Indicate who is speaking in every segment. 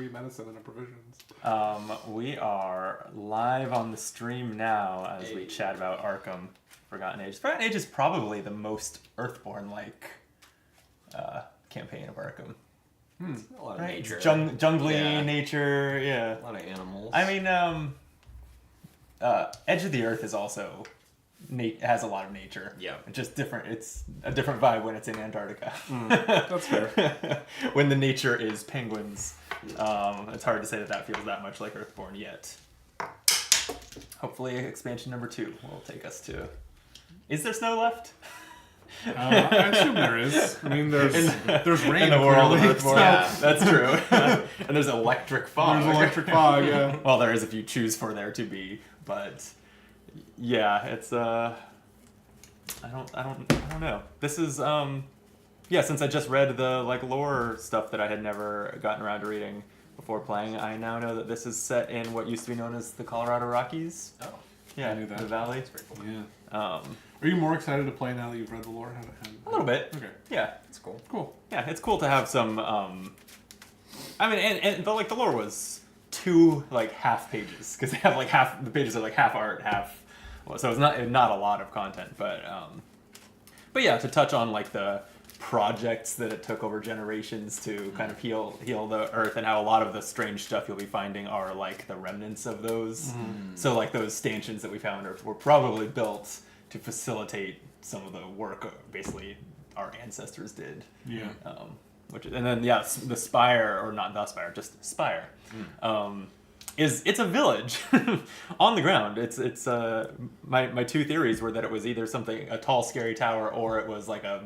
Speaker 1: 3 medicine and a provisions.
Speaker 2: We are live on the stream now as we chat about Arkham Forgotten Age. Forgotten Age is probably the most Earthborne-like campaign of Arkham.
Speaker 3: A lot of nature.
Speaker 2: Jungly nature,
Speaker 3: A lot of animals.
Speaker 2: I mean, Edge of the Earth is also has a lot of nature.
Speaker 3: Yeah.
Speaker 2: It's just different. It's a different vibe when it's in Antarctica.
Speaker 1: That's fair.
Speaker 2: When the nature is penguins. It's hard to say that feels that much like Earthborne yet. Hopefully expansion number 2 will take us to... Is there snow left?
Speaker 1: I assume there is. I mean, there's rain
Speaker 2: in the world of
Speaker 1: clearly,
Speaker 2: Earthborne.
Speaker 1: so-
Speaker 2: Yeah, that's true. And there's electric fog.
Speaker 1: There's electric fog, yeah.
Speaker 2: Well, there is if you choose for there to be, but yeah, it's I don't know. This is since I just read the lore stuff that I had never gotten around to reading before playing, I now know that this is set in what used to be known as the Colorado Rockies.
Speaker 3: Oh.
Speaker 2: Yeah,
Speaker 1: I knew that.
Speaker 2: the valley.
Speaker 3: That's very cool.
Speaker 1: Yeah. Are you more excited to play now that you've read the lore?
Speaker 2: A little bit.
Speaker 1: Okay.
Speaker 2: Yeah.
Speaker 3: That's cool.
Speaker 1: Cool.
Speaker 2: Yeah, it's cool to have some. I mean, and the lore was 2 half pages because they have half the pages are half art, half. So it's not a lot of content, but yeah, to touch on the projects that it took over generations to kind of heal the Earth, and how a lot of the strange stuff you'll be finding are the remnants of those. So those stanchions that we found were probably built to facilitate some of the work basically our ancestors did.
Speaker 1: Yeah.
Speaker 2: And then the Spire, or not the Spire, just Spire, it's a village on the ground. It's my 2 theories were that it was either a tall scary tower, or it was a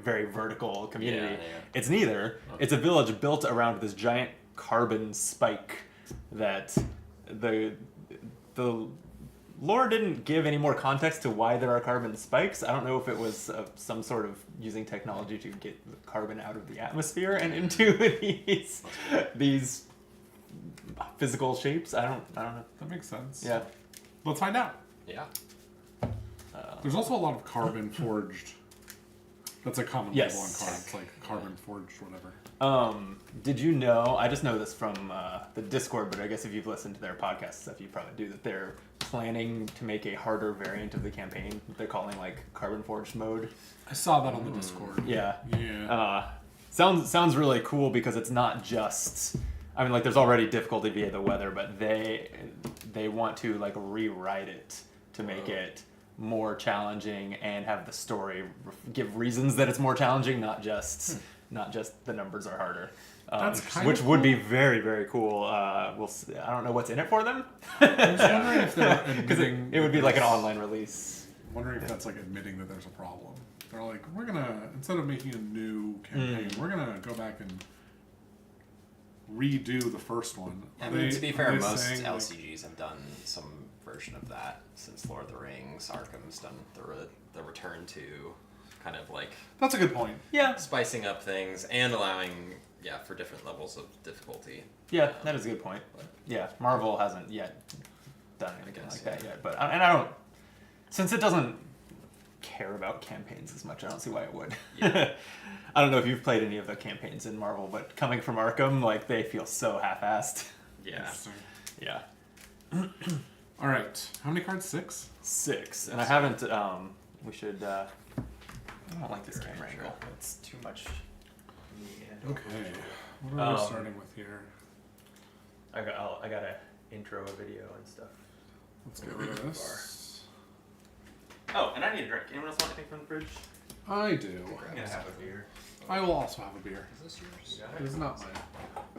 Speaker 2: very vertical community.
Speaker 3: Yeah.
Speaker 2: It's neither. It's a village built around this giant carbon spike that the lore didn't give any more context to why there are carbon spikes. I don't know if it was some sort of using technology to get carbon out of the atmosphere and into these physical shapes. I don't know.
Speaker 1: That makes sense.
Speaker 2: Yeah.
Speaker 1: Let's find out.
Speaker 3: Yeah.
Speaker 1: There's also a lot of carbon forged. That's a common
Speaker 2: Yes.
Speaker 1: label on cards, carbon forged, whatever.
Speaker 2: Did you know? I just know this from the Discord, but I guess if you've listened to their podcast stuff, you probably do. That they're planning to make a harder variant of the campaign. They're calling Carbon Forged mode.
Speaker 1: I saw that on the Discord.
Speaker 2: Yeah.
Speaker 1: Yeah.
Speaker 2: Sounds really cool because it's not just. I mean, there's already difficulty via the weather, but they want to rewrite it to make it more challenging and have the story give reasons that it's more challenging, not just the numbers are harder.
Speaker 1: That's kind
Speaker 2: which
Speaker 1: of
Speaker 2: would be
Speaker 1: cool.
Speaker 2: very, very cool. We'll see. I don't know what's in it for them.
Speaker 1: I was wondering if they're
Speaker 2: Because
Speaker 1: admitting
Speaker 2: it would be an online release.
Speaker 1: I'm wondering if that's admitting that there's a problem. They're we're gonna, instead of making a new campaign, we're gonna go back and redo the first one.
Speaker 3: I mean, to be fair, most
Speaker 1: saying,
Speaker 3: LCGs have done some version of that since Lord of the Rings. Arkham's done the return to kind of
Speaker 1: that's a good point.
Speaker 2: Yeah.
Speaker 3: spicing up things and allowing for different levels of difficulty.
Speaker 2: Yeah, that is a good point. Yeah, Marvel hasn't yet done anything
Speaker 3: guess,
Speaker 2: like that yet. But I don't, since it doesn't care about campaigns as much, I don't see why it would.
Speaker 3: Yeah.
Speaker 2: I don't know if you've played any of the campaigns in Marvel, but coming from Arkham, they feel so half-assed.
Speaker 3: Yeah.
Speaker 1: Interesting.
Speaker 2: Yeah.
Speaker 1: All right. How many cards? 6?
Speaker 2: 6, and I haven't. We should. I don't like this camera angle. It's too much.
Speaker 1: Okay. What are we starting with here?
Speaker 2: I got a intro, a video, and stuff.
Speaker 1: Let's get rid of this.
Speaker 2: Oh, and I need a drink. Anyone else want anything from the fridge?
Speaker 1: I do.
Speaker 2: I'm gonna have a beer.
Speaker 1: I will also have a beer.
Speaker 3: Is this yours?
Speaker 1: It is not mine.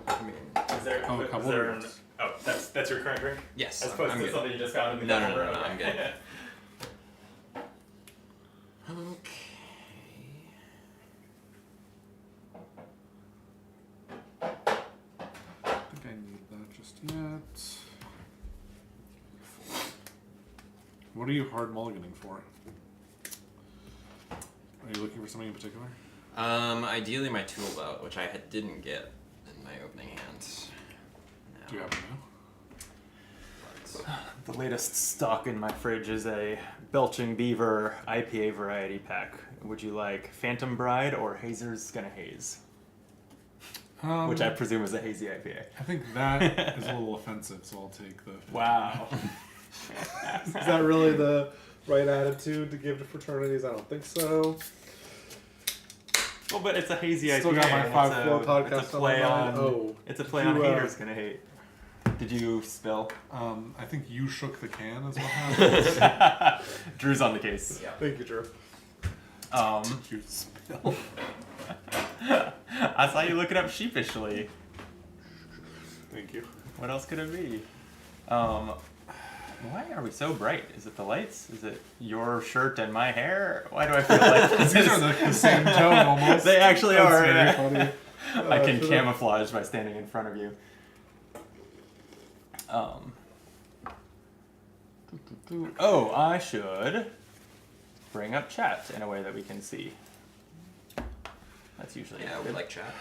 Speaker 3: I mean,
Speaker 2: Is there?
Speaker 1: Oh, a
Speaker 2: is
Speaker 1: couple
Speaker 2: there
Speaker 1: of drinks.
Speaker 2: Oh, that's your current drink.
Speaker 3: yes.
Speaker 2: As opposed
Speaker 3: I'm
Speaker 2: to
Speaker 3: good.
Speaker 2: something you just found in the
Speaker 3: No,
Speaker 2: cupboard?
Speaker 3: no, I'm good. Okay.
Speaker 1: I think I need that just yet. What are you hard mulliganing for? Are you looking for something in particular?
Speaker 3: Ideally my tool belt, which I didn't get in my opening hand.
Speaker 1: Do you have it now?
Speaker 2: The latest stock in my fridge is a Belching Beaver IPA variety pack. Would you like Phantom Bride or Hazer's Gonna Haze? which I presume is a hazy IPA.
Speaker 1: I think that is a little offensive, so I'll take the...
Speaker 2: Wow.
Speaker 4: Is that really the right attitude to give to fraternities? I don't think so.
Speaker 2: Well, but it's a hazy
Speaker 4: Still
Speaker 2: IPA.
Speaker 4: got my
Speaker 2: and
Speaker 4: 5 floor
Speaker 2: it's
Speaker 4: podcast
Speaker 2: a play
Speaker 4: on.
Speaker 2: on.
Speaker 4: Oh,
Speaker 2: It's a play
Speaker 4: did
Speaker 2: on
Speaker 4: you,
Speaker 2: haters gonna hate. Did you spill?
Speaker 1: I think you shook the can is what happened.
Speaker 2: Drew's on the case.
Speaker 3: Yeah.
Speaker 4: thank you, Drew.
Speaker 1: You spill.
Speaker 2: I saw you looking up sheepishly.
Speaker 4: Thank you.
Speaker 2: What else could it be? Why are we so bright? Is it the lights? Is it your shirt and my hair? Why do I feel like this
Speaker 1: These are the same tone almost.
Speaker 2: They actually
Speaker 1: That's
Speaker 2: are.
Speaker 1: very
Speaker 2: Yeah.
Speaker 1: funny.
Speaker 2: I can
Speaker 4: should've-
Speaker 2: camouflage by standing in front of you. Oh, I should bring up chat in a way that we can see. That's usually
Speaker 3: Yeah, we
Speaker 2: good.
Speaker 3: like chat.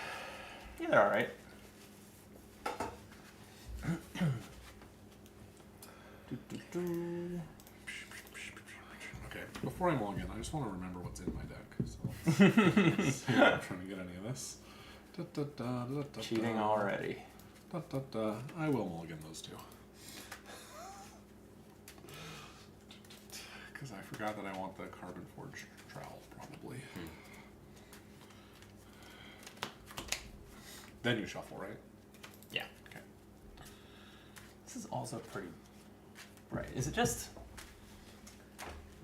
Speaker 2: Yeah, they're all right.
Speaker 1: Okay, before I log in, I just want to remember what's in my deck. So let's see if I'm trying to get any of this.
Speaker 2: Cheating already.
Speaker 1: I will mulligan those two. Because I forgot that I want the Carbon Forge trowel, probably. Then you shuffle, right?
Speaker 2: Yeah.
Speaker 1: Okay.
Speaker 2: This is also pretty bright. Is it just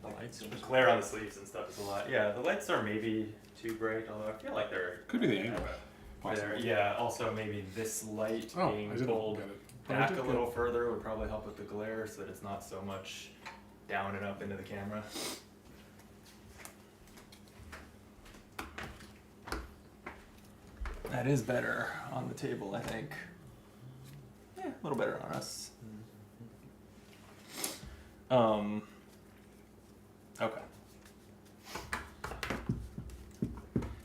Speaker 3: The lights.
Speaker 2: the glare on the sleeves and stuff is a lot? Yeah, the lights are maybe too bright, although I feel like they're
Speaker 1: Could be the angle.
Speaker 2: Possibly. Yeah, also maybe this light
Speaker 1: Oh, I
Speaker 2: being
Speaker 1: didn't
Speaker 2: pulled
Speaker 1: get it. But I
Speaker 2: back
Speaker 1: did
Speaker 2: a
Speaker 1: get
Speaker 2: little
Speaker 1: it.
Speaker 2: further would probably help with the glare so that it's not so much down and up into the camera. That is better on the table, I think. Yeah, a little better on us. Okay.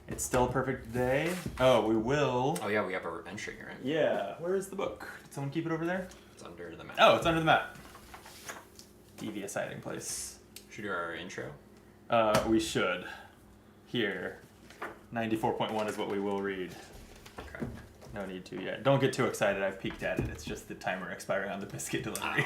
Speaker 2: It's still a perfect day. Oh, we will.
Speaker 3: Oh yeah, we have our entry, right?
Speaker 2: Yeah, where is the book? Did someone keep it over there?
Speaker 3: It's under the map.
Speaker 2: Oh, it's under the map. Devious hiding place.
Speaker 3: Should we do our intro?
Speaker 2: We should. Here. 94.1 is what we will read.
Speaker 3: Okay.
Speaker 2: No need to yet. Don't get too excited. I've peeked at it. It's just the timer expiring on the biscuit delivery.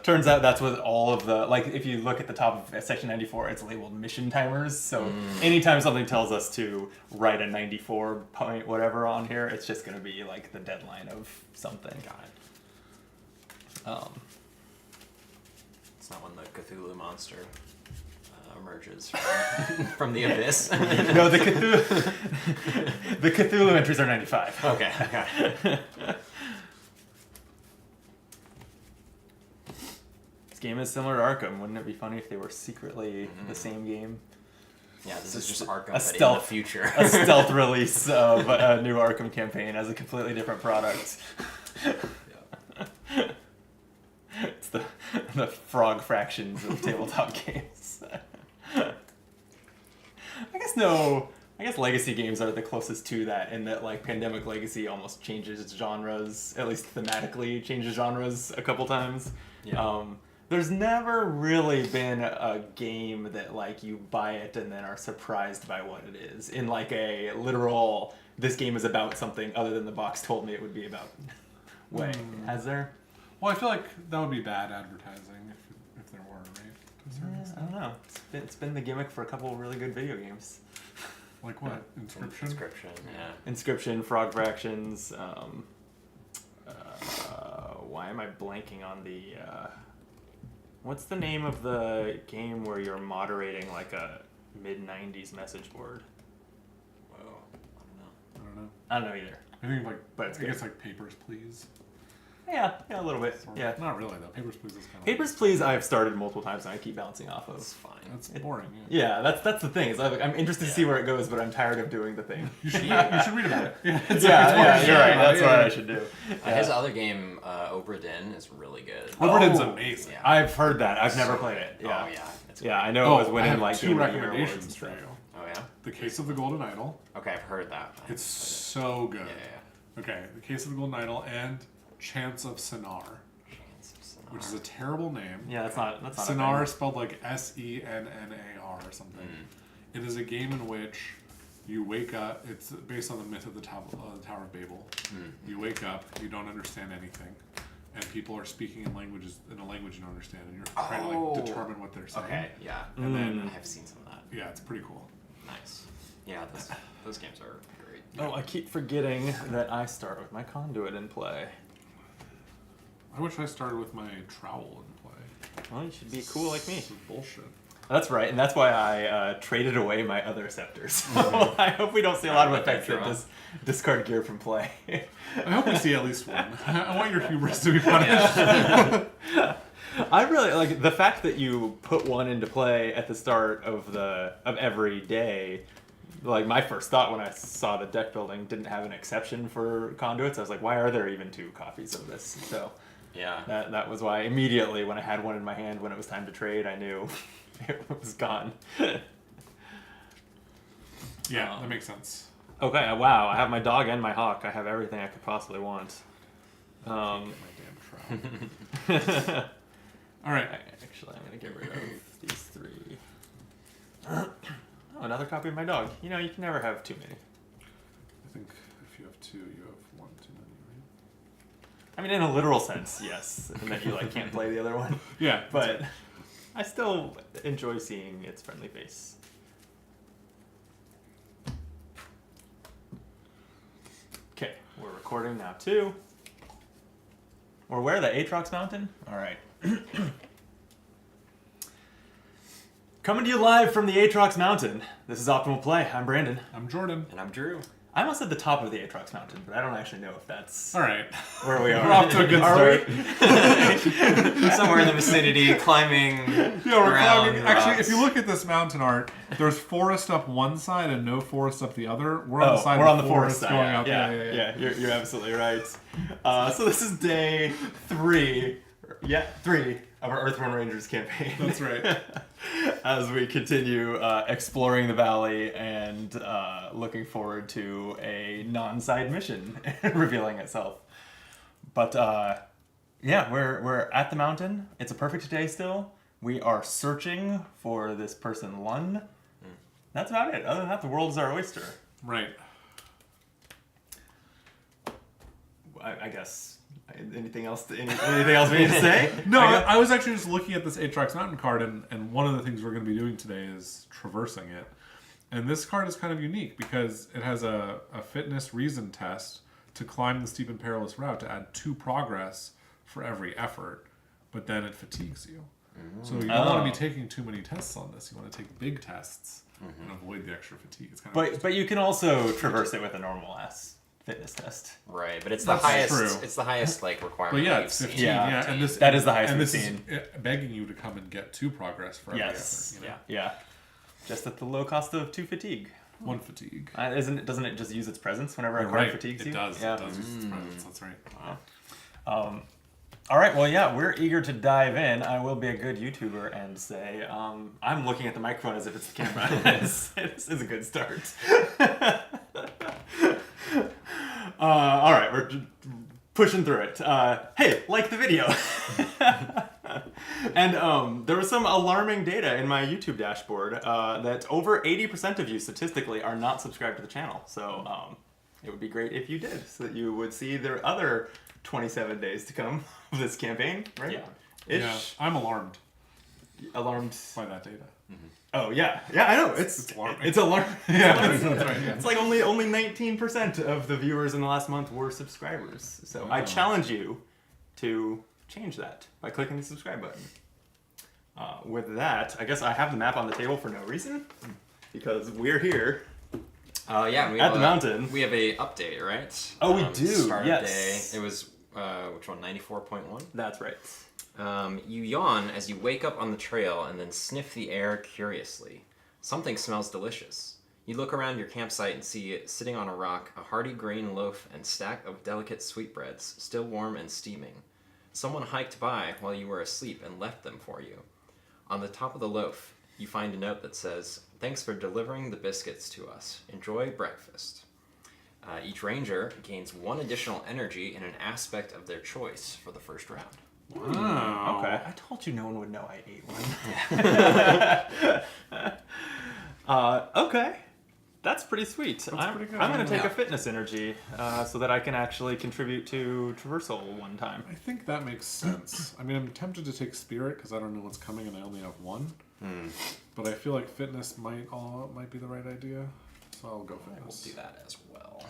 Speaker 2: Turns out that's what all of the, like, if you look at the top of section 94, it's labeled mission timers. So anytime something tells us to write a 94 point whatever on here, it's just going to be like the deadline of something.
Speaker 3: Got it. It's not when the Cthulhu monster emerges from the abyss.
Speaker 2: No, the Cthulhu entries are 95.
Speaker 3: Okay. Okay.
Speaker 2: This game is similar to Arkham. Wouldn't it be funny if they were secretly the same game?
Speaker 3: Yeah, this is just Arkham,
Speaker 2: a
Speaker 3: but
Speaker 2: stealth-
Speaker 3: in the future.
Speaker 2: A stealth release of a new Arkham campaign as a completely different product.
Speaker 3: Yeah.
Speaker 2: It's the frog fractions of tabletop games. I guess legacy games are the closest to that in that like Pandemic Legacy almost changes genres, at least thematically changes genres a couple times.
Speaker 3: Yeah.
Speaker 2: There's never really been a game that like you buy it and then are surprised by what it is in like a literal this game is about something other than the box told me it would be about way. Has there?
Speaker 1: Well, I feel like that would be bad advertising if there were, right? To a certain
Speaker 2: I
Speaker 1: extent.
Speaker 2: don't know. It's been the gimmick for a couple of really good video games.
Speaker 1: Like what? Inscription?
Speaker 3: Inscription, yeah.
Speaker 2: Inscription, Frog Fractions. Why am I blanking on the? What's the name of the game where you're moderating like a mid-90s message board?
Speaker 3: Whoa. I don't know.
Speaker 1: I don't know.
Speaker 2: I don't know either.
Speaker 1: I think like,
Speaker 2: But it's
Speaker 1: I guess
Speaker 2: good.
Speaker 1: like Papers, Please.
Speaker 2: Yeah, a little bit.
Speaker 1: Sort of.
Speaker 2: Yeah.
Speaker 1: Not really though. Papers, Please is kind of.
Speaker 2: Papers, Please. I've started multiple times and I keep bouncing off
Speaker 3: It's
Speaker 2: of.
Speaker 3: fine.
Speaker 1: That's boring. Yeah.
Speaker 2: Yeah, that's the thing. Is I'm interested to see where it goes, but I'm tired of doing the thing.
Speaker 1: You should read about it. Yeah, it's
Speaker 2: Yeah, you're right.
Speaker 1: Yeah,
Speaker 2: That's
Speaker 1: yeah.
Speaker 2: what I should do.
Speaker 3: His other game, Obra Dinn, is really good.
Speaker 1: Oberdin's
Speaker 2: Oh,
Speaker 1: amazing.
Speaker 3: Yeah.
Speaker 2: I've heard that. I've never played it. Yeah.
Speaker 3: Oh, yeah. It's
Speaker 2: Yeah,
Speaker 3: great.
Speaker 2: I know it was
Speaker 1: I
Speaker 2: winning
Speaker 1: have
Speaker 2: like
Speaker 1: two
Speaker 2: Game of the Year
Speaker 1: recommendations
Speaker 2: awards
Speaker 1: for
Speaker 2: and
Speaker 1: you.
Speaker 2: stuff.
Speaker 3: Oh, yeah?
Speaker 1: The Case of the Golden Idol.
Speaker 3: Okay, I've heard that.
Speaker 1: It's so good.
Speaker 3: Yeah.
Speaker 1: Okay, The Case of the Golden Idol and Chance of Sinar, which is a terrible name.
Speaker 2: Yeah, that's not a
Speaker 1: Sinar
Speaker 2: thing.
Speaker 1: is spelled like Sennar or something. It is a game in which You wake up. It's based on the myth of the Tower of Babel. You wake up. You don't understand anything, and people are speaking in a language you don't understand, and you're trying to like determine what they're saying.
Speaker 3: Okay, yeah.
Speaker 1: And then
Speaker 3: I have seen some of that.
Speaker 1: yeah, it's pretty cool.
Speaker 3: Nice. Yeah, those games are great.
Speaker 2: Oh, I keep forgetting that I start with my conduit in play.
Speaker 1: I wish I started with my trowel in play.
Speaker 2: Well, you should be cool like me.
Speaker 1: This is bullshit.
Speaker 2: That's right, and that's why I traded away my other scepters. So I hope we don't see a lot of effects that discard gear from play.
Speaker 1: I hope we see at least one. I want your hubris to be punished.
Speaker 2: I really like the fact that you put one into play at the start of every day. Like my first thought when I saw the deck building didn't have an exception for conduits. I was like, why are there even 2 copies of this? So
Speaker 3: Yeah.
Speaker 2: that was why immediately when I had one in my hand when it was time to trade, I knew it was gone.
Speaker 1: Yeah, that makes sense.
Speaker 2: Okay, wow, I have my dog and my hawk. I have everything I could possibly want.
Speaker 1: Get my damn trowel. All right.
Speaker 2: Actually, I'm going to get rid of these 3. Oh, another copy of my dog. You know, you can never have too many.
Speaker 1: I think if you have 2, you have 1 too many, right?
Speaker 2: I mean, in a literal sense, yes. And that you like can't play the other one.
Speaker 1: Yeah,
Speaker 2: But I still enjoy seeing its friendly face. Okay, we're recording now too. We're where? The Aatrox Mountain? Alright. Coming to you live from the Aatrox Mountain. This is Optimal Play. I'm Brandon.
Speaker 1: I'm Jordan.
Speaker 3: And I'm Drew.
Speaker 2: I'm almost at the top of the Aatrox Mountain, but I don't actually know if that's
Speaker 1: All right.
Speaker 2: where we are.
Speaker 1: We're off to a good
Speaker 2: Are
Speaker 1: start.
Speaker 2: we?
Speaker 3: Somewhere in the vicinity, climbing.
Speaker 1: Yeah, we're
Speaker 3: around
Speaker 1: climbing. Actually,
Speaker 3: rocks.
Speaker 1: if you look at this mountain art, there's forest up one side and no forest up the other. We're on the side
Speaker 2: we're
Speaker 1: of
Speaker 2: on the forest side.
Speaker 1: going
Speaker 2: Yeah,
Speaker 1: up.
Speaker 2: yeah. You're absolutely right. So this is day 3. Yeah, 3 of our Earthborne Rangers campaign.
Speaker 1: That's right.
Speaker 2: As we continue exploring the valley and looking forward to a non-side mission revealing itself. But yeah, we're at the mountain. It's a perfect day still. We are searching for this person Lun. That's about it. Other than that, the world is our oyster.
Speaker 1: Right.
Speaker 2: I guess. Anything else? Anything else we need to say?
Speaker 1: No, I was actually just looking at this Aatrox Mountain card, and one of the things we're going to be doing today is traversing it. And this card is kind of unique because it has a fitness reason test to climb the steep and perilous route to add 2 progress for every effort, but then it fatigues you. So you don't want to be taking too many tests on this. You want to take big tests and avoid the extra fatigue. It's kind of
Speaker 2: But you can also traverse it with a normal ass fitness test.
Speaker 3: Right, but it's the
Speaker 1: That's
Speaker 3: highest.
Speaker 1: true.
Speaker 3: It's the highest like requirement.
Speaker 1: But yeah,
Speaker 3: that
Speaker 1: it's
Speaker 3: you've
Speaker 1: 15.
Speaker 3: seen.
Speaker 1: Yeah, and this
Speaker 2: That is the highest
Speaker 1: and
Speaker 2: we've
Speaker 1: this
Speaker 2: seen.
Speaker 1: is begging you to come and get 2 progress for every
Speaker 2: Yes.
Speaker 1: effort. You know?
Speaker 2: Yeah. Just at the low cost of 2 fatigue.
Speaker 1: 1 fatigue.
Speaker 2: Doesn't it just use its presence whenever
Speaker 1: You're
Speaker 2: a card
Speaker 1: right.
Speaker 2: fatigues
Speaker 1: It
Speaker 2: you?
Speaker 1: does.
Speaker 2: Yeah.
Speaker 1: It does use its presence. That's right.
Speaker 2: All right. Well, yeah, we're eager to dive in. I will be a good YouTuber and say I'm looking at the microphone as if it's the camera. This is a good start. All right, we're pushing through it. Hey, like the video. And there was some alarming data in my YouTube dashboard that over 80% of you statistically are not subscribed to the channel. So it would be great if you did, so that you would see their other 27 days to come of this campaign, right?
Speaker 3: Yeah.
Speaker 2: Ish.
Speaker 1: Yeah, I'm alarmed
Speaker 2: Alarmed.
Speaker 1: by that data.
Speaker 2: Oh yeah, I know. It's
Speaker 1: alarming.
Speaker 2: It's alarming.
Speaker 1: Yeah, that's right. Yeah.
Speaker 2: It's like only 19% of the viewers in the last month were subscribers. So I challenge you to change that by clicking the subscribe button. With that, I guess I have the map on the table for no reason, because we're here.
Speaker 3: Yeah, we
Speaker 2: At
Speaker 3: have
Speaker 2: the mountain.
Speaker 3: We have a update, right?
Speaker 2: Oh, we do,
Speaker 3: Start
Speaker 2: yes.
Speaker 3: of day. It was which one? 94.1.
Speaker 2: That's right.
Speaker 3: You yawn as you wake up on the trail and then sniff the air curiously. Something smells delicious. You look around your campsite and see, sitting on a rock, a hearty grain loaf and stack of delicate sweetbreads, still warm and steaming. Someone hiked by while you were asleep and left them for you. On the top of the loaf, you find a note that says, "Thanks for delivering the biscuits to us. Enjoy breakfast." Each ranger gains 1 additional energy in an aspect of their choice for the first round.
Speaker 1: Wow.
Speaker 2: Okay. I told you no one would know I ate one. Okay. That's pretty sweet. I'm
Speaker 1: pretty good.
Speaker 2: going to take
Speaker 3: Yeah.
Speaker 2: a fitness energy so that I can actually contribute to traversal one time.
Speaker 1: I think that makes sense. I mean, I'm tempted to take spirit because I don't know what's coming and I only have one. But I feel like fitness might be the right idea, so I'll go
Speaker 3: We'll
Speaker 1: fitness.
Speaker 3: do that as well.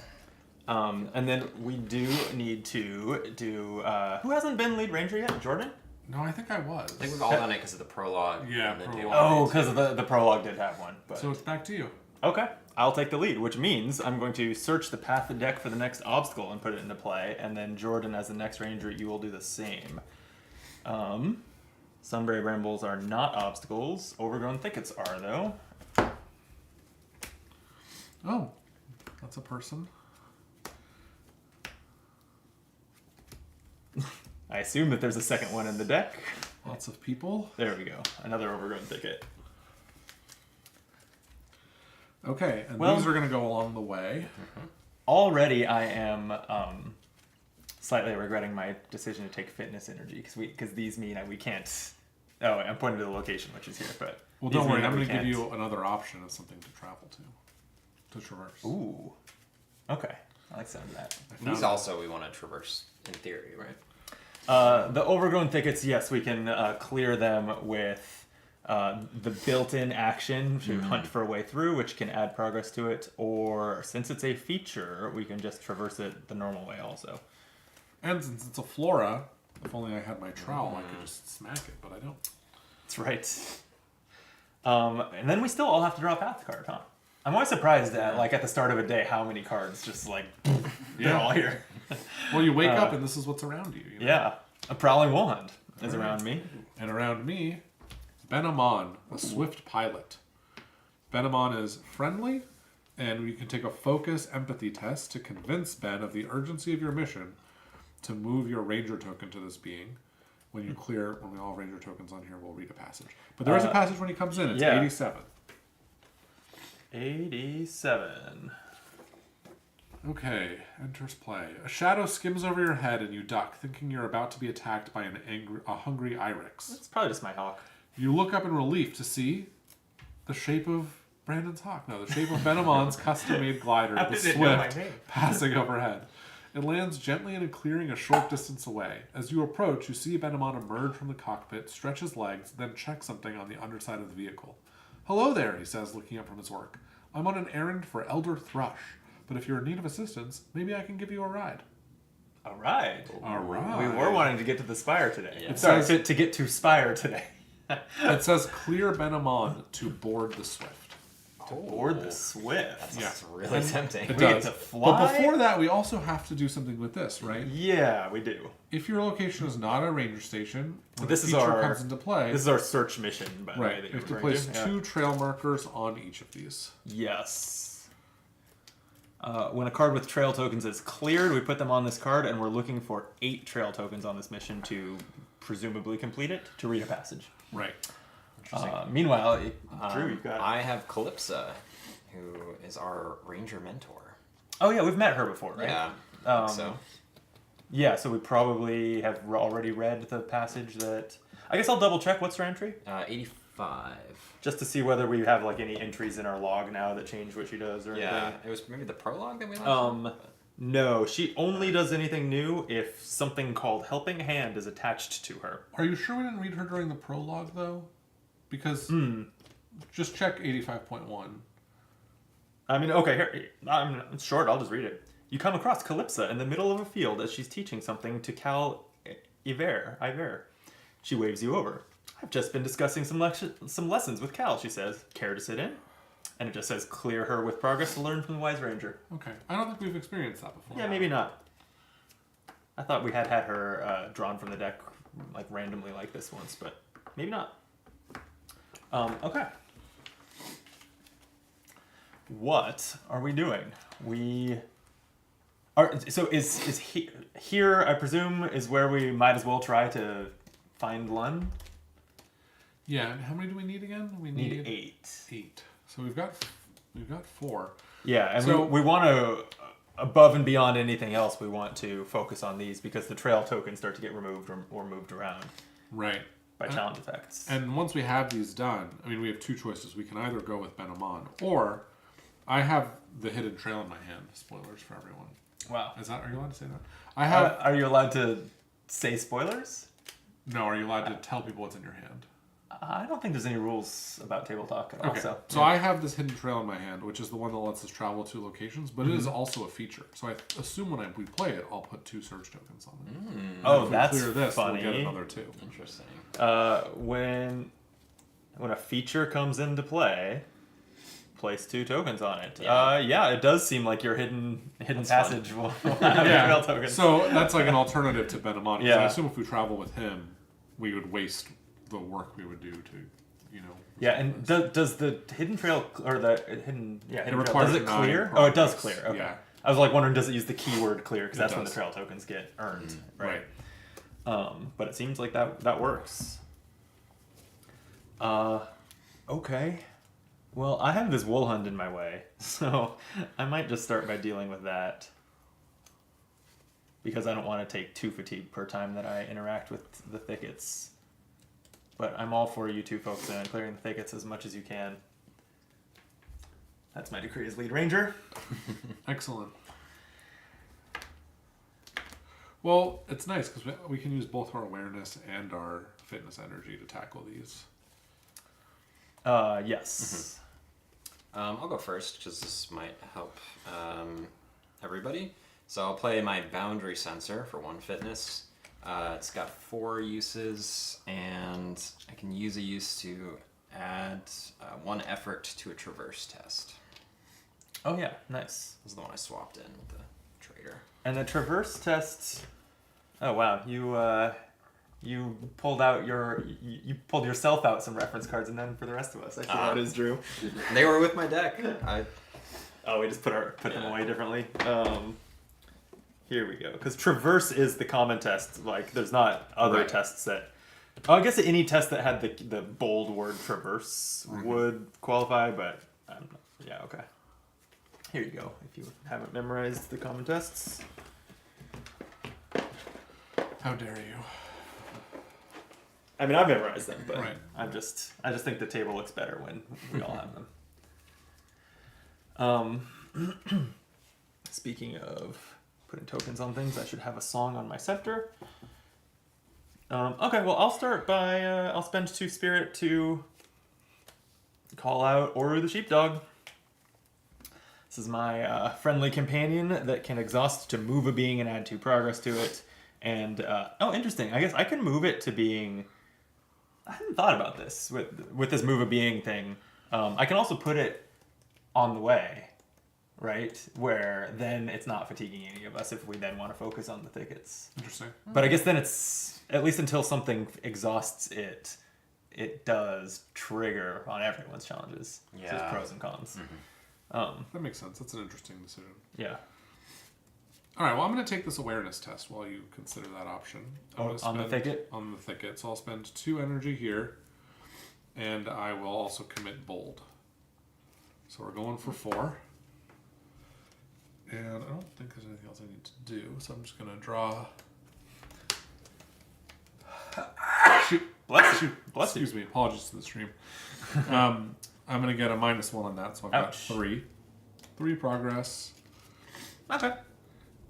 Speaker 2: And then we do need to do. Who hasn't been lead ranger yet? Jordan?
Speaker 1: No, I think I was.
Speaker 3: I think we've all done it because of the prologue.
Speaker 1: Yeah,
Speaker 3: and the
Speaker 1: prologue.
Speaker 3: deal.
Speaker 2: Oh, because the prologue did have one. But
Speaker 1: So it's back to you.
Speaker 2: okay, I'll take the lead, which means I'm going to search the path of the deck for the next obstacle and put it into play, and then Jordan, as the next ranger, you will do the same. Sunbury brambles are not obstacles. Overgrown thickets are, though.
Speaker 1: Oh, that's a person.
Speaker 2: I assume that there's a second one in the deck.
Speaker 1: Lots of people.
Speaker 2: There we go. Another overgrown thicket.
Speaker 1: Okay, and
Speaker 2: Well-
Speaker 1: these are going to go along the way.
Speaker 2: Already, I am slightly regretting my decision to take fitness energy because these mean that we can't. Oh, I'm pointing to the location, which is here, but
Speaker 1: Well,
Speaker 2: these
Speaker 1: don't worry.
Speaker 2: mean
Speaker 1: I'm
Speaker 2: that we
Speaker 1: going to give
Speaker 2: can't-
Speaker 1: you another option of something to travel to traverse.
Speaker 2: Ooh. Okay, I like the sound of that.
Speaker 3: These also we want to traverse in theory, right?
Speaker 2: The overgrown thickets, yes, we can clear them with the built-in action to hunt for a way through, which can add progress to it, or since it's a feature, we can just traverse it the normal way also.
Speaker 1: And since it's a flora, if only I had my trowel, I could just smack it, but I don't.
Speaker 2: That's right. And then we still all have to draw a path card, huh? I'm always surprised at, like, at the start of a day, how many cards just, like, they're all here.
Speaker 1: Well, you wake up and this is what's around you. You know?
Speaker 2: Yeah. A prowling wand is around me.
Speaker 1: And around me, Benamon, a swift pilot. Benamon is friendly, and you can take a focus empathy test to convince Ben of the urgency of your mission to move your ranger token to this being. When we all ranger tokens on here, we'll read a passage. But there is a passage when he comes in. It's
Speaker 2: yeah.
Speaker 1: 87.
Speaker 2: 87.
Speaker 1: Okay, enters play. A shadow skims over your head and you duck, thinking you're about to be attacked by a hungry iryx.
Speaker 2: It's probably just my hawk.
Speaker 1: You look up in relief to see the shape of Brandon's hawk. No, the shape of Benamon's custom-made glider,
Speaker 2: How
Speaker 1: the
Speaker 2: did it know my
Speaker 1: Swift,
Speaker 2: name?
Speaker 1: passing overhead. It lands gently in a clearing a short distance away. As you approach, you see Benamon emerge from the cockpit, stretch his legs, then check something on the underside of the vehicle. "Hello there," he says, looking up from his work. "I'm on an errand for Elder Thrush, but if you're in need of assistance, maybe I can give you a ride."
Speaker 2: All right.
Speaker 1: All right.
Speaker 2: We were wanting to get to the spire today.
Speaker 3: Yeah.
Speaker 2: Sorry,
Speaker 1: says-
Speaker 2: to get to spire today.
Speaker 1: It says, "Clear Benamon to board the Swift."
Speaker 2: Board the Swift.
Speaker 3: That's really tempting.
Speaker 1: It
Speaker 2: We get
Speaker 1: does.
Speaker 2: to fly?
Speaker 1: But before that, we also have to do something with this, right?
Speaker 2: Yeah, we do.
Speaker 1: If your location is not a ranger station, when
Speaker 2: This
Speaker 1: a
Speaker 2: is
Speaker 1: feature
Speaker 2: our-
Speaker 1: comes into play,
Speaker 2: This is our search mission, by the way.
Speaker 1: right,
Speaker 2: that
Speaker 1: you
Speaker 2: you're
Speaker 1: have to
Speaker 2: referring
Speaker 1: place
Speaker 2: Yeah.
Speaker 1: 2 trail markers on each of these.
Speaker 2: Yes. When a card with trail tokens is cleared, we put them on this card, and we're looking for 8 trail tokens on this mission to presumably complete it, to read a passage.
Speaker 1: Right.
Speaker 2: Meanwhile, Drew, you've got...
Speaker 3: I have Calypsa, who is our ranger mentor.
Speaker 2: Oh, yeah, we've met her before, right?
Speaker 3: Yeah. I
Speaker 2: Um,
Speaker 3: think so.
Speaker 2: Yeah, so we probably have already read the passage that... I guess I'll double check. What's her entry?
Speaker 3: 85.
Speaker 2: Just to see whether we have like any entries in our log now that change what she does or
Speaker 3: Yeah,
Speaker 2: anything.
Speaker 3: it was maybe the prologue that we left.
Speaker 2: No, she only does anything new if something called Helping Hand is attached to her.
Speaker 1: Are you sure we didn't read her during the prologue, though? Because just check 85.1.
Speaker 2: I mean, okay, here, it's short, I'll just read it. You come across Calypsa in the middle of a field as she's teaching something to Cal Iver. She waves you over. I've just been discussing some lessons with Cal, she says. Care to sit in? And it just says, clear her with progress to learn from the Wise Ranger.
Speaker 1: Okay. I don't think we've experienced that before.
Speaker 2: Yeah, maybe not. I thought we had her drawn from the deck like randomly like this once, but maybe not. Okay. What are we doing? We are so is here I presume is where we might as well try to find Lun.
Speaker 1: Yeah, and how many do we need again? We
Speaker 2: Need 8.
Speaker 1: 8. So we've got 4.
Speaker 2: Yeah, and
Speaker 1: So-
Speaker 2: we want to above and beyond anything else, we want to focus on these because the trail tokens start to get removed or moved around
Speaker 1: Right.
Speaker 2: by challenge effects.
Speaker 1: And once we have these done, I mean, we have 2 choices. We can either go with Benamon, or I have the hidden trail in my hand. Spoilers for everyone.
Speaker 2: Wow.
Speaker 1: Are you allowed to say that? I have.
Speaker 2: Are you allowed to say spoilers?
Speaker 1: No, are you allowed to tell people what's in your hand?
Speaker 2: I don't think there's any rules about table talk at all.
Speaker 1: Okay. So
Speaker 2: yeah.
Speaker 1: I have this hidden trail in my hand, which is the one that lets us travel to locations, but it is also a feature. So I assume when we play it, I'll put 2 surge tokens on it.
Speaker 2: Oh,
Speaker 1: if
Speaker 2: that's
Speaker 1: we clear this,
Speaker 2: funny.
Speaker 1: we'll get another 2.
Speaker 3: Interesting.
Speaker 2: When a feature comes into play, place 2 tokens on it.
Speaker 3: Yeah.
Speaker 2: Yeah, it does seem like your hidden
Speaker 3: That's
Speaker 2: passage will have trail tokens.
Speaker 1: So that's like an alternative to Benamon.
Speaker 2: Yeah.
Speaker 1: I assume if we travel with him, we would waste the work we would do to,
Speaker 2: Yeah, and does the hidden trail or the hidden hidden trail,
Speaker 1: requires
Speaker 2: does it
Speaker 1: 9
Speaker 2: clear? Oh, it does
Speaker 1: progress.
Speaker 2: clear. Okay.
Speaker 1: Yeah.
Speaker 2: I was like wondering, does it use the keyword clear? Because
Speaker 1: It
Speaker 2: that's when the
Speaker 1: does.
Speaker 2: trail tokens get earned,
Speaker 1: Right.
Speaker 2: But it seems like that works. Okay. Well, I have this wool hunt in my way, so I might just start by dealing with that. Because I don't want to take 2 fatigue per time that I interact with the thickets. But I'm all for you two focusing on clearing the thickets as much as you can. That's my decree as lead ranger.
Speaker 1: Excellent. Well, it's nice because we can use both our awareness and our fitness energy to tackle these.
Speaker 2: Yes.
Speaker 3: I'll go first because this might help everybody. So I'll play my boundary sensor for 1 fitness. It's got 4 uses, and I can use a use to add 1 effort to a traverse test.
Speaker 2: Oh yeah, nice.
Speaker 3: This is the one I swapped in with the trader.
Speaker 2: And the traverse test. Oh wow, you pulled out you pulled yourself out some reference cards, and then for the rest of us, I see how it is, Drew.
Speaker 3: They were with my deck.
Speaker 2: Oh, we just put them away differently. Here we go. Because traverse is the common test. Like, there's not other
Speaker 3: Right.
Speaker 2: tests that. Oh, I guess any test that had the bold word traverse would qualify, but yeah, okay. Here you go. If you haven't memorized the common tests.
Speaker 1: How dare you?
Speaker 2: I mean, I've memorized them, but
Speaker 1: Right.
Speaker 2: I just think the table looks better when we all have them. Speaking of putting tokens on things, I should have a song on my scepter. Okay, well, I'll start by I'll spend 2 spirit to call out Oru the sheepdog. This is my friendly companion that can exhaust to move a being and add 2 progress to it. And oh, interesting. I guess I can move it to being. I hadn't thought about this with this move a being thing. I can also put it on the way, right? Where then it's not fatiguing any of us if we then want to focus on the thickets.
Speaker 1: Interesting.
Speaker 2: But I guess then it's at least until something exhausts it, it does trigger on everyone's challenges. So
Speaker 3: Yeah.
Speaker 2: there's pros and cons.
Speaker 1: That makes sense. That's an interesting decision.
Speaker 2: Yeah.
Speaker 1: All right, well, I'm going to take this awareness test while you consider that option. I'm gonna
Speaker 2: on the
Speaker 1: spend-
Speaker 2: thicket?
Speaker 1: On the thicket. So I'll spend 2 energy here, and I will also commit bold. So we're going for 4. And I don't think there's anything else I need to do, so I'm just going to draw... Shoot.
Speaker 2: Bless you. Bless you.
Speaker 1: Excuse me, apologies to the stream. I'm going to get a -1 on that, so I've got
Speaker 2: Ouch.
Speaker 1: 3. 3 progress.
Speaker 2: Okay.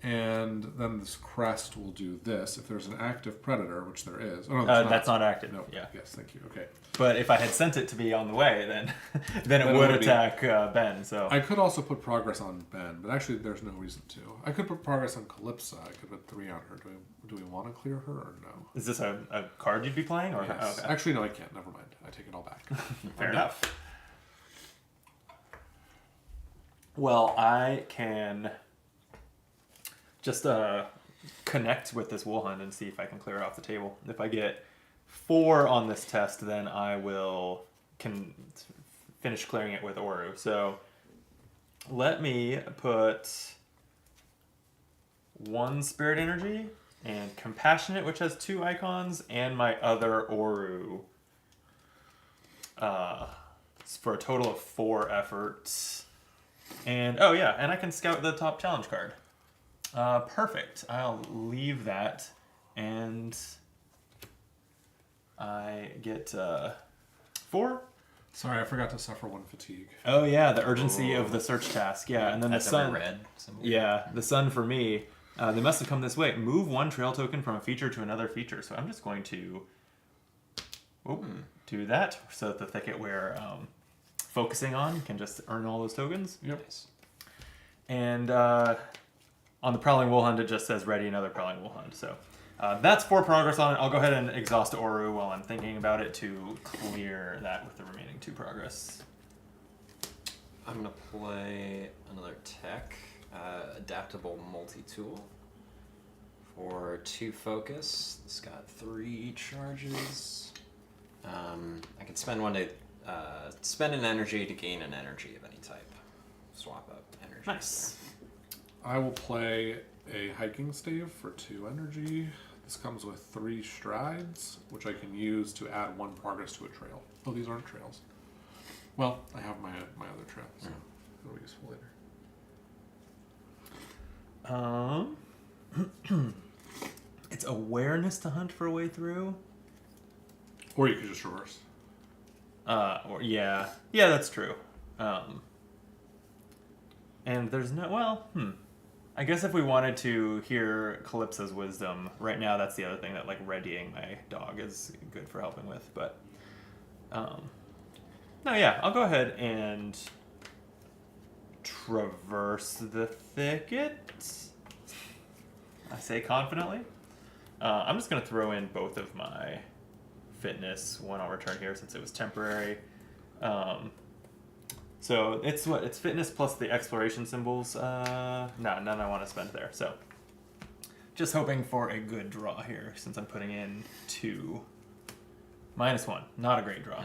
Speaker 1: And then this crest will do this. If there's an active predator, which there is. Oh, no,
Speaker 2: That's not active.
Speaker 1: No.
Speaker 2: Yeah.
Speaker 1: Yes, thank you. Okay.
Speaker 2: But if I had sent it to be on the way, then then it
Speaker 1: Then it
Speaker 2: would
Speaker 1: would be-
Speaker 2: attack Ben. So
Speaker 1: I could also put progress on Ben, but actually there's no reason to. I could put progress on Calypsa. I could put 3 on her. Do we want to clear her or no?
Speaker 2: is this a card you'd be playing? Or
Speaker 1: Yes.
Speaker 2: okay.
Speaker 1: Actually, no, I can't. Never mind. I take it all back.
Speaker 2: Fair enough. Well, I can just connect with this wool hunt and see if I can clear it off the table. If I get 4 on this test, then I can finish clearing it with Oru. So let me put 1 spirit energy and compassionate, which has 2 icons, and my other Oru. For a total of 4 efforts. And oh yeah, and I can scout the top challenge card. Perfect. I'll leave that, and I get 4.
Speaker 1: Sorry, I forgot to suffer 1 fatigue.
Speaker 2: Oh yeah, the urgency of the search task. Yeah, and then
Speaker 3: That's
Speaker 2: the sun.
Speaker 3: every red symbol.
Speaker 2: Yeah, the sun for me. They must have come this way. Move 1 trail token from a feature to another feature. So I'm just going to do that so that the thicket we're focusing on can just earn all those tokens.
Speaker 1: Yep.
Speaker 3: Nice.
Speaker 2: And on the Prowling Woolhunt, it just says ready another Prowling Woolhunt. So that's 4 progress on it. I'll go ahead and exhaust Oru while I'm thinking about it to clear that with the remaining 2 progress.
Speaker 3: I'm gonna play another tech, adaptable multi-tool for 2 focus. It's got 3 charges. I can spend one to spend an energy to gain an energy of any type. Swap up energy.
Speaker 2: Nice.
Speaker 1: I will play a hiking stave for 2 energy. This comes with 3 strides, which I can use to add 1 progress to a trail. Oh, these aren't trails. Well, I have my other trail, so it'll be useful later.
Speaker 2: It's awareness to hunt for a way through.
Speaker 1: Or you could just reverse.
Speaker 2: Or yeah, that's true. And there's no I guess if we wanted to hear Calypso's wisdom, right now that's the other thing that like readying my dog is good for helping with. But no, yeah, I'll go ahead and traverse the thicket. I say confidently. I'm just gonna throw in both of my fitness one I'll return here since it was temporary. So it's fitness plus the exploration symbols. No, none I want to spend there. So just hoping for a good draw here since I'm putting in 2. -1, not a great draw.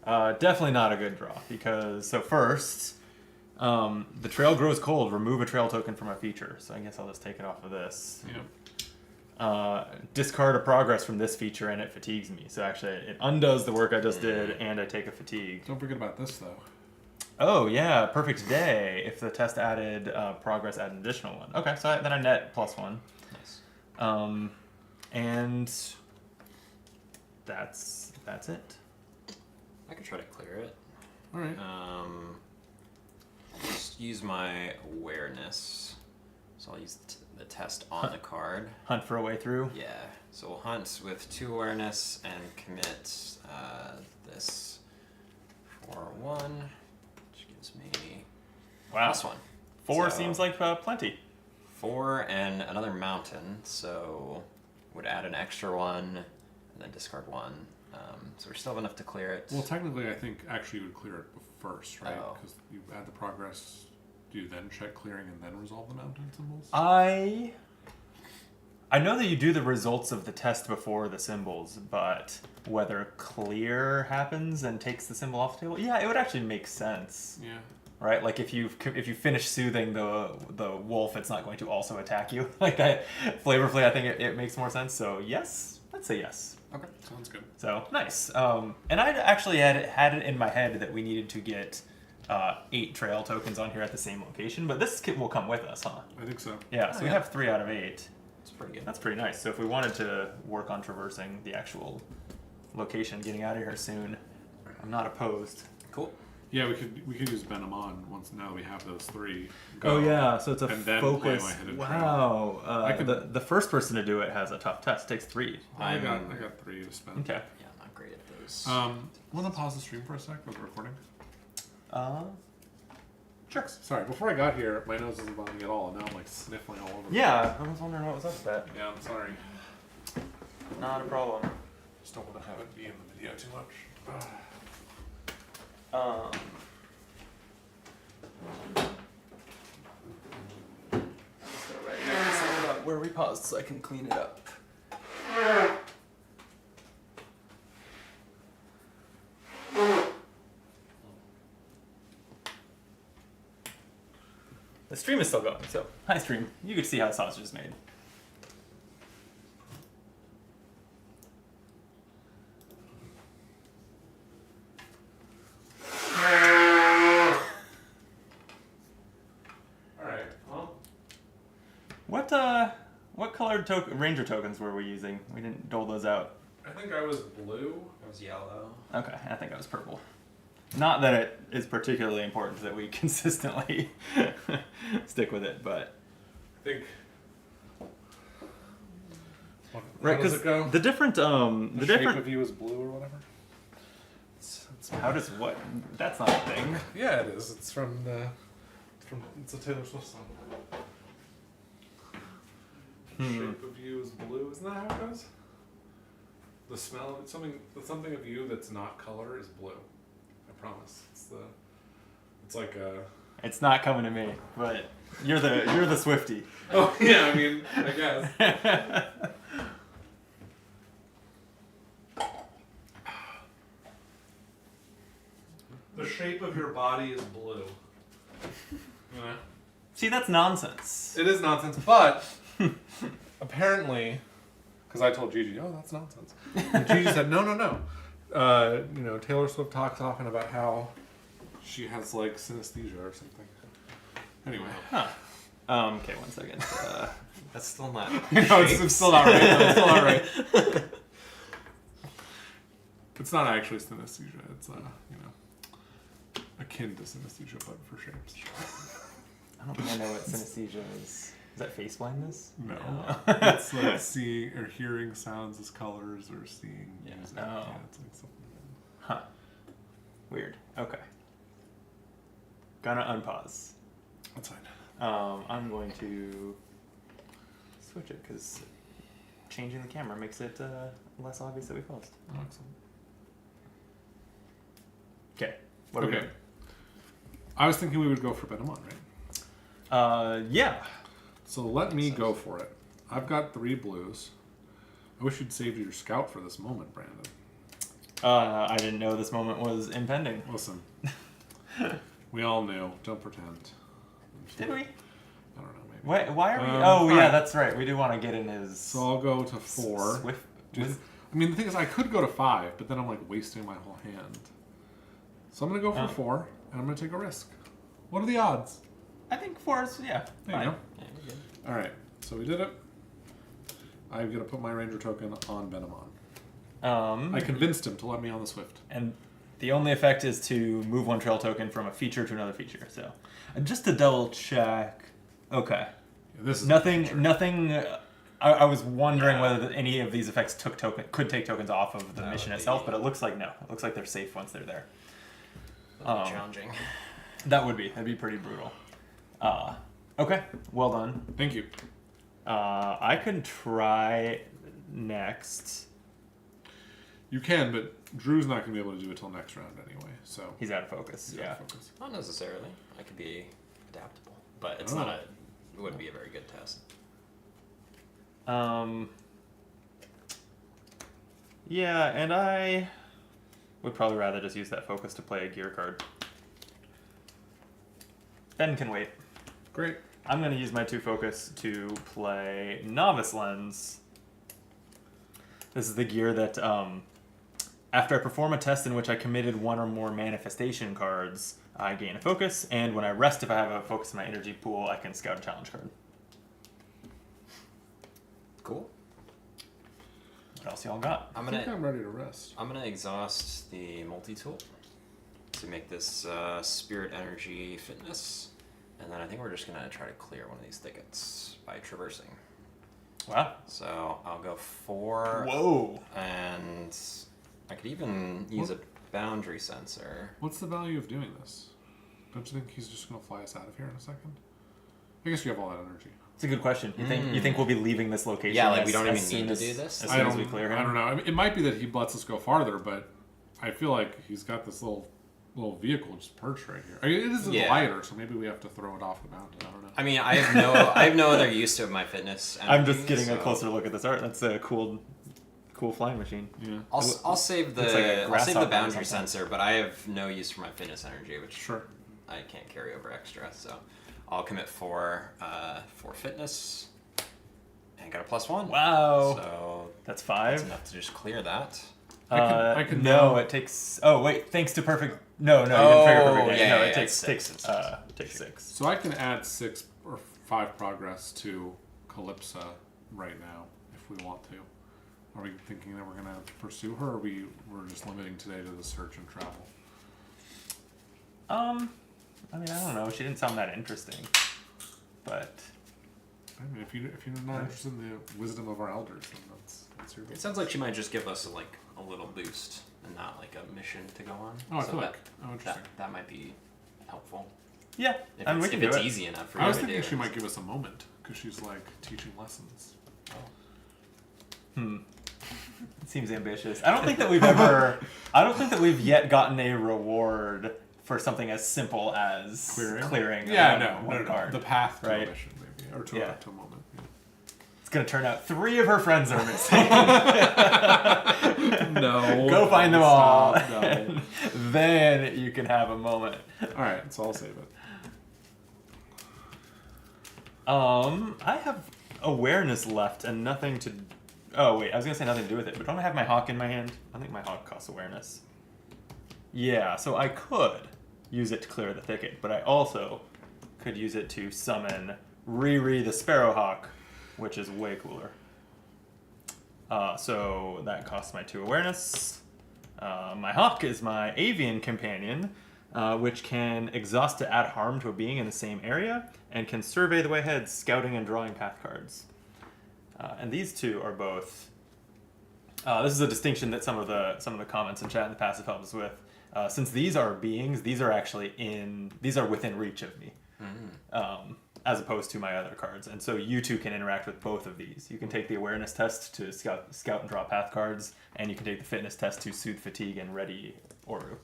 Speaker 2: Definitely not a good draw because so first, the trail grows cold. Remove a trail token from a feature. So I guess I'll just take it off of this.
Speaker 1: Yep.
Speaker 2: Discard a progress from this feature and it fatigues me. So actually it undoes the work I just did and I take a fatigue.
Speaker 1: Don't forget about this, though.
Speaker 2: Oh yeah, perfect day. If the test added progress, add an additional 1. Okay, so then I net +1.
Speaker 3: Nice.
Speaker 2: And that's it.
Speaker 3: I could try to clear it.
Speaker 1: All right.
Speaker 3: I'll just use my awareness. So I'll use the test on the card.
Speaker 2: Hunt for a way through.
Speaker 3: Yeah. So we'll hunt with 2 awareness and commit this for 1, which gives me
Speaker 2: Wow.
Speaker 3: +1.
Speaker 2: 4
Speaker 3: So-
Speaker 2: seems like plenty.
Speaker 3: 4 and another mountain, so would add an extra 1 and then discard 1. So we still have enough to clear it.
Speaker 1: Well, technically, I think actually you would clear it first, right?
Speaker 3: Oh.
Speaker 1: Because you add the progress. Do you then check clearing and then resolve the mountain symbols?
Speaker 2: I know that you do the results of the test before the symbols, but whether clear happens and takes the symbol off the table, yeah, it would actually make sense.
Speaker 1: Yeah.
Speaker 2: Right, like if you finish soothing the wolf, it's not going to also attack you. Like that, flavorfully, I think it makes more sense. So yes, let's say yes.
Speaker 1: Okay, sounds good.
Speaker 2: So nice. And I actually had it in my head that we needed to get 8 trail tokens on here at the same location, but this kit will come with us, huh?
Speaker 1: I think so.
Speaker 2: Yeah. So we have 3 out of 8.
Speaker 3: It's pretty good.
Speaker 2: That's pretty nice. So if we wanted to work on traversing the actual location, getting out of here soon, I'm not opposed.
Speaker 3: Cool.
Speaker 1: Yeah, we could use Venom on once now that we have those 3.
Speaker 2: Oh yeah, so it's a
Speaker 1: and then
Speaker 2: focus.
Speaker 1: play my hidden
Speaker 2: Wow.
Speaker 1: I could-
Speaker 2: the first person to do it has a tough test. Takes 3.
Speaker 1: I got 3 to spend.
Speaker 2: Okay.
Speaker 3: Yeah, I'm not great at those.
Speaker 1: Want to pause the stream for a sec with the recording?
Speaker 2: Sure.
Speaker 1: Sorry, before I got here, my nose wasn't bothering me at all, and now I'm like sniffling all over.
Speaker 2: Yeah, I was wondering what was up with that.
Speaker 1: Yeah, I'm sorry.
Speaker 2: Not a problem.
Speaker 1: Just don't want to have it be in the video too much.
Speaker 2: Where we paused so I can clean it up. The stream is still going, so hi stream. You can see how the sausage is made.
Speaker 1: Alright, well.
Speaker 2: What colored ranger tokens were we using? We didn't dole those out.
Speaker 1: I think I was blue.
Speaker 3: It was yellow.
Speaker 2: Okay, I think I was purple. Not that it is particularly important that we consistently stick with it, but
Speaker 1: I think.
Speaker 2: right,
Speaker 1: How does
Speaker 2: because
Speaker 1: it go?
Speaker 2: the different
Speaker 1: The
Speaker 2: the
Speaker 1: shape
Speaker 2: different
Speaker 1: of you is blue or whatever.
Speaker 2: how does what that's not a thing.
Speaker 1: Yeah, it is. It's from it's a Taylor Swift song. Shape of you is blue. Isn't that how it goes? The smell of something of you that's not color is blue. I promise. It's like a.
Speaker 2: It's not coming to me, but you're the Swiftie.
Speaker 1: Oh yeah, I mean, I guess. The shape of your body is blue. Yeah.
Speaker 2: See, that's nonsense.
Speaker 1: It is nonsense, but apparently, because I told Gigi, oh, that's nonsense. And Gigi said, no. Taylor Swift talks often about how she has like synesthesia or something. Anyway.
Speaker 2: Huh. Okay, 1 second.
Speaker 3: That's still not.
Speaker 1: No, it's still not right. No, it's still not right. It's not actually synesthesia. It's akin to synesthesia, but for shapes.
Speaker 2: I don't think I know what synesthesia is. Is that face blindness?
Speaker 1: No, it's like seeing or hearing sounds as colors, or seeing music.
Speaker 2: Oh.
Speaker 1: Yeah, it's like something.
Speaker 2: Huh. Weird. Okay. Gonna unpause.
Speaker 1: That's fine.
Speaker 2: I'm going to switch it because changing the camera makes it less obvious that we paused.
Speaker 1: Oh, excellent.
Speaker 2: Okay. What are we
Speaker 1: Okay.
Speaker 2: doing?
Speaker 1: I was thinking we would go for Benamon, right?
Speaker 2: Yeah.
Speaker 1: So let me go for it. I've got 3 blues. I wish you'd saved your scout for this moment, Brandon.
Speaker 2: I didn't know this moment was impending.
Speaker 1: Listen, we all knew. Don't pretend.
Speaker 2: Did we?
Speaker 1: I don't know, maybe.
Speaker 2: Why are we?
Speaker 1: All
Speaker 2: yeah,
Speaker 1: right.
Speaker 2: that's right. We do want to get in his.
Speaker 1: So I'll go to 4.
Speaker 2: Swift.
Speaker 1: I mean, the thing is, I could go to 5, but then I'm like wasting my whole hand. So I'm gonna go for 4, and I'm gonna take a risk. What are the odds?
Speaker 2: I think 4 is yeah.
Speaker 1: There you
Speaker 2: fine.
Speaker 1: go.
Speaker 3: Yeah, you're good.
Speaker 1: All right, so we did it. I'm gonna put my ranger token on Benamon. I convinced him to let me on the Swift.
Speaker 2: And the only effect is to move 1 trail token from a feature to another feature. So, just to double check. Okay.
Speaker 1: Yeah, this is
Speaker 2: Nothing. I was wondering whether any of these effects could take tokens off of the
Speaker 3: That
Speaker 2: mission
Speaker 3: would
Speaker 2: itself,
Speaker 3: be-
Speaker 2: but it looks like no. It looks like they're safe once they're there.
Speaker 3: That'd be challenging.
Speaker 2: That'd be pretty brutal. Okay, well done.
Speaker 1: Thank you.
Speaker 2: I can try next.
Speaker 1: You can, but Drew's not gonna be able to do it till next round anyway. So
Speaker 2: He's out of focus.
Speaker 1: he's
Speaker 2: Yeah.
Speaker 1: out of focus.
Speaker 3: Not necessarily. I could be adaptable, but it's
Speaker 1: Oh.
Speaker 3: not it wouldn't be a very good test.
Speaker 2: Yeah, and I would probably rather just use that focus to play a gear card. Ben can wait.
Speaker 1: Great.
Speaker 2: I'm going to use my 2 focus to play Novice Lens. This is the gear that, after I perform a test in which I committed 1 or more manifestation cards, I gain a focus, and when I rest, if I have a focus in my energy pool, I can scout a challenge card.
Speaker 3: Cool.
Speaker 2: What else y'all got?
Speaker 3: I'm
Speaker 1: I think
Speaker 3: gonna
Speaker 1: I'm ready to rest.
Speaker 3: I'm gonna exhaust the multi-tool to make this spirit energy fitness, and then I think we're just gonna try to clear one of these thickets by traversing.
Speaker 2: Wow.
Speaker 3: So I'll go 4,
Speaker 2: Whoa.
Speaker 3: and I could even use a boundary sensor.
Speaker 1: What's the value of doing this? Don't you think he's just gonna fly us out of here in a second? I guess you have all that energy.
Speaker 2: It's a good question. You think we'll be leaving this location?
Speaker 3: Yeah, like
Speaker 2: as-
Speaker 3: we don't
Speaker 2: as
Speaker 3: even
Speaker 2: soon
Speaker 3: need to
Speaker 2: as-
Speaker 3: do this?
Speaker 2: As
Speaker 1: I
Speaker 2: soon
Speaker 1: don't.
Speaker 2: as we clear him.
Speaker 1: I don't know. I mean, it might be that he lets us go farther, but I feel like he's got this little vehicle just perched right here. I mean, it is a
Speaker 3: Yeah.
Speaker 1: glider, so maybe we have to throw it off the mountain. I don't know.
Speaker 3: I mean, I have no other use to my fitness.
Speaker 2: I'm just
Speaker 3: energy,
Speaker 2: getting a
Speaker 3: so
Speaker 2: closer look at this art. That's a cool flying machine.
Speaker 1: Yeah.
Speaker 3: I'll save the
Speaker 2: Looks like a
Speaker 3: I'll save
Speaker 2: grasshopper
Speaker 3: the
Speaker 2: or
Speaker 3: boundary
Speaker 2: something.
Speaker 3: sensor, but I have no use for my fitness energy, which
Speaker 1: Sure.
Speaker 3: I can't carry over extra. So I'll commit 4 fitness and got a +1.
Speaker 2: Wow.
Speaker 3: So
Speaker 2: That's
Speaker 3: that's
Speaker 2: 5.
Speaker 3: enough to just clear that.
Speaker 1: I can
Speaker 2: no,
Speaker 1: now-
Speaker 2: it takes. Oh wait, thanks to perfect. No, you didn't trigger perfect.
Speaker 3: yeah,
Speaker 2: no,
Speaker 3: yeah,
Speaker 2: it
Speaker 3: yeah,
Speaker 2: takes
Speaker 3: it's 6.
Speaker 2: takes 6.
Speaker 1: So I can add 6 or 5 progress to Calypsa right now if we want to. Are we thinking that we're gonna pursue her, or we're just limiting today to the search and travel?
Speaker 2: I mean, I don't know. She didn't sound that interesting, but
Speaker 1: I mean, if you're not interested in the wisdom of our elders, then that's your.
Speaker 3: It sounds like she might just give us a little boost and not like a mission to go on.
Speaker 1: Oh, I feel like. Oh,
Speaker 3: that,
Speaker 1: interesting.
Speaker 3: that might be helpful.
Speaker 2: yeah,
Speaker 3: If
Speaker 2: I mean, we
Speaker 3: it's,
Speaker 2: can
Speaker 3: if
Speaker 2: do
Speaker 3: it's
Speaker 2: it.
Speaker 3: easy enough for
Speaker 1: I
Speaker 3: you
Speaker 1: was
Speaker 3: to
Speaker 1: thinking
Speaker 3: do.
Speaker 1: she might give us a moment because she's like teaching lessons.
Speaker 2: It seems ambitious. I don't think that we've yet gotten a reward for something as simple as clearing one card.
Speaker 1: The path to
Speaker 2: right?
Speaker 1: a mission, maybe, or to,
Speaker 2: Yeah.
Speaker 1: to a moment. Yeah.
Speaker 2: It's gonna turn out 3 of her friends are missing.
Speaker 1: No.
Speaker 2: Go find them all.
Speaker 1: Stop, no.
Speaker 2: Then you can have a moment.
Speaker 1: All right, so I'll save it.
Speaker 2: I have awareness left and nothing to. Oh wait, I was gonna say nothing to do with it, but don't I have my hawk in my hand? I think my hawk costs awareness. Yeah, so I could use it to clear the thicket, but I also could use it to summon Riri the Sparrowhawk, which is way cooler. So that costs my 2 awareness. My hawk is my avian companion, which can exhaust to add harm to a being in the same area, and can survey the way ahead, scouting and drawing path cards. And these 2 are both. This is a distinction that some of the comments in chat in the passive help us with. Since these are beings, these are within reach of me, as opposed to my other cards. And so you 2 can interact with both of these. You can take the awareness test to scout and draw path cards, and you can take the fitness test to soothe fatigue and ready Oru.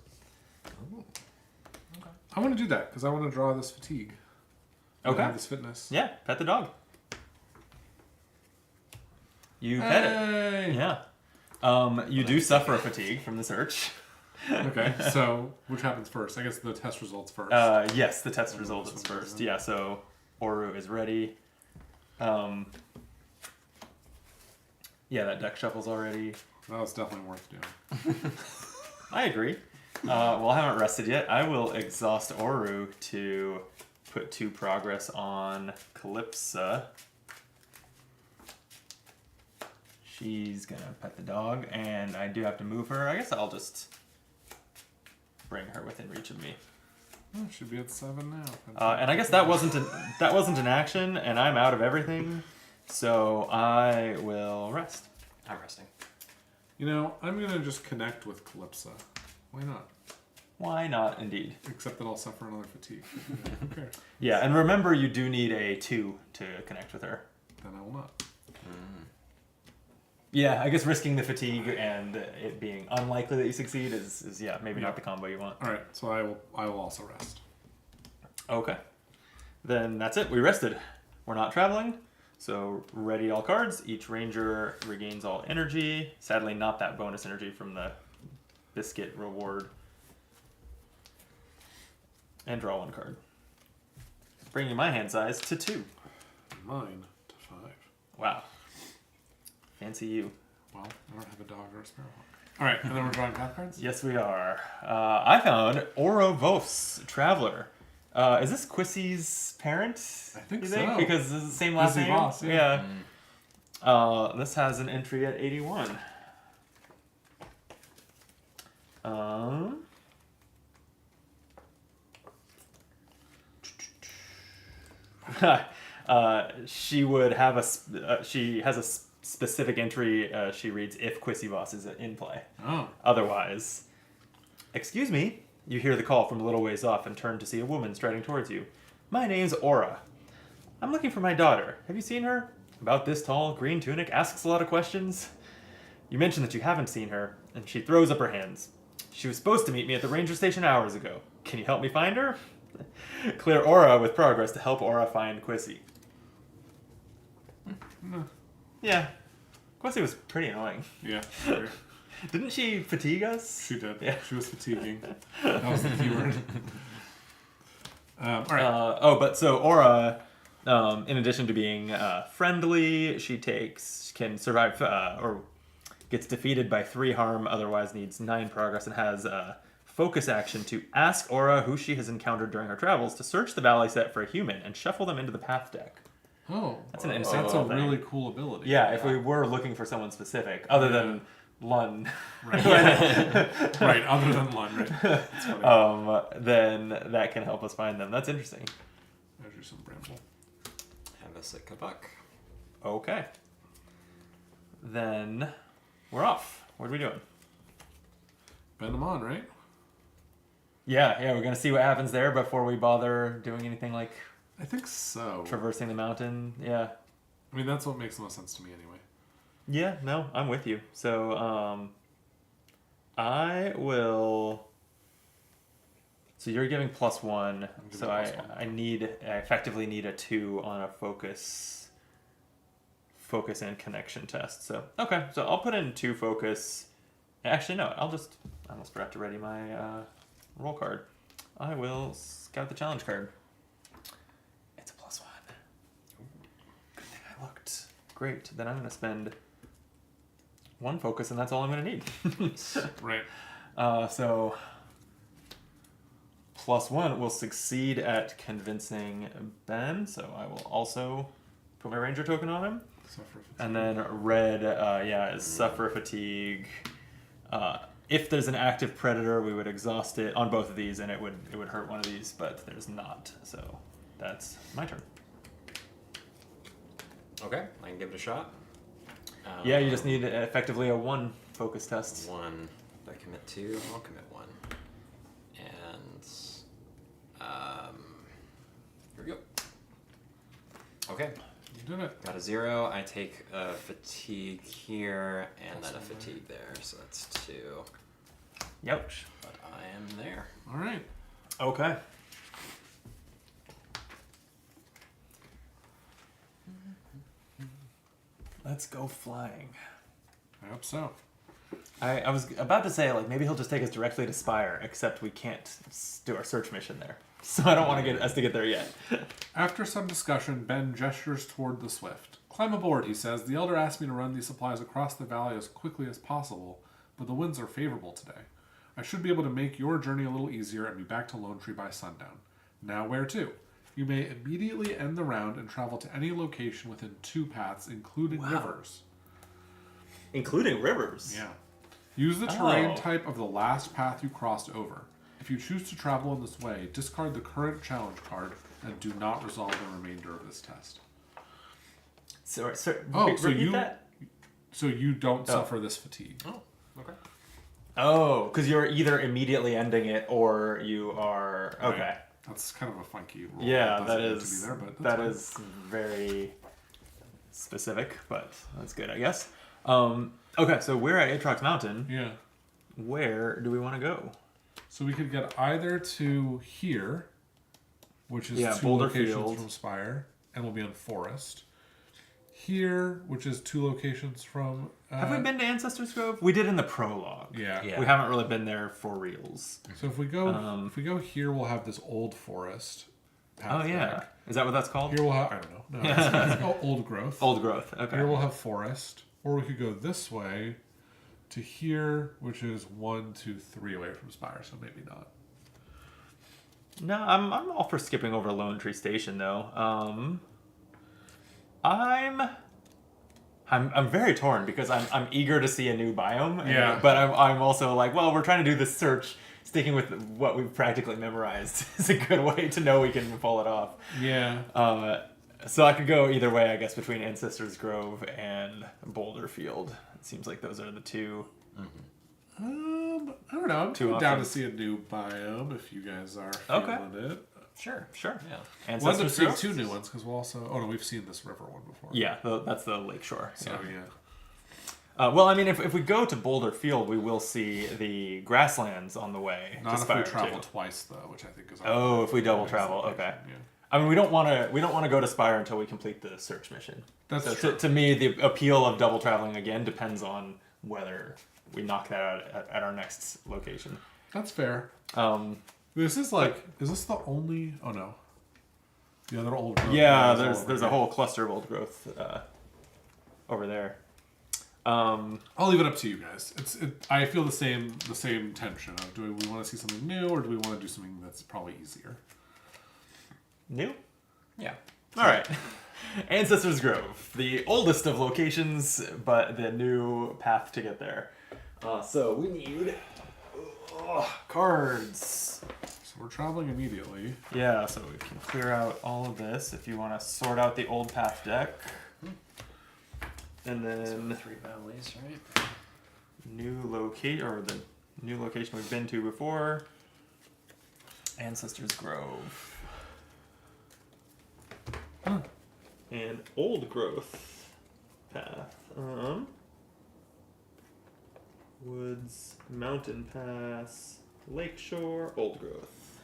Speaker 1: I want to do that because I want to draw this fatigue.
Speaker 2: Okay.
Speaker 1: Have this fitness.
Speaker 2: Yeah, pet the dog. You pet it.
Speaker 1: Hey!
Speaker 2: Yeah. You do suffer a fatigue from the search.
Speaker 1: Okay, so which happens first? I guess the test results first.
Speaker 2: Yes, the test results is first. Yeah, so Oru is ready. Yeah, that deck shuffle's already.
Speaker 1: That was definitely worth doing.
Speaker 2: I agree. Well, I haven't rested yet. I will exhaust Oru to put 2 progress on Calypsa. She's gonna pet the dog, and I do have to move her. I guess I'll just bring her within reach of me.
Speaker 1: Oh, should be at 7 now.
Speaker 2: And I guess that wasn't an action, and I'm out of everything, so I will rest.
Speaker 3: I'm resting.
Speaker 1: You know, I'm gonna just connect with Calypsa. Why not?
Speaker 2: Why not, indeed.
Speaker 1: Except that I'll suffer another fatigue. Yeah, who cares?
Speaker 2: Yeah, and remember, you do need a 2 to connect with her.
Speaker 1: Then I will not.
Speaker 2: Yeah, I guess risking the fatigue and it being unlikely that you succeed is maybe
Speaker 1: Yeah.
Speaker 2: not the combo you want.
Speaker 1: All right, so I will also rest.
Speaker 2: Okay. Then that's it. We rested. We're not traveling. So ready all cards. Each ranger regains all energy. Sadly, not that bonus energy from the biscuit reward. And draw 1 card. Bringing my hand size to 2.
Speaker 1: Mine to 5.
Speaker 2: Wow. Fancy you.
Speaker 1: Well, I don't have a dog or a sparrowhawk. All right, and then we're drawing path cards?
Speaker 2: Yes, we are. I found Orovos, Traveler. Is this Quissy's parent?
Speaker 1: I think
Speaker 2: you
Speaker 1: so.
Speaker 2: Because this is the same last
Speaker 1: Quissy
Speaker 2: name?
Speaker 1: Voss, yeah.
Speaker 2: This has an entry at 81. She would have she has a specific entry. She reads if Quissy Voss is in play.
Speaker 1: Oh.
Speaker 2: Otherwise, excuse me. You hear the call from a little ways off and turn to see a woman striding towards you. My name's Aura. I'm looking for my daughter. Have you seen her? About this tall, green tunic, asks a lot of questions. You mention that you haven't seen her, and she throws up her hands. She was supposed to meet me at the ranger station hours ago. Can you help me find her? Clear Aura with progress to help Aura find Quissy. Yeah. Quissy was pretty annoying.
Speaker 1: Yeah, sure.
Speaker 2: Didn't she fatigue us?
Speaker 1: She did.
Speaker 2: Yeah.
Speaker 1: She was fatiguing. That was the keyword. All right.
Speaker 2: But so Aura, in addition to being friendly, she can survive or gets defeated by 3 harm, otherwise needs 9 progress, and has a focus action to ask Aura who she has encountered during her travels to search the valley set for a human and shuffle them into the path deck.
Speaker 1: Oh,
Speaker 2: That's an interesting
Speaker 1: That's a
Speaker 2: little thing.
Speaker 1: really cool ability.
Speaker 2: Yeah, if we were looking for someone specific, other than Lun.
Speaker 1: Right. Right. Other than Lund. Right. That's funny.
Speaker 2: Then that can help us find them. That's interesting.
Speaker 1: Measure some bramble.
Speaker 3: Have a sick buck.
Speaker 2: Okay. Then we're off. What are we doing?
Speaker 1: Bend them on, right?
Speaker 2: Yeah, we're gonna see what happens there before we bother doing anything like
Speaker 1: I think so.
Speaker 2: traversing the mountain. Yeah.
Speaker 1: I mean, that's what makes the most sense to me anyway.
Speaker 2: Yeah, no, I'm with you. So, I will. So you're giving +1.
Speaker 1: giving
Speaker 2: So
Speaker 1: +1.
Speaker 2: I effectively need a 2 on a focus and connection test. So okay, so I'll put in 2 focus. Actually, no, I almost forgot to ready my roll card. I will scout the challenge card. It's a +1. Good thing I looked. Great. Then I'm gonna spend 1 focus, and that's all I'm gonna need.
Speaker 1: Right.
Speaker 2: So +1 will succeed at convincing Ben. So I will also put my ranger token on him.
Speaker 1: Suffer fatigue.
Speaker 2: And then red, is suffer fatigue. If there's an active predator, we would exhaust it on both of these, and it would hurt one of these, but there's not. So that's my turn.
Speaker 3: Okay, I can give it a shot.
Speaker 2: Yeah, you just need effectively a 1 focus test.
Speaker 3: 1. If I commit 2, I'll commit 1. And here we go. Okay,
Speaker 1: You did it.
Speaker 3: got a 0. I take a fatigue here and then a fatigue there, so that's 2.
Speaker 2: Youch.
Speaker 3: But I am there.
Speaker 1: All right.
Speaker 2: Okay. Let's go flying.
Speaker 1: I hope so.
Speaker 2: I was about to say, like, maybe he'll just take us directly to Spire, except we can't do our search mission there. So I don't want to get us to get there yet.
Speaker 1: After some discussion, Ben gestures toward the Swift. Climb aboard, he says. The Elder asked me to run these supplies across the valley as quickly as possible, but the winds are favorable today. I should be able to make your journey a little easier and be back to Lone Tree by sundown. Now where to? You may immediately end the round and travel to any location within 2 paths, including rivers.
Speaker 2: Including rivers.
Speaker 1: Yeah. Use the terrain
Speaker 2: Oh.
Speaker 1: type of the last path you crossed over. If you choose to travel in this way, discard the current challenge card and do not resolve the remainder of this test.
Speaker 2: So
Speaker 1: you
Speaker 2: that?
Speaker 1: so you don't suffer this fatigue.
Speaker 3: Oh, okay.
Speaker 2: Oh, because you're either immediately ending it or you are okay.
Speaker 1: Right. That's kind of a funky rule.
Speaker 2: Yeah,
Speaker 1: It
Speaker 2: that
Speaker 1: doesn't need
Speaker 2: is
Speaker 1: to be there, but
Speaker 2: that
Speaker 1: that's
Speaker 2: is very specific, but that's good, I guess. Okay, so we're at Atrox Mountain.
Speaker 1: fine. Yeah.
Speaker 2: Where do we want to go?
Speaker 1: So we could get either to here, which is 2
Speaker 2: Boulder
Speaker 1: locations
Speaker 2: Field.
Speaker 1: from Spire, and we'll be on Forest. Here, which is 2 locations from.
Speaker 2: Have we been to Ancestors Grove? We did in the prologue.
Speaker 1: Yeah.
Speaker 3: Yeah.
Speaker 2: We haven't really been there for reals.
Speaker 1: So if we go here, we'll have this old forest.
Speaker 2: Oh yeah,
Speaker 1: path
Speaker 2: is that what that's called?
Speaker 1: Here we'll have. I don't know. No, it's called old growth.
Speaker 2: Old growth. Okay.
Speaker 1: Here we'll have forest, or we could go this way to here, which is 1, 2, 3 away from Spire. So maybe not.
Speaker 2: No, I'm all for skipping over Lone Tree Station though. I'm very torn because I'm eager to see a new biome.
Speaker 1: Yeah.
Speaker 2: But I'm also like, well, we're trying to do this search. Sticking with what we've practically memorized is a good way to know we can pull it off.
Speaker 1: Yeah.
Speaker 2: So I could go either way, I guess, between Ancestors Grove and Boulder Field. It seems like those are the 2.
Speaker 1: I don't know. I'm
Speaker 2: 2
Speaker 1: down to
Speaker 2: options.
Speaker 1: see a new biome if you guys are feeling it.
Speaker 2: Sure.
Speaker 3: Yeah.
Speaker 1: We'll end up
Speaker 2: Ancestors
Speaker 1: seeing
Speaker 2: Grove?
Speaker 1: 2 new ones because we'll also. Oh no, we've seen this river one before.
Speaker 2: Yeah, that's the lakeshore.
Speaker 1: So yeah.
Speaker 2: Well, I mean, if we go to Boulder Field, we will see the grasslands on the way.
Speaker 1: Not
Speaker 2: to
Speaker 1: if
Speaker 2: Spire
Speaker 1: we travel
Speaker 2: too.
Speaker 1: twice though, which I think is.
Speaker 2: Oh, if we double travel, okay.
Speaker 1: Yeah.
Speaker 2: I mean, we don't want to go to Spire until we complete the search mission.
Speaker 1: That's
Speaker 2: so
Speaker 1: true.
Speaker 2: to me, the appeal of double traveling again depends on whether we knock that out at our next location.
Speaker 1: That's fair.
Speaker 2: Is
Speaker 1: Is this the only? Oh no. The other old growth.
Speaker 2: Yeah,
Speaker 1: areas all
Speaker 2: there's
Speaker 1: over
Speaker 2: a
Speaker 1: here.
Speaker 2: whole cluster of old growth over there.
Speaker 1: I'll leave it up to you guys. I feel the same tension of do we want to see something new or do we want to do something that's probably easier?
Speaker 2: New?
Speaker 3: Yeah.
Speaker 2: All right. Ancestors Grove, the oldest of locations, but the new path to get there. So we need cards.
Speaker 1: So we're traveling immediately.
Speaker 2: Yeah, so we can clear out all of this if you want to sort out the old path deck. And then
Speaker 3: 3 valleys, right?
Speaker 2: new location we've been to before. Ancestors Grove. And Old Growth path. Woods, Mountain Pass, Lakeshore, Old Growth.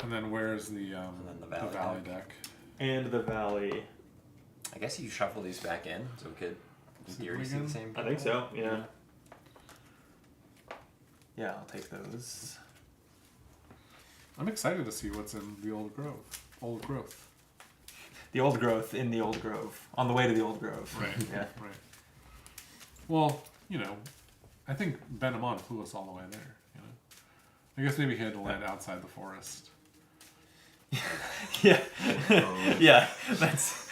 Speaker 1: And then where's the
Speaker 3: then the valley
Speaker 1: deck?
Speaker 2: And the valley.
Speaker 3: I guess you shuffle these back in so we could in theory see the same
Speaker 2: I think
Speaker 3: people.
Speaker 2: so, yeah. Yeah, I'll take those.
Speaker 1: I'm excited to see what's in the old grove. Old growth.
Speaker 2: The Old Growth in the Old Grove. On the way to the Old Grove.
Speaker 1: Right.
Speaker 2: Yeah.
Speaker 1: Right. Well, I think Benamon flew us all the way there. I guess maybe he had to land outside the forest.
Speaker 2: Yeah. Yeah. That's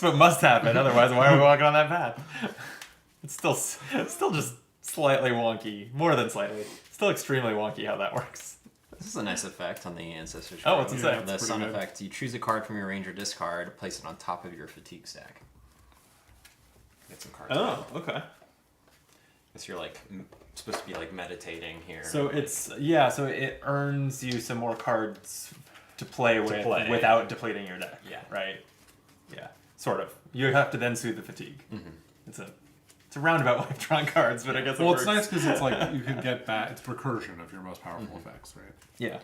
Speaker 2: what must happen. Otherwise, why are we walking on that path? It's still just slightly wonky. More than slightly. Still extremely wonky how that works.
Speaker 3: This is a nice effect on the Ancestors.
Speaker 2: Oh, what's it say?
Speaker 1: Yeah,
Speaker 3: The
Speaker 1: it's
Speaker 3: sun
Speaker 1: pretty good.
Speaker 3: effect. You choose a card from your Ranger discard, place it on top of your fatigue stack. Get some cards.
Speaker 2: Oh, okay.
Speaker 3: Guess you're supposed to be meditating here.
Speaker 2: So so it earns you some more cards to play with
Speaker 3: play.
Speaker 2: without depleting your deck.
Speaker 3: Yeah.
Speaker 2: Right. Yeah. Sort of. You have to then soothe the fatigue.
Speaker 3: Mhm.
Speaker 2: It's a roundabout way of drawing cards, but I guess
Speaker 1: Well,
Speaker 2: it
Speaker 1: it's
Speaker 2: works.
Speaker 1: nice because it's like you can get back. It's recursion of your most powerful effects, right?
Speaker 2: Yeah.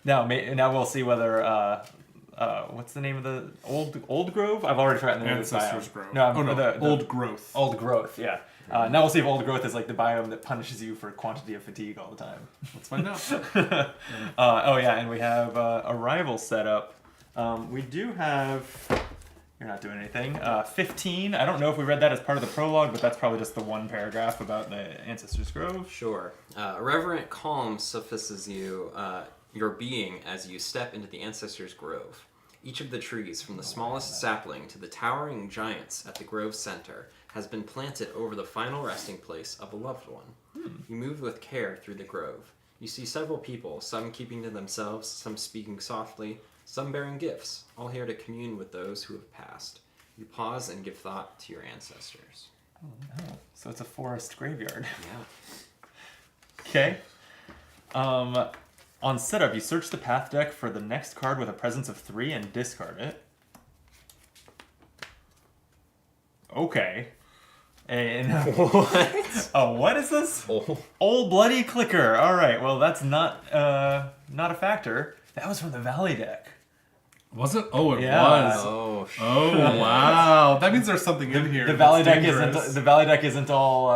Speaker 2: Now we'll see whether what's the name of the Old Grove? I've already forgotten the name of this
Speaker 1: Ancestors
Speaker 2: biome.
Speaker 1: Grove.
Speaker 2: No,
Speaker 1: the old growth.
Speaker 2: Old Growth. Yeah. Now we'll see if Old Growth is like the biome that punishes you for quantity of fatigue all the time.
Speaker 1: Let's find out.
Speaker 2: Oh yeah, and we have arrival set up. We do have. You're not doing anything. 15. I don't know if we read that as part of the prologue, but that's probably just the one paragraph about the Ancestors Grove.
Speaker 3: Sure. Reverent calm suffices your being as you step into the Ancestors' Grove. Each of the trees, from the smallest sapling to the towering giants at the grove's center, has been planted over the final resting place of a loved one. You move with care through the grove. You see several people, some keeping to themselves, some speaking softly, some bearing gifts, all here to commune with those who have passed. You pause and give thought to your ancestors.
Speaker 2: Oh, so it's a forest graveyard.
Speaker 3: Yeah.
Speaker 2: Okay. On setup, you search the path deck for the next card with a presence of 3 and discard it. Okay. And what is this? Old Bloody Clicker. All right. Well, that's not a factor. That was from the Valley deck.
Speaker 1: Was it? Oh, it
Speaker 2: Yeah.
Speaker 1: was.
Speaker 3: Oh,
Speaker 1: Oh, wow. That means there's something in here.
Speaker 2: The Valley
Speaker 1: that's
Speaker 2: deck
Speaker 1: dangerous.
Speaker 2: isn't. The Valley deck isn't all.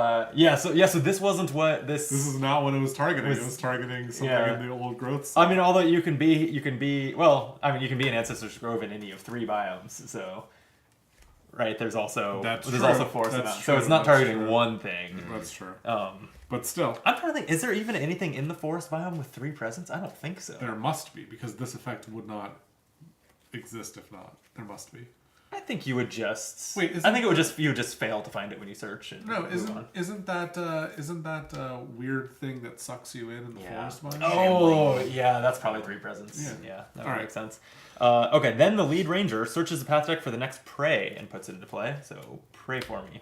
Speaker 2: So this wasn't what this.
Speaker 1: This is not what it was targeting.
Speaker 2: Was-
Speaker 1: It was targeting something
Speaker 2: yeah.
Speaker 1: in the old growth.
Speaker 2: I mean, although you can be. Well, I mean, you can be an Ancestors Grove in any of 3 biomes. So, right. There's also
Speaker 1: That's
Speaker 2: there's
Speaker 1: true.
Speaker 2: also forest
Speaker 1: That's
Speaker 2: amounts.
Speaker 1: true.
Speaker 2: So it's not
Speaker 1: That's
Speaker 2: targeting
Speaker 1: true.
Speaker 2: one thing.
Speaker 1: That's true.
Speaker 2: Um,
Speaker 1: But still,
Speaker 2: I'm trying to think. Is there even anything in the forest biome with 3 presents? I don't think so.
Speaker 1: there must be, because this effect would not exist if not. There must be.
Speaker 2: I think you would just.
Speaker 1: Wait,
Speaker 2: I think it would just you would just fail to find it when you search. And
Speaker 1: No,
Speaker 2: move on.
Speaker 1: isn't that weird thing that sucks you in the
Speaker 3: Yeah.
Speaker 1: forest mine?
Speaker 2: Oh, yeah, that's probably 3 presents.
Speaker 1: Yeah.
Speaker 2: Yeah, that
Speaker 1: All
Speaker 2: would
Speaker 1: right.
Speaker 2: make sense. Okay, then the lead ranger searches the path deck for the next prey and puts it into play. So, pray for me.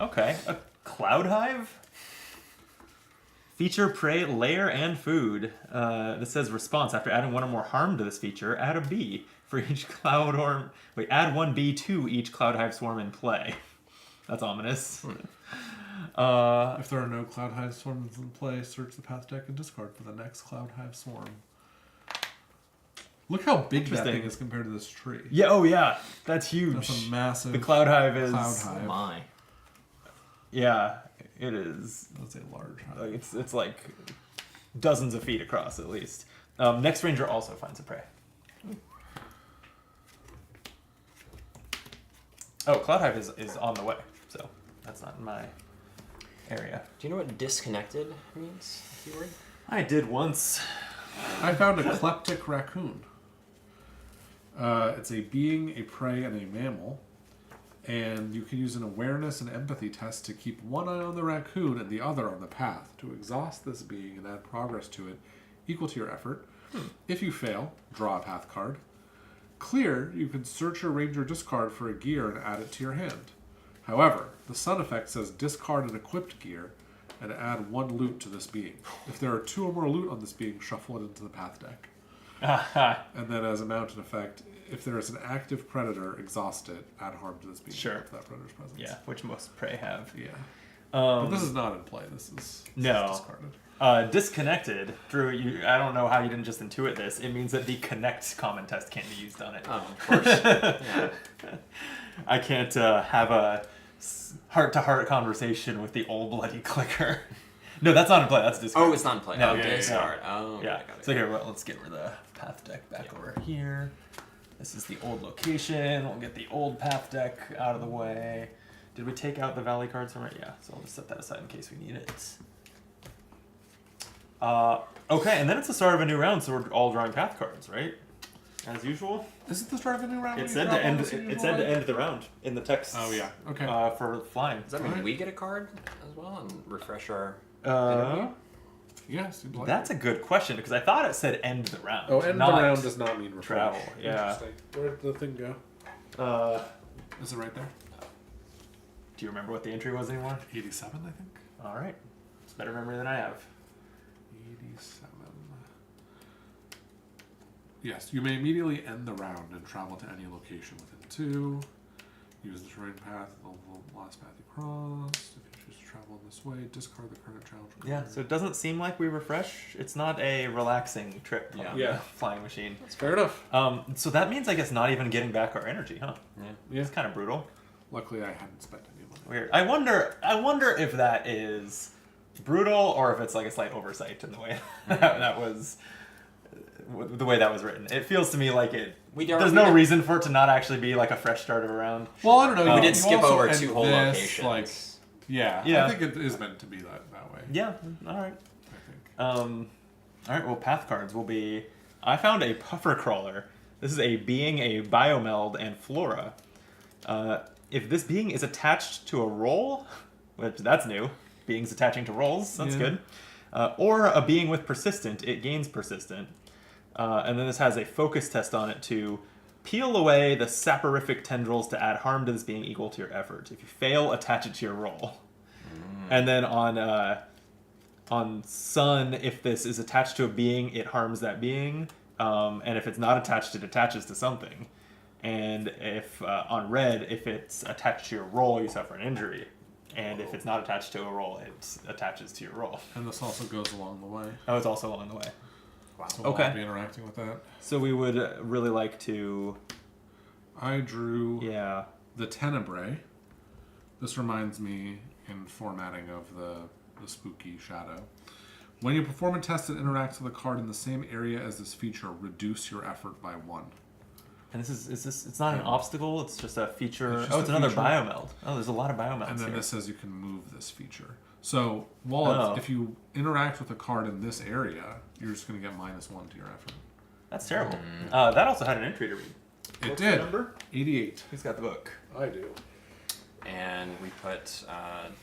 Speaker 2: Okay, a cloud hive? Feature, prey, lair, and food. This says response. After adding 1 or more harm to this feature, add a bee for each cloud or... Wait, add 1 bee to each cloud hive swarm in play. That's ominous.
Speaker 1: If there are no cloud hive swarms in play, search the path deck and discard for the next cloud hive swarm. Look how big that
Speaker 2: Interesting.
Speaker 1: thing is compared to this tree.
Speaker 2: Yeah, oh yeah, that's huge.
Speaker 1: That's a massive
Speaker 2: The cloud hive is...
Speaker 1: cloud
Speaker 3: oh
Speaker 1: hive.
Speaker 3: my.
Speaker 2: Yeah, it is.
Speaker 1: That's a large hive.
Speaker 2: Like, it's like dozens of feet across at least. Next ranger also finds a prey. Oh, cloud hive is on the way, so that's not in my area.
Speaker 3: Do you know what disconnected means? Keyword?
Speaker 2: I did once.
Speaker 1: I found a kleptic raccoon. It's a being, a prey, and a mammal. And you can use an awareness and empathy test to keep one eye on the raccoon and the other on the path. To exhaust this being and add progress to it equal to your effort. If you fail, draw a path card. Clear, you can search your ranger discard for a gear and add it to your hand. However, the sun effect says discard an equipped gear and add 1 loot to this being. If there are 2 or more loot on this being, shuffle it into the path deck. And then as a mountain effect, if there is an active predator, exhaust it, add harm to this being.
Speaker 2: Sure.
Speaker 1: To that predator's presence.
Speaker 2: Yeah, which most prey have.
Speaker 1: Yeah. But this is not in play. This is discarded.
Speaker 2: Disconnected, Drew, I don't know how you didn't just intuit this. It means that the connect common test can't be used on it.
Speaker 3: Oh, of course. Yeah.
Speaker 2: I can't have a heart-to-heart conversation with the old bloody clicker. No, that's not in play. That's discard.
Speaker 3: Oh, it's not in play.
Speaker 2: No,
Speaker 3: Oh,
Speaker 2: yeah,
Speaker 3: discard. Oh, okay,
Speaker 2: Yeah.
Speaker 3: got it.
Speaker 2: So here, well, let's get rid of the path deck back over here. This is the old location. We'll get the old path deck out of the way. Did we take out the valley cards from it? Yeah. So I'll just set that aside in case we need it. Okay, and then it's the start of a new round, so we're all drawing path cards, right? As usual.
Speaker 1: Is it the start of a new round?
Speaker 2: It
Speaker 1: when you
Speaker 2: said
Speaker 1: drop
Speaker 2: to
Speaker 1: all
Speaker 2: end.
Speaker 1: this in your
Speaker 2: It said to
Speaker 1: life?
Speaker 2: end the round in the text.
Speaker 1: Oh, yeah. Okay.
Speaker 2: For flying.
Speaker 3: Does that mean
Speaker 1: Alright.
Speaker 3: we get a card as well and refresh our
Speaker 2: Uh,
Speaker 3: interview?
Speaker 1: Yes, you'd like
Speaker 2: that's a good question because I thought it said end the round.
Speaker 4: Oh, end
Speaker 2: not
Speaker 4: the round does not mean refresh.
Speaker 2: travel. Yeah.
Speaker 4: Interesting. Where'd the thing go?
Speaker 1: Is it right there?
Speaker 2: Do you remember what the entry was anymore?
Speaker 1: 87, I think.
Speaker 2: All right. It's better memory than I have.
Speaker 1: 87. Yes, you may immediately end the round and travel to any location within 2. Use the terrain path, the last path you crossed. If you choose to travel in this way, discard the current challenge card.
Speaker 2: Yeah. So it doesn't seem like we refresh. It's not a relaxing trip.
Speaker 3: Yeah.
Speaker 2: On the
Speaker 4: Yeah.
Speaker 2: flying machine.
Speaker 4: That's fair enough.
Speaker 2: So that means I guess not even getting back our energy, huh?
Speaker 1: Yeah.
Speaker 2: It's kind of brutal.
Speaker 1: Luckily, I hadn't spent any money.
Speaker 2: Weird. I wonder if that is brutal or if it's like a slight oversight in the way that was the way that was written. It feels to me like it. There's no reason for it to not actually be like a fresh start of a round.
Speaker 1: Well, I don't know.
Speaker 3: We
Speaker 1: you
Speaker 3: did skip
Speaker 1: also
Speaker 3: over
Speaker 1: end
Speaker 3: 2 whole
Speaker 1: this,
Speaker 3: locations.
Speaker 1: Like, yeah,
Speaker 2: Yeah.
Speaker 1: I think it is meant to be that way.
Speaker 2: Yeah. All right.
Speaker 1: I think.
Speaker 2: All right. Well, path cards will be. I found a puffer crawler. This is a being, a biomeld, and flora. If this being is attached to a roll, which that's new, beings attaching to rolls, that's
Speaker 1: Yeah.
Speaker 2: good. Or a being with persistent, it gains persistent. And then this has a focus test on it to peel away the saporific tendrils to add harm to this being equal to your effort. If you fail, attach it to your roll. And then on sun, if this is attached to a being, it harms that being. And if it's not attached, it attaches to something. And if on red, if it's attached to your roll, you suffer an injury. And if it's not attached to a roll, it attaches to your roll.
Speaker 1: And this also goes along the way.
Speaker 2: Oh, it's also along the way.
Speaker 3: Wow.
Speaker 1: So we'll
Speaker 2: Okay.
Speaker 1: all be interacting with that.
Speaker 2: So we would really like to,
Speaker 1: I drew
Speaker 2: yeah.
Speaker 1: the Tenebrae. This reminds me in formatting of the spooky shadow. When you perform a test that interacts with a card in the same area as this feature, reduce your effort by 1.
Speaker 2: And this is this? It's not an obstacle. It's just a feature.
Speaker 1: It's just
Speaker 2: It's
Speaker 1: a
Speaker 2: another
Speaker 1: feature.
Speaker 2: biomeld. Oh, there's a lot of biomelds
Speaker 1: And then
Speaker 2: here.
Speaker 1: this says you can move this feature. So, if you interact with a card in this area, you're just going to get -1 to your effort.
Speaker 2: That's terrible. That also had an entry to read.
Speaker 1: It
Speaker 4: What's
Speaker 1: did.
Speaker 4: the number?
Speaker 1: 88.
Speaker 2: Who's got the book?
Speaker 4: I do.
Speaker 3: And we put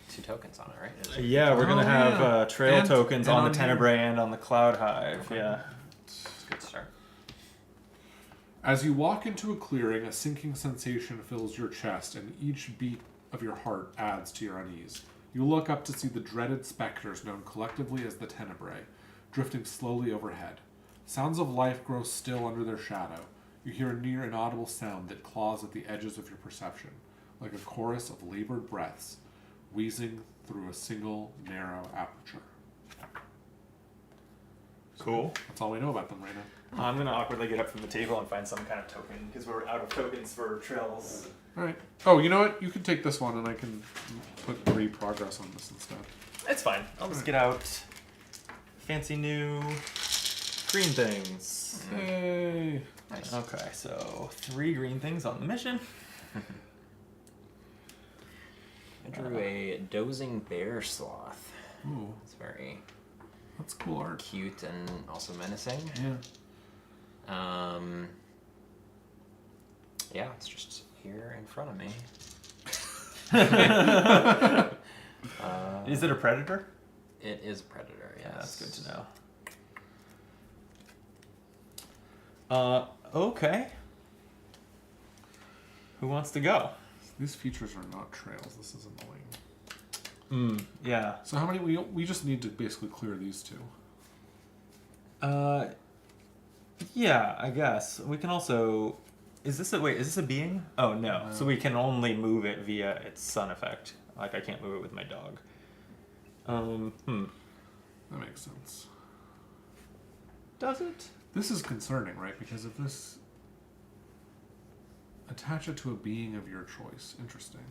Speaker 3: 2 tokens on it, right? Is it-
Speaker 2: Yeah, we're gonna
Speaker 1: Oh,
Speaker 2: have
Speaker 1: yeah.
Speaker 2: trail
Speaker 1: And-
Speaker 2: tokens
Speaker 1: and
Speaker 2: on the
Speaker 1: on here.
Speaker 2: Tenebrae and on the Cloud Hive.
Speaker 1: Okay.
Speaker 2: Yeah.
Speaker 3: It's a good start.
Speaker 1: As you walk into a clearing, a sinking sensation fills your chest, and each beat of your heart adds to your unease. You look up to see the dreaded specters known collectively as the Tenebrae, drifting slowly overhead. Sounds of life grow still under their shadow. You hear a near inaudible sound that claws at the edges of your perception, like a chorus of labored breaths, wheezing through a single narrow aperture.
Speaker 2: Cool.
Speaker 1: That's all we know about them right now.
Speaker 2: I'm gonna awkwardly get up from the table and find some kind of token because we're out of tokens for trails.
Speaker 1: All right. Oh, you know what? You can take this one, and I can put 3 progress on this instead.
Speaker 2: It's fine. I'll just get out fancy new green things.
Speaker 1: Hey.
Speaker 3: Nice.
Speaker 2: Okay, so 3 green things on the mission.
Speaker 3: I drew a dozing bear sloth.
Speaker 1: Ooh,
Speaker 3: It's very
Speaker 1: that's cool art.
Speaker 3: cute and also menacing.
Speaker 1: Yeah.
Speaker 3: Yeah, it's just here in front of me.
Speaker 2: Is it a predator?
Speaker 3: It is a predator, yes.
Speaker 2: Yeah, that's good to know. Okay. Who wants to go?
Speaker 1: These features are not trails. This is annoying.
Speaker 2: Yeah.
Speaker 1: So how many? We just need to basically clear these two.
Speaker 2: Yeah, I guess. We can also... Is this a being? Oh, no. So we can only move it via its sun effect. Like, I can't move it with my dog.
Speaker 1: That makes sense.
Speaker 2: Does it?
Speaker 1: This is concerning, right? Because if this... Attach it to a being of your choice. Interesting.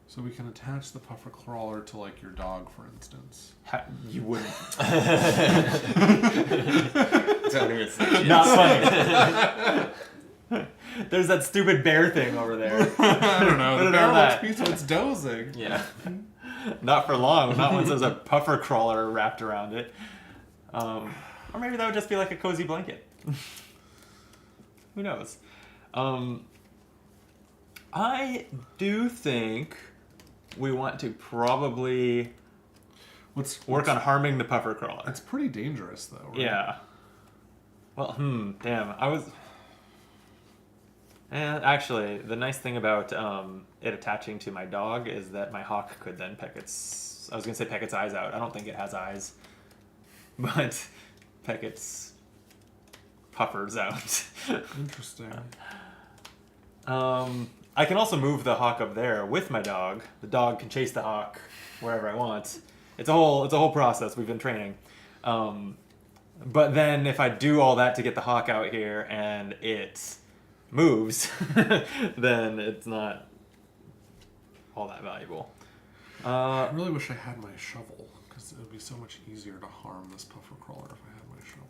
Speaker 1: So we can attach the puffer crawler to, like, your dog, for instance.
Speaker 2: You wouldn't.
Speaker 3: Don't even say it.
Speaker 2: Not funny. There's that stupid bear thing over there.
Speaker 1: I don't know.
Speaker 2: Put
Speaker 1: The
Speaker 2: it
Speaker 1: bear
Speaker 2: on
Speaker 1: looks
Speaker 2: that.
Speaker 1: peaceful. It's dozing.
Speaker 3: Yeah.
Speaker 2: Not for long. Not once there's a puffer crawler wrapped around it. Or maybe that would just be like a cozy blanket. Who knows? I do think we want to probably work on harming the puffer crawler.
Speaker 1: It's pretty dangerous, though, right?
Speaker 2: Yeah. Well, damn. I was... And actually, the nice thing about it attaching to my dog is that my hawk could then peck its... I was going to say peck its eyes out. I don't think it has eyes. But peck its puffers out.
Speaker 1: Interesting.
Speaker 2: I can also move the hawk up there with my dog. The dog can chase the hawk wherever I want. It's a whole process. We've been training. But then if I do all that to get the hawk out here and it moves, then it's not all that valuable.
Speaker 1: I really wish I had my shovel, because it would be so much easier to harm this puffer crawler if I had my shovel.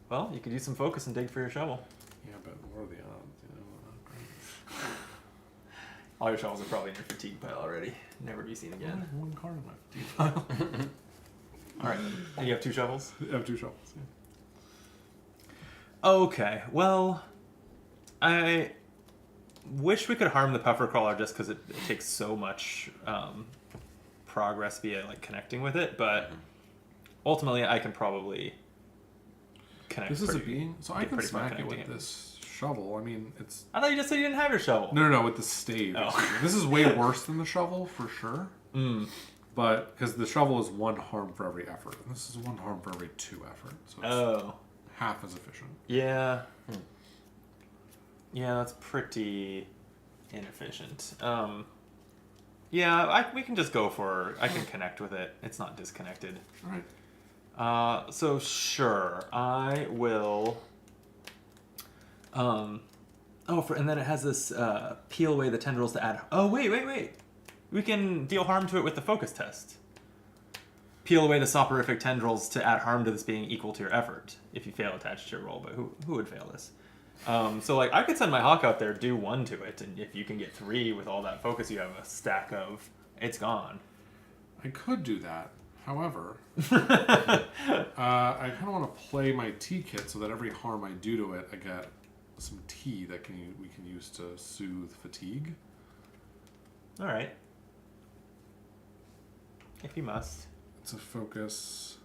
Speaker 2: Well, you could use some focus and dig for your shovel.
Speaker 1: Yeah, but what are the odds? You know, not great.
Speaker 2: All your shovels are probably in your fatigue pile already. Never to be seen
Speaker 1: I
Speaker 2: again.
Speaker 1: have one card in my fatigue pile.
Speaker 2: All right. And you have 2 shovels?
Speaker 1: I have 2 shovels. Yeah.
Speaker 2: Okay. Well, I wish we could harm the puffer crawler just because it takes so much progress via like connecting with it, but ultimately I can probably connect.
Speaker 1: This is a being, so I
Speaker 2: get
Speaker 1: can
Speaker 2: pretty far
Speaker 1: smack it with
Speaker 2: connecting it.
Speaker 1: this shovel. I mean, it's...
Speaker 2: I thought you just said you didn't have your shovel.
Speaker 1: No, with the stave.
Speaker 2: Oh.
Speaker 1: This is way worse than the shovel, for sure. But, because the shovel is 1 harm for every effort, and this is 1 harm for every 2 effort. So it's half as efficient.
Speaker 2: Yeah. Yeah, that's pretty inefficient. Yeah, we can just go for... I can connect with it. It's not disconnected.
Speaker 1: All right.
Speaker 2: So sure, I will. And then it has this peel away the tendrils to add. Oh wait! We can deal harm to it with the focus test. Peel away the soporific tendrils to add harm to this being equal to your effort. If you fail attached to your roll, but who would fail this? So like I could send my hawk out there, do 1 to it, and if you can get 3 with all that focus, you have a stack of. It's gone.
Speaker 1: I could do that. However, I kind of want to play my tea kit so that every harm I do to it, I get some tea that we can use to soothe fatigue.
Speaker 2: All right. If you must.
Speaker 1: It's a focus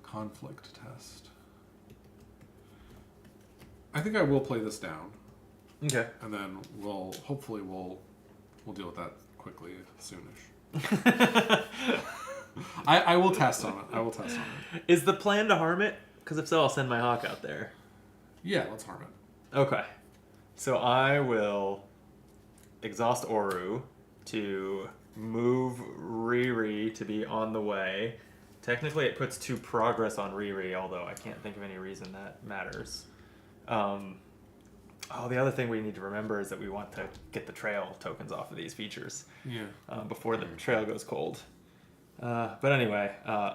Speaker 1: conflict test. I think I will play this down,
Speaker 2: Okay.
Speaker 1: and then we'll deal with that quickly, soonish. I will test on it.
Speaker 2: Is the plan to harm it? Because if so, I'll send my hawk out there.
Speaker 1: Yeah, let's harm it.
Speaker 2: Okay. So I will exhaust Oru to move Riri to be on the way. Technically, it puts 2 progress on Riri, although I can't think of any reason that matters. The other thing we need to remember is that we want to get the trail tokens off of these features.
Speaker 1: Yeah.
Speaker 2: Before the trail goes cold. But anyway,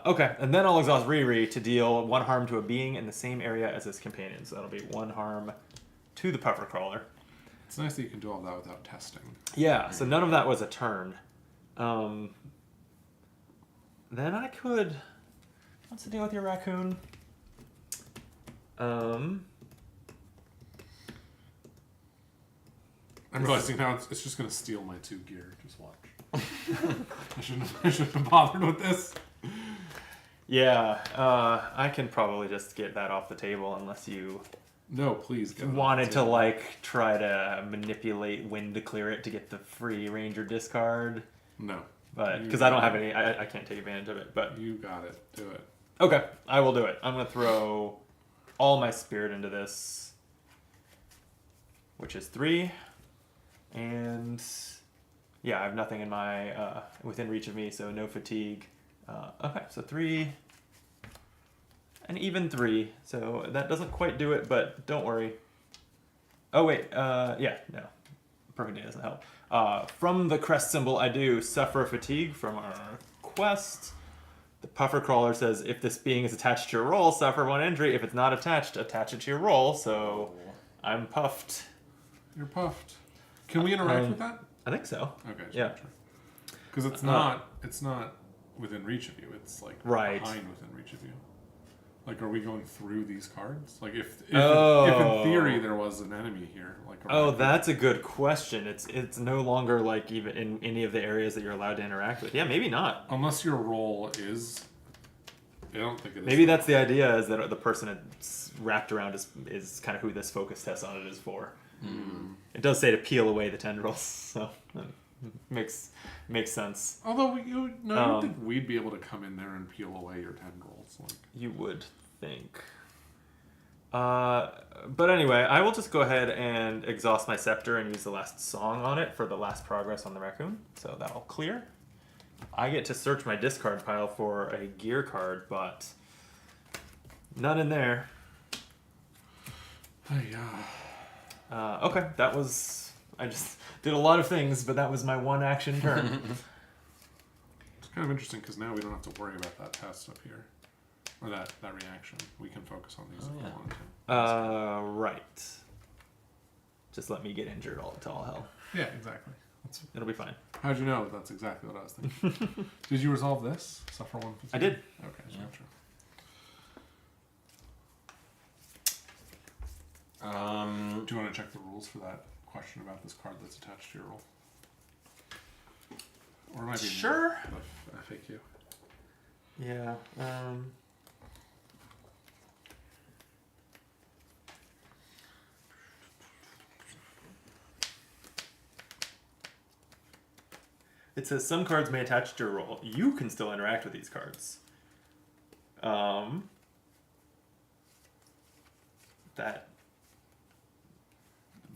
Speaker 2: okay. And then I'll exhaust Riri to deal 1 harm to a being in the same area as its companion. So that'll be 1 harm to the puffer crawler.
Speaker 1: It's nice that you can do all that without testing.
Speaker 2: Yeah, so none of that was a turn. Then I could... What's the deal with your raccoon?
Speaker 1: I'm realizing now it's just going to steal my 2 gear. Just watch. I shouldn't have bothered with this.
Speaker 2: Yeah, I can probably just get that off the table unless you
Speaker 1: No, please. Get it off the
Speaker 2: wanted to
Speaker 1: table.
Speaker 2: like try to manipulate when to clear it to get the free ranger discard.
Speaker 1: No.
Speaker 2: But
Speaker 1: You
Speaker 2: because I don't
Speaker 1: got
Speaker 2: have any, I can't take advantage of it. But
Speaker 1: You got it. Do it.
Speaker 2: okay, I will do it. I'm gonna throw all my spirit into this, which is 3, and yeah, I have nothing in my within reach of me, so no fatigue. Okay, so 3, and even 3, so that doesn't quite do it, but don't worry. Oh wait, yeah, no, perfect day doesn't help. From the crest symbol, I do suffer fatigue from our quest. The puffer crawler says if this being is attached to your roll, suffer 1 injury. If it's not attached, attach it to your roll. So I'm puffed.
Speaker 1: You're puffed. Can we interact with that?
Speaker 2: I think so.
Speaker 1: Okay.
Speaker 2: Yeah.
Speaker 1: Because it's not within reach of you. It's like
Speaker 2: Right.
Speaker 1: behind within reach of you. Like, are we going through these cards? Like, if in
Speaker 2: Oh.
Speaker 1: theory there was an enemy here, like.
Speaker 2: Oh, that's a good question. It's no longer like even in any of the areas that you're allowed to interact with. Yeah, maybe not.
Speaker 1: Unless your role is. I don't think it is.
Speaker 2: Maybe that's the idea, is that the person it's wrapped around is kind of who this focus test on it is for. It does say to peel away the tendrils, so makes sense.
Speaker 1: Although I don't think we'd be able to come in there and peel away your tendrils. Like.
Speaker 2: You would think. But anyway, I will just go ahead and exhaust my scepter and use the last song on it for the last progress on the raccoon. So that'll clear. I get to search my discard pile for a gear card, but none in there.
Speaker 1: Oh, yeah.
Speaker 2: Okay, that was... I just did a lot of things, but that was my one action turn.
Speaker 1: It's kind of interesting because now we don't have to worry about that test up here. Or that reaction. We can focus on these if we want to.
Speaker 2: Right. Just let me get injured to all hell.
Speaker 1: Yeah, exactly.
Speaker 2: It'll be fine.
Speaker 1: How'd you know that's exactly what I was thinking? Did you resolve this? Suffer 1 fatigue?
Speaker 2: I did.
Speaker 1: Okay, just make sure. Do you want to check the rules for that question about this card that's attached to your roll? Or it might be
Speaker 2: Sure.
Speaker 1: the FAQ.
Speaker 2: Yeah. It says some cards may attach to your roll. You can still interact with these cards.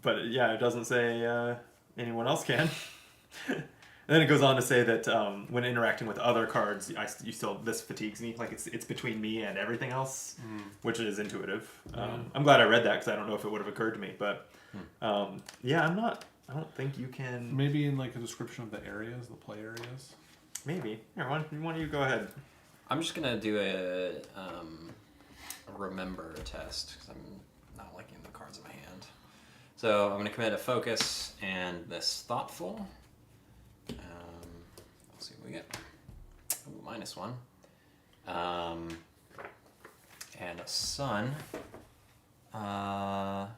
Speaker 2: But yeah, it doesn't say anyone else can. And then it goes on to say that when interacting with other cards, this fatigues me. Like it's between me and everything else, which is intuitive. I'm glad I read that because I don't know if it would have occurred to me. But yeah, I don't think you can.
Speaker 1: Maybe in like a description of the areas, the play areas.
Speaker 2: Maybe. Here, why don't you go ahead?
Speaker 3: I'm just gonna do a remember test because I'm not liking the cards in my hand. So I'm gonna commit a focus and this thoughtful. Let's see what we get. Ooh, -1. And a sun. A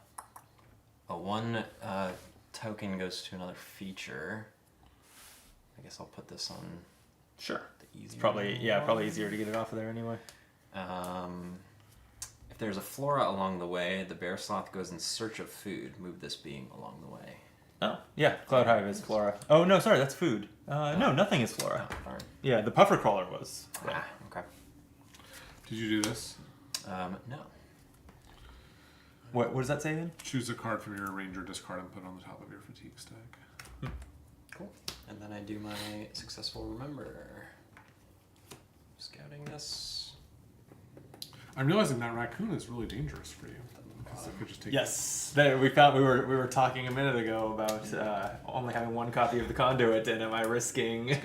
Speaker 3: 1 token goes to another feature. I guess I'll put this on
Speaker 2: Sure.
Speaker 3: the easier.
Speaker 2: Probably easier to get it off of there anyway.
Speaker 3: If there's a flora along the way, the bear sloth goes in search of food. Move this being along the way.
Speaker 2: Oh, yeah. Cloud Hive is flora. Oh, no, sorry, that's food. No, nothing is flora.
Speaker 3: Oh, darn.
Speaker 2: Yeah, the puffer crawler was. Yeah.
Speaker 3: Okay.
Speaker 1: Did you do this?
Speaker 3: No.
Speaker 2: What does that say again?
Speaker 1: Choose a card from your ranger discard and put it on the top of your fatigue stack.
Speaker 3: Cool. And then I do my successful remember. Scouting this.
Speaker 1: I'm realizing that raccoon is really dangerous for you. Because it could just take.
Speaker 2: Yes, there we found. We were talking a minute ago about only having 1 copy of the conduit, and am I risking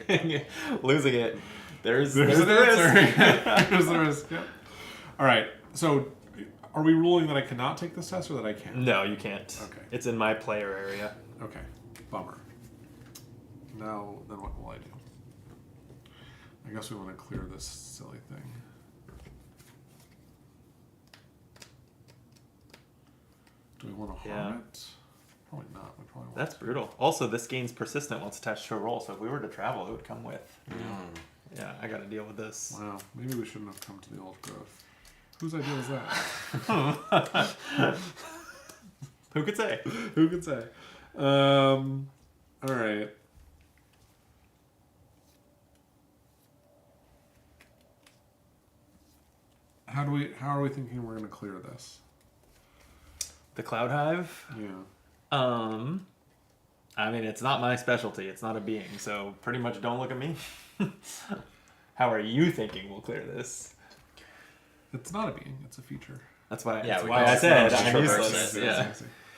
Speaker 2: losing it? There's the
Speaker 1: an
Speaker 2: risk.
Speaker 1: answer. There's the risk. Yep. All right. So, are we ruling that I cannot take this test or that I can?
Speaker 2: No, you can't.
Speaker 1: Okay.
Speaker 2: It's in my player area.
Speaker 1: Okay. Bummer. Now, then what will I do? I guess we want to clear this silly thing. Do we want to harm it? Probably not. We probably won't.
Speaker 2: That's brutal. Also, this gains persistent once attached to a roll, so if we were to travel, it would come with. Yeah, I gotta deal with this.
Speaker 1: Wow. Maybe we shouldn't have come to the old growth. Whose idea was that?
Speaker 2: Who could say?
Speaker 1: Who could say? All right. How are we thinking we're going to clear this?
Speaker 2: The Cloud Hive?
Speaker 1: Yeah.
Speaker 2: I mean, it's not my specialty. It's not a being, so pretty much don't look at me. How are you thinking we'll clear this?
Speaker 1: It's not a being, it's a feature.
Speaker 2: That's why,
Speaker 3: Yeah, we
Speaker 2: I
Speaker 3: can
Speaker 2: said
Speaker 3: just
Speaker 2: I'm
Speaker 3: traverse
Speaker 2: useless.
Speaker 3: it.
Speaker 2: Yeah.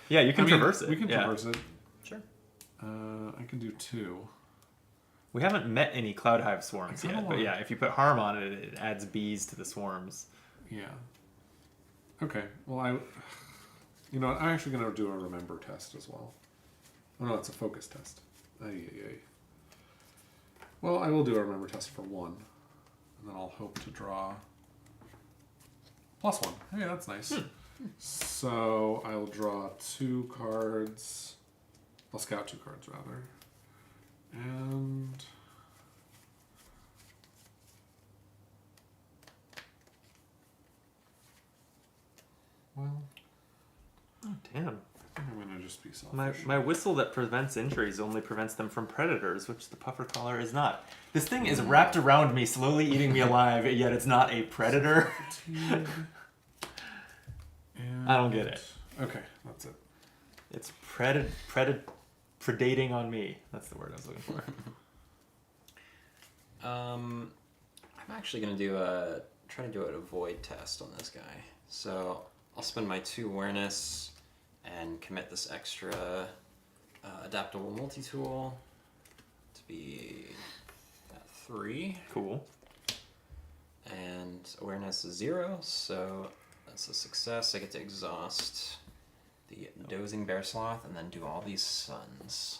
Speaker 2: Yeah, you can traverse it.
Speaker 1: We can
Speaker 2: yeah.
Speaker 1: traverse it.
Speaker 3: Sure.
Speaker 1: I can do 2.
Speaker 2: We haven't met any Cloud Hive swarms
Speaker 1: I kinda
Speaker 2: yet, but
Speaker 1: wanna-
Speaker 2: yeah, if you put harm on it, it adds bees to the swarms.
Speaker 1: Yeah. Okay. Well, you know what? I'm actually going to do a remember test as well. Oh, no, it's a focus test. Ay. Well, I will do a remember test for 1. And then I'll hope to draw +1. Hey, that's nice. So I'll draw 2 cards. I'll scout 2 cards, rather. And... well,
Speaker 2: Oh, damn.
Speaker 1: I'm going to just be selfish.
Speaker 2: My whistle that prevents injuries only prevents them from predators, which the puffer collar is not. This thing is wrapped around me, slowly eating me alive, yet it's not a predator. I don't get it.
Speaker 1: Okay, that's it.
Speaker 2: It's predating on me. That's the word I was looking for.
Speaker 3: I'm actually gonna try to do a avoid test on this guy. So I'll spend my 2 awareness and commit this extra adaptable multi-tool to be at 3.
Speaker 2: Cool.
Speaker 3: And awareness is 0, so that's a success. I get to exhaust the dozing bear sloth and then do all these suns.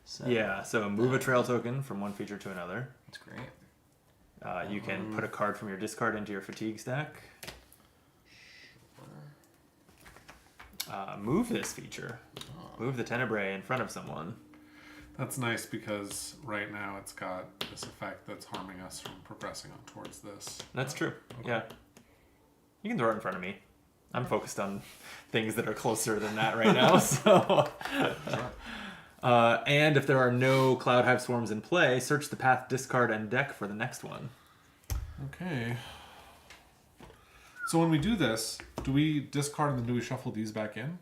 Speaker 3: So
Speaker 2: Yeah, so move a trail token from one feature to another.
Speaker 3: that's great.
Speaker 2: You can put a card from your discard into your fatigue stack. Move this feature. Move the Tenebrae in front of someone.
Speaker 1: That's nice because right now it's got this effect that's harming us from progressing on towards this.
Speaker 2: That's true. Yeah. You can throw it in front of me. I'm focused on things that are closer than that right now. So, and if there are no Cloud Hive swarms in play, search the path, discard, and deck for the next one.
Speaker 1: Okay. So when we do this, do we discard and then do we shuffle these back in?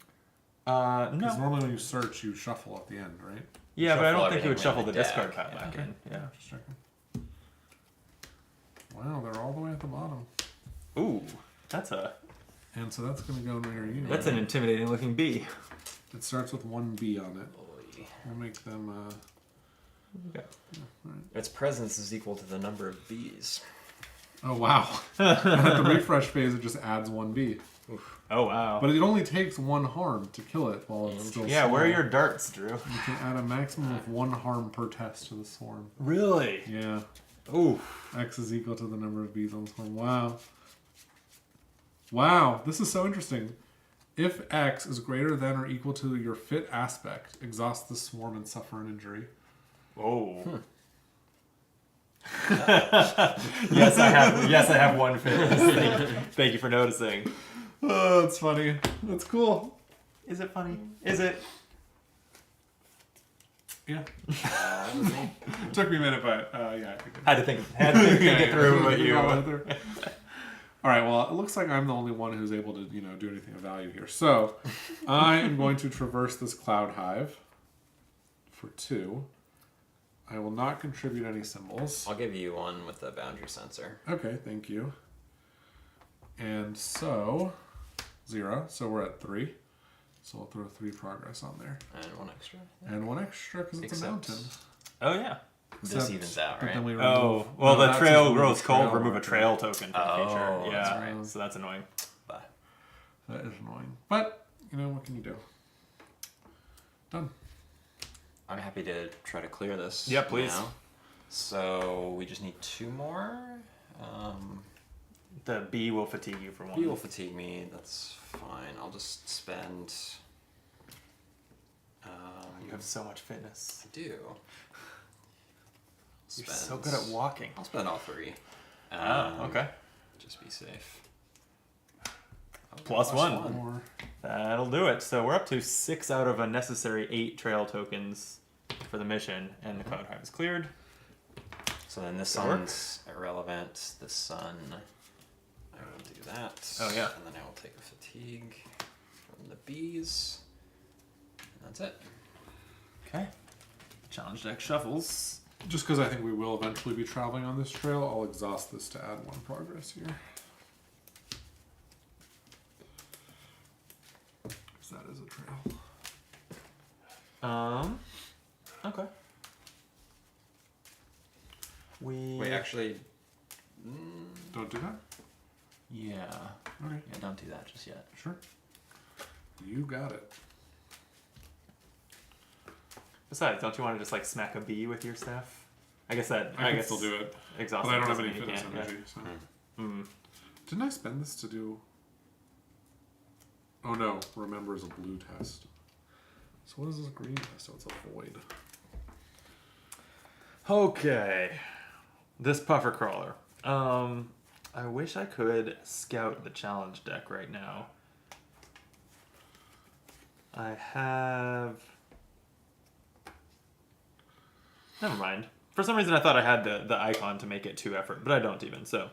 Speaker 1: Because
Speaker 2: No.
Speaker 1: normally when you search, you shuffle at the end, right?
Speaker 2: Yeah, but I
Speaker 3: Shuffle
Speaker 2: don't think you would
Speaker 3: everything
Speaker 2: shuffle
Speaker 3: in
Speaker 2: the
Speaker 3: the
Speaker 2: discard
Speaker 3: deck,
Speaker 2: pile back
Speaker 3: yeah.
Speaker 2: in. Yeah.
Speaker 1: Just checking. Wow, they're all the way at the bottom.
Speaker 2: Ooh, that's
Speaker 1: And so that's going to go near you.
Speaker 2: an intimidating looking bee.
Speaker 1: It starts with 1 B on it.
Speaker 3: Oy.
Speaker 1: We'll make them...
Speaker 2: Okay.
Speaker 3: Its presence is equal to the number of bees.
Speaker 1: Oh, wow. At the refresh phase, it just adds 1 B.
Speaker 2: Oh wow.
Speaker 1: But it only takes 1 harm to kill it while it's still
Speaker 2: Yeah,
Speaker 1: small.
Speaker 2: where are your darts, Drew?
Speaker 1: You can add a maximum of 1 harm per test to the swarm.
Speaker 2: Really?
Speaker 1: Yeah.
Speaker 2: Ooh.
Speaker 1: X is equal to the number of bees on the swarm. Wow. Wow, this is so interesting. If X is greater than or equal to your fit aspect, exhaust the swarm and suffer an injury.
Speaker 2: Oh. Yes, I have. Yes, I have 1 fit. Thank you for noticing.
Speaker 1: Oh, that's funny. That's cool.
Speaker 2: Is it funny? Is it?
Speaker 1: Yeah. Took me a minute, but yeah, I think it
Speaker 2: Had to think it through, but you.
Speaker 1: All right, well, it looks like I'm the only one who's able to, do anything of value here. So, I am going to traverse this Cloud Hive for 2. I will not contribute any symbols.
Speaker 3: I'll give you 1 with the boundary sensor.
Speaker 1: Okay, thank you. And so, 0. So we're at 3. So I'll throw 3 progress on there.
Speaker 3: And 1 extra.
Speaker 1: And 1 extra because it's a
Speaker 3: Except-
Speaker 1: mountain.
Speaker 2: Oh yeah.
Speaker 3: This
Speaker 1: Except-
Speaker 3: evens out,
Speaker 1: but
Speaker 3: right?
Speaker 1: then we remove,
Speaker 2: Oh well,
Speaker 1: no,
Speaker 2: the
Speaker 1: that
Speaker 2: trail
Speaker 1: says
Speaker 2: grows cold.
Speaker 1: trail
Speaker 2: Remove a
Speaker 1: marker.
Speaker 2: trail token from the feature.
Speaker 3: Oh,
Speaker 2: Yeah,
Speaker 3: that's right.
Speaker 2: so that's annoying.
Speaker 3: But
Speaker 1: That is annoying. But, what can you do? Done.
Speaker 3: I'm happy to try to clear this.
Speaker 2: Yeah, please.
Speaker 3: Now. So we just need 2 more.
Speaker 2: The bee will fatigue you for 1.
Speaker 3: He will fatigue me. That's fine. I'll just spend
Speaker 2: You have so much fitness.
Speaker 3: I do.
Speaker 2: You're so good at walking.
Speaker 3: I'll spend all 3.
Speaker 2: Okay.
Speaker 3: Just be safe.
Speaker 2: Plus one.
Speaker 1: More.
Speaker 2: That'll do it. So we're up to 6 out of a necessary 8 trail tokens for the mission, and the cloud hive is cleared.
Speaker 3: So then this
Speaker 2: That'll work.
Speaker 3: sun's irrelevant. The sun, I will do that.
Speaker 2: Oh, yeah.
Speaker 3: And then I will take a fatigue from the bees. And that's it.
Speaker 2: Okay. Challenge deck shuffles.
Speaker 1: Just because I think we will eventually be traveling on this trail, I'll exhaust this to add 1 progress here. Because that is a trail.
Speaker 2: Okay.
Speaker 3: Wait, actually,
Speaker 1: Don't do that?
Speaker 2: Yeah.
Speaker 1: Okay.
Speaker 2: Yeah, don't do that just yet.
Speaker 1: Sure. You got it.
Speaker 2: Besides, don't you want to just like smack a bee with your staff? I guess that.
Speaker 1: I can
Speaker 2: guess
Speaker 1: still do it.
Speaker 2: Exhausting.
Speaker 1: But I don't have
Speaker 2: doesn't
Speaker 1: any
Speaker 2: mean you
Speaker 1: fitness
Speaker 2: can't,
Speaker 1: energy. So.
Speaker 2: Yeah.
Speaker 1: Didn't I spend this to do... Oh no, remember is a blue test. So what is this green test? Oh, it's a void.
Speaker 2: Okay. This puffer crawler. I wish I could scout the challenge deck right now. I have... Never mind. For some reason I thought I had the icon to make it 2 effort, but I don't even, so...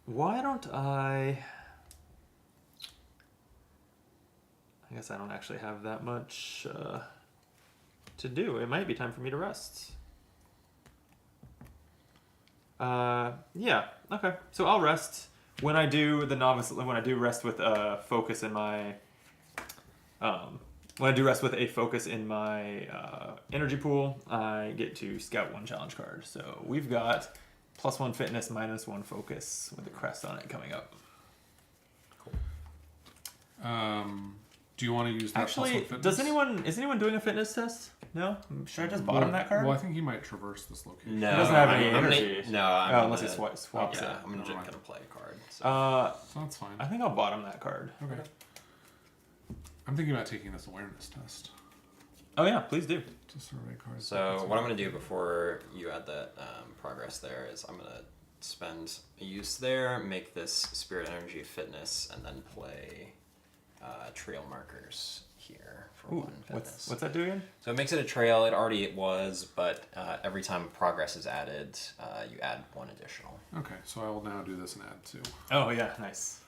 Speaker 2: why don't I guess I don't actually have that much to do. It might be time for me to rest. Yeah, okay. So I'll rest. When I do the novice, when I do rest with a focus in my, when I do rest with a focus in my energy pool, I get to scout 1 challenge card. So we've got +1 fitness, -1 focus with a crest on it coming up.
Speaker 1: Do you want to use that
Speaker 2: Actually,
Speaker 1: fitness?
Speaker 2: is anyone doing a fitness test? No? Should I just bottom that card?
Speaker 1: Well, I think he might traverse this location.
Speaker 3: no.
Speaker 2: He doesn't have any
Speaker 3: I'm
Speaker 2: energy. Unless he swaps it.
Speaker 3: Yeah, I'm just
Speaker 1: Never mind.
Speaker 3: gonna play a card. So.
Speaker 1: So that's fine.
Speaker 2: I think I'll bottom that card.
Speaker 1: Okay. I'm thinking about taking this awareness test
Speaker 2: Oh yeah, please do.
Speaker 1: to survey cards.
Speaker 3: So what I'm going to do before you add that progress there is I'm going to spend a use there, make this spirit energy fitness, and then play trail markers here for 1 fitness.
Speaker 2: What's that do again?
Speaker 3: So it makes it a trail. It already was, but every time progress is added, you add 1 additional.
Speaker 1: Okay, so I will now do this and add 2.
Speaker 2: Oh yeah, nice.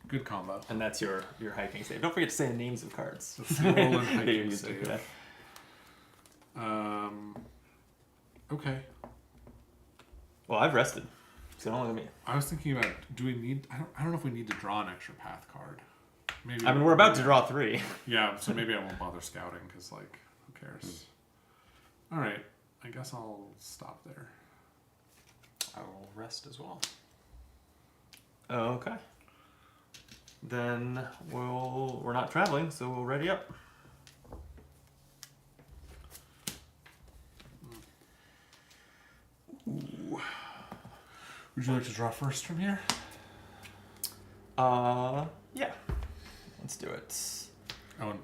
Speaker 1: Good combo.
Speaker 2: And that's your hiking save. Don't forget to say the names of cards.
Speaker 1: That's the roll and
Speaker 2: That
Speaker 1: hiking
Speaker 2: you're using for
Speaker 1: save.
Speaker 2: that.
Speaker 1: Okay.
Speaker 2: Well, I've rested. So don't look at me.
Speaker 1: I was thinking about, do we need... I don't know if we need to draw an extra path card. Maybe.
Speaker 2: I mean, we're about to draw 3.
Speaker 1: Yeah, so maybe I won't bother scouting, because, like, who cares? Alright, I guess I'll stop there.
Speaker 3: I will rest as well.
Speaker 2: Okay. Then we're not traveling, so we'll ready up.
Speaker 1: Ooh. Would you like to draw first from here?
Speaker 2: Yeah. Let's do it.
Speaker 1: Oh, and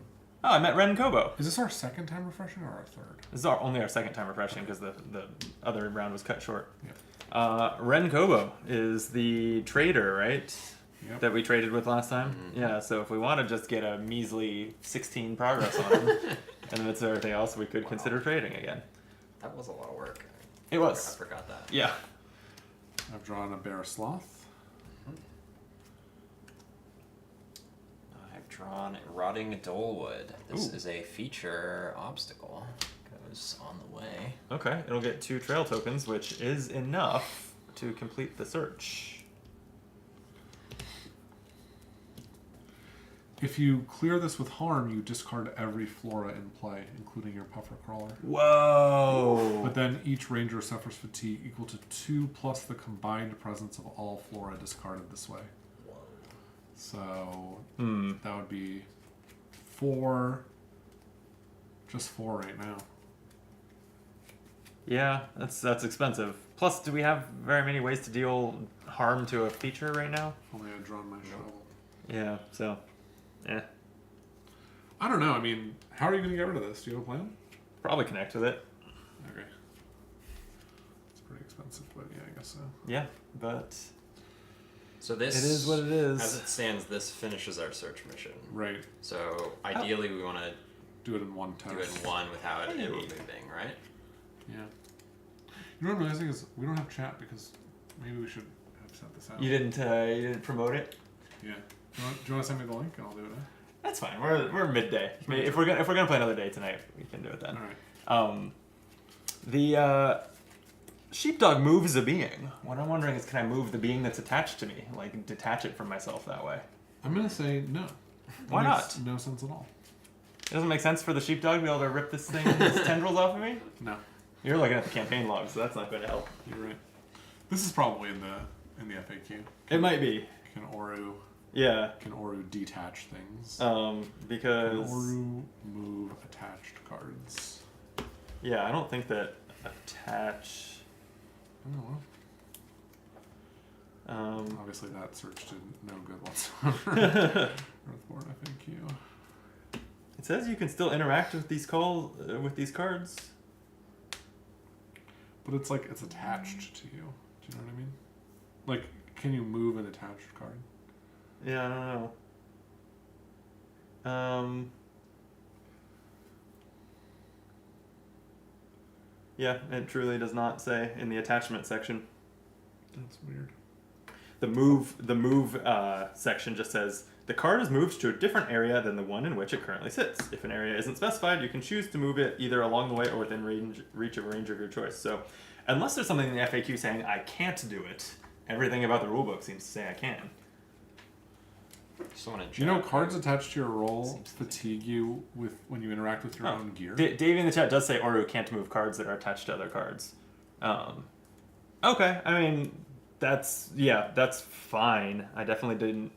Speaker 2: Oh, I met Ren Kobo.
Speaker 1: is this our second time refreshing or our third?
Speaker 2: This is only our 2nd time refreshing because the other round was cut short.
Speaker 1: Yep.
Speaker 2: Ren Kobo is the trader, right?
Speaker 1: Yep.
Speaker 2: That we traded with last time.
Speaker 3: Mm-hmm.
Speaker 2: Yeah, so if we want to just get a measly 16 progress on him, and then it's everything else, we could consider trading again.
Speaker 3: That was a lot of work.
Speaker 2: It was.
Speaker 3: I forgot that.
Speaker 2: Yeah.
Speaker 1: I've drawn a bear sloth.
Speaker 3: I've drawn Rotting Dolewood. This
Speaker 2: Ooh.
Speaker 3: is a feature obstacle. Goes on the way.
Speaker 2: Okay, it'll get 2 trail tokens, which is enough to complete the search.
Speaker 1: If you clear this with harm, you discard every flora in play, including your puffer crawler.
Speaker 2: Whoa!
Speaker 1: But then each ranger suffers fatigue equal to 2 plus the combined presence of all flora discarded this way. So that would be 4. Just 4 right now.
Speaker 2: Yeah, that's expensive. Plus, do we have very many ways to deal harm to a feature right now?
Speaker 1: Only I'd drawn my shovel.
Speaker 2: Yeah, so,
Speaker 1: I don't know. I mean, how are you going to get rid of this? Do you have a plan?
Speaker 2: probably connect with it.
Speaker 1: Okay. It's pretty expensive, but yeah, I guess so.
Speaker 2: Yeah, but
Speaker 3: So this
Speaker 2: it is what it is.
Speaker 3: As it stands, this finishes our search mission.
Speaker 1: Right.
Speaker 3: So ideally, we want to
Speaker 1: Do it in one test.
Speaker 3: do it in one without it
Speaker 2: Hey.
Speaker 3: moving, right?
Speaker 1: Yeah. You know what I'm realizing is we don't have chat because maybe we should have set this out.
Speaker 2: You didn't promote it.
Speaker 1: Yeah. Do you want to send me the link and I'll do it?
Speaker 2: That's fine. We're midday. If we're gonna play another day tonight, we can do it then.
Speaker 1: All right.
Speaker 2: The sheepdog moves a being. What I'm wondering is, can I move the being that's attached to me, like detach it from myself that way?
Speaker 1: I'm gonna say no.
Speaker 2: Why
Speaker 1: It makes
Speaker 2: not?
Speaker 1: No sense at all.
Speaker 2: It doesn't make sense for the sheepdog to be able to rip this thing's tendrils off of me.
Speaker 1: No.
Speaker 2: You're looking at the campaign log, so that's not going to help.
Speaker 1: You're right. This is probably in the FAQ.
Speaker 2: It might be.
Speaker 1: Can Oru
Speaker 2: Yeah.
Speaker 1: detach things?
Speaker 2: Because
Speaker 1: Can Oru move attached cards?
Speaker 2: yeah, I don't think that attach.
Speaker 1: Oh well. Obviously that search did no good whatsoever. Earthborne FAQ.
Speaker 2: It says you can still interact with these with these cards.
Speaker 1: But it's like it's attached to you. Do you know what I mean? Like, can you move an attached card?
Speaker 2: Yeah, I don't know. Yeah, it truly does not say in the attachment section.
Speaker 1: That's weird.
Speaker 2: The move section just says the card is moved to a different area than the one in which it currently sits. If an area isn't specified, you can choose to move it either along the way or within reach of a ranger of your choice. So, unless there's something in the FAQ saying I can't do it, everything about the rulebook seems to say I can.
Speaker 3: Just want to.
Speaker 1: You know, cards attached to your roll fatigue you when you interact with your own gear.
Speaker 2: Davey in the chat does say Oru can't move cards that are attached to other cards. Okay, I mean that's fine. I definitely didn't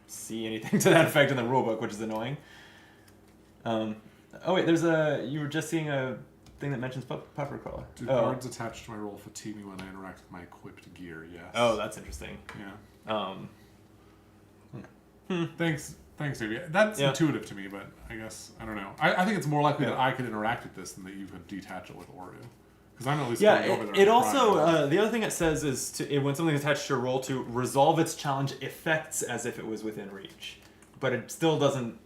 Speaker 2: see anything to that effect in the rulebook, which is annoying. Oh wait, you were just seeing a thing that mentions puffer crawler.
Speaker 1: Do cards attached to my roll fatigue me when I interact with my equipped gear? Yes.
Speaker 2: Oh, that's interesting.
Speaker 1: Yeah. Thanks, Davey. That's intuitive to me, but I guess I don't know. I think it's more likely that I could interact with this than that you could detach it with Oru, because I'm at least going over there.
Speaker 2: It also the other thing it says is when something's attached to your roll to resolve its challenge effects as if it was within reach, but it still doesn't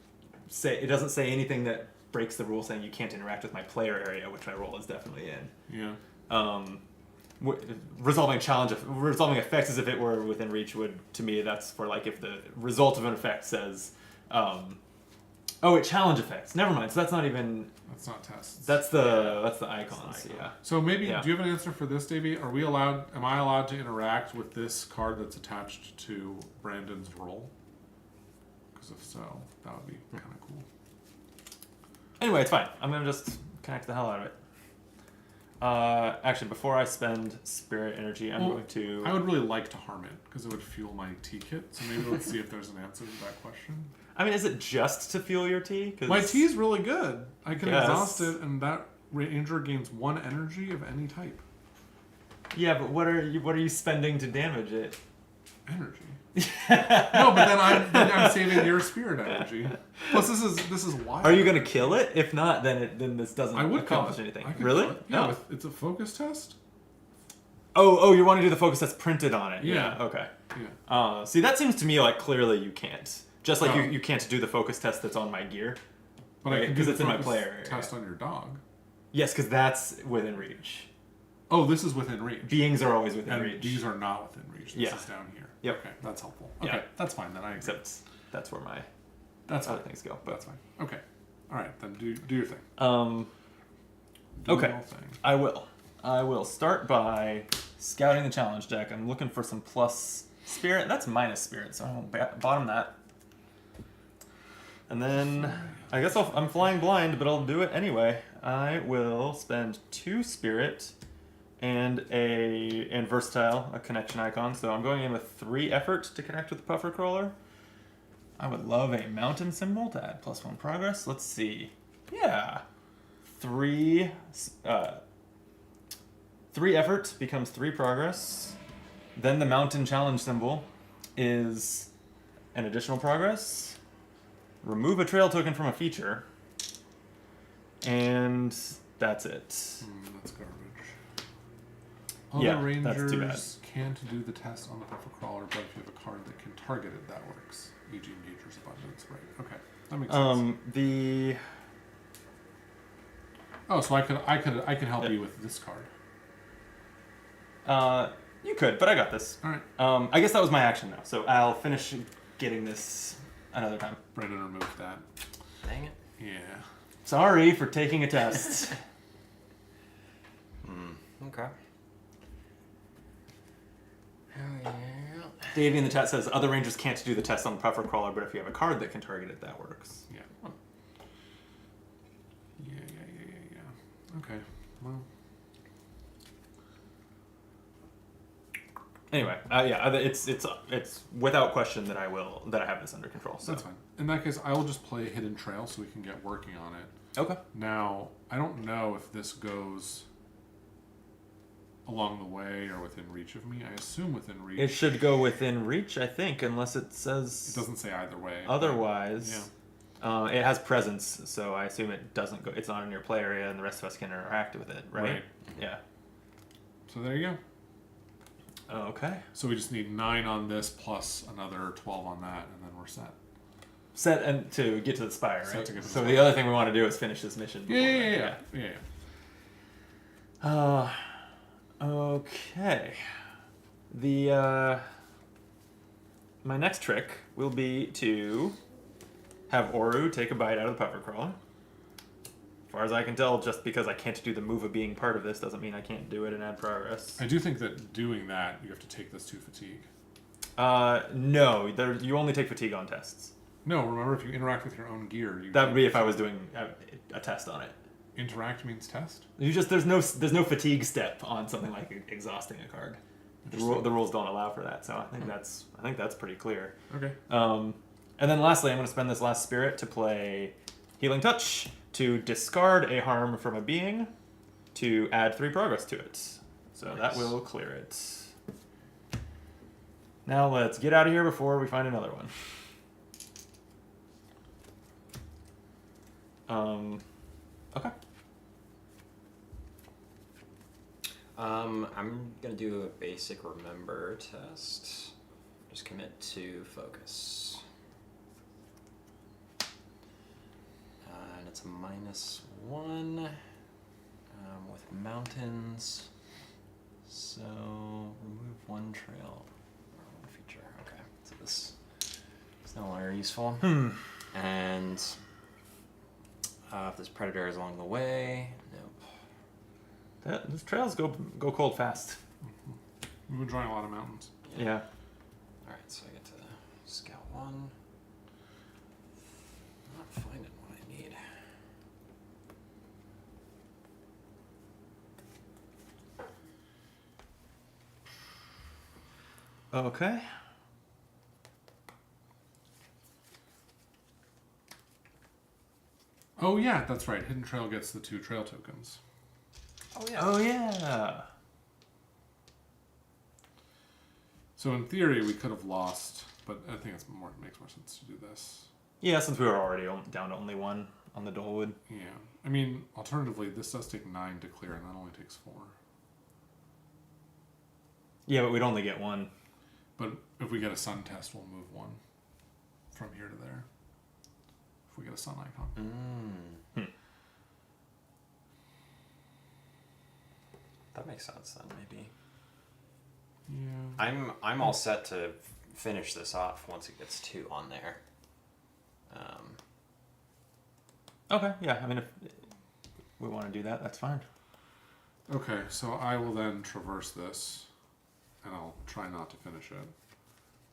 Speaker 2: say anything that breaks the rule saying you can't interact with my player area, which my roll is definitely in.
Speaker 1: Yeah.
Speaker 2: Resolving effects as if it were within reach would, to me, that's for like if the result of an effect says, it challenge effects. Never mind. So that's not even.
Speaker 1: That's not tests.
Speaker 2: That's the icons. Yeah.
Speaker 1: So maybe do you have an answer for this, Davey? Am I allowed to interact with this card that's attached to Brandon's roll? Because if so, that would be kind of cool.
Speaker 2: Anyway, it's fine. I'm gonna just connect the hell out of it. Actually, before I spend spirit energy, I'm going to.
Speaker 1: I would really like to harm it because it would fuel my tea kit. So maybe let's see if there's an answer to that question.
Speaker 2: I mean, is it just to fuel your tea? 'Cause
Speaker 1: My tea is really good. I can exhaust it, and that ranger gains 1 energy of any type.
Speaker 2: Yeah, but what are you spending to damage it?
Speaker 1: Energy. No, but then I'm saving your spirit energy. Plus, this is wild.
Speaker 2: Are you gonna kill it? If not, then this doesn't
Speaker 1: I would
Speaker 2: accomplish
Speaker 1: kill it.
Speaker 2: anything.
Speaker 1: I could
Speaker 2: Really?
Speaker 1: kill it. Yeah,
Speaker 2: No.
Speaker 1: it's a focus test.
Speaker 2: Oh, you want to do the focus that's printed on it?
Speaker 1: Yeah.
Speaker 2: Okay.
Speaker 1: Yeah.
Speaker 2: See, that seems to me like clearly you can't. Just like you can't do the focus test that's on my gear.
Speaker 1: But
Speaker 2: right?
Speaker 1: I can do
Speaker 2: 'Cause
Speaker 1: the
Speaker 2: it's in my
Speaker 1: focus
Speaker 2: player area.
Speaker 1: test on your dog.
Speaker 2: Yes, because that's within reach.
Speaker 1: Oh, this is within reach.
Speaker 2: Beings are always within
Speaker 1: And
Speaker 2: reach.
Speaker 1: these are not within reach. This is down here.
Speaker 2: Yep.
Speaker 1: Okay, that's helpful.
Speaker 2: Yeah.
Speaker 1: Okay, that's fine then.
Speaker 2: Except that's where my
Speaker 1: that's
Speaker 2: other
Speaker 1: fine.
Speaker 2: things go.
Speaker 1: That's fine. Okay. All right, then do your thing.
Speaker 2: Okay.
Speaker 1: Your thing.
Speaker 2: I will start by scouting the challenge deck. I'm looking for some plus spirit. That's minus spirit, so I won't bottom that. And then I guess I'm flying blind, but I'll do it anyway. I will spend 2 spirit and versatile, a connection icon. So I'm going in with 3 effort to connect with the puffer crawler. I would love a mountain symbol to add +1 progress. Let's see. Yeah. 3 3 effort becomes 3 progress. Then the mountain challenge symbol is an additional progress. Remove a trail token from a feature. And that's it.
Speaker 1: That's garbage. Other
Speaker 2: Yeah,
Speaker 1: Rangers
Speaker 2: that's too bad.
Speaker 1: can't do the test on the buffer crawler, but if you have a card that can target it, that works. E.g. Nature's Abundance, right? Okay, that makes sense.
Speaker 2: The
Speaker 1: Oh, so I can help you with this card.
Speaker 2: you could, but I got this.
Speaker 1: All right.
Speaker 2: I guess that was my action now, so I'll finish getting this another time.
Speaker 1: Brendan removed that.
Speaker 3: Dang it.
Speaker 1: Yeah.
Speaker 2: Sorry for taking a test.
Speaker 3: Okay. Oh, yeah.
Speaker 2: Davey in the chat says other rangers can't do the test on the puffer crawler, but if you have a card that can target it, that works.
Speaker 1: Yeah. Yeah. Okay. Well.
Speaker 2: Anyway, it's without question that I have this under control. So.
Speaker 1: That's fine. In that case, I will just play Hidden Trail so we can get working on it.
Speaker 2: Okay.
Speaker 1: Now, I don't know if this goes along the way or within reach of me. I assume within reach.
Speaker 2: It should go within reach, I think, unless it says.
Speaker 1: It doesn't say either way.
Speaker 2: Otherwise,
Speaker 1: Yeah.
Speaker 2: it has presence, so I assume it doesn't go. It's not in your play area, and the rest of us can interact with it, right?
Speaker 1: Right.
Speaker 2: Yeah.
Speaker 1: So there you go.
Speaker 2: Okay.
Speaker 1: So we just need 9 on this plus another 12 on that, and then we're set.
Speaker 2: Set and to get to the spire,
Speaker 1: Set
Speaker 2: right?
Speaker 1: to get to the
Speaker 2: So
Speaker 1: spire.
Speaker 2: the other thing we want to do is finish this mission. before that.
Speaker 1: Yeah.
Speaker 2: Okay. My next trick will be to have Oru take a bite out of the puffer crawler. As far as I can tell, just because I can't do the move of being part of this doesn't mean I can't do it and add progress.
Speaker 1: I do think that doing that, you have to take this to fatigue.
Speaker 2: No, you only take fatigue on tests.
Speaker 1: No, remember, if you interact with your own gear, you
Speaker 2: That would be if I was doing a test on it.
Speaker 1: interact means test.
Speaker 2: There's no fatigue step on something like exhausting a card. The rules don't allow for that, so I think that's pretty clear.
Speaker 1: Okay.
Speaker 2: And then lastly, I'm going to spend this last spirit to play Healing Touch to discard a harm from a being to add 3 progress to it. So
Speaker 1: Nice.
Speaker 2: that will clear it. Now let's get out of here before we find another one. Okay.
Speaker 3: I'm gonna do a basic remember test. Just commit to focus. And it's a -1 with mountains. So remove 1 trail or 1 feature. Okay, so this is no longer useful. And if this predator is along the way, nope.
Speaker 2: Those trails go cold fast.
Speaker 1: We've been drawing a lot of mountains.
Speaker 2: Yeah.
Speaker 3: Alright, so I get to scout 1. I'm not finding what I need.
Speaker 2: Okay.
Speaker 1: Oh yeah, that's right. Hidden Trail gets the 2 trail tokens.
Speaker 3: Oh yeah.
Speaker 2: Oh yeah.
Speaker 1: So in theory, we could have lost, but I think it makes more sense to do this.
Speaker 2: Yeah, since we were already down to only 1 on the Dolewood.
Speaker 1: Yeah. I mean, alternatively, this does take 9 to clear, and that only takes 4.
Speaker 2: Yeah, but we'd only get 1.
Speaker 1: But if we get a sun test, we'll move 1 from here to there. If we get a sun icon.
Speaker 3: That makes sense then, maybe.
Speaker 1: Yeah.
Speaker 3: I'm all set to finish this off once it gets 2 on there.
Speaker 2: Okay, yeah, I mean, if we want to do that, that's fine.
Speaker 1: Okay, so I will then traverse this, and I'll try not to finish it.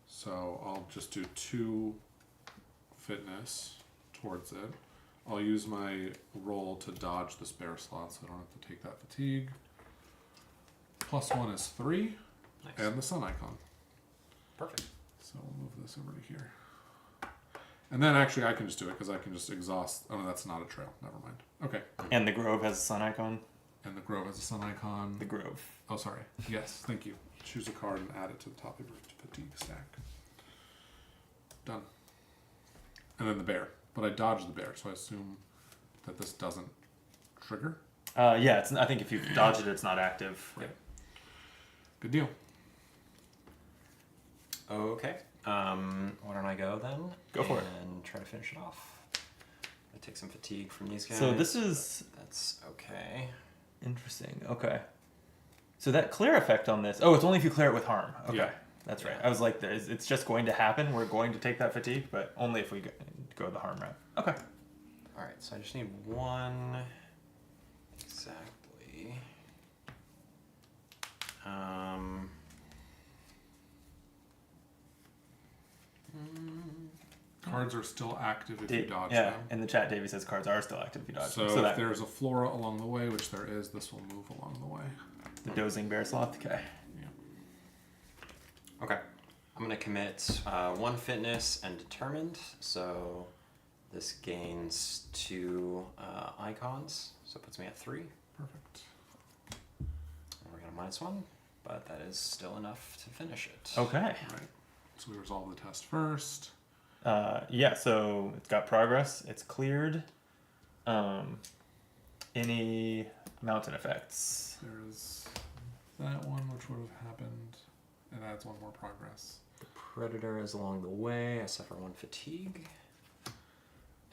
Speaker 1: So I'll just do 2 fitness towards it. I'll use my roll to dodge the spare slot, so I don't have to take that fatigue. +1 is 3,
Speaker 3: Nice.
Speaker 1: and the sun icon.
Speaker 3: Perfect.
Speaker 1: So we'll move this over to here. And then actually I can just do it, because I can just exhaust... Oh, no, that's not a trail. Never mind. Okay.
Speaker 2: And the Grove has a sun icon.
Speaker 1: And the Grove has a sun icon.
Speaker 2: The Grove.
Speaker 1: Oh, sorry. Yes, thank you. Choose a card and add it to the top of your fatigue stack. Done. And then the bear. But I dodged the bear, so I assume that this doesn't trigger.
Speaker 2: Yeah, I think if you've dodged it, it's not active.
Speaker 1: Right. Good deal.
Speaker 3: Okay. Why don't I go then?
Speaker 2: Go for it.
Speaker 3: And try to finish it off. I take some fatigue from these guys.
Speaker 2: So this is...
Speaker 3: That's okay.
Speaker 2: Interesting. Okay. So that clear effect on this... Oh, it's only if you clear it with harm. Okay.
Speaker 1: Yeah.
Speaker 2: That's right. I was like, it's just going to happen. We're going to take that fatigue, but only if we go the harm route. Okay.
Speaker 3: Alright, so I just need one... Exactly.
Speaker 1: Cards are still active if you dodge
Speaker 2: yeah,
Speaker 1: them.
Speaker 2: in the chat, Davey says cards are still active if you dodge
Speaker 1: So,
Speaker 2: them. So
Speaker 1: if there's a flora along the way, which there is, this will move along the way.
Speaker 2: the dozing bear sloth. Okay.
Speaker 1: Yeah.
Speaker 3: Okay. I'm going to commit 1 fitness and determined, so this gains 2 icons, so it puts me at 3.
Speaker 1: Perfect.
Speaker 3: And we're going to -1, but that is still enough to finish it.
Speaker 2: Okay.
Speaker 1: All right. So we resolve the test first.
Speaker 2: Yeah, so it's got progress. It's cleared. Any mountain effects?
Speaker 1: There's that one, which would have happened. It adds 1 more progress.
Speaker 3: The predator is along the way. I suffer 1 fatigue.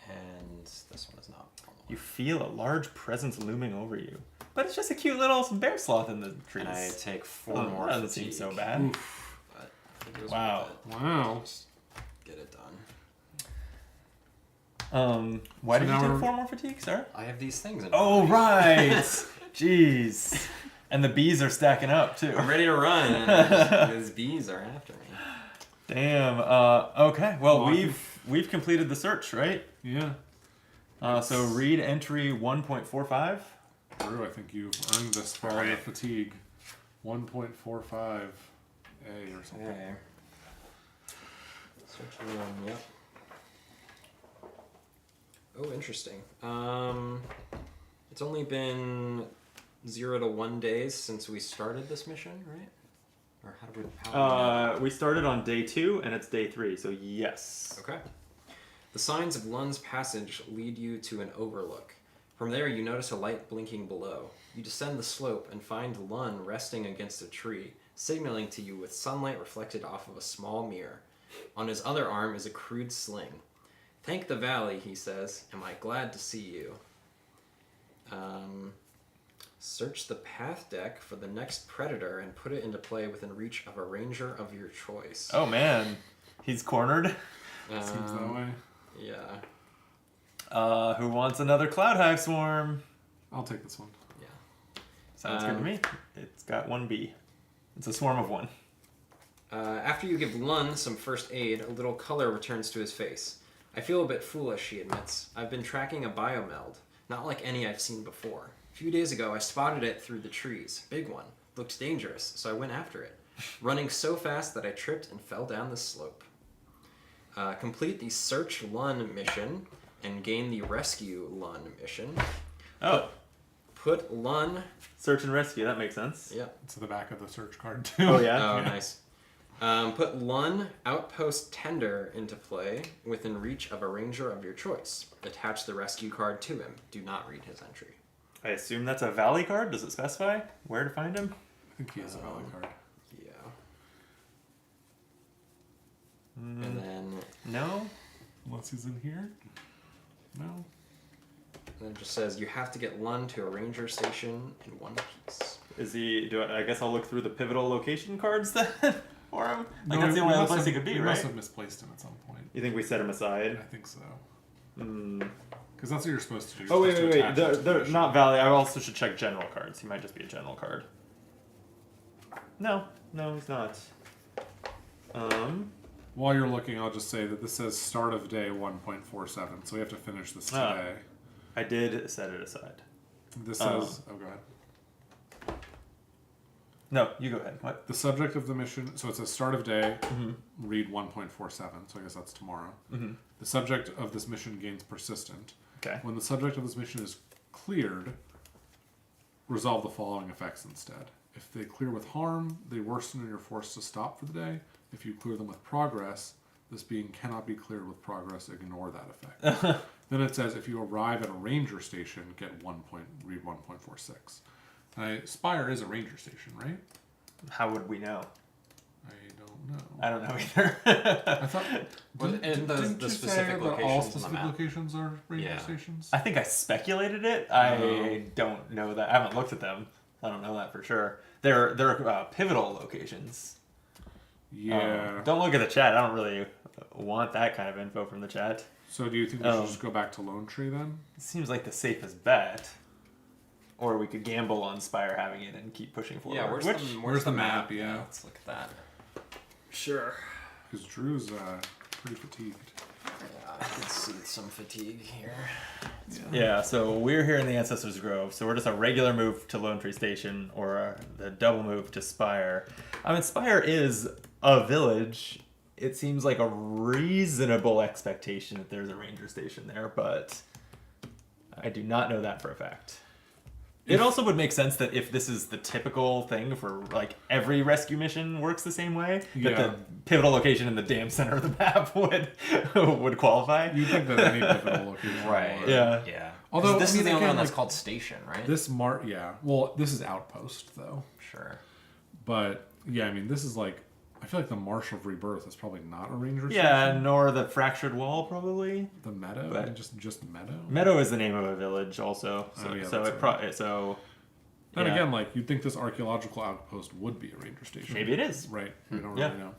Speaker 3: And this one is not on the way.
Speaker 2: You feel a large presence looming over you, but it's just a cute little bear sloth in the trees.
Speaker 3: And I take 4 more
Speaker 2: that doesn't
Speaker 3: fatigue.
Speaker 2: seem so bad.
Speaker 1: Oof.
Speaker 3: But I think it was
Speaker 2: Wow.
Speaker 3: worth it.
Speaker 1: Wow.
Speaker 3: Just get it done.
Speaker 2: Why
Speaker 1: So
Speaker 2: did you
Speaker 1: now
Speaker 2: take
Speaker 1: we're-
Speaker 2: 4 more fatigue, sir?
Speaker 3: I have these things in
Speaker 2: Oh,
Speaker 3: my
Speaker 2: right. Jeez. And the bees are stacking up, too.
Speaker 3: I'm ready to run. And those bees are after me.
Speaker 2: Damn. Okay. Well,
Speaker 1: Well,
Speaker 2: we've completed the search, right?
Speaker 1: Yeah.
Speaker 2: So read entry 1.45.
Speaker 1: Drew, I think you've earned this for all your
Speaker 3: Alright.
Speaker 1: fatigue. 1.45 A or something.
Speaker 3: Okay. Search room, yep. Oh, interesting. It's only been 0 to 1 days since we started this mission, right? Or how do we know?
Speaker 2: We started on day 2, and it's day 3, so yes.
Speaker 3: Okay. The signs of Lun's passage lead you to an overlook. From there, you notice a light blinking below. You descend the slope and find Lun resting against a tree, signaling to you with sunlight reflected off of a small mirror. On his other arm is a crude sling. "Thank the valley," he says. "Am I glad to see you?" Search the path deck for the next predator and put it into play within reach of a ranger of your choice.
Speaker 2: Oh man, he's cornered.
Speaker 1: Seems that way.
Speaker 3: Yeah.
Speaker 2: Who wants another cloud hive swarm?
Speaker 1: I'll take this one.
Speaker 3: Yeah.
Speaker 2: Sounds good to me. It's got 1B. It's a swarm of 1.
Speaker 3: After you give Lun some first aid, a little color returns to his face. "I feel a bit foolish," he admits. "I've been tracking a biomeld, not like any I've seen before. A few days ago, I spotted it through the trees. Big one. Looked dangerous, so I went after it, running so fast that I tripped and fell down the slope. Complete the Search Lun mission and gain the Rescue Lun mission.
Speaker 2: Oh,
Speaker 3: Put Lun...
Speaker 2: search and rescue. That makes sense.
Speaker 3: Yep.
Speaker 1: It's at the back of the search card, too.
Speaker 2: Oh yeah.
Speaker 3: Oh, nice. Put Lun Outpost Tender into play within reach of a ranger of your choice. Attach the rescue card to him. Do not read his entry.
Speaker 2: I assume that's a valley card. Does it specify where to find him?
Speaker 1: I think he has a valley card.
Speaker 3: Yeah. And then
Speaker 2: No.
Speaker 1: Unless he's in here? No?
Speaker 3: it just says you have to get Lun to a ranger station in 1 piece.
Speaker 2: Is he? I guess I'll look through the pivotal location cards then for him. Like
Speaker 1: No,
Speaker 2: that's the
Speaker 1: we
Speaker 2: only other
Speaker 1: must
Speaker 2: place he
Speaker 1: have-
Speaker 2: could be,
Speaker 1: we
Speaker 2: right?
Speaker 1: must have misplaced him at some point.
Speaker 2: You think we set him
Speaker 1: I
Speaker 2: aside?
Speaker 1: think so.
Speaker 2: Hmm.
Speaker 1: Because that's what you're supposed to do.
Speaker 2: Oh
Speaker 1: You're
Speaker 2: wait.
Speaker 1: supposed to attach it to the
Speaker 2: They're
Speaker 1: mission.
Speaker 2: not valley. I also should check general cards. He might just be a general card. No, he's not.
Speaker 1: While you're looking, I'll just say that this says start of day 1.47, so we have to finish this
Speaker 2: Ah.
Speaker 1: today.
Speaker 2: I did set it aside.
Speaker 1: This says... Oh, go ahead.
Speaker 2: No, you go ahead. What?
Speaker 1: The subject of the mission... So it says start of day,
Speaker 2: Mm-hmm.
Speaker 1: read 1.47, so I guess that's tomorrow. The subject of this mission gains persistent.
Speaker 2: Okay.
Speaker 1: When the subject of this mission is cleared, resolve the following effects instead. If they clear with harm, they worsen and you're forced to stop for the day. If you clear them with progress, this being cannot be cleared with progress. Ignore that effect. Then it says if you arrive at a ranger station, get 1 point, read 1.46. Spire is a ranger station, right?
Speaker 2: How would we know?
Speaker 1: I don't know.
Speaker 2: I don't know either.
Speaker 1: I thought
Speaker 3: And the
Speaker 1: you
Speaker 3: specific
Speaker 1: say that all
Speaker 3: locations on the
Speaker 1: specific
Speaker 3: map.
Speaker 1: locations are ranger
Speaker 3: Yeah.
Speaker 1: stations?
Speaker 2: I think I speculated it. I don't know that. I haven't looked at them. I don't know that for sure. They're pivotal locations.
Speaker 1: Yeah.
Speaker 2: Don't look at the chat. I don't really want that kind of info from the chat.
Speaker 1: So do you think we should just go back to Lone Tree then?
Speaker 2: It seems like the safest bet. Or we could gamble on Spire having it and keep pushing forward.
Speaker 3: Yeah,
Speaker 1: where's the map? Yeah.
Speaker 3: Let's look at that.
Speaker 2: Sure.
Speaker 1: Because Drew's pretty fatigued.
Speaker 3: Yeah, I can see some fatigue here.
Speaker 2: Yeah, so we're here in the Ancestors Grove, so we're just a regular move to Lone Tree Station or the double move to Spire. I mean, Spire is a village. It seems like a reasonable expectation that there's a ranger station there, but I do not know that for a fact. It also would make sense that if this is the typical thing for like every rescue mission works the same way, that the pivotal location in the damn center of the map would qualify.
Speaker 1: You'd think that any pivotal location
Speaker 3: Right.
Speaker 1: would.
Speaker 2: Yeah.
Speaker 3: Yeah.
Speaker 1: Although,
Speaker 3: this
Speaker 1: I mean,
Speaker 3: is the only
Speaker 1: again,
Speaker 3: one that's
Speaker 1: like,
Speaker 3: called station, right?
Speaker 1: Well, this is Outpost though.
Speaker 3: Sure.
Speaker 1: But yeah, I mean, this is like, I feel like the Marsh of Rebirth is probably not a ranger
Speaker 2: Yeah,
Speaker 1: station.
Speaker 2: nor the Fractured Wall probably.
Speaker 1: The Meadow,
Speaker 2: But-
Speaker 1: just Meadow.
Speaker 2: Meadow is the name of a village, also. So,
Speaker 1: Oh, yeah,
Speaker 2: so
Speaker 1: that's
Speaker 2: it
Speaker 1: right. Then
Speaker 2: yeah.
Speaker 1: again, like you'd think this archaeological outpost would be a ranger station.
Speaker 2: Maybe it is.
Speaker 1: Right. We don't
Speaker 2: Yeah.
Speaker 1: really know.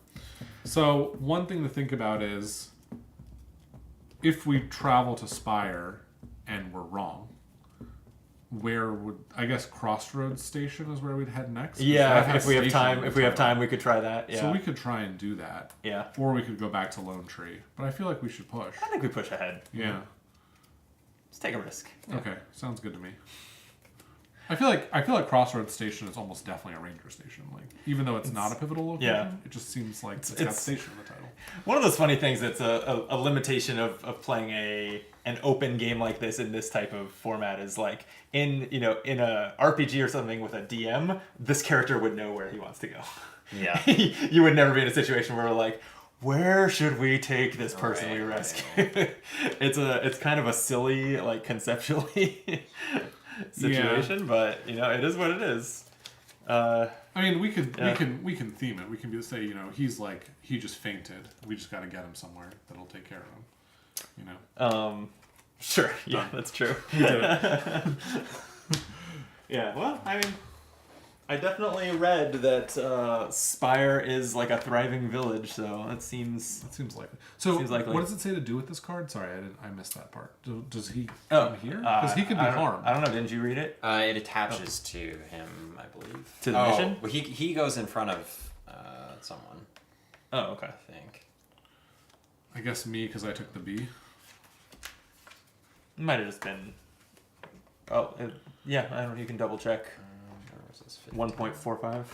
Speaker 1: So one thing to think about is if we travel to Spire and we're wrong, where would I guess Crossroads Station is where we'd head next? 'Cause that
Speaker 2: Yeah,
Speaker 1: has
Speaker 2: if we have
Speaker 1: station
Speaker 2: time,
Speaker 1: in the
Speaker 2: if we have
Speaker 1: title.
Speaker 2: time, we could try that. Yeah.
Speaker 1: So we could try and do that.
Speaker 2: Yeah.
Speaker 1: Or we could go back to Lone Tree. But I feel like we should push.
Speaker 2: I think we push ahead.
Speaker 1: Yeah.
Speaker 2: Let's take a risk.
Speaker 1: Okay. Sounds good to me. I feel like Crossroads Station is almost definitely a ranger station. Like even though it's not a pivotal location,
Speaker 2: yeah.
Speaker 1: it just seems like it's got station in the title.
Speaker 2: One of those funny things that's a limitation of playing an open game like this in this type of format is like in a RPG or something with a DM, this character would know where he wants to go.
Speaker 3: Yeah.
Speaker 2: You would never be in a situation where we're like, where should we take this person we
Speaker 3: Right,
Speaker 2: rescue? It's kind of a silly, like conceptually situation, but it is what it is.
Speaker 1: I mean, we can
Speaker 2: Yeah.
Speaker 1: we can theme it. We can say he's like he just fainted. We just got to get him somewhere that'll take care of him.
Speaker 2: Sure. Yeah, that's true. Yeah. Well, I mean, I definitely read that Spire is like a thriving village, so that seems.
Speaker 1: That seems like it. So.
Speaker 2: Seems likely.
Speaker 1: What does it say to do with this card? Sorry, I missed that part. Does he
Speaker 2: Oh,
Speaker 1: come here? Because he could be
Speaker 2: I don't-
Speaker 1: harmed.
Speaker 2: I don't know. Didn't you read it?
Speaker 3: It attaches to him, I believe.
Speaker 2: To the mission?
Speaker 3: Well, he goes in front of someone,
Speaker 2: Oh, okay.
Speaker 3: I think.
Speaker 1: I guess me because I took the B.
Speaker 2: It might have just been. Oh, yeah. I don't know. You can double check.
Speaker 3: Where was this?
Speaker 2: 1.45.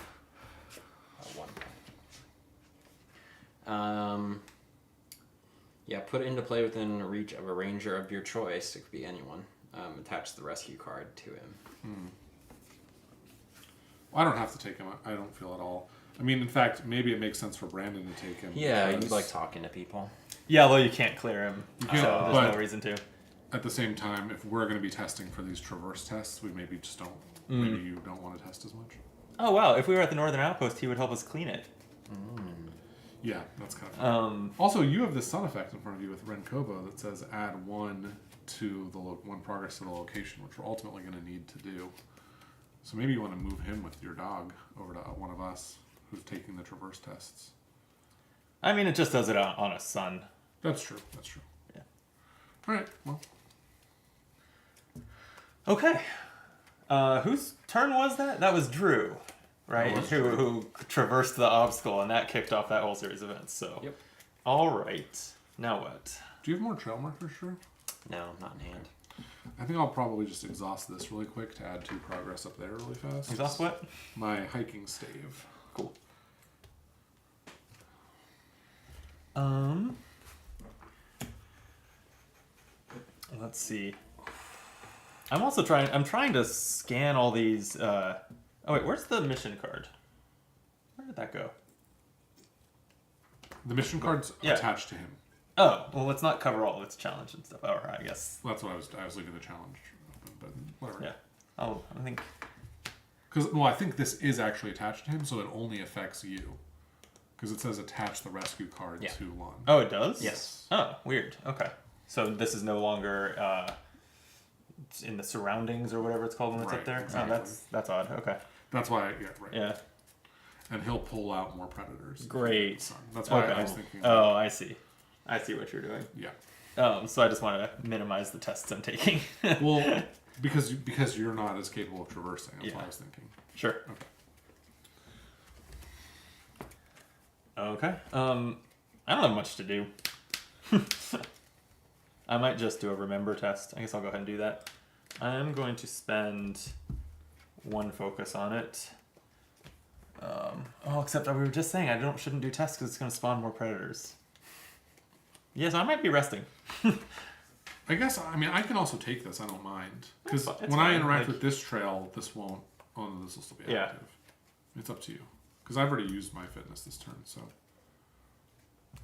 Speaker 3: 1. Yeah, put it into play within reach of a ranger of your choice. It could be anyone. Attach the rescue card to him.
Speaker 1: Well, I don't have to take him. I don't feel at all. I mean, in fact, maybe it makes sense for Brandon to take him.
Speaker 3: Yeah, you
Speaker 1: because
Speaker 3: like talking to people.
Speaker 2: Yeah, although you can't clear him,
Speaker 1: You can't,
Speaker 2: so there's
Speaker 1: but-
Speaker 2: no reason to.
Speaker 1: At the same time, if we're going to be testing for these traverse tests, we maybe just don't. Maybe you don't want to test as much.
Speaker 2: Oh wow! If we were at the Northern Outpost, he would help us clean it.
Speaker 1: Yeah, that's kind of. Also, you have this sun effect in front of you with Renkobo that says add 1 to the one progress to the location, which we're ultimately going to need to do. So maybe you want to move him with your dog over to one of us who's taking the traverse tests.
Speaker 2: I mean, it just does it on a sun.
Speaker 1: That's true. That's true.
Speaker 2: Yeah.
Speaker 1: All right. Well,
Speaker 2: Okay. Whose turn was that? That was Drew, right?
Speaker 1: That was Drew.
Speaker 2: Who traversed the obstacle, and that kicked off that whole series of events. So.
Speaker 3: Yep.
Speaker 2: All right. Now what?
Speaker 1: do you have more trail markers, Drew?
Speaker 3: No, not in hand.
Speaker 1: I think I'll probably just exhaust this really quick to add 2 progress up there really fast.
Speaker 2: Exhaust what?
Speaker 1: My hiking stave.
Speaker 2: Cool. Let's see. I'm also trying. I'm trying to scan all these. Oh wait, where's the mission card? Where did that go?
Speaker 1: The mission card's
Speaker 2: Yeah.
Speaker 1: attached to him.
Speaker 2: Oh, well, let's not cover all of its challenge and stuff. Or I guess.
Speaker 1: That's what I was leaving the challenge open, but whatever.
Speaker 2: Yeah. Oh, I think.
Speaker 1: Because I think this is actually attached to him, so it only affects you. Because it says attach the rescue card to Lon.
Speaker 2: Oh, it does.
Speaker 3: Yes.
Speaker 2: Oh, weird. Okay. So this is no longer in the surroundings or whatever it's called when it's up
Speaker 1: Right,
Speaker 2: there.
Speaker 1: exactly.
Speaker 2: Oh, that's odd. Okay.
Speaker 1: That's why, right.
Speaker 2: Yeah.
Speaker 1: And he'll pull out more predators.
Speaker 2: Great.
Speaker 1: That's why
Speaker 2: Okay.
Speaker 1: I was thinking.
Speaker 2: Oh, I see. I see what you're doing.
Speaker 1: Yeah.
Speaker 2: So I just want to minimize the tests I'm taking.
Speaker 1: Well, because you're not as capable of traversing. That's what I was thinking.
Speaker 2: Sure. Okay. I don't have much to do. I might just do a remember test. I guess I'll go ahead and do that. I'm going to spend 1 focus on it. Except we were just saying I shouldn't do tests because it's going to spawn more predators. Yes, I might be resting.
Speaker 1: I guess, I can also take this. I don't mind. Because
Speaker 2: It's
Speaker 1: when I
Speaker 2: fine,
Speaker 1: interact
Speaker 2: like-
Speaker 1: with this trail, this won't... Oh, no, this will still be
Speaker 2: Yeah.
Speaker 1: active. It's up to you. Because I've already used my fitness this turn, so...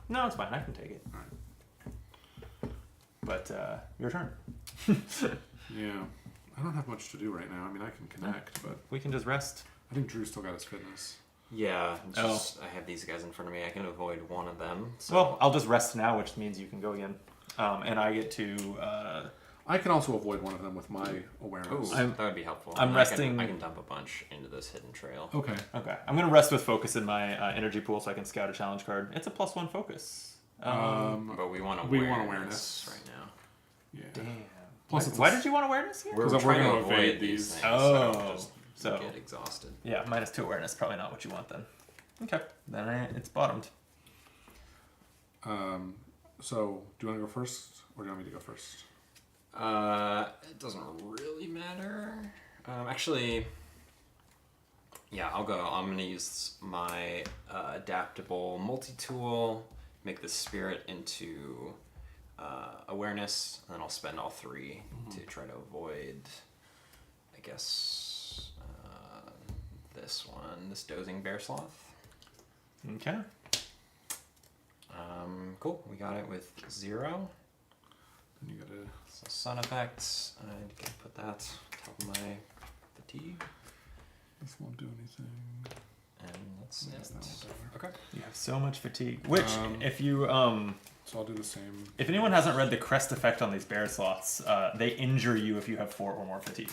Speaker 2: No, it's fine. I can take it.
Speaker 1: Alright.
Speaker 2: But your turn.
Speaker 1: Yeah. I don't have much to do right now. I can connect, but...
Speaker 2: We can just rest.
Speaker 1: I think Drew's still got his fitness.
Speaker 3: Yeah, I have these guys in front of me. I can avoid one of them. So.
Speaker 2: Well, I'll just rest now, which means you can go again. And I get to...
Speaker 1: I can also avoid one of them with my awareness.
Speaker 3: Ooh, that would be helpful.
Speaker 2: I'm
Speaker 3: And
Speaker 2: resting-
Speaker 3: I can dump a bunch into this hidden trail.
Speaker 1: Okay.
Speaker 2: Okay. I'm going to rest with focus in my energy pool so I can scout a challenge card. It's a +1 focus.
Speaker 3: But we want awareness right now.
Speaker 1: Yeah.
Speaker 2: Damn.
Speaker 1: Plus, it's
Speaker 2: Why did you want awareness here?
Speaker 3: We're
Speaker 1: Because
Speaker 3: trying
Speaker 1: we're
Speaker 3: to
Speaker 1: gonna
Speaker 3: avoid
Speaker 1: evade
Speaker 3: these
Speaker 1: these.
Speaker 3: things. So
Speaker 2: Oh,
Speaker 3: don't just
Speaker 2: so-
Speaker 3: get exhausted.
Speaker 2: Yeah, -2 awareness. Probably not what you want then. Okay. Then it's bottomed.
Speaker 1: So, do you want to go first, or do you want me to go first?
Speaker 3: It doesn't really matter. Actually, yeah, I'll go. I'm gonna use my adaptable multi-tool, make the spirit into awareness, and then I'll spend all 3 to try to avoid, I guess, this dozing bear sloth.
Speaker 2: Okay.
Speaker 3: Cool. We got it with 0.
Speaker 1: And you gotta...
Speaker 3: So sun effects. I can put that top of my fatigue,
Speaker 1: This won't do anything.
Speaker 3: and that's
Speaker 1: I guess
Speaker 3: it.
Speaker 1: that won't bother.
Speaker 3: Okay.
Speaker 2: You have so much fatigue. Which, if you
Speaker 1: So I'll do the same.
Speaker 2: if anyone hasn't read the crest effect on these bear sloths, they injure you if you have 4 or more fatigue.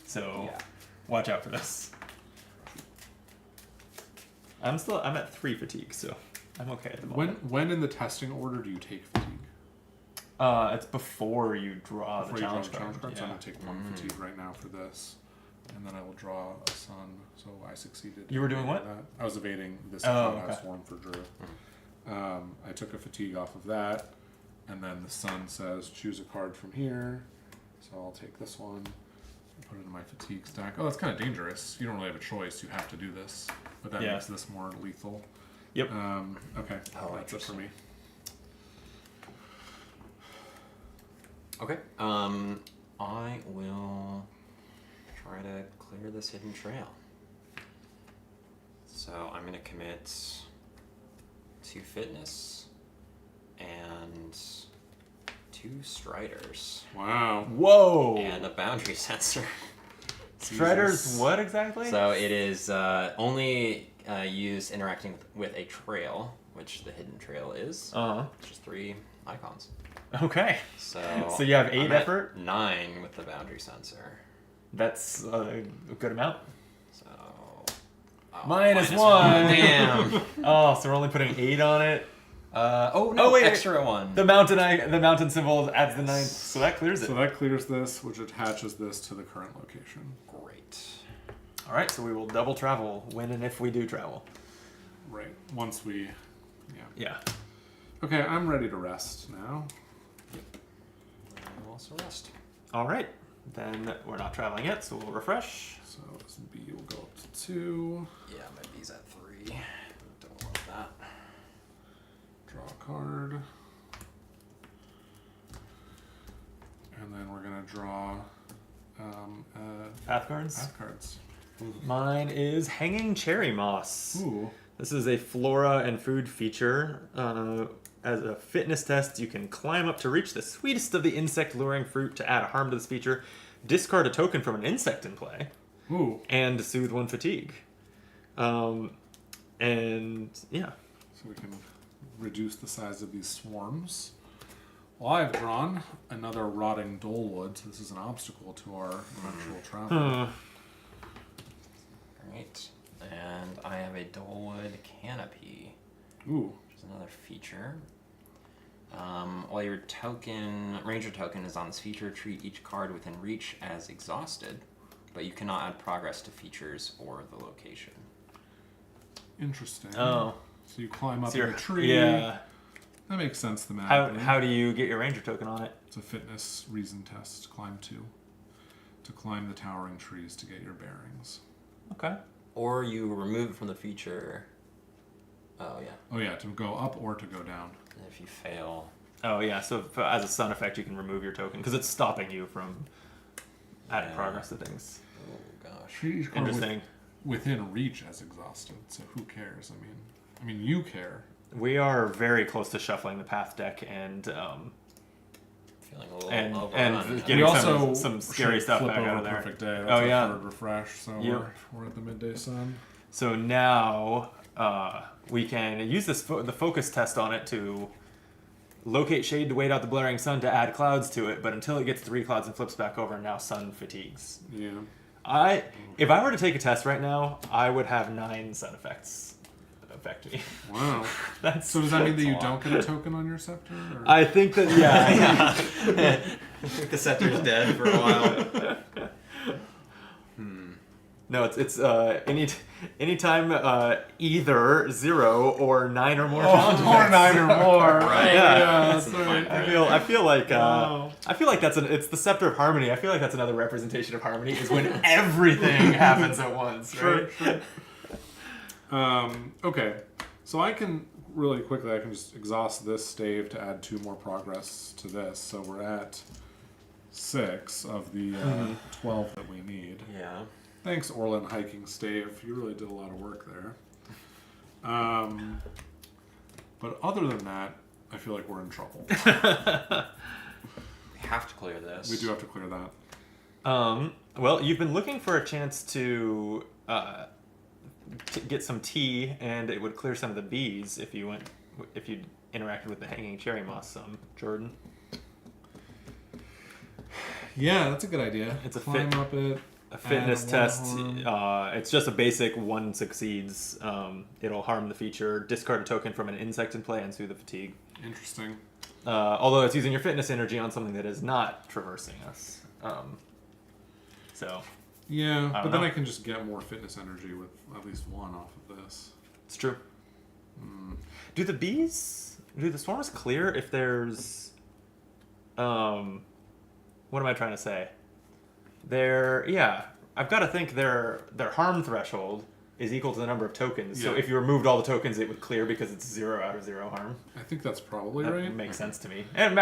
Speaker 2: So
Speaker 3: Yeah.
Speaker 2: watch out for this. I'm at 3 fatigue, so I'm okay at the moment.
Speaker 1: When in the testing order do you take fatigue?
Speaker 2: It's before you draw
Speaker 1: Before
Speaker 2: the
Speaker 1: you draw
Speaker 2: challenge
Speaker 1: the challenge card,
Speaker 2: card.
Speaker 1: so I'm
Speaker 2: Yeah.
Speaker 1: gonna take 1 fatigue right now for this, and then I will draw a sun. So I succeeded.
Speaker 2: You were doing what?
Speaker 1: That. I was evading this
Speaker 2: Oh,
Speaker 1: house
Speaker 2: okay.
Speaker 1: one for Drew. I took a fatigue off of that, and then the sun says choose a card from here. So I'll take this one and put it in my fatigue stack. Oh, that's kind of dangerous. You don't really have a choice. You have to do this, but that
Speaker 2: Yeah.
Speaker 1: makes this more lethal.
Speaker 2: Yep.
Speaker 1: Okay.
Speaker 3: Oh,
Speaker 1: That's it for me.
Speaker 3: Okay. I will try to clear this hidden trail. So I'm gonna commit 2 fitness and 2 striders
Speaker 1: Wow.
Speaker 2: Whoa!
Speaker 3: and a boundary sensor.
Speaker 2: Striders,
Speaker 1: Jesus.
Speaker 2: what exactly?
Speaker 3: So it is only used interacting with a trail, which the hidden trail is.
Speaker 2: Uh-huh.
Speaker 3: Just 3 icons.
Speaker 2: Okay.
Speaker 3: So
Speaker 2: So you have 8
Speaker 3: I'm at
Speaker 2: effort?
Speaker 3: 9 with the boundary sensor.
Speaker 2: That's a good amount.
Speaker 3: So
Speaker 2: Minus
Speaker 3: -1.
Speaker 2: one.
Speaker 3: Damn.
Speaker 2: Oh, so we're only putting 8 on it.
Speaker 3: Oh no!
Speaker 2: wait,
Speaker 3: extra 1.
Speaker 2: The mountain symbol adds the 9th, so that clears it.
Speaker 1: So that clears this, which attaches this to the current location.
Speaker 3: Great.
Speaker 2: All right, so we will double travel when and if we do travel.
Speaker 1: Right. Once we,
Speaker 2: Yeah.
Speaker 1: Okay, I'm ready to rest now.
Speaker 3: I will also rest.
Speaker 2: All right, then we're not traveling yet, so we'll refresh.
Speaker 1: So this B will go up to 2.
Speaker 3: Yeah, my B's at 3. Don't love that.
Speaker 1: Draw a card. And then we're gonna draw
Speaker 2: Path cards.
Speaker 1: path cards.
Speaker 2: Mine is Hanging Cherry Moss.
Speaker 1: Ooh.
Speaker 2: This is a flora and food feature. As a fitness test, you can climb up to reach the sweetest of the insect-luring fruit to add a harm to this feature, discard a token from an insect in play,
Speaker 1: Ooh.
Speaker 2: and soothe one fatigue. And yeah.
Speaker 1: So we can reduce the size of these swarms. Well, I've drawn another Rotting Dolewood, so this is an obstacle to our eventual travel.
Speaker 3: Great. And I have a Dolewood Canopy,
Speaker 1: Ooh.
Speaker 3: which is another feature. While your Ranger token is on this feature, treat each card within reach as exhausted, but you cannot add progress to features or the location.
Speaker 1: Interesting.
Speaker 2: Oh.
Speaker 1: So you climb up
Speaker 2: So
Speaker 1: in
Speaker 2: you're-
Speaker 1: a tree.
Speaker 2: Yeah.
Speaker 1: That makes sense thematically.
Speaker 2: How do you get your Ranger token on it?
Speaker 1: It's a fitness reason test. Climb 2. To climb the towering trees to get your bearings.
Speaker 2: Okay.
Speaker 3: Or you remove it from the feature. Oh, yeah.
Speaker 1: Oh yeah, to go up or to go down.
Speaker 3: And if you fail...
Speaker 2: Oh yeah, so as a sun effect, you can remove your token because it's stopping you from adding
Speaker 3: Yeah.
Speaker 2: progress to things.
Speaker 3: Oh, gosh.
Speaker 1: Treat each card
Speaker 2: Interesting.
Speaker 1: within reach as exhausted. So who cares? I mean, you care.
Speaker 2: We are very close to shuffling the path deck and
Speaker 3: Feeling a little
Speaker 2: and
Speaker 3: overrun.
Speaker 2: getting
Speaker 1: we also
Speaker 2: some scary
Speaker 1: should
Speaker 2: stuff
Speaker 1: flip
Speaker 2: back
Speaker 1: over
Speaker 2: out of there.
Speaker 1: Perfect Day. That's
Speaker 2: Oh,
Speaker 1: our
Speaker 2: yeah.
Speaker 1: third refresh, so
Speaker 2: Yep.
Speaker 1: we're at the midday sun.
Speaker 2: So now we can use this the focus test on it to locate shade to wait out the blaring sun to add clouds to it, but until it gets 3 clouds and flips back over, now sun fatigues.
Speaker 1: Yeah.
Speaker 2: If I were to take a test right now, I would have 9 sun effects affect me.
Speaker 1: Wow.
Speaker 2: That's
Speaker 1: So does that mean that you
Speaker 3: a lot.
Speaker 1: don't get a token on your scepter? Or?
Speaker 2: I think that yeah.
Speaker 3: I think the scepter's dead for a while.
Speaker 2: No, it's anytime either 0 or 9 or more challenge
Speaker 1: or
Speaker 2: effects.
Speaker 1: 9 or more.
Speaker 3: Right.
Speaker 2: Yeah.
Speaker 1: that's right.
Speaker 2: I feel like
Speaker 1: Wow.
Speaker 2: it's the scepter of harmony. I feel like that's another representation of harmony is when everything happens at once, right?
Speaker 1: Sure. Okay, so I can really quickly. I can just exhaust this stave to add 2 more progress to this. So we're at 6 of the 12 that we need.
Speaker 3: Yeah.
Speaker 1: Thanks, Orlin Hiking Stave. You really did a lot of work there. But other than that, I feel like we're in trouble.
Speaker 3: We have to clear this.
Speaker 1: We do have to clear that.
Speaker 2: Well, you've been looking for a chance to get some tea, and it would clear some of the bees if you interacted with the hanging cherry moss some, Jordan.
Speaker 1: Yeah, that's a good idea.
Speaker 2: It's a
Speaker 1: Climb up it.
Speaker 2: A fitness
Speaker 1: Add one
Speaker 2: test.
Speaker 1: harm.
Speaker 2: It's just a basic 1 succeeds. It'll harm the feature. Discard a token from an insect in play and soothe the fatigue.
Speaker 1: Interesting.
Speaker 2: Although it's using your fitness energy on something that is not traversing us. So
Speaker 1: Yeah,
Speaker 2: I
Speaker 1: but
Speaker 2: don't
Speaker 1: then
Speaker 2: know.
Speaker 1: I can just get more fitness energy with at least 1 off of this.
Speaker 2: it's true. Do the swarms clear if there's what am I trying to say? I've got to think their harm threshold is equal to the number of tokens. So
Speaker 1: Yeah.
Speaker 2: if you removed all the tokens, it would clear because it's 0 out of 0 harm.
Speaker 1: I think that's probably
Speaker 2: That
Speaker 1: right.
Speaker 2: makes sense to me. And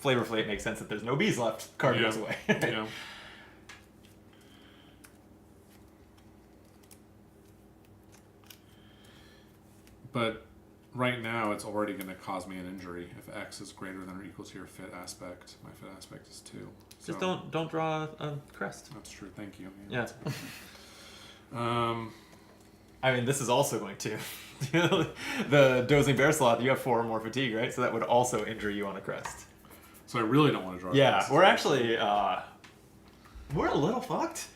Speaker 2: flavorfully, it makes sense that there's no bees left. Card
Speaker 1: Yeah.
Speaker 2: goes away.
Speaker 1: Yeah. But right now, it's already going to cause me an injury if X is greater than or equal to your fit aspect. My fit aspect is 2.
Speaker 2: Just
Speaker 1: So-
Speaker 2: don't draw a crest.
Speaker 1: That's true. Thank you.
Speaker 2: Yeah.
Speaker 1: Um,
Speaker 2: I mean, this is also going to. The dozing bear sloth, you have 4 more fatigue, right? So that would also injure you on a crest.
Speaker 1: so I really don't want to draw.
Speaker 2: Yeah,
Speaker 1: this.
Speaker 2: we're actually we're a little fucked.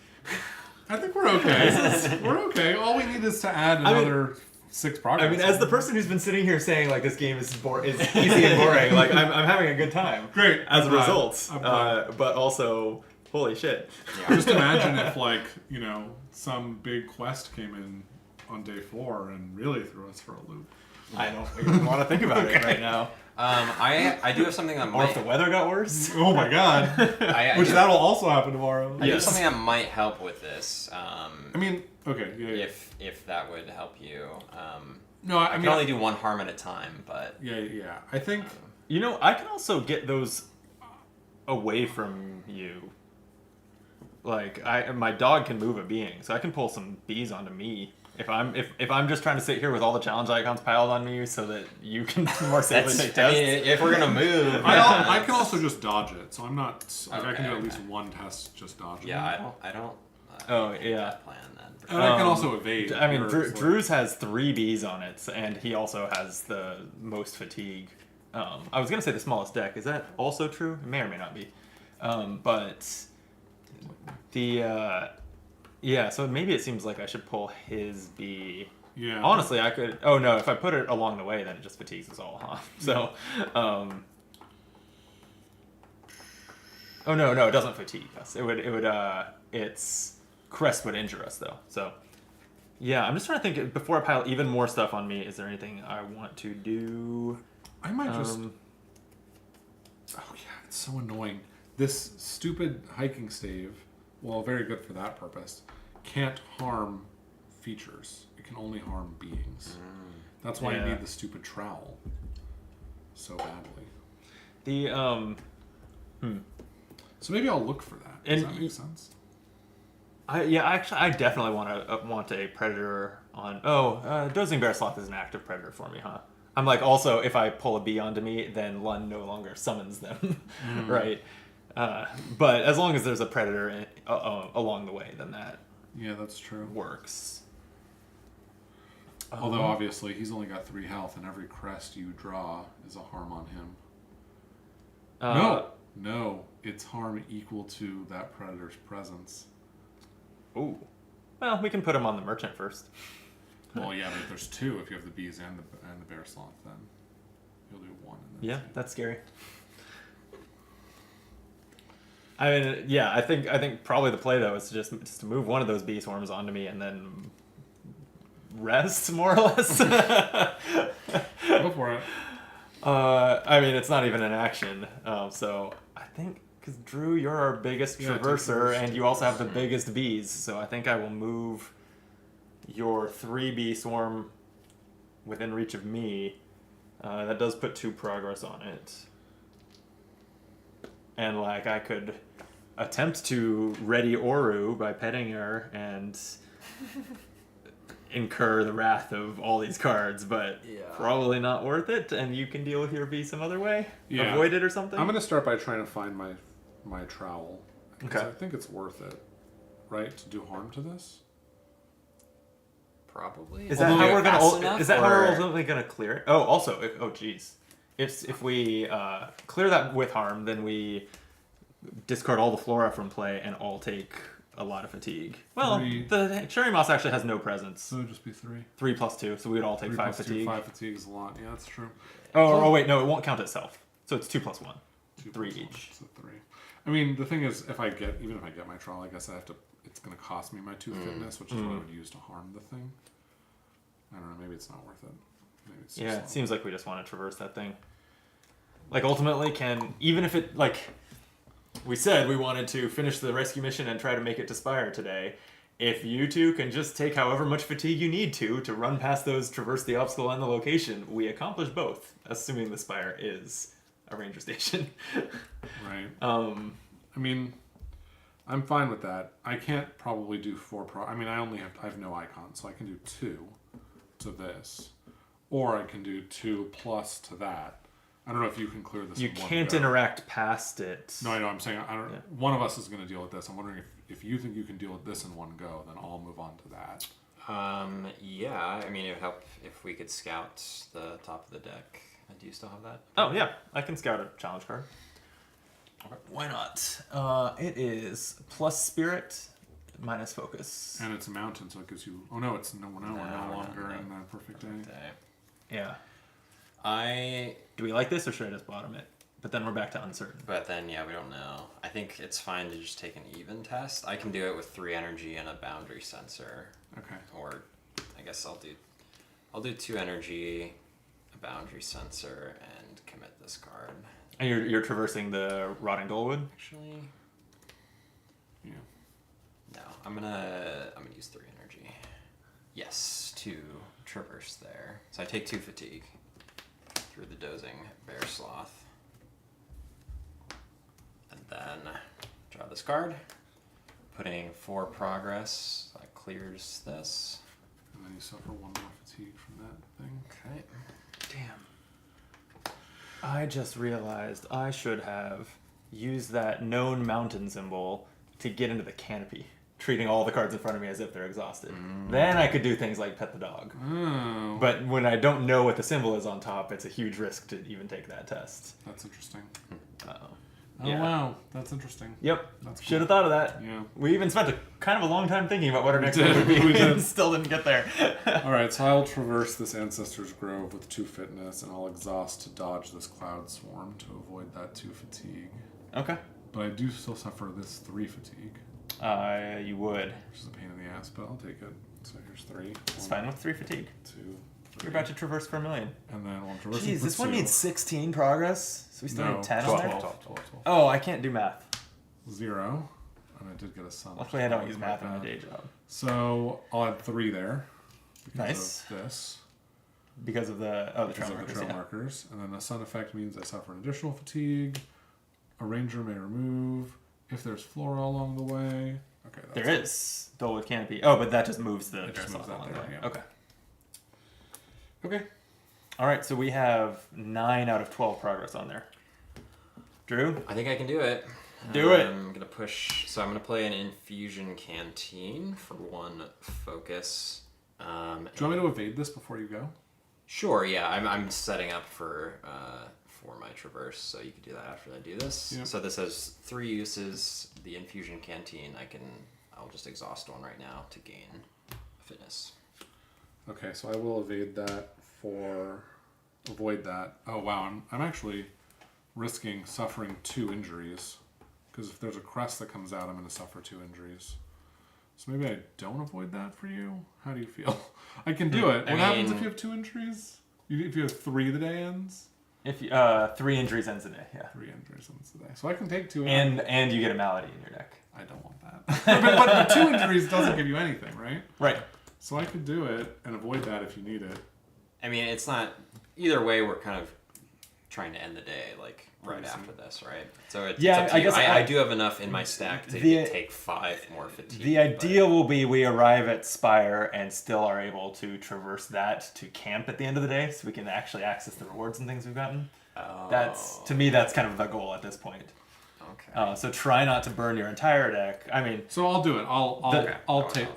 Speaker 1: I think we're okay. We're okay. All we need is to add
Speaker 2: I mean-
Speaker 1: another 6 progress.
Speaker 2: I mean, as the person who's been sitting here saying like this game is easy and boring, like I'm having a good time.
Speaker 1: Great.
Speaker 2: As a
Speaker 1: I'm glad.
Speaker 2: result,
Speaker 1: I'm glad.
Speaker 2: but also holy shit.
Speaker 1: Just imagine if, like, you know, some big quest came in on day 4 and really threw us for a loop.
Speaker 2: I don't even want to think about it right now.
Speaker 3: I do have something that
Speaker 2: Or if
Speaker 3: might.
Speaker 2: the weather got worse.
Speaker 1: Oh my god.
Speaker 3: I
Speaker 1: Which
Speaker 3: do-
Speaker 1: that'll also happen tomorrow.
Speaker 3: I do have
Speaker 2: Yes.
Speaker 3: something that might help with this.
Speaker 1: I mean, okay, yeah.
Speaker 3: If that would help you.
Speaker 1: No,
Speaker 3: I
Speaker 1: I
Speaker 3: can
Speaker 1: mean,
Speaker 3: only do 1 harm at a time, but
Speaker 1: yeah. I think
Speaker 2: You know, I can also get those away from you. Like my dog can move a being, so I can pull some bees onto me. If I'm just trying to sit here with all the challenge icons piled on me so that you can more safely take
Speaker 3: I
Speaker 2: tests.
Speaker 3: mean, if we're gonna move,
Speaker 1: I can also just dodge it, so I'm not. Like, I can do
Speaker 3: Okay,
Speaker 1: at least
Speaker 3: okay.
Speaker 1: one test just dodging.
Speaker 3: Yeah, I don't.
Speaker 2: Oh,
Speaker 3: hate
Speaker 2: yeah.
Speaker 3: that plan then.
Speaker 1: And I can also evade.
Speaker 2: I mean,
Speaker 1: yours, like-
Speaker 2: Drew's has 3 bees on it, and he also has the most fatigue. I was gonna say the smallest deck. Is that also true? It may or may not be. But the yeah. So maybe it seems like I should pull his bee.
Speaker 1: Yeah.
Speaker 2: Honestly, I could. Oh no! If I put it along the way, then it just fatigues us all, huh? So, oh no, it doesn't fatigue us. It would. Its crest would injure us though. So, yeah, I'm just trying to think. Before I pile even more stuff on me, is there anything I want to do?
Speaker 1: I might just. Oh yeah, it's so annoying. This stupid hiking stave, well, very good for that purpose, can't harm features. It can only harm beings. That's why I
Speaker 2: Yeah.
Speaker 1: need the stupid trowel so badly.
Speaker 2: The
Speaker 1: So maybe I'll look for that. Does that make sense?
Speaker 2: I definitely want a predator on. Dozing Bear Sloth is an active predator for me, huh? I'm like, also, if I pull a bee onto me, then Lund no longer summons them, right? But as long as there's a predator along the way, then that
Speaker 1: Yeah, that's true.
Speaker 2: works.
Speaker 1: Although obviously he's only got 3 health, and every crest you draw is a harm on him. No, it's harm equal to that predator's presence.
Speaker 2: Ooh. Well, we can put him on the merchant first.
Speaker 1: Well, yeah, but if there's 2, if you have the bees and the bear sloth, then you'll do 1. And then
Speaker 2: Yeah,
Speaker 1: 2.
Speaker 2: that's scary. I mean, yeah, I think probably the play though is just to move one of those bee swarms onto me and then rest more or less.
Speaker 1: Go for it.
Speaker 2: I mean, it's not even an action. So I think because Drew, you're our biggest
Speaker 1: Yeah, take
Speaker 2: traverser,
Speaker 1: first.
Speaker 2: and you also have the biggest bees. So I think I will move your 3 bee swarm within reach of me. That does put 2 progress on it. And like I could attempt to ready Oru by petting her and incur the wrath of all these cards, but
Speaker 3: Yeah.
Speaker 2: probably not worth it. And you can deal with your bee some other way,
Speaker 1: Yeah.
Speaker 2: avoid it or something.
Speaker 1: I'm gonna start by trying to find my trowel. 'Cause
Speaker 2: Okay.
Speaker 1: I think it's worth it, right, to do harm to this.
Speaker 3: Probably.
Speaker 2: Is that
Speaker 1: Although
Speaker 2: how we're
Speaker 3: fast
Speaker 2: gonna?
Speaker 3: enough,
Speaker 2: Is that how we're
Speaker 3: or-
Speaker 2: ultimately gonna clear it? Oh, also, geez, if we clear that with harm, then we discard all the flora from play and all take a lot of fatigue. Well,
Speaker 1: 3.
Speaker 2: the cherry moss actually has no presence.
Speaker 1: So it'd just be 3.
Speaker 2: 3 plus 2, so we would all take
Speaker 1: 3
Speaker 2: 5
Speaker 1: plus
Speaker 2: fatigue.
Speaker 1: 5 fatigue is a lot. Yeah, that's true.
Speaker 2: Oh, wait, no, it won't count itself. So it's 2 plus 1.
Speaker 1: 2
Speaker 2: 3
Speaker 1: plus 1,
Speaker 2: each.
Speaker 1: so 3. I mean, the thing is, if I get my trowel, I guess I have to. It's gonna cost me my 2 fitness, which is what I would use to harm the thing. I don't know. Maybe it's not worth it. Maybe it's
Speaker 2: Yeah,
Speaker 1: just
Speaker 2: it seems like we just want to traverse that thing. Like, ultimately, even if it, like, we said we wanted to finish the rescue mission and try to make it to Spire today. If you two can just take however much fatigue you need to run past those, traverse the obstacle and the location, we accomplish both, assuming the Spire is a ranger station.
Speaker 1: right. I mean, I'm fine with that. I can't probably do 4 I mean, I have no icon, so I can do 2 to this, or I can do 2 plus to that. I don't know if you can clear this.
Speaker 2: You
Speaker 1: in one
Speaker 2: can't
Speaker 1: go.
Speaker 2: interact past it.
Speaker 1: No, I know. I'm saying I don't.
Speaker 2: Yeah.
Speaker 1: One of us is going to deal with this. I'm wondering if you think you can deal with this in one go, then I'll move on to that.
Speaker 3: Yeah. I mean, it would help if we could scout the top of the deck. Do you still have that?
Speaker 2: Oh, yeah. I can scout a challenge card. Okay. Why not? It is plus spirit, minus focus.
Speaker 1: And it's a mountain, so it gives you. Oh no, it's we're no longer
Speaker 3: no.
Speaker 1: in the perfect day.
Speaker 3: Okay.
Speaker 2: Yeah.
Speaker 3: I.
Speaker 2: Do we like this, or should I just bottom it? But then we're back to uncertain.
Speaker 3: But then, yeah, we don't know. I think it's fine to just take an even test. I can do it with 3 energy and a boundary sensor.
Speaker 1: Okay.
Speaker 3: Or, I guess I'll do 2 energy, a boundary sensor, and commit this card.
Speaker 2: And you're traversing the rotting goldwood?
Speaker 3: Actually,
Speaker 1: Yeah.
Speaker 3: no. I'm gonna use 3 energy. Yes, to traverse there. So I take 2 fatigue through the dozing bear sloth. And then draw this card, putting 4 progress. That clears this.
Speaker 1: And then you suffer 1 more fatigue from that thing.
Speaker 3: Okay.
Speaker 2: Damn. I just realized I should have used that known mountain symbol to get into the canopy, treating all the cards in front of me as if they're exhausted. Then I could do things like pet the dog.
Speaker 1: Oh.
Speaker 2: But when I don't know what the symbol is on top, it's a huge risk to even take that test.
Speaker 1: That's interesting.
Speaker 2: Uh-oh.
Speaker 1: Oh,
Speaker 2: Yeah.
Speaker 1: wow. That's interesting.
Speaker 2: Yep.
Speaker 1: That's cool.
Speaker 2: Should have thought of that.
Speaker 1: Yeah.
Speaker 2: We even spent kind of a long time thinking about what our next
Speaker 1: did.
Speaker 2: one would be.
Speaker 1: We did.
Speaker 2: And still didn't get there.
Speaker 1: All right, so I'll traverse this Ancestor's Grove with 2 fitness, and I'll exhaust to dodge this Cloud Swarm to avoid that 2 fatigue.
Speaker 2: Okay.
Speaker 1: But I do still suffer this 3 fatigue,
Speaker 2: You would.
Speaker 1: which is a pain in the ass, but I'll take it. So here's 3.
Speaker 2: It's fine with 3 fatigue.
Speaker 1: 2, 3.
Speaker 2: You're about to traverse for 1 million.
Speaker 1: And then while I'm traversing
Speaker 2: Jeez,
Speaker 1: for
Speaker 2: this one
Speaker 1: 2.
Speaker 2: needs 16 progress, so we still
Speaker 1: No,
Speaker 2: need 10
Speaker 1: 12,
Speaker 2: on there?
Speaker 1: 12, 12.
Speaker 2: Oh, I can't do math.
Speaker 1: 0. And I did get a sun.
Speaker 2: Luckily, I don't use math in my day job.
Speaker 1: So I'll add 3 there. Because
Speaker 2: Nice.
Speaker 1: of this.
Speaker 2: Because of the
Speaker 1: Because
Speaker 2: trail
Speaker 1: of
Speaker 2: markers,
Speaker 1: the trail
Speaker 2: yeah.
Speaker 1: markers. And then the sun effect means I suffer an additional fatigue. A ranger may remove if there's flora along the way. Okay, that's
Speaker 2: There is Dulwood Canopy. Oh, but that just moves the
Speaker 1: It just
Speaker 2: Dressel
Speaker 1: moves that
Speaker 2: along
Speaker 1: there,
Speaker 2: the way.
Speaker 1: yeah.
Speaker 2: Okay.
Speaker 1: Okay.
Speaker 2: All right, so we have 9 out of 12 progress on there. Drew?
Speaker 3: I think I can do it.
Speaker 2: Do it.
Speaker 3: I'm gonna push. So I'm gonna play an Infusion Canteen for 1 focus.
Speaker 1: Do you want me to evade this before you go?
Speaker 3: Sure. Yeah. I'm setting up for my traverse, so you can do that after I do this.
Speaker 1: Yep.
Speaker 3: So this has 3 uses. The Infusion Canteen. I'll just exhaust 1 right now to gain fitness.
Speaker 1: Okay, so I will avoid that. Oh wow, I'm actually risking suffering 2 injuries. Because if there's a crest that comes out, I'm going to suffer 2 injuries. So maybe I don't avoid that for you? How do you feel? I can do it.
Speaker 3: I
Speaker 1: What happens if
Speaker 3: mean-
Speaker 1: you have 2 injuries? If you have 3, the day ends?
Speaker 2: If you, 3 injuries ends the day, yeah.
Speaker 1: 3 injuries ends the day. So I can take 2
Speaker 2: And you get a malady in your deck.
Speaker 1: I don't want that. but the 2 injuries doesn't give you anything, right?
Speaker 2: Right.
Speaker 1: So I could do it and avoid that if you need it.
Speaker 3: I mean, it's not. Either way, we're kind of trying to end the day like right
Speaker 1: Pretty
Speaker 3: after this, right? So it's
Speaker 2: Yeah,
Speaker 3: up to
Speaker 2: I
Speaker 3: you.
Speaker 2: guess
Speaker 3: I do have enough in my stack to
Speaker 2: the-
Speaker 3: take 5 more fatigue.
Speaker 2: The idea will be we arrive at Spire and still are able to traverse that to camp at the end of the day, so we can actually access the rewards and things we've gotten. To me, that's kind of the goal at this point.
Speaker 3: Okay.
Speaker 2: So try not to burn your entire deck. I mean,
Speaker 1: So I'll do it. I'll
Speaker 3: Okay.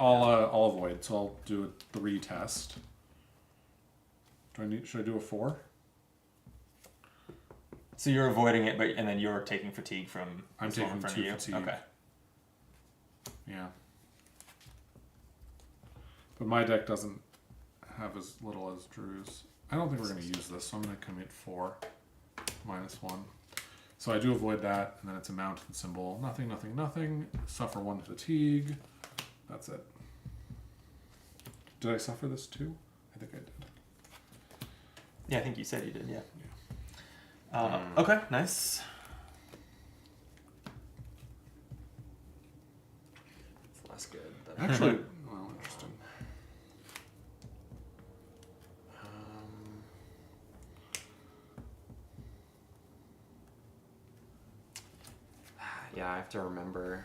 Speaker 1: I'll avoid. So I'll do a 3 test. Should I do a 4?
Speaker 2: so you're avoiding it, and then you're taking fatigue from
Speaker 1: I'm
Speaker 2: this one
Speaker 1: taking
Speaker 2: in front
Speaker 1: 2
Speaker 2: of you.
Speaker 1: fatigue.
Speaker 2: Okay.
Speaker 1: Yeah. But my deck doesn't have as little as Drew's. I don't think we're going to use this, so I'm going to commit 4 -1. So I do avoid that, and then it's a mountain symbol. Nothing, nothing, nothing. Suffer 1 fatigue. That's it. Did I suffer this too? I think I did.
Speaker 2: Yeah, I think you said you did. Yeah. Okay. Nice.
Speaker 3: It's less good. But,
Speaker 1: Actually, well, interesting.
Speaker 3: yeah, I have to remember.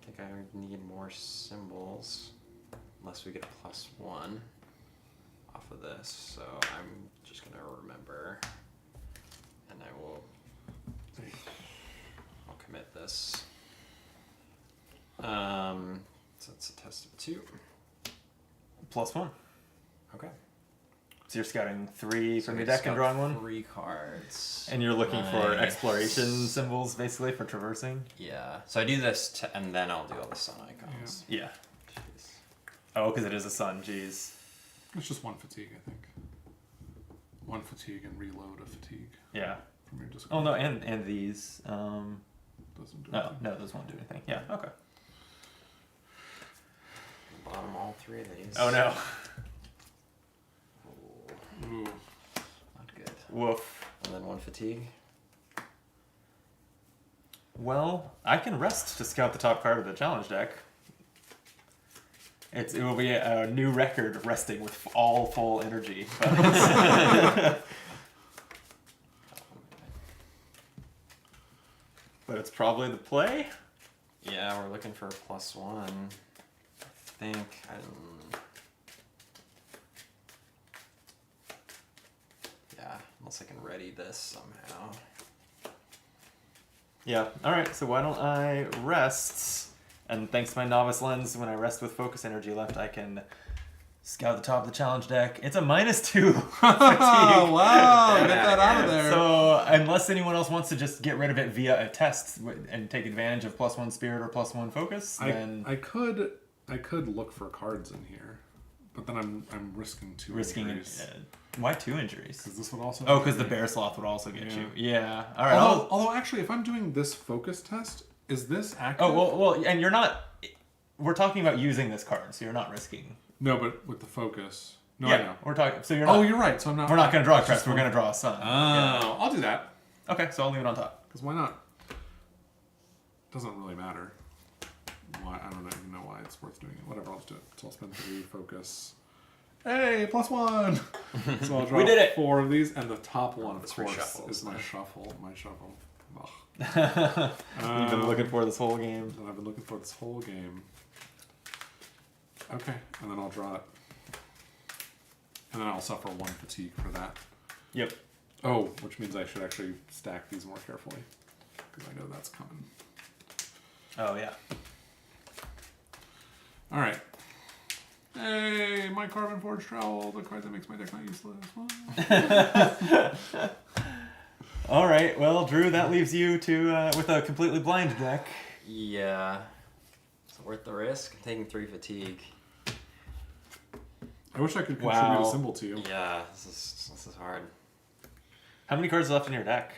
Speaker 3: I think I need more symbols, unless we get a +1 off of this. So I'm just gonna remember, and I'll commit this. So it's a test of 2.
Speaker 2: +1.
Speaker 3: Okay.
Speaker 2: So you're scouting 3 from
Speaker 3: So
Speaker 2: your
Speaker 3: we
Speaker 2: deck and drawing 1?
Speaker 3: 3 cards.
Speaker 2: And you're looking for
Speaker 3: Nice.
Speaker 2: exploration symbols, basically, for traversing?
Speaker 3: Yeah. So I do this, and then I'll do all the sun icons.
Speaker 2: Yeah.
Speaker 3: Jeez.
Speaker 2: Oh, because it is a sun, jeez.
Speaker 1: It's just 1 fatigue, I think. 1 fatigue and reload a fatigue
Speaker 2: Yeah.
Speaker 1: from your discard.
Speaker 2: Oh, no, and these.
Speaker 1: Doesn't do
Speaker 2: No,
Speaker 1: anything.
Speaker 2: no, those won't do anything. Yeah, okay.
Speaker 3: Bottom all 3 of these.
Speaker 2: Oh, no.
Speaker 3: Ooh,
Speaker 1: Ooh.
Speaker 3: not good.
Speaker 2: Woof.
Speaker 3: And then 1 fatigue.
Speaker 2: Well, I can rest to scout the top card of the challenge deck. It will be a new record resting with all full energy. But it's probably the play.
Speaker 3: Yeah, we're looking for a +1. I think. Yeah, unless I can ready this somehow.
Speaker 2: Yeah. All right. So why don't I rest? And thanks to my novice lens, when I rest with focus energy left, I can scout the top of the challenge deck. It's a -2 fatigue.
Speaker 1: Oh, wow, get that out of there.
Speaker 2: So unless anyone else wants to just get rid of it via a test and take advantage of +1 spirit or +1 focus, then
Speaker 1: I could look for cards in here, but then I'm risking two injuries.
Speaker 2: Why 2 injuries?
Speaker 1: Because this would also.
Speaker 2: Oh, because the bear sloth would also get you. Yeah. All right.
Speaker 1: Although actually, if I'm doing this focus test, is this accurate?
Speaker 2: Oh well, and you're not. We're talking about using this card, so you're not risking.
Speaker 1: No, but with the focus. No,
Speaker 2: Yeah,
Speaker 1: I know.
Speaker 2: we're talking. So you're not.
Speaker 1: Oh, you're right. So I'm not.
Speaker 2: We're not going to draw a
Speaker 1: it's
Speaker 2: crest.
Speaker 1: just
Speaker 2: We're
Speaker 1: one-
Speaker 2: going to draw a sun.
Speaker 1: Oh,
Speaker 2: Yeah.
Speaker 1: I'll do that.
Speaker 2: Okay, so I'll leave it on top.
Speaker 1: Because why not? Doesn't really matter. Why? I don't even know why it's worth doing it. Whatever, I'll just do it. So I'll spend 3 focus. Hey, +1. So I'll draw
Speaker 2: We did it.
Speaker 1: 4 of these, and the top one, of
Speaker 3: This
Speaker 1: course,
Speaker 3: reshuffles,
Speaker 1: is my
Speaker 3: huh?
Speaker 1: shuffle. My shuffle. Ugh.
Speaker 2: You've been looking for this whole game.
Speaker 1: That I've been looking for this whole game. Okay, and then I'll draw it. And then I'll suffer 1 fatigue for that.
Speaker 2: Yep.
Speaker 1: Oh, which means I should actually stack these more carefully. Because I know that's coming.
Speaker 2: Oh yeah.
Speaker 1: Alright. Hey, my Carbon Forge Trowel, the card that makes my deck not useless.
Speaker 2: All right. Well, Drew, that leaves you to with a completely blind deck.
Speaker 3: Yeah. Is it worth the risk? I'm taking 3 fatigue.
Speaker 1: I wish I could contribute
Speaker 2: Wow.
Speaker 1: a symbol to you.
Speaker 3: Yeah, this is hard.
Speaker 2: How many cards are left in your deck?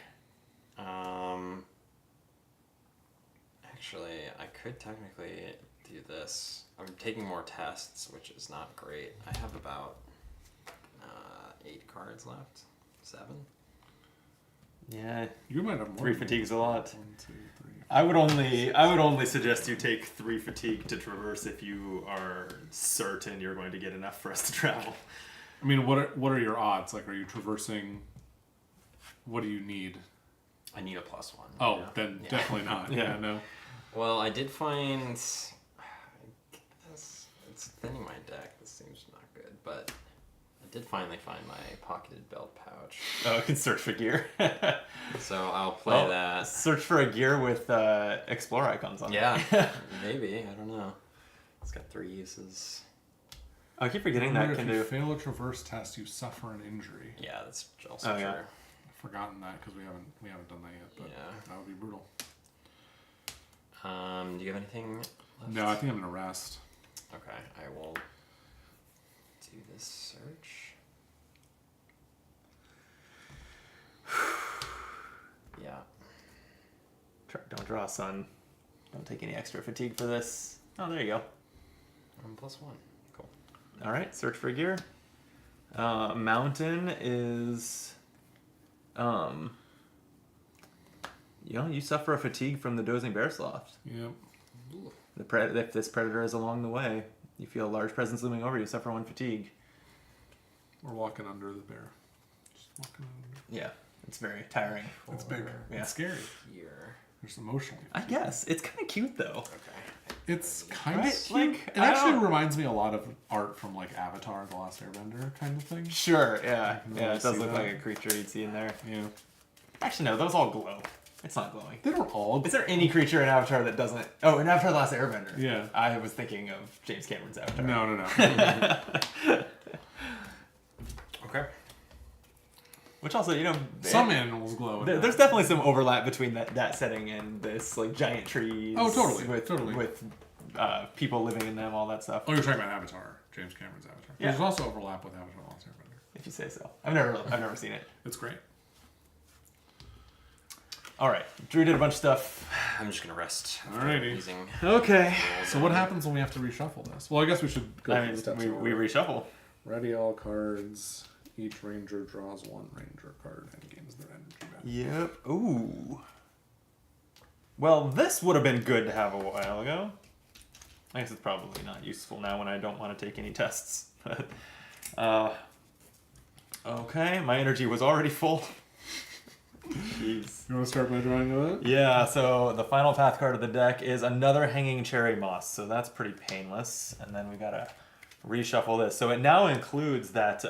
Speaker 3: Actually, I could technically do this. I'm taking more tests, which is not great. I have about 8 cards left. 7.
Speaker 2: Yeah,
Speaker 1: You might have more.
Speaker 2: 3
Speaker 1: than me.
Speaker 2: fatigue's a lot.
Speaker 1: 1, 2, 3.
Speaker 2: I would only suggest you take 3 fatigue to traverse if you are certain you're going to get enough for us to travel.
Speaker 1: I mean, what are your odds? Like, are you traversing? What do you need?
Speaker 3: I need a +1.
Speaker 1: Oh,
Speaker 3: yeah.
Speaker 1: then
Speaker 3: Yeah.
Speaker 1: definitely not.
Speaker 2: Yeah.
Speaker 1: Yeah, no.
Speaker 3: Well, I did find this. It's thinning my deck. This seems not good, but I did finally find my pocketed belt pouch.
Speaker 2: Oh, I can search for gear.
Speaker 3: So I'll play
Speaker 2: Oh,
Speaker 3: that.
Speaker 2: Search for a gear with explore icons on it.
Speaker 3: Yeah, maybe. I don't know. It's got 3 uses.
Speaker 2: I keep forgetting
Speaker 1: Remember,
Speaker 2: that
Speaker 1: if
Speaker 2: can
Speaker 1: you
Speaker 2: do.
Speaker 1: fail a traverse test, you suffer an injury.
Speaker 3: Yeah, that's also
Speaker 2: Oh,
Speaker 3: true.
Speaker 2: yeah.
Speaker 1: I've forgotten that because we haven't done that yet. But
Speaker 3: Yeah.
Speaker 1: that would be brutal.
Speaker 3: Do you have anything left?
Speaker 1: No, I think I'm gonna rest.
Speaker 3: Okay, I will do this search. Yeah.
Speaker 2: Don't draw a sun. Don't take any extra fatigue for this. Oh, there you go.
Speaker 3: I'm +1. Cool.
Speaker 2: All right, search for gear. Mountain is, you suffer a fatigue from the dozing bear sloth.
Speaker 1: Yep.
Speaker 2: If this predator is along the way, you feel a large presence looming over you. Suffer 1 fatigue.
Speaker 1: We're walking under the bear. Just walking under.
Speaker 2: Yeah, it's very tiring.
Speaker 1: It's big.
Speaker 2: Yeah.
Speaker 1: It's scary.
Speaker 3: Here.
Speaker 1: There's emotionally.
Speaker 2: I guess it's kind of cute though.
Speaker 3: Okay.
Speaker 1: It's kind
Speaker 2: Right,
Speaker 1: of cute.
Speaker 2: like,
Speaker 1: It
Speaker 2: I
Speaker 1: actually
Speaker 2: don't-
Speaker 1: reminds me a lot of art from like Avatar: The Last Airbender kind of thing.
Speaker 2: Sure. Yeah.
Speaker 1: can
Speaker 2: Yeah.
Speaker 1: really
Speaker 2: It does
Speaker 1: see
Speaker 2: look
Speaker 1: that.
Speaker 2: like a creature you'd see in there.
Speaker 1: Yeah.
Speaker 2: Actually, no. Those all glow. It's not glowing.
Speaker 1: They don't all.
Speaker 2: Is there any creature in Avatar that doesn't? Oh, in Avatar: The Last Airbender.
Speaker 1: Yeah.
Speaker 2: I was thinking of James Cameron's Avatar.
Speaker 1: No.
Speaker 3: Okay.
Speaker 2: Which also,
Speaker 1: Some animals glow. in
Speaker 2: there's
Speaker 1: that.
Speaker 2: definitely some overlap between that setting and this like giant trees.
Speaker 1: Oh, totally,
Speaker 2: With
Speaker 1: totally.
Speaker 2: with people living in them, all that stuff.
Speaker 1: Oh, you're talking about Avatar, James Cameron's Avatar.
Speaker 2: Yeah.
Speaker 1: There's also overlap with Avatar: The Last Airbender.
Speaker 2: If you say so. I've never seen it.
Speaker 1: It's great.
Speaker 2: All right, Drew did a bunch of stuff.
Speaker 3: I'm just gonna rest. after
Speaker 1: Alrighty.
Speaker 3: Using
Speaker 2: Okay.
Speaker 1: So what happens when we have to reshuffle this? Well, I guess we should go
Speaker 2: I
Speaker 1: through
Speaker 2: mean,
Speaker 1: the steps.
Speaker 2: we
Speaker 1: in order.
Speaker 2: reshuffle.
Speaker 1: Ready all cards. Each ranger draws 1 ranger card and gains their energy back.
Speaker 2: Yep. Ooh. Well, this would have been good to have a while ago. I guess it's probably not useful now when I don't want to take any tests. Okay, my energy was already full. bees.
Speaker 1: You want to start by drawing that?
Speaker 2: Yeah, so the final path card of the deck is another Hanging Cherry Moss, so that's pretty painless. And then we gotta reshuffle this. So it now includes that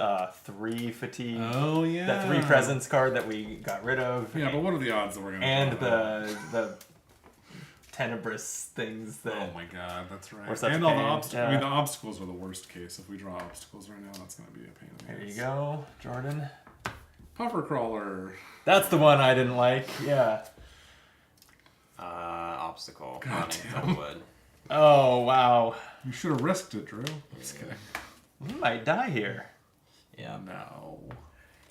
Speaker 2: 3 fatigue,
Speaker 1: Oh, yeah.
Speaker 2: that 3 presence card that we got rid of.
Speaker 1: Yeah, but what are the odds that we're going to
Speaker 2: And the tenebrous things that...
Speaker 1: Oh my god, that's right.
Speaker 2: We're such
Speaker 1: And
Speaker 2: a
Speaker 1: all the
Speaker 2: pain,
Speaker 1: obstacles.
Speaker 2: yeah.
Speaker 1: I mean, the obstacles are the worst case. If we draw obstacles right now, that's going to be a pain in the
Speaker 2: There you
Speaker 1: ass.
Speaker 2: go, Jordan.
Speaker 1: Puffer crawler.
Speaker 2: That's the one I didn't like, yeah.
Speaker 3: Obstacle.
Speaker 1: God
Speaker 3: Running
Speaker 1: damn.
Speaker 3: from wood.
Speaker 2: Oh, wow.
Speaker 1: You should have risked it, Drew. I'm just kidding.
Speaker 2: We might die here.
Speaker 3: Yeah.
Speaker 1: No.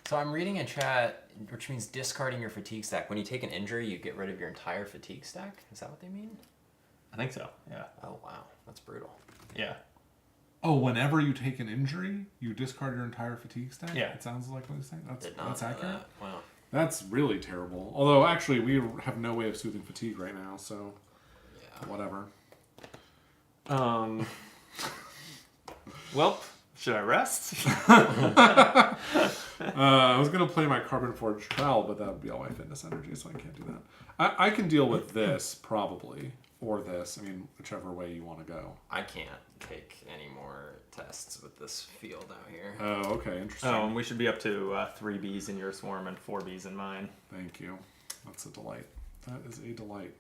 Speaker 3: So I'm reading in chat, which means discarding your fatigue stack. When you take an injury, you get rid of your entire fatigue stack. Is that what they mean?
Speaker 2: I think so, yeah.
Speaker 3: Oh wow, that's brutal.
Speaker 2: Yeah.
Speaker 1: Oh, whenever you take an injury, you discard your entire fatigue stack?
Speaker 2: Yeah.
Speaker 1: It sounds like what he's saying.
Speaker 3: Did not
Speaker 1: That's
Speaker 3: know
Speaker 1: accurate?
Speaker 3: that. Wow.
Speaker 1: That's really terrible. Although, actually, we have no way of soothing fatigue right now, so
Speaker 3: Yeah.
Speaker 1: whatever.
Speaker 2: Well, should I rest?
Speaker 1: I was going to play my Carbon Forged Trowel, but that would be all my fitness energy, so I can't do that. I can deal with this, probably. Or this. I mean, whichever way you want to go.
Speaker 3: I can't take any more tests with this field out here.
Speaker 1: Oh, okay. Interesting.
Speaker 2: Oh, and we should be up to 3 bees in your swarm and 4 bees in mine.
Speaker 1: Thank you. That's a delight. That is a delight.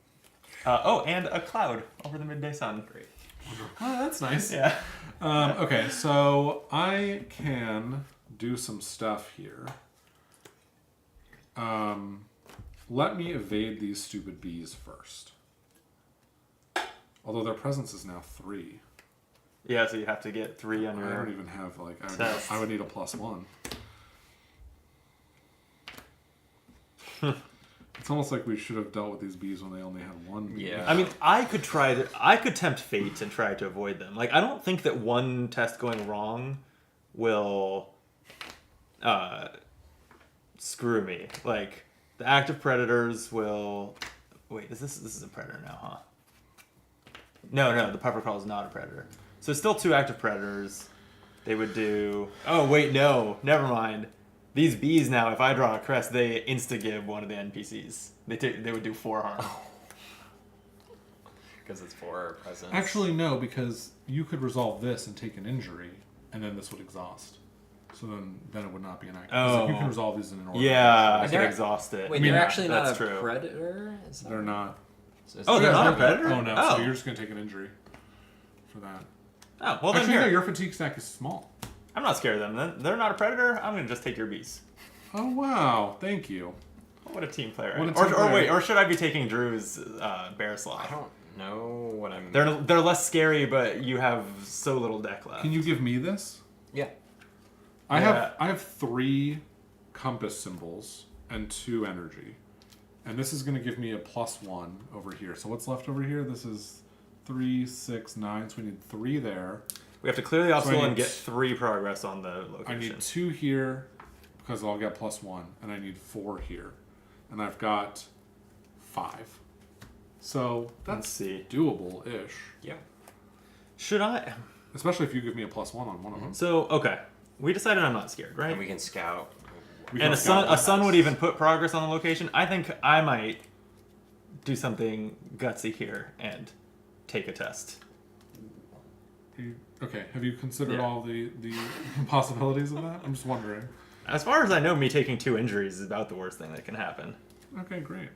Speaker 2: Oh, and a cloud over the midday sun.
Speaker 3: Great.
Speaker 1: Oh, that's nice.
Speaker 2: Yeah.
Speaker 1: Okay, so I can do some stuff here. Let me evade these stupid bees first. Although their presence is now 3.
Speaker 2: Yeah, so you have to get 3 on
Speaker 1: I don't
Speaker 2: your...
Speaker 1: even have, like,
Speaker 2: Test.
Speaker 1: I would need a +1. It's almost like we should have dealt with these bees when they only had 1 bee.
Speaker 3: Yeah.
Speaker 2: I mean, I could tempt fate and try to avoid them. Like, I don't think that one test going wrong will screw me. Like, the active predators will... Wait, this is a predator now, huh? No, the puffer crawl is not a predator. So it's still 2 active predators. They would do... Oh, wait, no. Never mind. These bees now, if I draw a crest, they insta-give one of the NPCs. They would do 4 harm.
Speaker 3: Because it's 4 presents.
Speaker 1: Actually, no, because you could resolve this and take an injury, and then this would exhaust. So then it would not be an active. 'Cause
Speaker 2: Oh.
Speaker 1: You can resolve these in an order.
Speaker 2: Yeah, I
Speaker 3: And
Speaker 2: could
Speaker 3: they're-
Speaker 2: exhaust it.
Speaker 3: Wait,
Speaker 1: mean,
Speaker 3: they're actually not
Speaker 2: that's
Speaker 3: a
Speaker 2: true.
Speaker 3: predator? Is that
Speaker 1: They're not.
Speaker 3: So it's
Speaker 2: Oh, they're
Speaker 3: not
Speaker 2: not a predator?
Speaker 1: Oh, no.
Speaker 2: Oh.
Speaker 1: So you're just going to take an injury for that.
Speaker 2: Oh, well then
Speaker 1: Actually,
Speaker 2: here.
Speaker 1: no, your fatigue stack is small.
Speaker 2: I'm not scared of them. They're not a predator. I'm gonna just take your bees.
Speaker 1: Oh, wow. Thank you.
Speaker 2: What a team player.
Speaker 1: What a team
Speaker 2: or
Speaker 1: player.
Speaker 2: wait, or should I be taking Drew's bear sloth?
Speaker 3: I don't know what I'm...
Speaker 2: They're less scary, but you have so little deck left.
Speaker 1: Can you give me this?
Speaker 3: Yeah.
Speaker 1: I
Speaker 2: Yeah.
Speaker 1: have 3 compass symbols and 2 energy. And this is going to give me a +1 over here. So what's left over here? This is 3, 6, 9. So we need 3 there.
Speaker 2: We have to clear the
Speaker 1: So I
Speaker 2: obstacle
Speaker 1: need
Speaker 2: and get 3 progress on the location.
Speaker 1: I need 2 here because I'll get +1. And I need 4 here. And I've got 5. So
Speaker 2: Let's
Speaker 1: that's
Speaker 2: see.
Speaker 1: doable-ish.
Speaker 3: Yeah.
Speaker 2: Should I?
Speaker 1: Especially if you give me a +1 on one of them.
Speaker 2: So okay, we decided I'm not scared, right?
Speaker 3: And we can scout.
Speaker 1: We
Speaker 2: And
Speaker 1: can
Speaker 2: a sun
Speaker 1: scout
Speaker 2: would
Speaker 1: that.
Speaker 2: even put progress on the location. I think I might do something gutsy here and take a test.
Speaker 1: Okay, have you considered
Speaker 2: Yeah.
Speaker 1: all the possibilities of that? I'm just wondering.
Speaker 2: As far as I know, me taking 2 injuries is about the worst thing that can happen.
Speaker 1: Okay, great.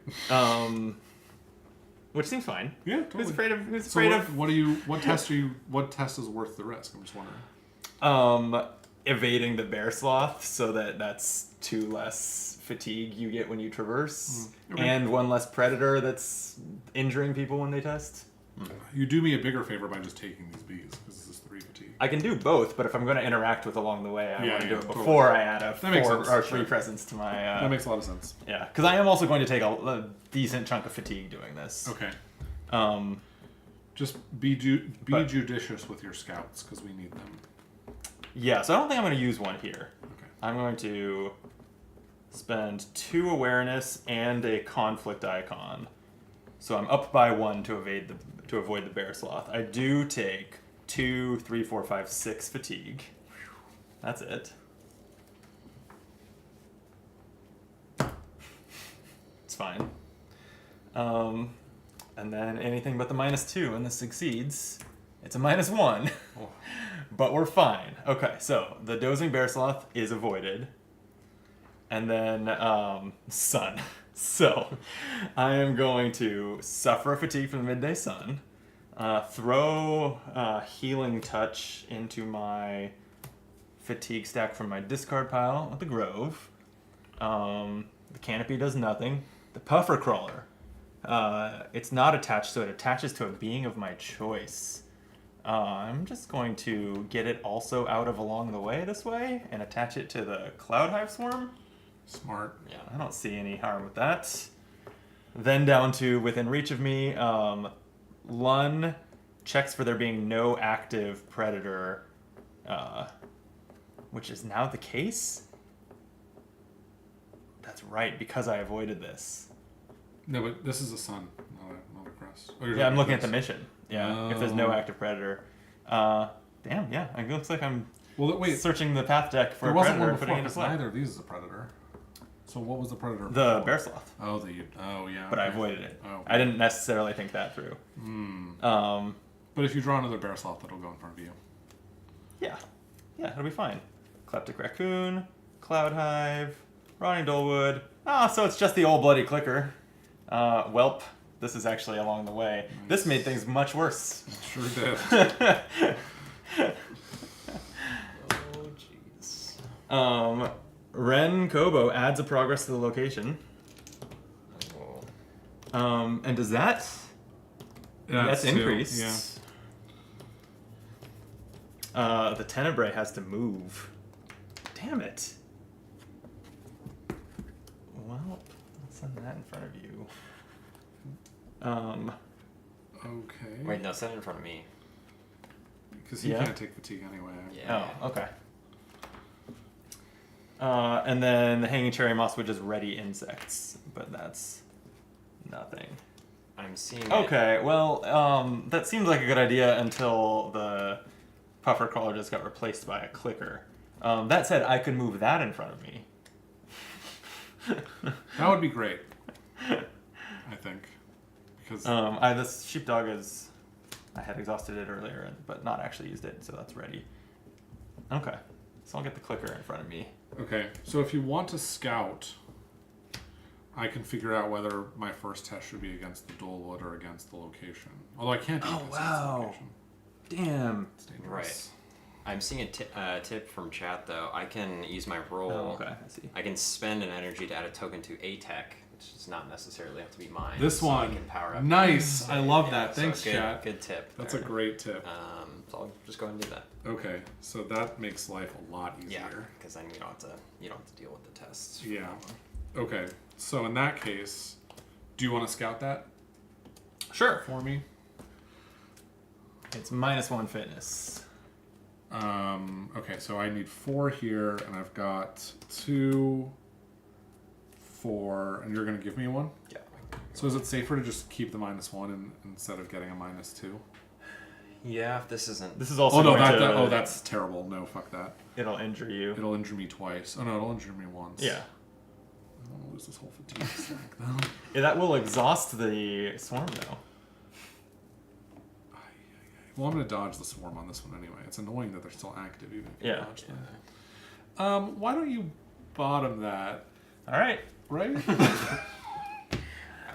Speaker 2: Which seems fine.
Speaker 1: Yeah, totally.
Speaker 2: Who's afraid of? Who's
Speaker 1: So
Speaker 2: afraid
Speaker 1: what test is worth the risk? I'm just wondering.
Speaker 2: of? Evading the bear sloth, so that's 2 less fatigue you get when you traverse,
Speaker 1: Okay.
Speaker 2: and 1 less predator that's injuring people when they test.
Speaker 1: You do me a bigger favor by just taking these bees because this is 3 fatigue.
Speaker 2: I can do both, but if I'm going to interact with along the way, I
Speaker 1: Yeah,
Speaker 2: want to do
Speaker 1: yeah,
Speaker 2: it
Speaker 1: totally.
Speaker 2: before I add a
Speaker 1: That makes
Speaker 2: 4
Speaker 1: sense,
Speaker 2: or
Speaker 1: sure.
Speaker 2: 3 presents to my.
Speaker 1: That makes a lot of sense.
Speaker 2: Yeah, because I am also going to take a decent chunk of fatigue doing this.
Speaker 1: Okay,
Speaker 2: Um,
Speaker 1: just be judicious with your scouts because we need them.
Speaker 2: yeah, so I don't think I'm going to use 1 here.
Speaker 1: Okay.
Speaker 2: I'm going to spend 2 awareness and a conflict icon, so I'm up by 1 to avoid the bear sloth. I do take 2, 3, 4, 5, 6 fatigue. That's it. fine. And then anything but the -2, and this succeeds. It's a -1. But we're fine. Okay, so the dozing bear sloth is avoided. And then, sun. So, I am going to suffer a fatigue from the midday sun, throw healing touch into my fatigue stack from my discard pile with the grove. The canopy does nothing. The puffer crawler, it's not attached, so it attaches to a being of my choice. I'm just going to get it also out of along the way this way and attach it to the cloud hive swarm.
Speaker 1: Smart.
Speaker 3: Yeah.
Speaker 2: I don't see any harm with that. Then down to within reach of me, Lun checks for there being no active predator, which is now the case. That's right, because I avoided this.
Speaker 1: No, but this is a sun, not a crest. Oh, you're
Speaker 2: Yeah, I'm looking at
Speaker 1: this.
Speaker 2: the mission. Yeah, if there's no active predator. Damn, yeah, it looks like I'm
Speaker 1: Well, wait.
Speaker 2: searching the path deck for
Speaker 1: There
Speaker 2: a
Speaker 1: wasn't
Speaker 2: predator
Speaker 1: one
Speaker 2: and putting
Speaker 1: before,
Speaker 2: it in
Speaker 1: because
Speaker 2: play.
Speaker 1: neither of these is a predator. So what was the predator?
Speaker 2: The
Speaker 1: before?
Speaker 2: bear sloth,
Speaker 1: Oh, yeah.
Speaker 2: but I
Speaker 1: okay.
Speaker 2: avoided it.
Speaker 1: Oh.
Speaker 2: I didn't necessarily think that through.
Speaker 1: But if you draw another bear sloth, that'll go in front of you.
Speaker 2: Yeah, it'll be fine. Kleptic Raccoon, Cloud Hive, Ronnie Dolwood. So it's just the old bloody clicker. Welp, this is actually along the way. This made things much worse.
Speaker 1: Sure did.
Speaker 3: Oh, jeez.
Speaker 2: Ren Kobo adds a progress to the location.
Speaker 3: Oh.
Speaker 2: And does that?
Speaker 1: Yeah,
Speaker 2: That's
Speaker 1: it's two.
Speaker 2: increased.
Speaker 1: Yeah.
Speaker 2: The Tenebrae has to move. Damn it. Well, I'll send that in front of you.
Speaker 1: Okay.
Speaker 3: Wait, no, set it in front of me.
Speaker 1: Because he
Speaker 2: Yeah?
Speaker 1: can't take fatigue anyway.
Speaker 3: Yeah.
Speaker 2: Oh, okay. And then the Hanging Cherry Moss would just ready insects, but that's nothing.
Speaker 3: I'm seeing it.
Speaker 2: Okay, well, that seems like a good idea until the Puffer Crawler just got replaced by a clicker. That said, I could move that in front of me.
Speaker 1: That would be great. I think. Because
Speaker 2: This sheepdog is... I had exhausted it earlier, but not actually used it, so that's ready. Okay, so I'll get the clicker in front of me.
Speaker 1: okay, so if you want to scout, I can figure out whether my first test should be against the Dolewood or against the location. Although I can't do
Speaker 2: Oh,
Speaker 1: this against the
Speaker 2: wow.
Speaker 1: location.
Speaker 2: Damn.
Speaker 1: It's dangerous.
Speaker 3: Right. I'm seeing a tip from chat, though. I can use my roll.
Speaker 2: Oh, okay, I see.
Speaker 3: I can spend an energy to add a token to a tech, which does not necessarily have to be mine.
Speaker 1: This
Speaker 3: so
Speaker 1: one.
Speaker 3: I can power up.
Speaker 1: Nice. I love
Speaker 3: Yeah,
Speaker 1: that.
Speaker 3: so
Speaker 1: Thanks,
Speaker 3: good,
Speaker 1: chat.
Speaker 3: Good tip.
Speaker 1: That's a
Speaker 3: there.
Speaker 1: great tip.
Speaker 3: So I'll just go ahead and do that.
Speaker 1: Okay, so that makes life a lot
Speaker 3: Yeah,
Speaker 1: easier.
Speaker 3: because then you don't have to deal with the tests.
Speaker 1: Yeah. Okay, so in that case, do you want to scout that
Speaker 2: Sure.
Speaker 1: for me?
Speaker 2: It's -1 fitness.
Speaker 1: Okay, so I need 4 here, and I've got 2, 4, and you're going to give me 1?
Speaker 3: Yeah.
Speaker 1: So is it safer to just keep the -1 instead of getting a -2?
Speaker 3: Yeah, if this isn't.
Speaker 2: This is also
Speaker 1: Oh no,
Speaker 2: going to,
Speaker 1: that's terrible. No, fuck that.
Speaker 2: it'll injure you.
Speaker 1: It'll injure me twice. Oh no, it'll injure me once.
Speaker 2: Yeah.
Speaker 1: I don't want to lose this whole fatigue stack though.
Speaker 2: Yeah, that will exhaust the swarm though.
Speaker 1: Well, I'm gonna dodge the swarm on this one anyway. It's annoying that they're still active even if you
Speaker 2: Yeah.
Speaker 1: dodge them. Why don't you bottom that?
Speaker 2: All right,
Speaker 1: Right?
Speaker 3: I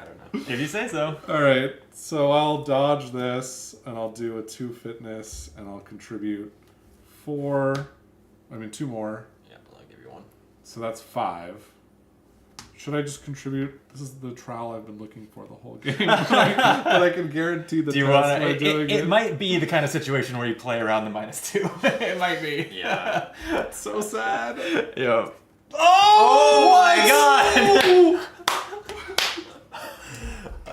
Speaker 3: don't know.
Speaker 2: if you say so.
Speaker 1: All right. So I'll dodge this, and I'll do a 2 fitness, and I'll contribute 4. I mean 2 more.
Speaker 3: Yeah, I'll give you 1.
Speaker 1: So that's 5. Should I just contribute? This is the trowel I've been looking for the whole game. That I can guarantee the
Speaker 2: Do you
Speaker 1: test
Speaker 2: want
Speaker 1: by
Speaker 2: to?
Speaker 1: doing
Speaker 2: It might be the kind of situation where you play around the -2. It might be.
Speaker 3: Yeah.
Speaker 1: It's so sad.
Speaker 2: Yeah. Oh my god!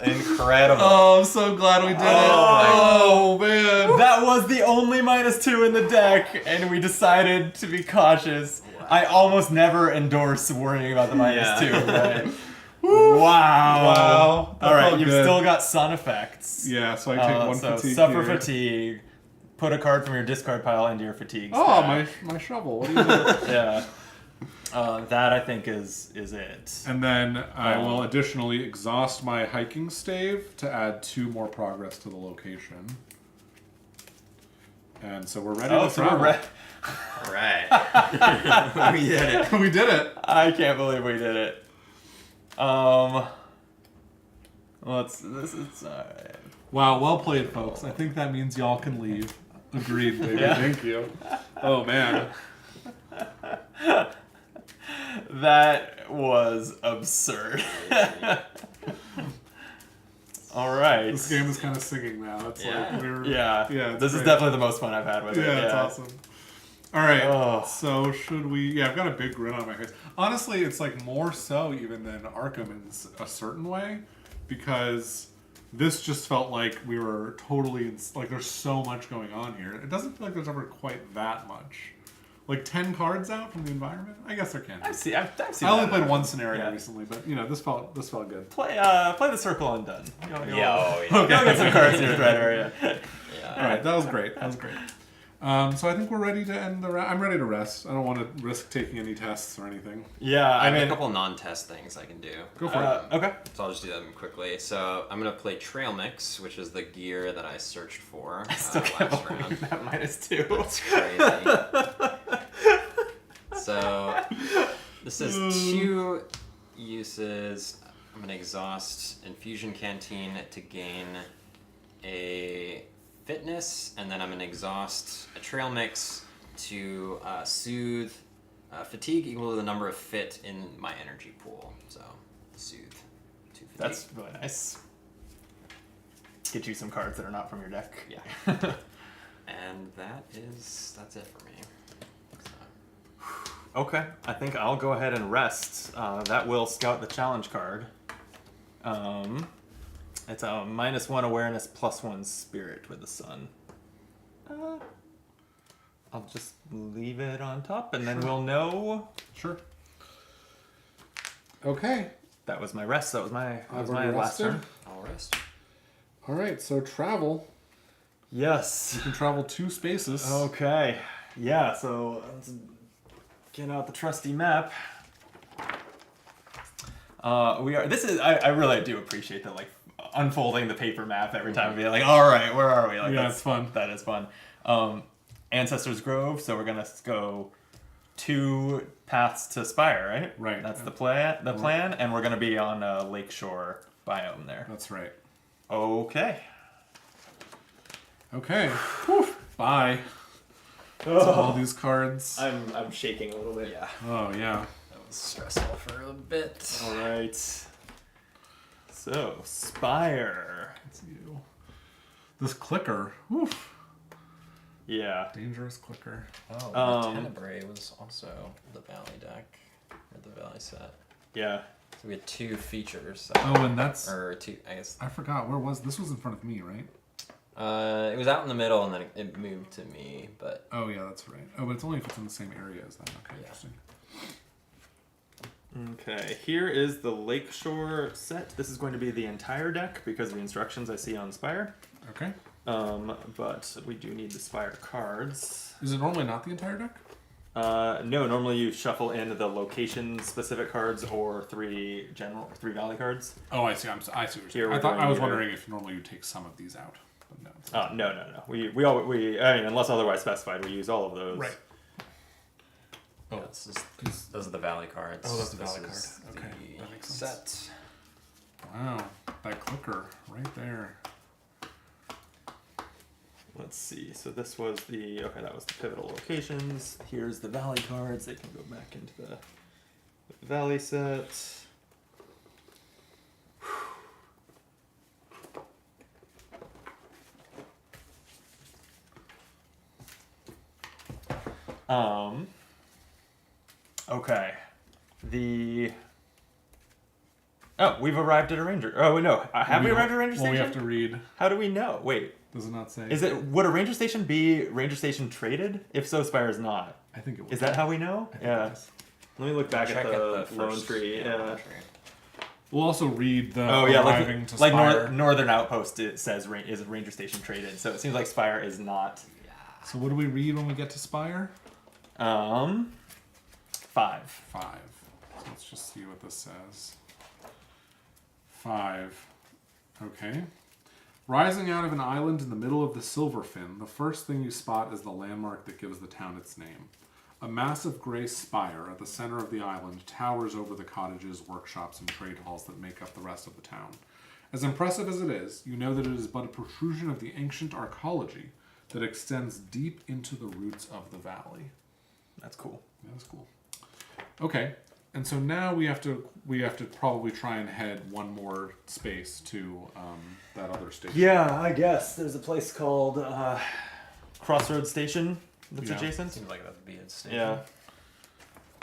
Speaker 2: Incredible.
Speaker 1: Oh, I'm so glad we did it. Oh, man.
Speaker 2: That was the only -2 in the deck, and we decided to be cautious. I almost never endorse worrying about the -2, but wow.
Speaker 1: Wow. That
Speaker 2: All right,
Speaker 1: felt
Speaker 2: you've
Speaker 1: good.
Speaker 2: still got sun effects.
Speaker 1: Yeah, so I take 1
Speaker 2: so
Speaker 1: fatigue
Speaker 2: suffer
Speaker 1: here.
Speaker 2: fatigue. Put a card from your discard pile into your fatigue.
Speaker 1: Oh,
Speaker 2: stack.
Speaker 1: my shovel. What do you do?
Speaker 2: Yeah. That I think is it.
Speaker 1: And then I will additionally exhaust my hiking stave to add 2 more progress to the location. And so we're ready to travel.
Speaker 3: All right. We did it.
Speaker 1: We did it.
Speaker 2: I can't believe we did it. This is.
Speaker 1: Wow, well played, folks. I think that means y'all can leave. Agreed, baby.
Speaker 2: Yeah.
Speaker 1: Thank you. Oh, man.
Speaker 2: That was absurd. All right.
Speaker 1: This game is kind of singing now. It's
Speaker 3: Yeah.
Speaker 1: like we're...
Speaker 2: Yeah.
Speaker 1: Yeah, it's
Speaker 2: This is
Speaker 1: great.
Speaker 2: definitely the most fun I've had with it.
Speaker 1: Yeah, it's awesome. All right,
Speaker 2: Oh.
Speaker 1: so should we... Yeah, I've got a big grin on my face. Honestly, it's like more so even than Arkham in a certain way, because this just felt like we were totally... Like, there's so much going on here. It doesn't feel like there's ever quite that much. Like 10 cards out from the environment? I guess there can be.
Speaker 2: I've seen
Speaker 1: I only
Speaker 2: that.
Speaker 1: played one scenario
Speaker 2: Yeah.
Speaker 1: recently, but you know, this felt good.
Speaker 2: Play the circle and done.
Speaker 3: Yeah. Oh, yeah.
Speaker 2: Go get some cards in your threat area.
Speaker 3: Yeah.
Speaker 1: All right, that was great. That was great. So I think we're ready to end the round. I'm ready to rest. I don't want to risk taking any tests or anything.
Speaker 2: Yeah,
Speaker 3: I
Speaker 2: I
Speaker 3: have
Speaker 2: mean,
Speaker 3: a couple non-test things I can do.
Speaker 1: Go for it.
Speaker 2: okay.
Speaker 3: So I'll just do them quickly. So I'm gonna play Trail Mix, which is the gear that I searched for
Speaker 2: I still can't
Speaker 3: last
Speaker 2: believe
Speaker 3: round.
Speaker 2: that -2.
Speaker 3: It's crazy. So this is 2 uses. I'm gonna exhaust Infusion Canteen to gain a fitness, and then I'm gonna exhaust a Trail Mix to soothe fatigue equal to the number of fit in my energy pool. So soothe 2 fatigue.
Speaker 2: That's really nice. Get you some cards that are not from your deck.
Speaker 3: Yeah. And that's it for me. So.
Speaker 2: Okay, I think I'll go ahead and rest. That will scout the challenge card. It's a -1 awareness, +1 spirit with the sun. I'll just leave it on top, and then we'll know.
Speaker 1: Sure. Okay.
Speaker 2: That was my rest. That was my
Speaker 1: I've
Speaker 2: my
Speaker 1: already
Speaker 2: last
Speaker 1: rested.
Speaker 2: turn.
Speaker 3: I'll rest.
Speaker 1: All right. So travel.
Speaker 2: Yes.
Speaker 1: You can travel 2 spaces.
Speaker 2: Okay. Yeah. So let's get out the trusty map. We are. This is. I really do appreciate that. Like unfolding the paper map every time. Being like, all right, where are we? Like,
Speaker 1: Yeah,
Speaker 2: that's
Speaker 1: it's fun.
Speaker 2: That is fun. Ancestors Grove. So we're gonna go 2 paths to Spire, right?
Speaker 1: Right.
Speaker 2: That's the plan. The plan, and we're gonna be on a lakeshore biome there.
Speaker 1: That's right.
Speaker 2: Okay.
Speaker 1: Okay. Whew. Bye. So all these cards.
Speaker 2: I'm shaking a little bit.
Speaker 3: Yeah.
Speaker 1: Oh yeah.
Speaker 3: That was stressful for a bit.
Speaker 2: All right. So Spire.
Speaker 1: It's you. This clicker. Woof.
Speaker 2: Yeah.
Speaker 1: Dangerous clicker.
Speaker 3: Oh, the Tenebrae was also the Valley deck, or the Valley set.
Speaker 2: Yeah.
Speaker 3: So we had 2 features.
Speaker 1: Oh, and that's.
Speaker 3: Or 2, I guess.
Speaker 1: I forgot where was this? Was in front of me, right?
Speaker 3: It was out in the middle, and then it moved to me, but
Speaker 1: Oh yeah, that's right. Oh, but it's only if it's in the same area as that. Okay,
Speaker 3: Yeah.
Speaker 1: interesting.
Speaker 2: Okay, here is the Lakeshore set. This is going to be the entire deck because of the instructions I see on Spire.
Speaker 1: Okay.
Speaker 2: But we do need the Spire cards.
Speaker 1: Is it normally not the entire deck?
Speaker 2: No, normally you shuffle in the location-specific cards or 3 Valley cards.
Speaker 1: Oh, I see. I see what you're
Speaker 2: Here
Speaker 1: saying.
Speaker 2: we're
Speaker 1: I was
Speaker 2: going
Speaker 1: wondering if normally you take some of these out. But no. it's not.
Speaker 2: No. We I mean, unless otherwise specified, we use all of those.
Speaker 1: Right.
Speaker 3: oh, those are the Valley cards.
Speaker 1: Oh, that's the
Speaker 3: This
Speaker 1: Valley card.
Speaker 3: is
Speaker 1: Okay,
Speaker 3: the
Speaker 1: that makes sense.
Speaker 3: set.
Speaker 1: Wow, that clicker right there.
Speaker 2: Let's see. So this was that was the pivotal locations. Here's the Valley cards. They can go back into the Valley set. Okay. We've arrived at a ranger. Oh no, have we arrived at a ranger
Speaker 1: Well,
Speaker 2: station?
Speaker 1: we have to read.
Speaker 2: How do we know? Wait,
Speaker 1: Does it not say?
Speaker 2: would a ranger station be ranger station traded? If so, Spire is not.
Speaker 1: I think it was.
Speaker 2: Is that how we know?
Speaker 1: I think
Speaker 2: Yeah.
Speaker 1: it is.
Speaker 2: Let me look back
Speaker 3: Check
Speaker 2: at the lone
Speaker 3: first-
Speaker 2: tree. Yeah.
Speaker 3: lone tree.
Speaker 1: We'll also read the
Speaker 2: Oh yeah,
Speaker 1: arriving to
Speaker 2: like
Speaker 1: Spire.
Speaker 2: Northern Outpost. It says is a ranger station traded, so it seems like Spire is not.
Speaker 1: So what do we read when we get to Spire?
Speaker 2: 5.
Speaker 1: 5. So let's just see what this says. 5. Okay. Rising out of an island in the middle of the Silverfin, the first thing you spot is the landmark that gives the town its name. A massive gray spire at the center of the island towers over the cottages, workshops, and trade halls that make up the rest of the town. As impressive as it is, you know that it is but a protrusion of the ancient archaeology that extends deep into the roots of the valley.
Speaker 2: That's cool.
Speaker 1: Yeah, that's cool. Okay, and so now we have to probably try and head one more space to that other station.
Speaker 2: Yeah, I guess. There's a place called Crossroads Station that's
Speaker 1: Yeah.
Speaker 2: adjacent.
Speaker 3: Seems like that would be a station.
Speaker 2: Yeah.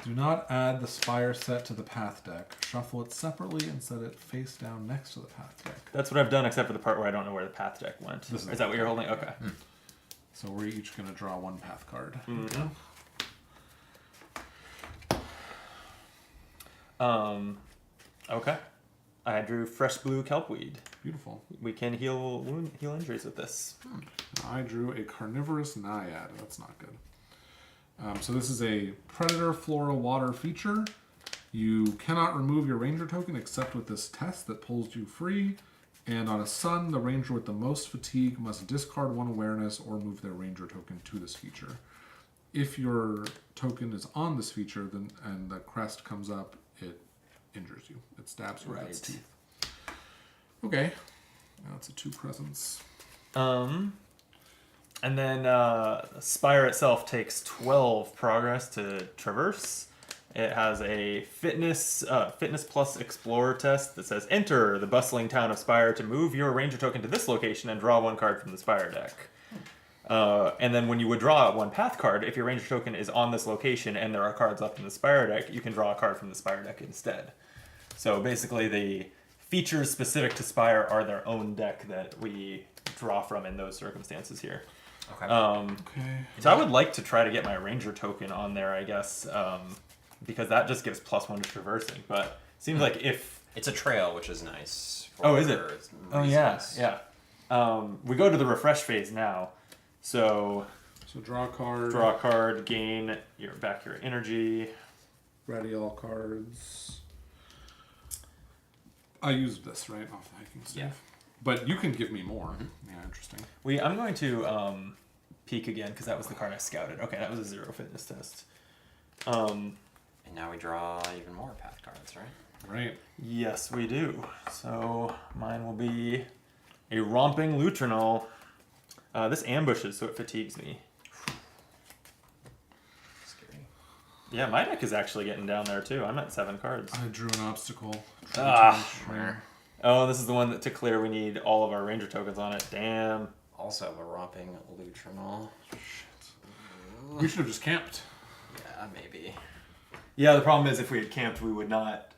Speaker 1: Do not add the spire set to the path deck. Shuffle it separately and set it face down next to the path deck.
Speaker 2: That's what I've done, except for the part where I don't know where the path deck went.
Speaker 1: This
Speaker 2: Is that what you're holding? Okay.
Speaker 1: So we're each going to draw one path card.
Speaker 2: Mhm. Okay. I drew fresh blue kelpweed.
Speaker 1: Beautiful.
Speaker 2: We can heal injuries with this.
Speaker 1: I drew a carnivorous naiad. That's not good. So this is a predator flora water feature. You cannot remove your ranger token except with this test that pulls you free. And on a sun, the ranger with the most fatigue must discard 1 awareness or move their ranger token to this feature. If your token is on this feature, then and the crest comes up, it injures you. It stabs you with its teeth. Okay. Now it's a 2 presence.
Speaker 2: And then Spire itself takes 12 progress to traverse. It has a fitness plus explorer test that says enter the bustling town of Spire to move your ranger token to this location and draw 1 card from the Spire deck. And then when you would draw 1 path card, if your ranger token is on this location and there are cards left in the Spire deck, you can draw a card from the Spire deck instead. So basically the features specific to Spire are their own deck that we draw from in those circumstances here.
Speaker 3: Okay.
Speaker 1: Okay.
Speaker 2: So I would like to try to get my ranger token on there, I guess, because that just gives +1 to traversing. But seems like if
Speaker 3: It's a trail, which is nice.
Speaker 2: Oh, is it?
Speaker 3: reasons.
Speaker 2: yeah. We go to the refresh phase now, so
Speaker 1: So draw a card.
Speaker 2: draw a card, gain your energy.
Speaker 1: Ready all cards. I used this right off the hiking staff.
Speaker 3: Yeah.
Speaker 1: But you can give me more. Yeah, interesting.
Speaker 2: I'm going to peek again because that was the card I scouted. Okay, that was a 0 fitness test.
Speaker 3: And now we draw even more path cards, right?
Speaker 1: Right.
Speaker 2: Yes, we do. So mine will be a romping Lutrinol. This ambushes, so it fatigues me.
Speaker 3: Scary.
Speaker 2: Yeah, my deck is actually getting down there too. I'm at 7 cards.
Speaker 1: I drew an obstacle.
Speaker 3: Where?
Speaker 2: Oh, this is the one that to clear we need all of our ranger tokens on it. Damn.
Speaker 3: Also have a romping Lutrinol.
Speaker 1: We should have just camped.
Speaker 3: Yeah, maybe.
Speaker 2: Yeah, the problem is if we had camped, we would not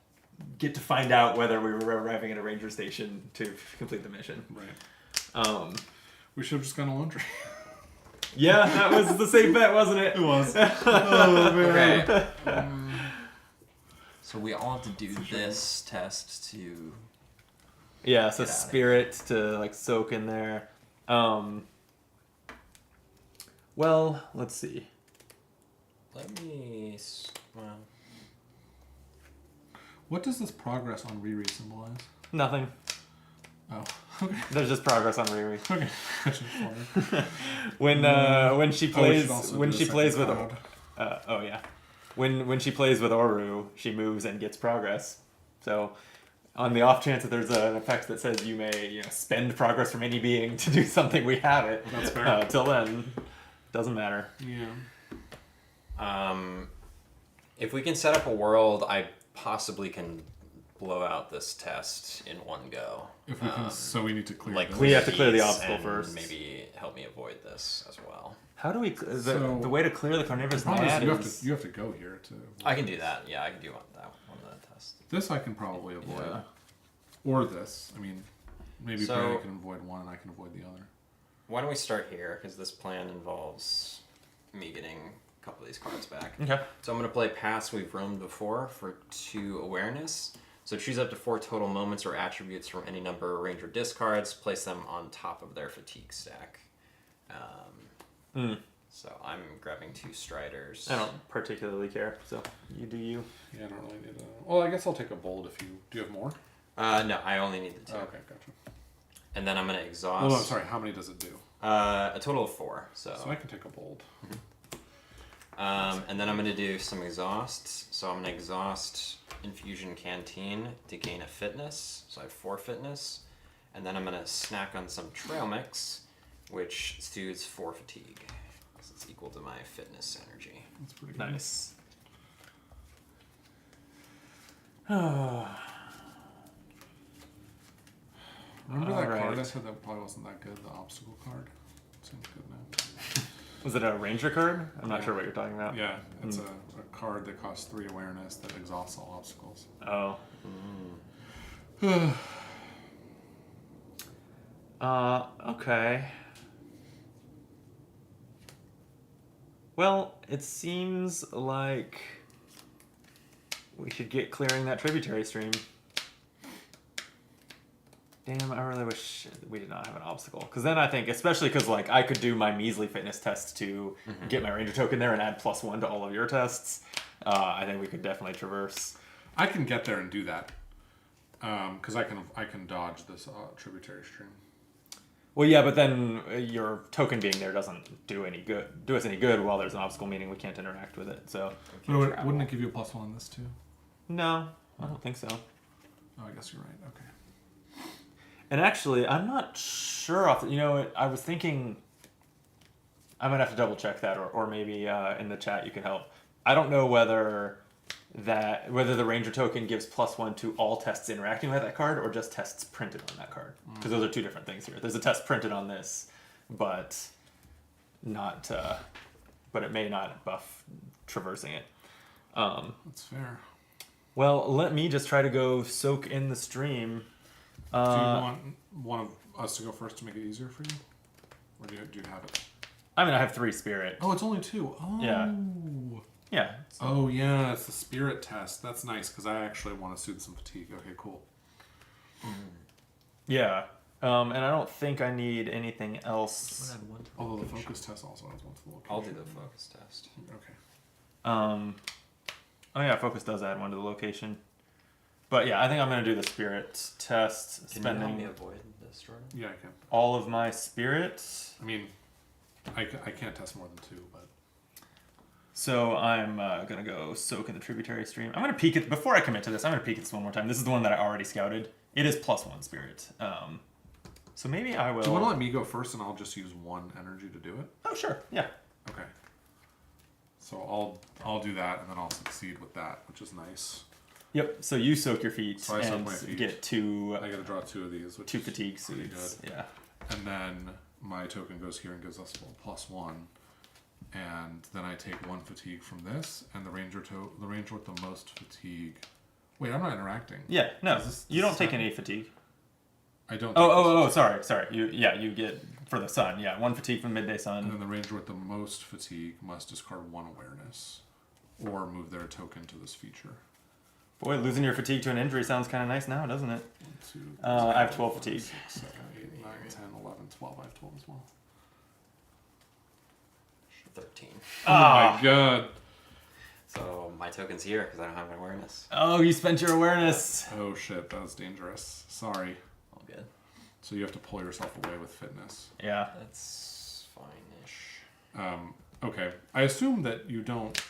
Speaker 2: get to find out whether we were arriving at a ranger station to complete the mission.
Speaker 1: Right. We should have just gone to laundry.
Speaker 2: Yeah, that was the safe bet, wasn't it?
Speaker 1: It was. Oh, man.
Speaker 3: Okay. So we all have to do this test to...
Speaker 2: Yeah, so
Speaker 3: Get outta
Speaker 2: spirit to like soak in there. Well, let's see.
Speaker 3: Let me... Well...
Speaker 1: What does this progress on Riri symbolize?
Speaker 2: Nothing.
Speaker 1: Oh, okay.
Speaker 2: There's just progress on Riri.
Speaker 1: Okay. That's just funny.
Speaker 2: When she plays
Speaker 1: also
Speaker 2: when
Speaker 1: do a
Speaker 2: she plays with
Speaker 1: second cloud.
Speaker 2: when she plays with Oru, she moves and gets progress. So on the off chance that there's an effect that says you may spend progress from any being to do something, we have it.
Speaker 1: That's fair.
Speaker 2: Till then, doesn't matter.
Speaker 1: Yeah.
Speaker 3: If we can set up a world, I possibly can blow out this test in one go.
Speaker 1: If we can, so we need to clear
Speaker 3: Like
Speaker 1: this.
Speaker 2: We have to clear the
Speaker 3: these
Speaker 2: obstacle
Speaker 3: and
Speaker 2: first.
Speaker 3: Maybe help me avoid this as well.
Speaker 2: How do we
Speaker 1: So-
Speaker 2: the way to clear the carnivorous
Speaker 1: The problem is
Speaker 2: naiad
Speaker 1: you have to go here to.
Speaker 3: I can do that. Yeah, I can do one of the tests.
Speaker 1: This I can probably avoid.
Speaker 2: Yeah.
Speaker 1: Or this. I mean, maybe
Speaker 3: So-
Speaker 1: Brady can avoid one and I can avoid the other.
Speaker 3: Why don't we start here? Because this plan involves me getting a couple of these cards back.
Speaker 2: Okay.
Speaker 3: So I'm going to play Paths We've Roamed Before for 2 awareness. So choose up to 4 total moments or attributes from any number of ranger discards. Place them on top of their fatigue stack. So I'm grabbing 2 Striders.
Speaker 2: I don't particularly care, so you do you.
Speaker 1: Yeah, I don't really need a... Well, I guess I'll take a bold if you... Do you have more?
Speaker 3: No, I only need the 2.
Speaker 1: Oh, okay, gotcha.
Speaker 3: And then I'm going to exhaust.
Speaker 1: Well, no, I'm sorry. How many does it do?
Speaker 3: A total of 4. So
Speaker 1: I can take a bold.
Speaker 3: and then I'm going to do some exhausts. So I'm going to exhaust Infusion Canteen to gain a fitness. So I have 4 fitness. And then I'm going to snack on some trail mix, which soothes 4 fatigue. Because it's equal to my fitness energy.
Speaker 1: That's pretty good.
Speaker 2: Nice.
Speaker 1: Remember that
Speaker 2: Alright.
Speaker 1: card I said that probably wasn't that good? The obstacle card? Seems good now.
Speaker 2: Was it a ranger card? I'm not
Speaker 1: Yeah.
Speaker 2: sure what you're talking about.
Speaker 1: Yeah, it's a card that costs 3 awareness that exhausts all obstacles.
Speaker 2: Oh. Okay. Well, it seems like we should get clearing that tributary stream. Damn, I really wish we did not have an obstacle. Because then I think, especially because like I could do my measly fitness test to get my ranger token there and add +1 to all of your tests. I think we could definitely traverse.
Speaker 1: I can get there and do that. Because I can dodge this tributary stream.
Speaker 2: Well, yeah, but then your token being there doesn't do us any good while there's an obstacle, meaning we can't interact with it. So,
Speaker 1: But wouldn't it give you a +1 in this too?
Speaker 2: no, I don't think so.
Speaker 1: Oh, I guess you're right. Okay.
Speaker 2: And actually, I'm not sure. I was thinking I might have to double check that, or maybe in the chat you can help. I don't know whether the ranger token gives +1 to all tests interacting with that card, or just tests printed on that card. Because those are 2 different things here. There's a test printed on this, but not. But it may not buff traversing it.
Speaker 1: That's fair.
Speaker 2: Well, let me just try to go soak in the stream.
Speaker 1: Do you want one of us to go first to make it easier for you? Or do you have it?
Speaker 2: I mean, I have 3 spirit.
Speaker 1: Oh, it's only 2. Oh.
Speaker 2: Yeah. Yeah.
Speaker 1: Oh, yeah, it's the spirit test. That's nice, because I actually want to soothe some fatigue. Okay, cool.
Speaker 2: Yeah. And I don't think I need anything else.
Speaker 1: Although the focus test also has one to the location.
Speaker 3: I'll do the focus test.
Speaker 1: Okay.
Speaker 2: Oh yeah, focus does add 1 to the location. But yeah, I think I'm going to do the spirit test,
Speaker 3: Can you help me
Speaker 2: spending
Speaker 3: avoid this, Jordan?
Speaker 1: Yeah, I can.
Speaker 2: all of my spirit.
Speaker 1: I mean, I can't test more than 2, but...
Speaker 2: So I'm going to go soak in the tributary stream. I'm going to peek it, before I commit to this, I'm going to peek it one more time. This is the one that I already scouted. It is +1 spirit. So maybe I will...
Speaker 1: Do you want to let me go first and I'll just use 1 energy to do it?
Speaker 2: Oh, sure. Yeah.
Speaker 1: Okay. So I'll do that and then I'll succeed with that, which is nice.
Speaker 2: Yep. So you soak your feet
Speaker 1: So I soak
Speaker 2: and
Speaker 1: my feet.
Speaker 2: get 2
Speaker 1: I gotta draw 2 of these, which
Speaker 2: 2
Speaker 1: is
Speaker 2: fatigue
Speaker 1: pretty
Speaker 2: suits.
Speaker 1: good.
Speaker 2: Yeah.
Speaker 1: And then my token goes here and gives us a +1. And then I take 1 fatigue from this, and the ranger with the most fatigue. Wait, I'm not interacting.
Speaker 2: Yeah. No,
Speaker 1: Is this
Speaker 2: you don't take
Speaker 1: second?
Speaker 2: any fatigue.
Speaker 1: I don't.
Speaker 2: Oh, sorry. You get for the sun. Yeah, 1 fatigue from midday
Speaker 1: And
Speaker 2: sun.
Speaker 1: then the ranger with the most fatigue must discard 1 awareness, or move their token to this feature.
Speaker 2: Boy, losing your fatigue to an injury sounds kind of nice now, doesn't it?
Speaker 1: 1, 2,
Speaker 2: I have 12 fatigue.
Speaker 1: 6, 7, 8, 9, 10, 11, 12. I have 12 as well.
Speaker 3: 13.
Speaker 1: Oh my god.
Speaker 3: So my token's here because I don't have an awareness.
Speaker 2: Oh, you spent your awareness.
Speaker 1: Oh shit, that was dangerous. Sorry.
Speaker 3: All good.
Speaker 1: So you have to pull yourself away with fitness.
Speaker 2: Yeah.
Speaker 3: That's fine-ish.
Speaker 1: Okay. I assume that you don't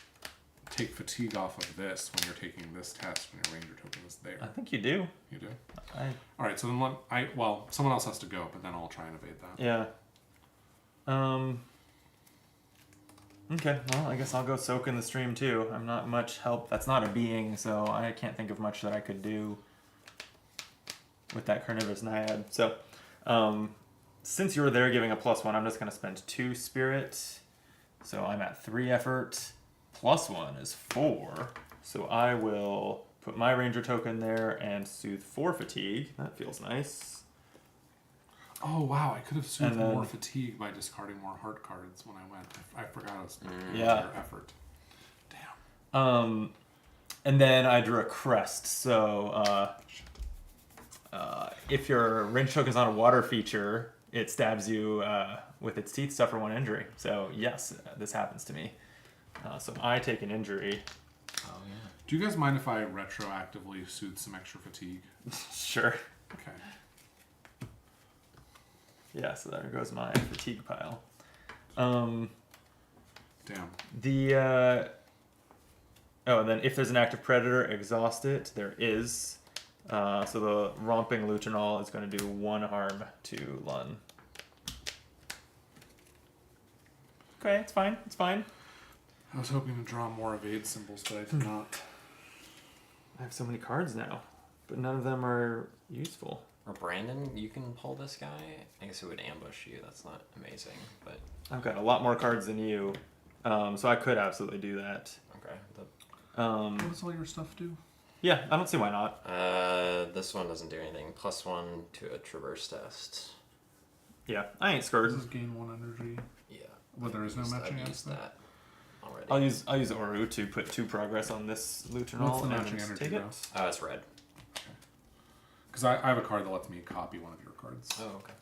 Speaker 1: take fatigue off of this when you're taking this test when your ranger token is there.
Speaker 2: I think you do.
Speaker 1: You do?
Speaker 2: I
Speaker 1: Alright, so then someone else has to go, but then I'll try and evade that.
Speaker 2: Yeah. Okay, well, I guess I'll go soak in the stream too. I'm not much help. That's not a being, so I can't think of much that I could do with that carnivorous naiad. So, since you were there giving a +1, I'm just going to spend 2 spirit. So I'm at 3 effort. +1 is 4. So I will put my ranger token there and soothe 4 fatigue. That feels nice.
Speaker 1: Oh wow, I could have soothed
Speaker 2: And then-
Speaker 1: more fatigue by discarding more heart cards when I went. I forgot it was
Speaker 2: Yeah.
Speaker 1: effort. Damn.
Speaker 2: And then I drew a crest. So if your range token is on a water feature, it stabs you with its teeth, suffer 1 injury. So yes, this happens to me. So I take an injury.
Speaker 3: Oh yeah.
Speaker 1: Do you guys mind if I retroactively soothe some extra fatigue?
Speaker 2: Sure.
Speaker 1: Okay.
Speaker 2: Yeah, so there goes my fatigue pile.
Speaker 1: Damn.
Speaker 2: And then if there's an active predator, exhaust it. There is. So the romping Lutinol is going to do 1 harm to Lun. Okay, it's fine. It's fine.
Speaker 1: I was hoping to draw more evade symbols, but I did not.
Speaker 2: I have so many cards now, but none of them are useful.
Speaker 3: Or Brandon, you can pull this guy. I guess it would ambush you. That's not amazing, but
Speaker 2: I've got a lot more cards than you, so I could absolutely do that.
Speaker 3: okay.
Speaker 1: What does all your stuff do?
Speaker 2: Yeah, I don't see why not.
Speaker 3: This one doesn't do anything. +1 to a traverse test.
Speaker 2: Yeah, I ain't scared.
Speaker 1: Does this gain 1 energy?
Speaker 3: Yeah.
Speaker 1: Well, there is no matching
Speaker 3: I've used
Speaker 1: aspect?
Speaker 3: that already.
Speaker 2: I'll use Oru to put 2 progress on this Lutinol.
Speaker 1: What's the
Speaker 2: and
Speaker 1: matching energy,
Speaker 2: take it.
Speaker 1: Ross?
Speaker 3: Oh, it's red.
Speaker 1: Because I have a card that lets me copy one of your cards.
Speaker 3: Oh, okay.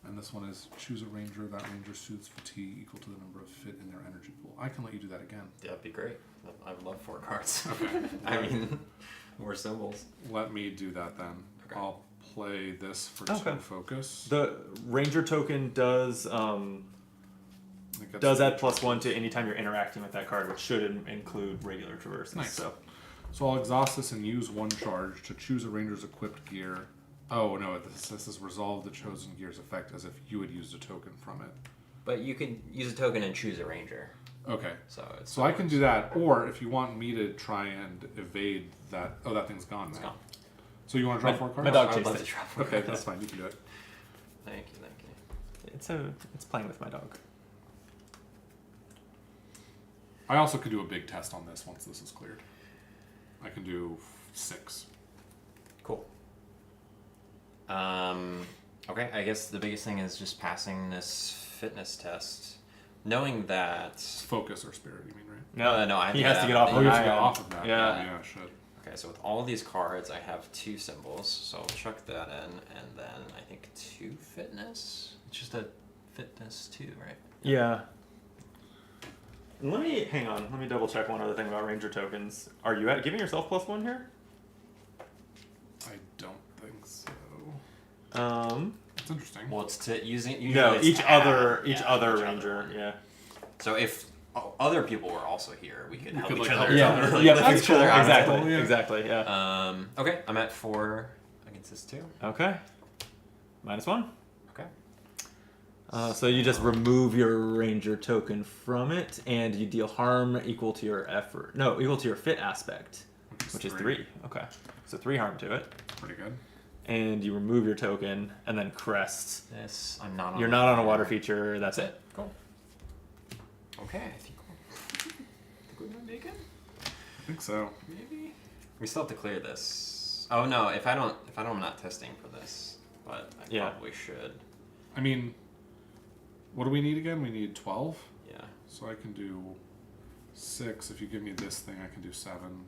Speaker 1: And this one is choose a ranger. That ranger soothes fatigue equal to the number of fit in their energy pool. I can let you do that again.
Speaker 3: Yeah, that'd be great. I would love 4 cards.
Speaker 1: Okay.
Speaker 3: I mean, more symbols.
Speaker 1: Let me do that then.
Speaker 3: Okay.
Speaker 1: I'll play this for
Speaker 2: Okay.
Speaker 1: 2 focus.
Speaker 2: The ranger token does
Speaker 1: It gets
Speaker 2: add
Speaker 1: 3
Speaker 2: +1 to any time you're interacting with that card, which should include regular traverses.
Speaker 1: Nice.
Speaker 2: So
Speaker 1: I'll exhaust this and use 1 charge to choose a ranger's equipped gear. Oh no, this is resolve the chosen gear's effect as if you had used a token from it.
Speaker 3: But you could use a token and choose a ranger.
Speaker 1: Okay.
Speaker 3: So
Speaker 1: So I can do that, or if you want me to try and evade that. Oh, that thing's gone now.
Speaker 3: gone.
Speaker 1: So you want to draw 4 cards?
Speaker 2: my dog
Speaker 3: I would
Speaker 2: chased
Speaker 3: love
Speaker 2: it.
Speaker 3: to try 4
Speaker 1: Okay,
Speaker 3: cards.
Speaker 1: that's fine. You can do it.
Speaker 3: Thank you, thank you.
Speaker 2: It's playing with my dog.
Speaker 1: I also could do a big test on this once this is cleared. I can do 6.
Speaker 3: Cool. Okay, I guess the biggest thing is just passing this fitness test. Knowing that...
Speaker 1: Focus or spirit, you mean, right?
Speaker 3: No, I have
Speaker 2: he
Speaker 3: to
Speaker 2: has
Speaker 3: get
Speaker 2: to get
Speaker 3: out
Speaker 2: off.
Speaker 3: of
Speaker 1: Oh,
Speaker 3: the-
Speaker 1: you have to get
Speaker 2: iron.
Speaker 1: off of that.
Speaker 2: Yeah.
Speaker 1: Oh, yeah, shit.
Speaker 3: Okay, so with all these cards, I have 2 symbols, so I'll chuck that in, and then I think 2 fitness? It's just a fitness 2, right?
Speaker 2: Yeah. And let me double check one other thing about ranger tokens. Are you giving yourself +1 here?
Speaker 1: I don't think so.
Speaker 2: It's
Speaker 1: It's interesting.
Speaker 3: Well, it's to using... usually
Speaker 2: No,
Speaker 3: it's
Speaker 2: each
Speaker 3: to add-
Speaker 2: other
Speaker 3: yeah,
Speaker 2: ranger, yeah.
Speaker 3: So if other people were also here, we could help
Speaker 1: could,
Speaker 3: each
Speaker 1: like,
Speaker 3: other.
Speaker 1: help each other.
Speaker 3: Like,
Speaker 2: Yeah,
Speaker 3: lift
Speaker 2: that's
Speaker 3: each other
Speaker 2: cool.
Speaker 3: out of it.
Speaker 2: Exactly,
Speaker 1: Cool, yeah.
Speaker 2: exactly, yeah.
Speaker 3: Okay, I'm at 4 against this 2.
Speaker 2: Okay. -1.
Speaker 3: Okay.
Speaker 2: So you just remove your ranger token from it, and you deal harm equal to your effort. No, equal to your fit aspect, which is 3. Okay. So 3 harm to it.
Speaker 1: Pretty good.
Speaker 2: And you remove your token, and then crest.
Speaker 3: This, I'm not on
Speaker 2: You're not on a water feature, that's it.
Speaker 3: Cool. Okay, I think we might make it.
Speaker 1: I think so.
Speaker 3: Maybe. We still have to clear this. Oh no, if I don't, I'm not testing for this, but I
Speaker 2: Yeah.
Speaker 3: probably should.
Speaker 1: I mean, what do we need again? We need 12.
Speaker 3: Yeah.
Speaker 1: So I can do 6. If you give me this thing, I can do 7.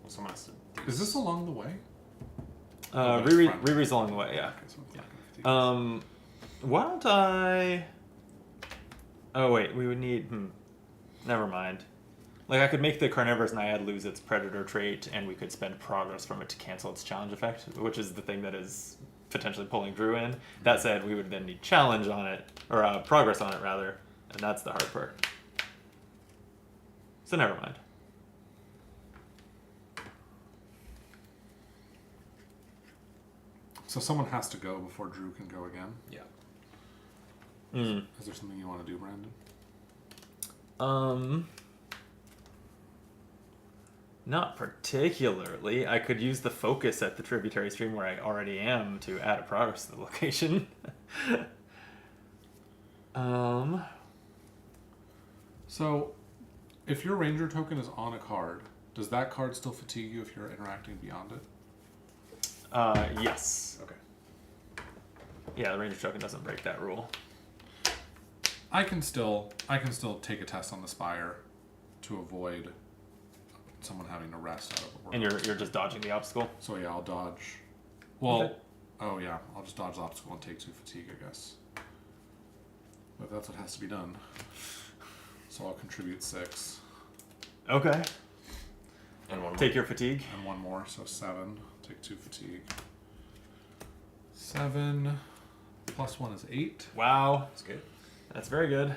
Speaker 3: Well, someone has to do
Speaker 1: Is this along the way?
Speaker 2: Riri's along the way, yeah.
Speaker 1: Okay, so it's
Speaker 3: Yeah.
Speaker 1: not gonna fatigue.
Speaker 2: Why don't I... Oh, wait, we would need... Never mind. Like, I could make the Carnivorous Naiad lose its Predator trait, and we could spend progress from it to cancel its challenge effect, which is the thing that is potentially pulling Drew in. That said, we would then need challenge on it, or progress on it, rather, and that's the hard part. So never mind.
Speaker 1: So someone has to go before Drew can go again.
Speaker 3: Yeah.
Speaker 1: Is there something you want to do, Brandon?
Speaker 2: Not particularly. I could use the focus at the tributary stream where I already am to add a progress to the location.
Speaker 1: So, if your ranger token is on a card, does that card still fatigue you if you're interacting beyond it?
Speaker 2: Yes.
Speaker 1: Okay.
Speaker 2: Yeah, the ranger token doesn't break that rule.
Speaker 1: I can still take a test on the spire to avoid someone having to rest out of the work.
Speaker 2: And you're just dodging the obstacle.
Speaker 1: So yeah, I'll dodge. Well,
Speaker 2: Okay.
Speaker 1: oh yeah, I'll just dodge the obstacle and take 2 fatigue, I guess. But that's what has to be done. So I'll contribute 6.
Speaker 2: Okay.
Speaker 3: And one more.
Speaker 2: Take your fatigue.
Speaker 1: And 1 more, so 7. Take 2 fatigue. 7 plus 1 is 8.
Speaker 2: Wow.
Speaker 3: That's good.
Speaker 2: That's very good.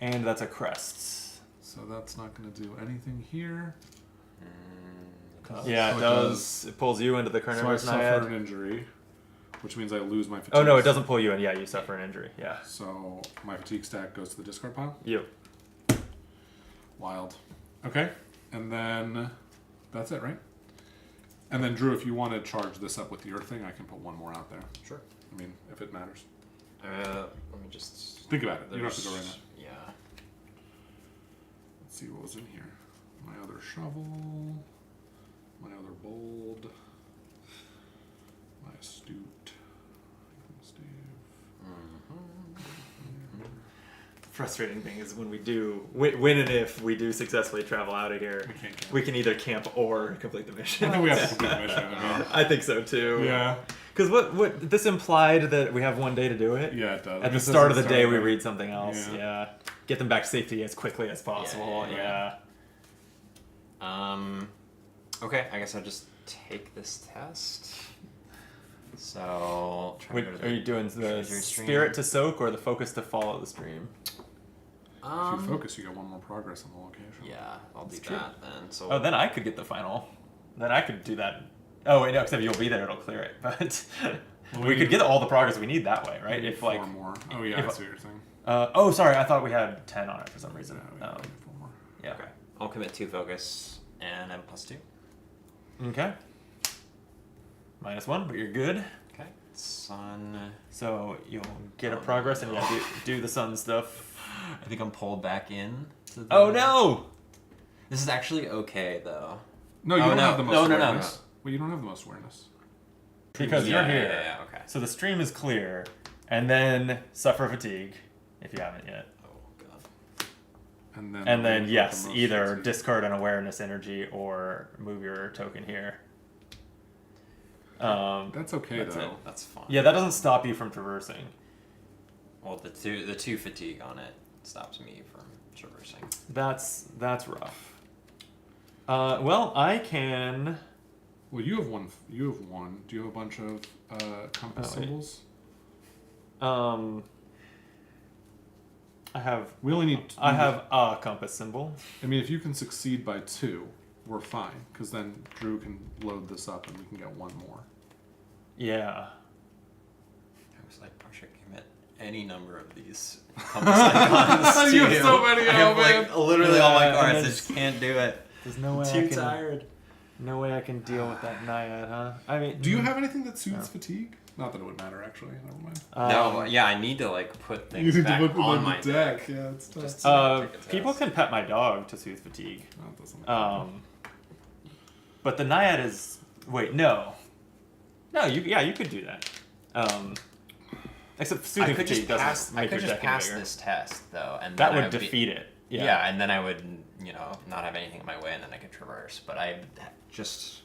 Speaker 2: And that's a crest.
Speaker 1: So that's not going to do anything here.
Speaker 2: Yeah,
Speaker 1: So
Speaker 2: it does. It pulls you into the
Speaker 1: So I
Speaker 2: carnivorous
Speaker 1: suffer
Speaker 2: naiad.
Speaker 1: an injury, which means I lose my fatigue.
Speaker 2: Oh no, it doesn't pull you in. Yeah, you suffer an injury. Yeah.
Speaker 1: So my fatigue stack goes to the discard pile.
Speaker 2: You.
Speaker 1: Wild. Okay, and then that's it, right? And then Drew, if you want to charge this up with the earth thing, I can put 1 more out there.
Speaker 3: Sure.
Speaker 1: I mean, if it matters.
Speaker 3: Let me just
Speaker 1: Think about it. You don't have to go right now.
Speaker 3: Yeah.
Speaker 1: Let's see what was in here. My other shovel. My other bold. My astute. Steve.
Speaker 2: Frustrating thing is when we do when and if we do successfully travel out of here,
Speaker 1: We can't camp.
Speaker 2: we can either camp or complete the mission.
Speaker 1: I think we have to complete the mission. I mean,
Speaker 2: I think so too.
Speaker 1: yeah.
Speaker 2: Because what this implied that we have 1 day to do it.
Speaker 1: Yeah, it does.
Speaker 2: At the
Speaker 1: It
Speaker 2: start of
Speaker 1: says
Speaker 2: the day, we
Speaker 1: right?
Speaker 2: read something else.
Speaker 1: Yeah.
Speaker 2: Yeah. Get them back to safety as quickly as possible.
Speaker 3: Yeah.
Speaker 2: Yeah.
Speaker 3: Okay, I guess I'll just take this test. So, try to go to
Speaker 2: Are you doing the
Speaker 3: treasure stream.
Speaker 2: spirit to soak or the focus to follow the stream?
Speaker 1: If you focus, you get 1 more progress on the location.
Speaker 3: Yeah, I'll do
Speaker 2: That's true.
Speaker 3: that then. So
Speaker 2: Oh, then I could get the final. Then I could do that. Oh wait, no, except you'll be there, it'll clear it. But
Speaker 1: Well,
Speaker 2: we could get all the progress we need that way, right?
Speaker 1: We need
Speaker 2: If
Speaker 1: 4
Speaker 2: like,
Speaker 1: more. Oh yeah,
Speaker 2: if-
Speaker 1: I see what you're saying.
Speaker 2: oh sorry, I thought we had 10 on it for some reason.
Speaker 1: Yeah, we need 4 more.
Speaker 2: Yeah.
Speaker 3: Okay, I'll commit 2 focus and I have +2.
Speaker 2: Okay. -1, but you're good.
Speaker 3: Okay, sun.
Speaker 2: So you'll get a progress and yeah, do the sun stuff.
Speaker 3: I think I'm pulled back in. To the...
Speaker 2: Oh no!
Speaker 3: This is actually okay though.
Speaker 1: No, you
Speaker 3: Oh,
Speaker 1: don't
Speaker 3: no.
Speaker 1: have the most
Speaker 3: No, no, no,
Speaker 1: awareness. Wait, you don't have the most awareness.
Speaker 2: Because
Speaker 3: Yeah,
Speaker 2: you're here.
Speaker 3: yeah, okay.
Speaker 2: So the stream is clear, and then suffer fatigue if you haven't yet.
Speaker 3: Oh god.
Speaker 1: And then,
Speaker 2: And then
Speaker 1: with
Speaker 2: yes,
Speaker 1: the most
Speaker 2: either
Speaker 1: fatigue.
Speaker 2: discard an awareness energy or move your token here.
Speaker 1: That's okay
Speaker 2: That's
Speaker 1: though.
Speaker 2: it.
Speaker 3: That's fine.
Speaker 2: Yeah, that doesn't stop you from traversing.
Speaker 3: Well, the two fatigue on it stops me from traversing.
Speaker 2: That's rough. Well, I can.
Speaker 1: Well, you have 1. You have 1. Do you have a bunch of compass
Speaker 2: Oh, wait.
Speaker 1: symbols?
Speaker 2: I have.
Speaker 1: We only need.
Speaker 2: I have a compass symbol.
Speaker 1: I mean, if you can succeed by 2, we're fine. Because then Drew can load this up and we can get 1 more.
Speaker 2: Yeah.
Speaker 3: I was like, I should commit any number of these compass icons to
Speaker 1: You have so many,
Speaker 3: I have
Speaker 1: oh, man.
Speaker 3: like literally all my
Speaker 2: Yeah,
Speaker 3: cards. I
Speaker 2: and
Speaker 3: just can't do it.
Speaker 2: There's no way
Speaker 3: Too
Speaker 2: I can.
Speaker 3: tired.
Speaker 2: No way I can deal with that naiad, huh? I mean,
Speaker 1: Do you have anything that soothes fatigue? Not that it would matter, actually. Never mind.
Speaker 3: No, yeah, I need to like put things back on my deck.
Speaker 1: Yeah, it's tough.
Speaker 3: Just to take a
Speaker 2: people
Speaker 3: test.
Speaker 2: can pet my dog to soothe fatigue.
Speaker 1: No, it doesn't.
Speaker 2: But the naiad is. Wait, no. No, you could do that. Except
Speaker 3: I
Speaker 2: soothing
Speaker 3: could
Speaker 2: fatigue
Speaker 3: just
Speaker 2: doesn't
Speaker 3: pass. I
Speaker 2: make
Speaker 3: could
Speaker 2: your
Speaker 3: just
Speaker 2: deck any
Speaker 3: pass
Speaker 2: bigger.
Speaker 3: this test though, and
Speaker 2: That
Speaker 3: then I
Speaker 2: would
Speaker 3: be-
Speaker 2: defeat it.
Speaker 3: Yeah.
Speaker 2: Yeah.
Speaker 3: and then I would, not have anything in my way, and then I could traverse. But I just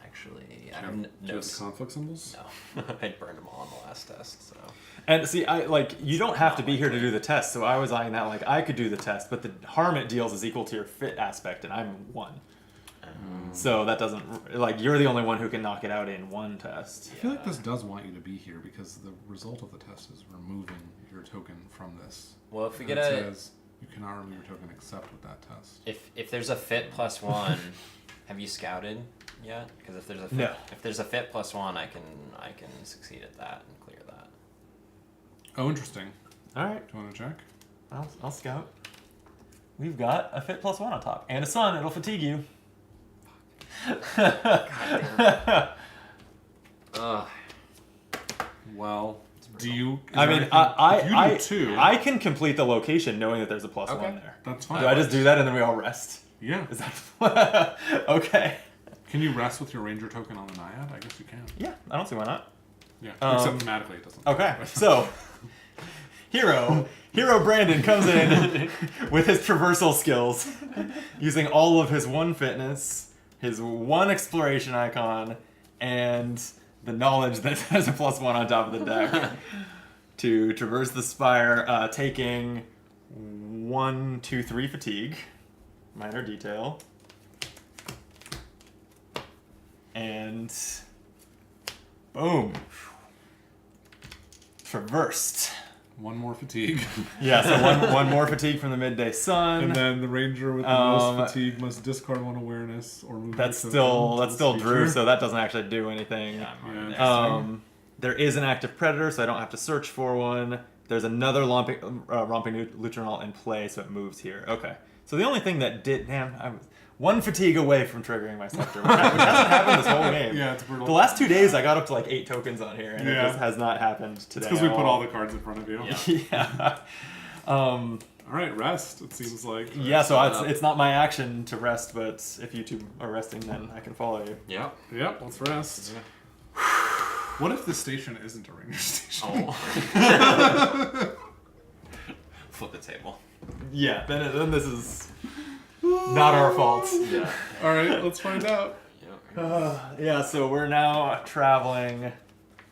Speaker 3: actually, I don't
Speaker 1: Do you have the conflict symbols?
Speaker 3: No, I burned them all on the last test. So
Speaker 2: And see, you don't have to be here to do the test. So I was eyeing that like I could do the test, but the harm it deals is equal to your fit aspect, and I'm 1. So that doesn't you're the only one who can knock it out in 1 test.
Speaker 1: I feel like this does want you to be here because the result of the test is removing your token from this.
Speaker 3: well, if we
Speaker 1: And
Speaker 3: get
Speaker 1: it
Speaker 3: a
Speaker 1: says you cannot remove your token except with that test.
Speaker 3: if there's a fit +1, have you scouted yet? Because if there's a fit,
Speaker 2: No.
Speaker 3: if there's a fit +1, I can succeed at that and clear that.
Speaker 1: Oh, interesting.
Speaker 2: All right,
Speaker 1: Do you want to check?
Speaker 2: I'll scout. We've got a fit +1 on top and a sun. It'll fatigue you.
Speaker 3: Ugh.
Speaker 1: Well, do you?
Speaker 2: I mean,
Speaker 1: if you
Speaker 2: I
Speaker 1: do 2,
Speaker 2: I can complete the location knowing that there's a +1 there.
Speaker 1: that's fine.
Speaker 2: Do I just do that and then we all rest?
Speaker 1: Yeah.
Speaker 2: Is that okay?
Speaker 1: Can you rest with your ranger token on the naiad? I guess you can.
Speaker 2: Yeah, I don't see why not.
Speaker 1: Yeah.
Speaker 2: Um,
Speaker 1: Except thematically, it doesn't.
Speaker 2: Okay, so Hero Brandon comes in with his traversal skills, using all of his 1 fitness, his 1 exploration icon, and the knowledge that has a +1 on top of the deck to traverse the spire, taking 1, 2, 3 fatigue, minor detail, and boom, traversed.
Speaker 1: 1 more fatigue.
Speaker 2: Yeah, so one more fatigue from the midday sun.
Speaker 1: And then the ranger with the most fatigue must discard 1 awareness or move.
Speaker 2: That's still Drew, so that doesn't actually do anything.
Speaker 1: Yeah.
Speaker 2: There is an active predator, so I don't have to search for one. There's another romping Luteronal in play, so it moves here. Okay. So the only thing that did, damn, I was 1 fatigue away from triggering my scepter, which hasn't happened this whole game.
Speaker 1: Yeah, it's brutal.
Speaker 2: The last 2 days, I got up to like 8 tokens on here, and it
Speaker 1: Yeah.
Speaker 2: just has not happened today.
Speaker 1: Because we put all the cards in front of you.
Speaker 2: Yeah.
Speaker 1: All right, rest. It seems like.
Speaker 2: Yeah, so it's not my action to rest, but if you two are resting, then I can follow you.
Speaker 3: Yep.
Speaker 1: Yep. Let's rest. What if the station isn't a ranger station?
Speaker 3: Oh. Flip the table.
Speaker 2: Yeah, then this is not our fault.
Speaker 3: Yeah.
Speaker 1: All right, let's find out.
Speaker 2: Yeah, so we're now traveling.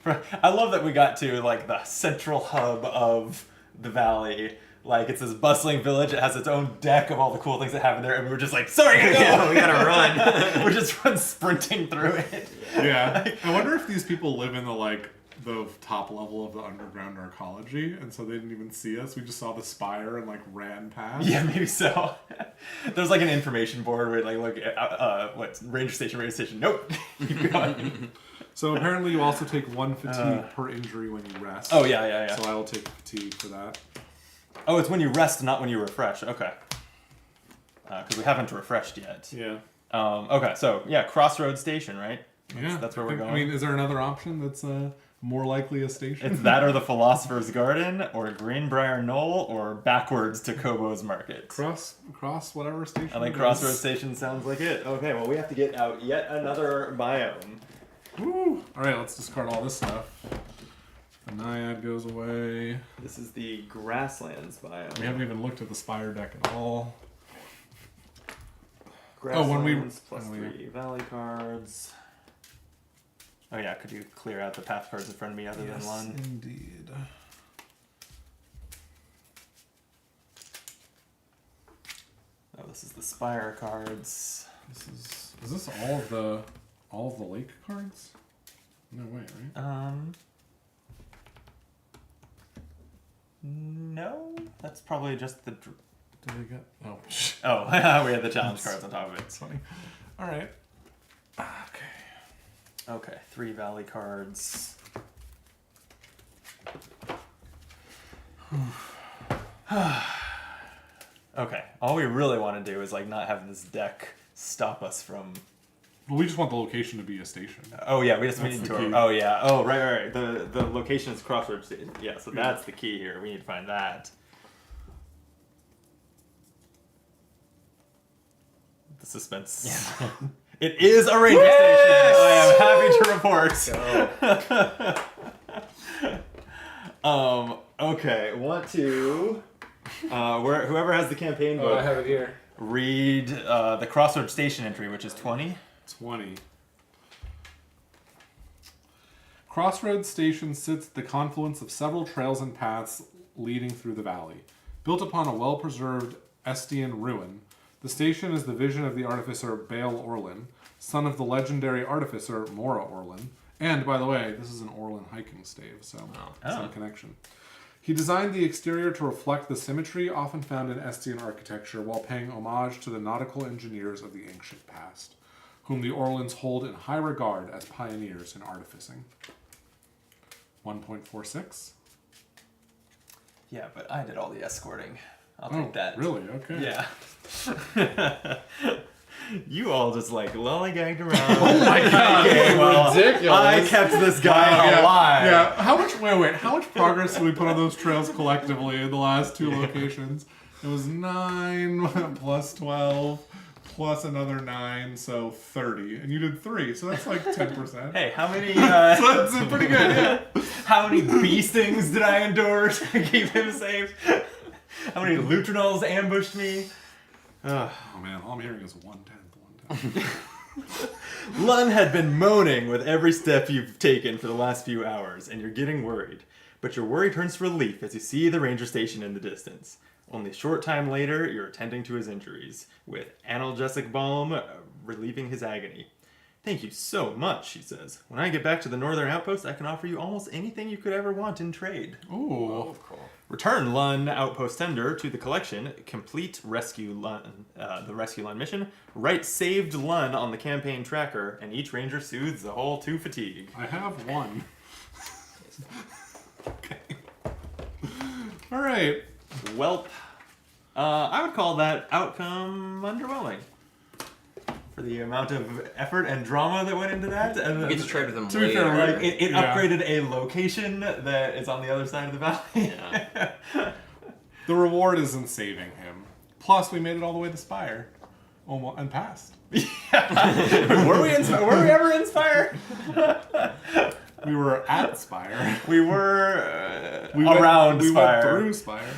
Speaker 2: I love that we got to like the central hub of the valley. Like it's this bustling village. It has its own deck of all the cool things that happen there, and we were just like, "Sorry, gotta go.
Speaker 3: Yeah, we gotta run."
Speaker 2: We just run sprinting through it.
Speaker 1: Yeah. I wonder if these people live in the top level of the underground arcology, and so they didn't even see us. We just saw the spire and ran past.
Speaker 2: Yeah, maybe so. There's like an information board where look, what ranger station? Nope. Keep going.
Speaker 1: So apparently you also take 1 fatigue per injury when you rest.
Speaker 2: Oh yeah.
Speaker 1: So I will take fatigue for that.
Speaker 2: Oh, it's when you rest, not when you refresh. Okay. Because we haven't refreshed yet.
Speaker 1: Yeah.
Speaker 2: Okay, so yeah, Crossroads Station, right? That's where we're going.
Speaker 1: I mean, is there another option that's more likely a station?
Speaker 2: It's that or the Philosopher's Garden, or Greenbrier Knoll, or backwards to Kobo's Market.
Speaker 1: Cross whatever station.
Speaker 2: I think
Speaker 1: it
Speaker 2: Crossroads
Speaker 1: is.
Speaker 2: Station sounds like it. Okay, well we have to get out yet another biome.
Speaker 1: Woo. All right, let's discard all this stuff. The Naiad goes away.
Speaker 2: This is the Grasslands biome.
Speaker 1: We haven't even looked at the Spire deck at all.
Speaker 2: Grasslands plus 3 Valley cards. Oh yeah, could you clear out the path cards in front of me other than one?
Speaker 1: Indeed.
Speaker 2: Oh, this is the Spire cards.
Speaker 1: Is this all of the lake cards? No way, right?
Speaker 2: No, that's probably just the.
Speaker 1: Did we get? Oh,
Speaker 2: Oh, we had the challenge cards on top of it.
Speaker 1: it's funny. All right. Okay.
Speaker 2: Okay, 3 Valley cards. Okay, all we really want to do is not have this deck stop us from.
Speaker 1: Well, we just want the location to be a station.
Speaker 2: Oh yeah, we
Speaker 1: That's
Speaker 2: need
Speaker 1: the
Speaker 2: to.
Speaker 1: key.
Speaker 2: Oh yeah. Oh right. The location is Crossroads. Yeah, so that's the key here. We need to find that. The suspense. Yeah. It is a ranger station. I am happy to report. Okay. Want to. Whoever has the campaign book.
Speaker 4: I have it here.
Speaker 2: Read the Crossroads Station entry, which is 20.
Speaker 1: 20. Crossroads Station sits at the confluence of several trails and paths leading through the valley. Built upon a well-preserved Estian ruin, the station is the vision of the artificer Baal Orlin, son of the legendary artificer Mora Orlin. And, by the way, this is an Orlin hiking stave, so some connection. He designed the exterior to reflect the symmetry often found in Estian architecture while paying homage to the nautical engineers of the ancient past, whom the Orlins hold in high regard as pioneers in artificing. 1.46.
Speaker 2: Yeah, but I did all the escorting. I'll take that.
Speaker 1: Really? Okay.
Speaker 2: Yeah. You all just lollygagged around.
Speaker 4: Oh my god, ridiculous.
Speaker 2: I kept this guy alive.
Speaker 1: Yeah. How much progress did we put on those trails collectively in the last 2 locations? It was 9 plus 12 plus another 9, so 30. And you did 3, so that's like 10%.
Speaker 2: Hey, how many
Speaker 1: So that's pretty good, yeah.
Speaker 2: how many bee stings did I endure to keep him safe? How many Lutrinals ambushed me?
Speaker 1: Oh man, all I'm hearing is 1/10.
Speaker 2: Lun had been moaning with every step you've taken for the last few hours, and you're getting worried. But your worry turns to relief as you see the ranger station in the distance. Only a short time later, you're attending to his injuries, with analgesic balm relieving his agony. Thank you so much, he says. When I get back to the northern outpost, I can offer you almost anything you could ever want in trade.
Speaker 1: Ooh.
Speaker 3: Oh, cool.
Speaker 2: Return Lun Outpost Tender to the collection. Complete Rescue Lun, the Rescue Lun mission. Write Saved Lun on the campaign tracker, and each ranger soothes the whole 2 fatigue.
Speaker 1: I have 1. Okay. All right.
Speaker 2: Welp. I would call that outcome underwhelming. For the amount of effort and drama that went into that. And
Speaker 3: We get to trade with them
Speaker 1: To be fair,
Speaker 3: later.
Speaker 2: like, it
Speaker 1: Yeah.
Speaker 2: upgraded a location that is on the other side of the valley.
Speaker 3: Yeah.
Speaker 1: The reward isn't saving him. Plus, we made it all the way to Spire. Almost, and passed.
Speaker 2: Were we ever inspired?
Speaker 1: We were at Spire.
Speaker 2: We were
Speaker 1: We
Speaker 2: around
Speaker 1: we
Speaker 2: Spire.
Speaker 1: went through Spire.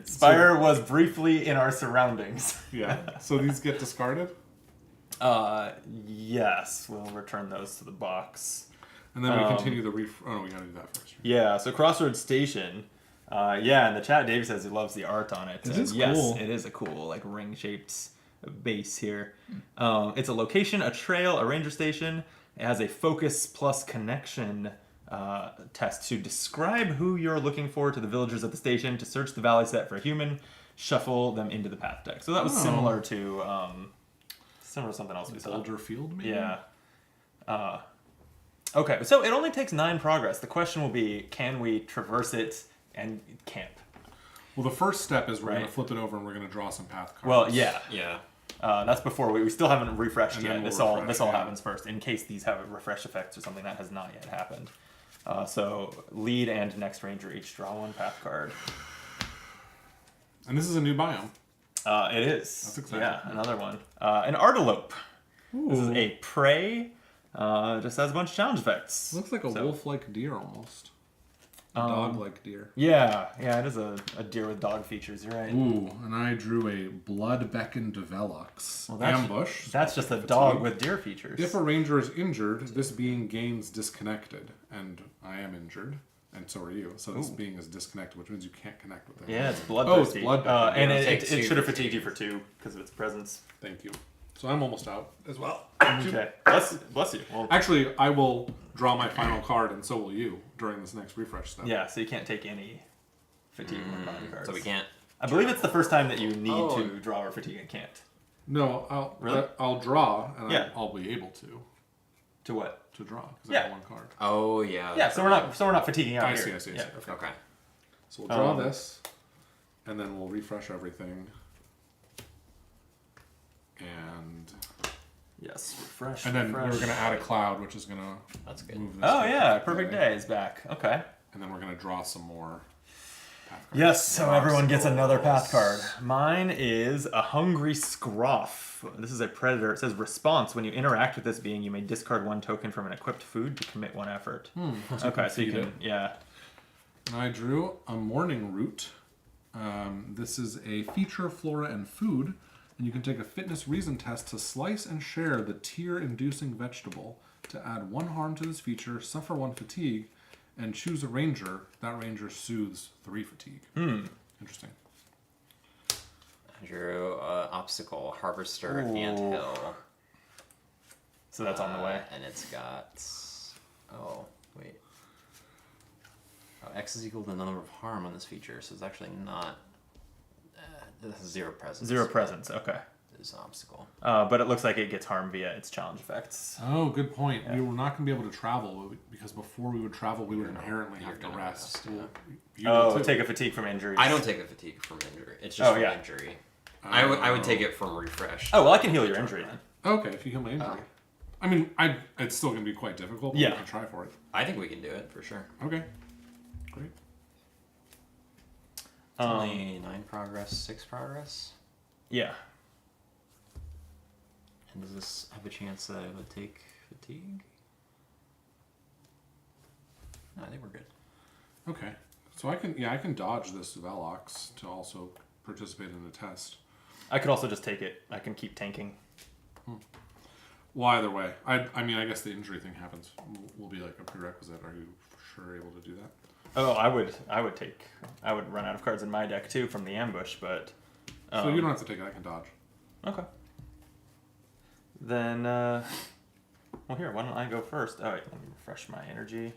Speaker 2: Spire was briefly in our surroundings.
Speaker 1: Yeah. So these get discarded?
Speaker 2: Yes, we'll return those to the box.
Speaker 1: And then we continue the Oh, no, we gotta do that first.
Speaker 2: Yeah, so Crossroads Station. Yeah, in the chat, Dave says he loves the art on it.
Speaker 1: It is
Speaker 2: yes,
Speaker 1: cool.
Speaker 2: it is a cool, like, ring-shaped base here. It's a location, a trail, a ranger station. It has a focus plus connection test to describe who you're looking for to the villagers at the station, to search the valley set for a human, shuffle them into the path deck. So that was similar to something else we saw.
Speaker 1: Soldier Field, maybe?
Speaker 2: Yeah. Okay, so it only takes 9 progress. The question will be, can we traverse it and camp?
Speaker 1: Well, the first step is we're
Speaker 2: Right.
Speaker 1: gonna flip it over and we're gonna draw some path cards.
Speaker 2: Well, yeah.
Speaker 3: Yeah.
Speaker 2: That's before we still haven't refreshed
Speaker 1: And
Speaker 2: yet.
Speaker 1: then we'll
Speaker 2: This all
Speaker 1: refresh,
Speaker 2: this all
Speaker 1: yeah.
Speaker 2: happens first, in case these have refresh effects or something that has not yet happened. So lead and next ranger each draw 1 path card.
Speaker 1: And this is a new biome.
Speaker 2: It is.
Speaker 1: That's exciting.
Speaker 2: Yeah, another one. An Artilope. This is
Speaker 1: Ooh.
Speaker 2: a prey. Just has a bunch of challenge effects.
Speaker 1: Looks like a
Speaker 2: So-
Speaker 1: wolf-like deer almost. A dog-like deer.
Speaker 2: Yeah, it is a deer with dog features. You're right.
Speaker 1: Ooh, and I drew a Blood Beckon Develux.
Speaker 2: Well, that's-
Speaker 1: Ambush.
Speaker 2: That's just a
Speaker 1: Fatigue.
Speaker 2: dog with deer features.
Speaker 1: If a ranger is injured, this being gains disconnected. And I am injured, and so are you. So this being is disconnected, which means you can't connect with it.
Speaker 2: Yeah, it's bloodthirsty.
Speaker 1: blood.
Speaker 2: And
Speaker 3: Yeah,
Speaker 2: it
Speaker 3: take 2
Speaker 2: should have
Speaker 3: fatigue.
Speaker 2: fatigued you for 2 because of its presence.
Speaker 1: Thank you. So I'm almost out as well.
Speaker 2: Okay. Bless you. Well,
Speaker 1: Actually, I will draw my final card, and so will you during this next refresh step.
Speaker 2: yeah, so you can't take any fatigue or body cards.
Speaker 3: So we can't.
Speaker 2: I believe it's the first time that you need
Speaker 3: Oh.
Speaker 2: to draw or fatigue and can't.
Speaker 1: No, I'll
Speaker 2: Really?
Speaker 1: I'll draw, and
Speaker 2: Yeah.
Speaker 1: I'll be able to
Speaker 2: To what?
Speaker 1: draw because I
Speaker 2: Yeah.
Speaker 1: have 1 card.
Speaker 3: Oh, yeah.
Speaker 2: Yeah, so we're not fatiguing out
Speaker 1: I
Speaker 2: here.
Speaker 1: see.
Speaker 2: Yeah.
Speaker 3: Okay.
Speaker 1: So we'll draw
Speaker 2: Um,
Speaker 1: this, and then we'll refresh everything. And
Speaker 2: Yes, refresh.
Speaker 1: then
Speaker 2: refresh.
Speaker 1: we're gonna add a cloud, which is gonna
Speaker 3: That's good.
Speaker 1: move this.
Speaker 2: Oh
Speaker 1: to
Speaker 2: yeah,
Speaker 1: the
Speaker 2: perfect day is back. Okay.
Speaker 1: And then we're gonna draw some more path cards.
Speaker 2: Yes, so everyone gets another path
Speaker 3: Obstacles.
Speaker 2: card. Mine is a hungry scroff. This is a predator. It says response. When you interact with this being, you may discard 1 token from an equipped food to commit 1 effort. Okay, so you
Speaker 1: feed
Speaker 2: can, yeah.
Speaker 1: And I drew a morning root. This is a feature of flora and food, and you can take a fitness reason test to slice and share the tear-inducing vegetable to add 1 harm to this feature, suffer 1 fatigue, and choose a ranger. That ranger soothes 3 fatigue. Interesting.
Speaker 3: I drew obstacle, harvester,
Speaker 2: Ooh.
Speaker 3: anthill.
Speaker 2: So that's on the way.
Speaker 3: And it's got. Oh, wait. Oh, X is equal to the number of harm on this feature, so it's actually not. This is 0 presence.
Speaker 2: 0 presence, okay.
Speaker 3: Is an obstacle.
Speaker 2: But it looks like it gets harmed via its challenge effects.
Speaker 1: Oh, good point. We were not going to be able to travel because before we would travel, we would inherently
Speaker 3: you're
Speaker 1: have to
Speaker 3: gonna
Speaker 1: rest.
Speaker 3: rest, yeah.
Speaker 1: Well, you will too.
Speaker 2: Take a fatigue from injuries.
Speaker 3: I don't take a fatigue from injury. It's just
Speaker 2: Oh,
Speaker 3: from
Speaker 2: yeah.
Speaker 3: injury. I would take it from refresh.
Speaker 2: Oh, well, I can heal your injury then.
Speaker 1: Okay, if you heal my injury. I mean, it's still going to be quite difficult, but
Speaker 2: Yeah.
Speaker 1: we can try for it.
Speaker 3: I think we can do it for sure.
Speaker 1: Okay. Great.
Speaker 3: It's only 9 progress, 6 progress.
Speaker 2: Yeah.
Speaker 3: And does this have a chance that I would take fatigue? No, I think we're good.
Speaker 1: Okay. So I can dodge this Velox to also participate in the test.
Speaker 2: I could also just take it. I can keep tanking.
Speaker 1: Well, either way, I mean, I guess the injury thing happens. Will be like a prerequisite. Are you for sure able to do that?
Speaker 2: Oh, I would run out of cards in my deck too from the ambush, but.
Speaker 1: So you don't have to take it. I can dodge.
Speaker 2: Okay. Then, well, here, why don't I go first? Oh, wait, let me refresh my energy.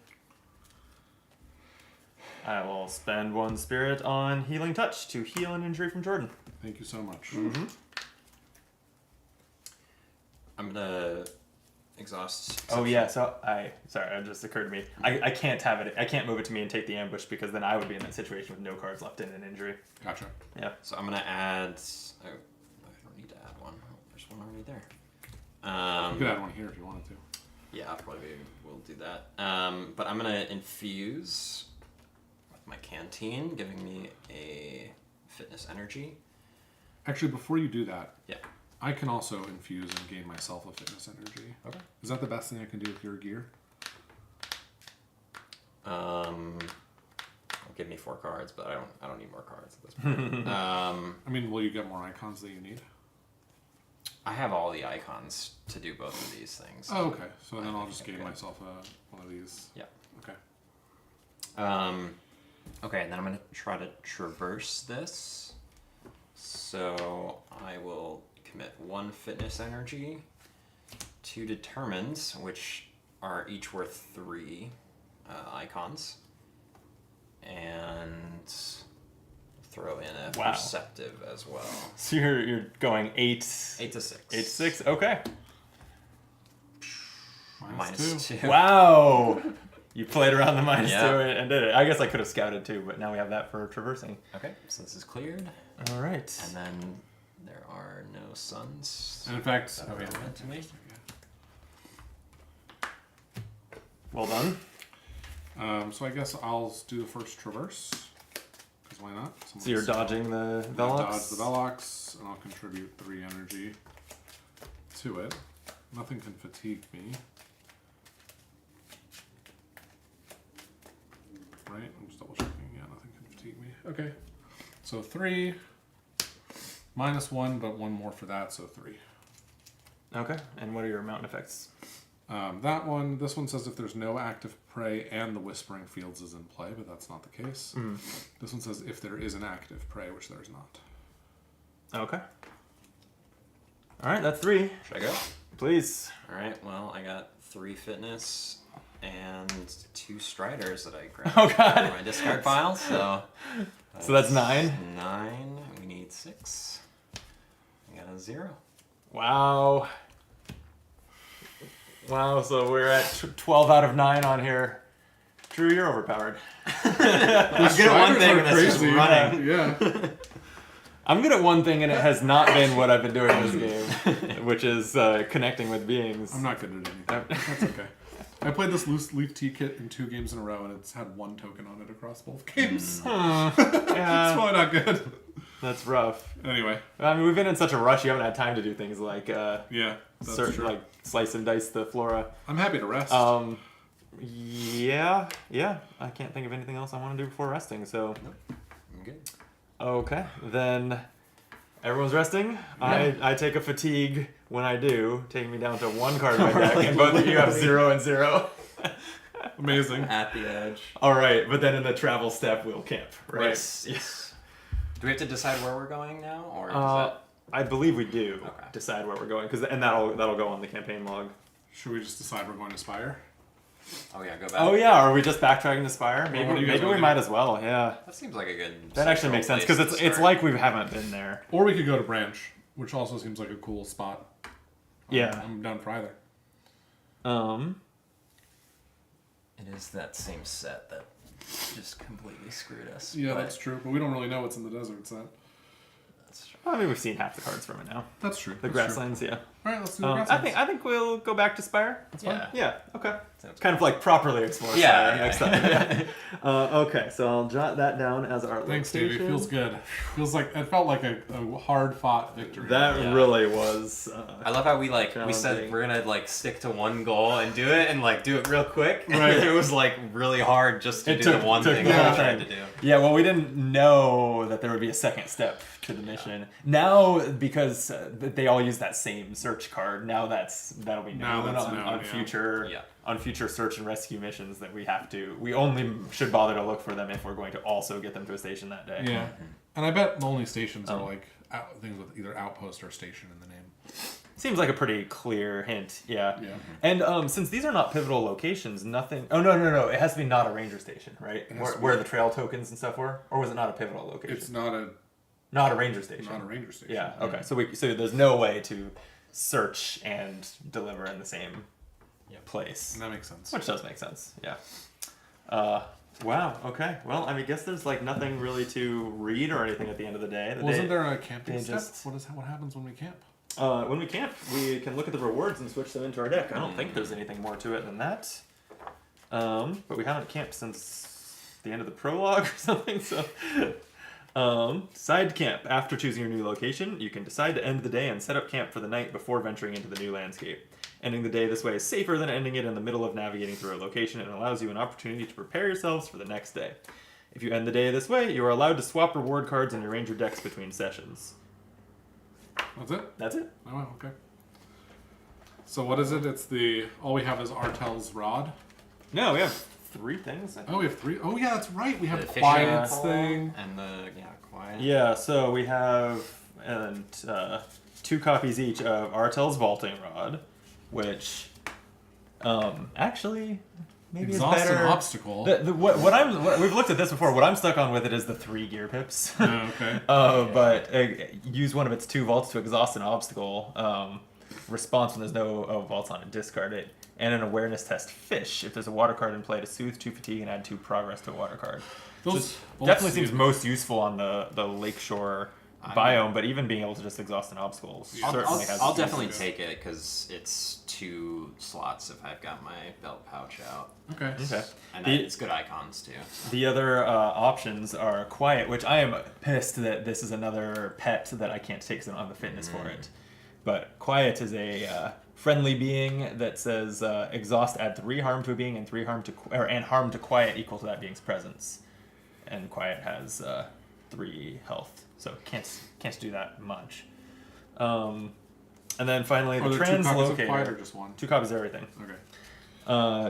Speaker 2: I will spend 1 spirit on Healing Touch to heal an injury from Jordan.
Speaker 1: Thank you so much.
Speaker 2: Mm-hmm.
Speaker 3: I'm gonna exhaust.
Speaker 2: Oh yeah, sorry, it just occurred to me. I can't have it. I can't move it to me and take the ambush because then I would be in that situation with no cards left in an injury.
Speaker 1: Gotcha.
Speaker 2: Yeah.
Speaker 3: So I'm gonna add. Oh, I don't need to add one. Oh, there's one already there.
Speaker 1: You could add one here if you wanted to.
Speaker 3: Yeah, I'll probably will do that. But I'm gonna infuse with my canteen, giving me a fitness energy.
Speaker 1: Actually, before you do that,
Speaker 3: Yeah.
Speaker 1: I can also infuse and gain myself a fitness energy.
Speaker 3: Okay.
Speaker 1: Is that the best thing I can do with your gear?
Speaker 3: Give me 4 cards, but I don't need more cards at this point.
Speaker 1: I mean, will you get more icons that you need?
Speaker 3: I have all the icons to do both of these things.
Speaker 1: Oh, okay. So then
Speaker 3: I
Speaker 1: I'll
Speaker 3: think
Speaker 1: just
Speaker 3: I'm
Speaker 1: gain
Speaker 3: good.
Speaker 1: myself one of these.
Speaker 3: Yeah.
Speaker 1: Okay.
Speaker 3: Okay, and then I'm going to try to traverse this. So I will commit 1 fitness energy, 2 determines, which are each worth 3 icons, and throw in a
Speaker 2: Wow.
Speaker 3: perceptive as well.
Speaker 2: So you're going 8.
Speaker 3: 8 to 6.
Speaker 2: 8 to 6. Okay.
Speaker 3: Minus 2.
Speaker 2: Wow. You played around the minus
Speaker 3: Yeah.
Speaker 2: 2 and did it. I guess I could have scouted too, but now we have that for traversing.
Speaker 3: Okay, so this is cleared,
Speaker 2: All right.
Speaker 3: and then there are no suns.
Speaker 1: And in fact,
Speaker 3: that are relevant to me.
Speaker 2: Well done.
Speaker 1: So I guess I'll do the first traverse. Because why not?
Speaker 2: So you're dodging the
Speaker 1: I'll
Speaker 2: Velox?
Speaker 1: dodge the Velox, and I'll contribute 3 energy to it. Nothing can fatigue me. Right? I'm just double checking. Yeah, nothing can fatigue me. Okay. So 3 minus 1, but 1 more for that, so 3.
Speaker 2: Okay. And what are your mountain effects?
Speaker 1: This one says if there's no active prey and the Whispering Fields is in play, but that's not the case. This one says if there is an active prey, which there's not.
Speaker 2: Okay. All right, that's 3.
Speaker 3: Should I go?
Speaker 2: Please.
Speaker 3: All right. Well, I got 3 fitness and 2 striders that I grabbed
Speaker 2: Oh, God.
Speaker 3: from my discard pile. So
Speaker 2: That's 9.
Speaker 3: 9. We need 6. I got a 0.
Speaker 2: Wow. Wow, so we're at 12 out of 9 on here. Drew, you're overpowered.
Speaker 3: I'm good at one thing, and that's just running.
Speaker 1: Yeah.
Speaker 2: I'm good at one thing, and it has not been what I've been doing this game, which is connecting with beings.
Speaker 1: I'm not good at anything. That's okay. I played this loose leaf tea kit in 2 games in a row, and it's had 1 token on it across both games.
Speaker 2: Yeah,
Speaker 1: It's probably not good.
Speaker 2: that's rough.
Speaker 1: Anyway,
Speaker 2: I mean, we've been in such a rush, you haven't had time to do things like
Speaker 1: yeah, that's true.
Speaker 2: like slice and dice the flora.
Speaker 1: I'm happy to rest.
Speaker 2: Yeah. I can't think of anything else I want to do before resting, so.
Speaker 3: I'm good.
Speaker 2: Okay, then everyone's resting. I take a fatigue when I do, taking me down to 1 card in my deck, and both of you have 0 and 0.
Speaker 1: Amazing.
Speaker 3: At the edge.
Speaker 2: All right, but then in the travel step, we'll camp, right?
Speaker 3: Yes. Do we have to decide where we're going now, or does that?
Speaker 2: I believe we do
Speaker 3: Okay.
Speaker 2: decide where we're going, and that'll go on the campaign log.
Speaker 1: Should we just decide we're going to Spire?
Speaker 3: Oh yeah, go back.
Speaker 2: Oh yeah, are we just backtracking to Spire?
Speaker 1: what do
Speaker 2: Maybe
Speaker 1: you guys
Speaker 2: we
Speaker 1: wanna
Speaker 2: might
Speaker 1: do?
Speaker 2: as well. Yeah,
Speaker 3: That seems like a good.
Speaker 2: that actually makes sense because it's like we haven't been there.
Speaker 1: Or we could go to Branch, which also seems like a cool spot.
Speaker 2: Yeah.
Speaker 1: I'm down for either.
Speaker 3: It is that same set that just completely screwed us.
Speaker 1: Yeah,
Speaker 3: but
Speaker 1: that's true. But we don't really know what's in the desert set.
Speaker 3: That's true.
Speaker 2: I mean, we've seen half the cards from it now.
Speaker 1: That's true.
Speaker 2: The
Speaker 1: That's
Speaker 2: grasslands, yeah.
Speaker 1: True. All right, let's do the
Speaker 2: I
Speaker 1: grasslands.
Speaker 2: think we'll go back to Spire. That's fine.
Speaker 3: Yeah.
Speaker 2: Yeah. Okay.
Speaker 3: Sounds
Speaker 2: Kind of like properly explore
Speaker 3: Yeah,
Speaker 2: Spire
Speaker 3: yeah.
Speaker 2: next time. Yeah. Okay, so I'll jot that down as our
Speaker 1: Thanks,
Speaker 2: location.
Speaker 1: Dave. It feels good. It felt like a hard-fought victory.
Speaker 2: That
Speaker 3: Yeah.
Speaker 2: really was.
Speaker 3: I love how we said
Speaker 2: Challenging.
Speaker 3: we're gonna stick to one goal and do it and do it real quick. And
Speaker 1: Right.
Speaker 3: it was really hard just to
Speaker 2: It
Speaker 3: do
Speaker 2: took-
Speaker 3: the one
Speaker 2: took
Speaker 3: thing
Speaker 2: the
Speaker 3: that
Speaker 2: whole
Speaker 3: we tried to
Speaker 2: thing.
Speaker 3: do.
Speaker 2: Yeah, well, we didn't know that there would be a second step to the mission. Now, because they all use that same search card, that'll be
Speaker 1: Now
Speaker 2: known
Speaker 1: that's
Speaker 2: on,
Speaker 1: known,
Speaker 2: on
Speaker 1: yeah.
Speaker 2: future
Speaker 3: Yeah.
Speaker 2: on future search and rescue missions that we only should bother to look for them if we're going to also get them to a station that day.
Speaker 1: Yeah, and I bet the only stations
Speaker 2: Oh.
Speaker 1: are things with either outpost or station in the name.
Speaker 2: Seems like a pretty clear hint, yeah.
Speaker 1: Yeah.
Speaker 2: And since these are not pivotal locations, nothing. Oh no! It has to be not a ranger station, right?
Speaker 1: has to
Speaker 2: Where the trail tokens and stuff were, or was it not a pivotal location?
Speaker 1: It's not a
Speaker 2: ranger station.
Speaker 1: ranger station.
Speaker 2: Yeah. Okay. So there's no way to search and deliver in the same place,
Speaker 1: And that makes sense.
Speaker 2: which does make sense. Yeah. Wow. Okay. Well, I guess there's nothing really to read or anything at the end of the day.
Speaker 1: Wasn't there a camping
Speaker 2: they
Speaker 1: step?
Speaker 2: just-
Speaker 1: What happens when we camp?
Speaker 2: When we camp, we can look at the rewards and switch them into our deck. I don't think there's anything more to it than that. But we haven't camped since the end of the prologue or something. So, side camp. After choosing your new location, you can decide to end the day and set up camp for the night before venturing into the new landscape. Ending the day this way is safer than ending it in the middle of navigating through a location and allows you an opportunity to prepare yourselves for the next day. If you end the day this way, you are allowed to swap reward cards in your ranger decks between sessions.
Speaker 1: That's it?
Speaker 2: That's it.
Speaker 1: Oh, wow, okay. So what is it? It's all we have is Artel's rod.
Speaker 2: No, we have 3 things.
Speaker 1: Oh, we have 3. Oh, yeah, that's right. We have
Speaker 3: The fishing
Speaker 1: Quiet's
Speaker 3: pole
Speaker 1: thing.
Speaker 3: and the quiet.
Speaker 2: Yeah, so we have 2 copies each of Artel's vaulting rod, which actually maybe
Speaker 1: Exhaust
Speaker 2: is better.
Speaker 1: an obstacle.
Speaker 2: We've looked at this before. What I'm stuck on with it is the 3 gear pips.
Speaker 1: Oh, okay.
Speaker 2: But use one of its 2 vaults to exhaust an obstacle. Response when there's no vaults on it, discard it. And an awareness test, fish. If there's a water card in play, to soothe 2 fatigue and add 2 progress to a water card.
Speaker 1: Those
Speaker 2: So
Speaker 1: both
Speaker 2: definitely seems
Speaker 1: seem-
Speaker 2: most useful on the lakeshore biome, but even being able to just exhaust an obstacle certainly has.
Speaker 3: I'll
Speaker 2: its
Speaker 3: definitely
Speaker 2: uses.
Speaker 3: take it because it's 2 slots if I've got my belt pouch out.
Speaker 1: Okay.
Speaker 2: Okay.
Speaker 3: And
Speaker 2: The-
Speaker 3: it's good icons too.
Speaker 2: The other options are quiet, which I am pissed that this is another pet that I can't take because I don't have the fitness for it. But quiet is a friendly being that says exhaust, add 3 harm to a being and 3 harm to and harm to quiet equal to that being's presence. And quiet has 3 health, so can't do that much. And then finally
Speaker 1: Are
Speaker 2: the
Speaker 1: there 2 copies of Quiet or
Speaker 2: translocator.
Speaker 1: just 1?
Speaker 2: 2 copies of everything.
Speaker 1: Okay.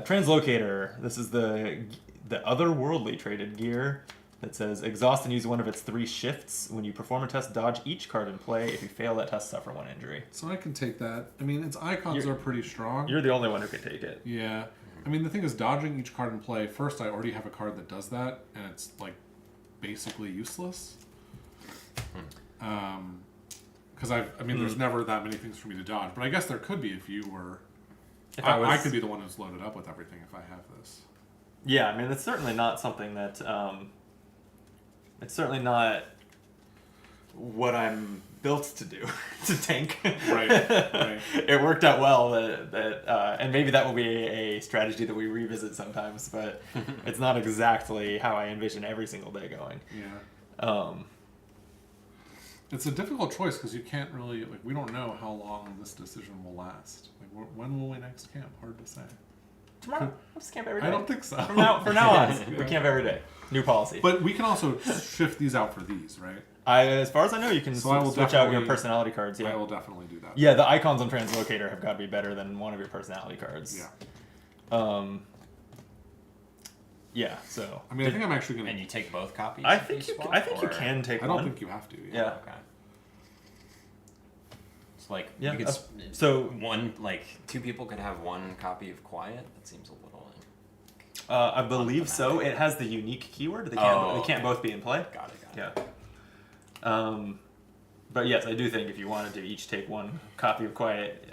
Speaker 2: Translocator. This is the otherworldly traded gear that says exhaust and use one of its 3 shifts. When you perform a test, dodge each card in play. If you fail that test, suffer 1 injury.
Speaker 1: So I can take that. I mean, its icons are pretty strong.
Speaker 2: You're the only one who can take it.
Speaker 1: Yeah. I mean, the thing is, dodging each card in play, first, I already have a card that does that, and it's, basically useless. Because there's never that many things for me to dodge. But I guess there could be if you were...
Speaker 2: If
Speaker 1: I could be the one who's loaded up with everything if I have this.
Speaker 2: Yeah, I mean, it's certainly not something that... it's certainly not what I'm built to do, to tank.
Speaker 1: Right.
Speaker 2: It worked out well, and maybe that will be a strategy that we revisit sometimes, but it's not exactly how I envision every single day going.
Speaker 1: Yeah. It's a difficult choice because you can't really... we don't know how long this decision will last. When will we next camp? Hard to say.
Speaker 2: Tomorrow, let's camp every day.
Speaker 1: I don't think so.
Speaker 2: From now on, we camp every day. New policy.
Speaker 1: But we can also shift these out for these, right?
Speaker 2: As far as I know, you can
Speaker 1: So I will
Speaker 2: switch out your
Speaker 1: definitely-
Speaker 2: personality cards. Yeah.
Speaker 1: I will definitely do that.
Speaker 2: Yeah, the icons on Translocator have got to be better than one of your personality cards.
Speaker 1: Yeah.
Speaker 2: Yeah. So.
Speaker 1: I mean, I think I'm actually going
Speaker 3: And you take both copies?
Speaker 2: I
Speaker 3: if
Speaker 2: think you.
Speaker 3: swap,
Speaker 2: I think you
Speaker 3: or-
Speaker 2: can take
Speaker 1: I don't
Speaker 2: one.
Speaker 1: think you have to.
Speaker 2: Yeah.
Speaker 3: Okay. So
Speaker 2: Yeah,
Speaker 3: you could
Speaker 2: so-
Speaker 3: 2 people could have 1 copy of Quiet. That seems a little.
Speaker 2: I believe so. It has the unique keyword. They can't. They can't both be in play.
Speaker 3: Got it.
Speaker 2: Yeah. But yes, I do think if you wanted to each take 1 copy of Quiet,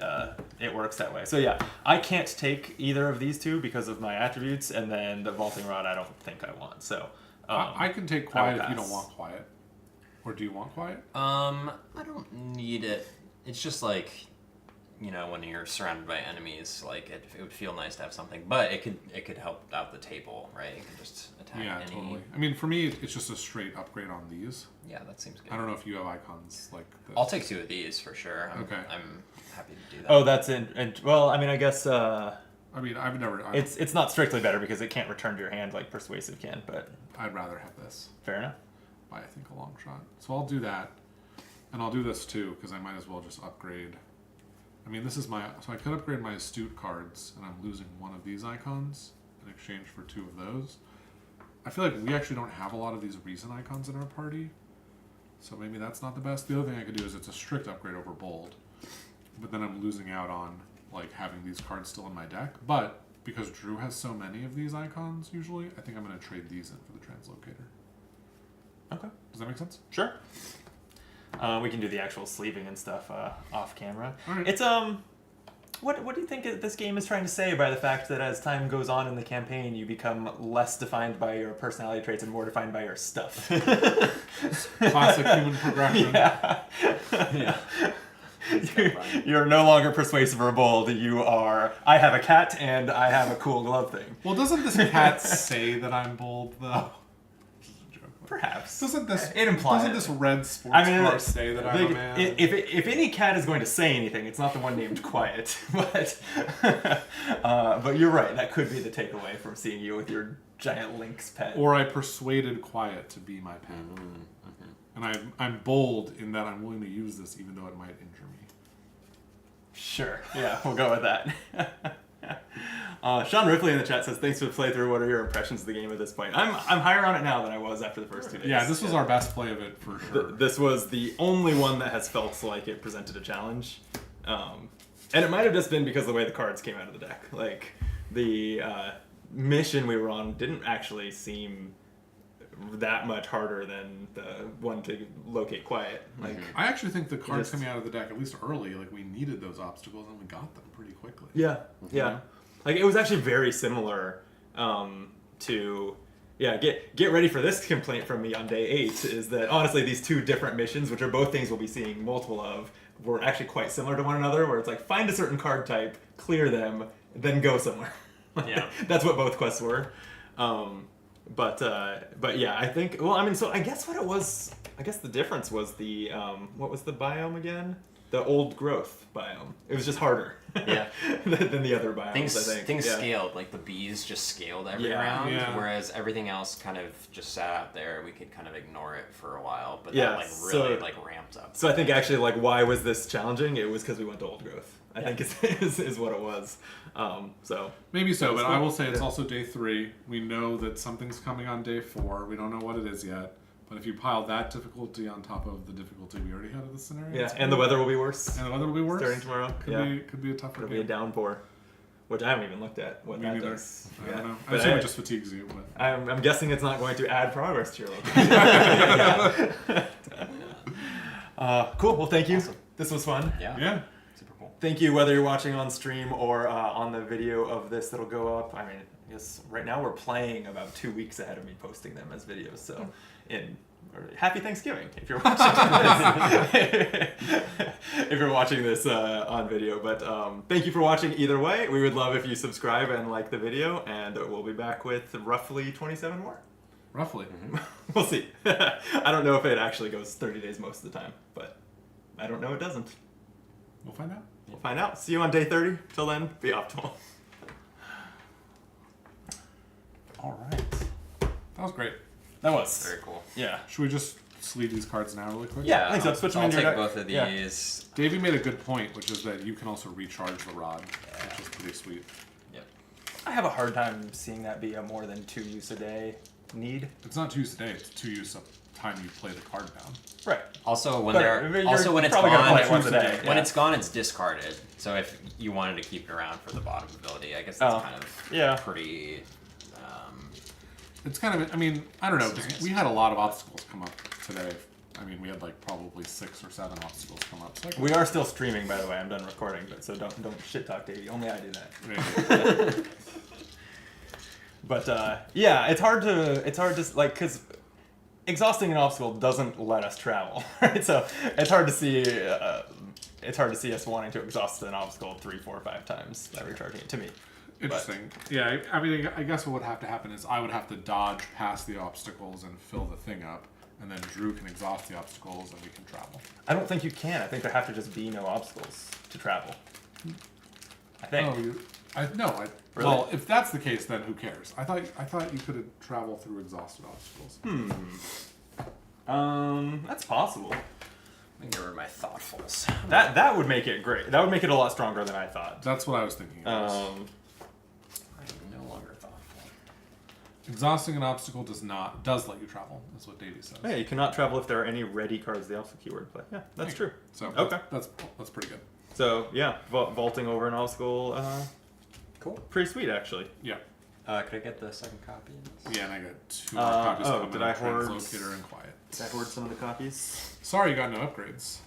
Speaker 2: it works that way. So yeah, I can't take either of these 2 because of my attributes, and then the vaulting rod I don't think I want. So
Speaker 1: I can take
Speaker 2: I will
Speaker 1: Quiet if you
Speaker 2: pass.
Speaker 1: don't want Quiet. Or do you want quiet?
Speaker 3: I don't need it. It's just like, when you're surrounded by enemies, like it would feel nice to have something, but it could help out the table, right? It could just attack
Speaker 1: Yeah,
Speaker 3: any.
Speaker 1: totally. I mean, for me, it's just a straight upgrade on these.
Speaker 3: Yeah, that seems good.
Speaker 1: I don't know if you have icons like this.
Speaker 3: I'll take 2 of these for sure.
Speaker 1: Okay.
Speaker 3: I'm happy to do that.
Speaker 2: Oh, that's in. Well, I mean, I guess
Speaker 1: I mean, I've never.
Speaker 2: it's not strictly better because it can't return to your hand like Persuasive can, but
Speaker 1: I'd rather have this
Speaker 2: fair enough.
Speaker 1: by, I think, a long shot. So I'll do that. And I'll do this too, because I might as well just upgrade. I mean, this is my... So I could upgrade my Astute cards, and I'm losing one of these icons in exchange for 2 of those. I feel like we actually don't have a lot of these Reason icons in our party, so maybe that's not the best. The other thing I could do is it's a strict upgrade over Bold, but then I'm losing out on, like, having these cards still in my deck. But because Drew has so many of these icons, usually, I think I'm going to trade these in for the Translocator.
Speaker 2: Okay.
Speaker 1: Does that make sense?
Speaker 2: Sure. We can do the actual sleeving and stuff off camera.
Speaker 1: All right.
Speaker 2: It's what do you think this game is trying to say by the fact that as time goes on in the campaign, you become less defined by your personality traits and more defined by your stuff?
Speaker 1: Classic human progression.
Speaker 2: Yeah.
Speaker 3: Yeah.
Speaker 2: You're no longer persuasive or bold. You are. I have a cat and I have a cool glove thing.
Speaker 1: Well, doesn't this cat say that I'm bold, though?
Speaker 2: Perhaps.
Speaker 1: Doesn't this
Speaker 2: It implies
Speaker 1: Doesn't this red sports car say that I'm a man?
Speaker 2: If any cat is going to say anything, it's not the one named Quiet. But you're right. That could be the takeaway from seeing you with your giant lynx pet.
Speaker 1: Or I persuaded Quiet to be my pet. And I'm bold in that I'm willing to use this even though it might injure me.
Speaker 2: Sure. Yeah, we'll go with that. Sean Ripley in the chat says, "Thanks for the playthrough. What are your impressions of the game at this point?" I'm higher on it now than I was after the first 2 days.
Speaker 1: Yeah, this was our best play of it for sure.
Speaker 2: This was the only one that has felt like it presented a challenge, and it might have just been because of the way the cards came out of the deck. Like the mission we were on didn't actually seem that much harder than the one to locate Quiet. Like
Speaker 1: I actually think the cards
Speaker 2: just-
Speaker 1: coming out of the deck, at least early, like we needed those obstacles and we got them pretty quickly.
Speaker 2: yeah. Like it was actually very similar to get ready for this complaint from me on day 8 is that honestly these 2 different missions, which are both things we'll be seeing multiple of, were actually quite similar to one another, where it's like find a certain card type, clear them, then go somewhere.
Speaker 3: Yeah.
Speaker 2: That's what both quests were. But yeah, I think, well, I mean, so I guess what it was, I guess the difference was the what was the biome again? The old growth biome. It was just harder.
Speaker 3: Yeah.
Speaker 2: than the other biomes,
Speaker 3: Things
Speaker 2: I think.
Speaker 3: things
Speaker 2: Yeah.
Speaker 3: scaled, like the bees just scaled every
Speaker 2: Yeah.
Speaker 3: round,
Speaker 1: Yeah.
Speaker 3: whereas everything else kind of just sat out there. We could kind of ignore it for a while, but
Speaker 2: Yeah,
Speaker 3: that like really
Speaker 2: so-
Speaker 3: like ramped up.
Speaker 2: So I think actually, like, why was this challenging? It was because we went to old growth. I think is what it was. So
Speaker 1: Maybe so, but
Speaker 2: cool.
Speaker 1: I will say it's
Speaker 2: Yeah.
Speaker 1: also day 3. We know that something's coming on day 4. We don't know what it is yet. But if you pile that difficulty on top of the difficulty we already had in the scenario,
Speaker 2: yeah,
Speaker 1: it's
Speaker 2: and the weather will be worse.
Speaker 1: and the weather will be worse.
Speaker 2: Starting tomorrow.
Speaker 1: Could be a tougher
Speaker 2: It'll
Speaker 1: game.
Speaker 2: be a downpour, which I haven't even looked at what
Speaker 1: Me
Speaker 2: that
Speaker 1: neither.
Speaker 2: does.
Speaker 1: I don't know. I
Speaker 2: But
Speaker 1: assume it just fatigues you. But
Speaker 2: I'm guessing it's not going to add progress to your location. Cool. Well, thank you.
Speaker 3: Awesome.
Speaker 2: This was fun.
Speaker 1: yeah.
Speaker 3: Super cool.
Speaker 2: Thank you, whether you're watching on stream or on the video of this that'll go up. I mean, I guess right now we're playing about 2 weeks ahead of me posting them as videos. So, happy Thanksgiving if you're watching this. If you're watching this on video. But thank you for watching either way. We would love if you subscribe and like the video, and we'll be back with roughly 27 more.
Speaker 1: Roughly.
Speaker 2: We'll see. I don't know if it actually goes 30 days most of the time, but I don't know it doesn't.
Speaker 1: We'll find out.
Speaker 2: We'll find out. See you on day 30. Till then, be optimal.
Speaker 1: All right. That was great.
Speaker 2: That was.
Speaker 3: Very cool.
Speaker 2: Yeah.
Speaker 1: Should we just sleeve these cards now really quick?
Speaker 2: Yeah, I think so. Switch them
Speaker 3: I'll
Speaker 2: into your
Speaker 3: take
Speaker 2: deck.
Speaker 3: both of
Speaker 2: Yeah.
Speaker 3: these.
Speaker 1: Davey made a good point, which is that you can also recharge the rod, which is pretty sweet.
Speaker 3: Yep.
Speaker 2: I have a hard time seeing that be a more than 2 use a day need.
Speaker 1: It's not 2 use a day, it's 2 use of time you play the card down.
Speaker 2: Right.
Speaker 3: Also, when
Speaker 2: But
Speaker 3: they're
Speaker 2: you're
Speaker 3: when it's
Speaker 2: probably gonna
Speaker 3: gone,
Speaker 2: play it once a day.
Speaker 3: when
Speaker 2: yeah.
Speaker 3: it's gone, it's discarded. So if you wanted to keep it around for the bottom ability, I guess that's
Speaker 2: Oh,
Speaker 3: kind of
Speaker 2: yeah.
Speaker 3: pretty.
Speaker 1: It's kind of, I mean, I don't know, 'cause we had a lot of obstacles come up today. I mean, we had like probably 6 or 7 obstacles come up. So
Speaker 2: We are still streaming, by the way. I'm done recording, but so don't shit talk Davey. Only I do that.
Speaker 1: Maybe.
Speaker 2: But yeah, it's hard to like because exhausting an obstacle doesn't let us travel, right? So it's hard to see. It's hard to see us wanting to exhaust an obstacle 3, 4, 5 times by recharging it. To me,
Speaker 1: Interesting. Yeah, I mean, I guess what would have to happen is I would have to dodge past the obstacles and fill the thing up, and then Drew can exhaust the obstacles and we can travel.
Speaker 2: I don't think you can. I think there have to just be no obstacles to travel. I think.
Speaker 1: No.
Speaker 2: Really?
Speaker 1: Well, if that's the case, then who cares? I thought you could travel through exhausted obstacles.
Speaker 2: That's possible.
Speaker 3: Let me get rid of my thoughtfuls.
Speaker 2: That would make it great. That would make it a lot stronger than I thought.
Speaker 1: That's what I was thinking.
Speaker 3: I'm no longer thoughtful.
Speaker 1: Exhausting an obstacle does let you travel. That's what Davey says.
Speaker 2: Yeah, you cannot travel if there are any ready cards. The obstacle keyword, but yeah, that's true.
Speaker 1: So
Speaker 2: Okay.
Speaker 1: that's pretty good.
Speaker 2: So yeah, vaulting over an obstacle,
Speaker 3: Cool.
Speaker 2: pretty sweet actually.
Speaker 1: Yeah.
Speaker 3: Could I get the second copy?
Speaker 1: Yeah, and I got 2 more copies coming
Speaker 2: did
Speaker 1: in,
Speaker 2: I hoard-
Speaker 1: Translocator and Quiet.
Speaker 2: Did I hoard some of the copies?
Speaker 1: Sorry you got no upgrades.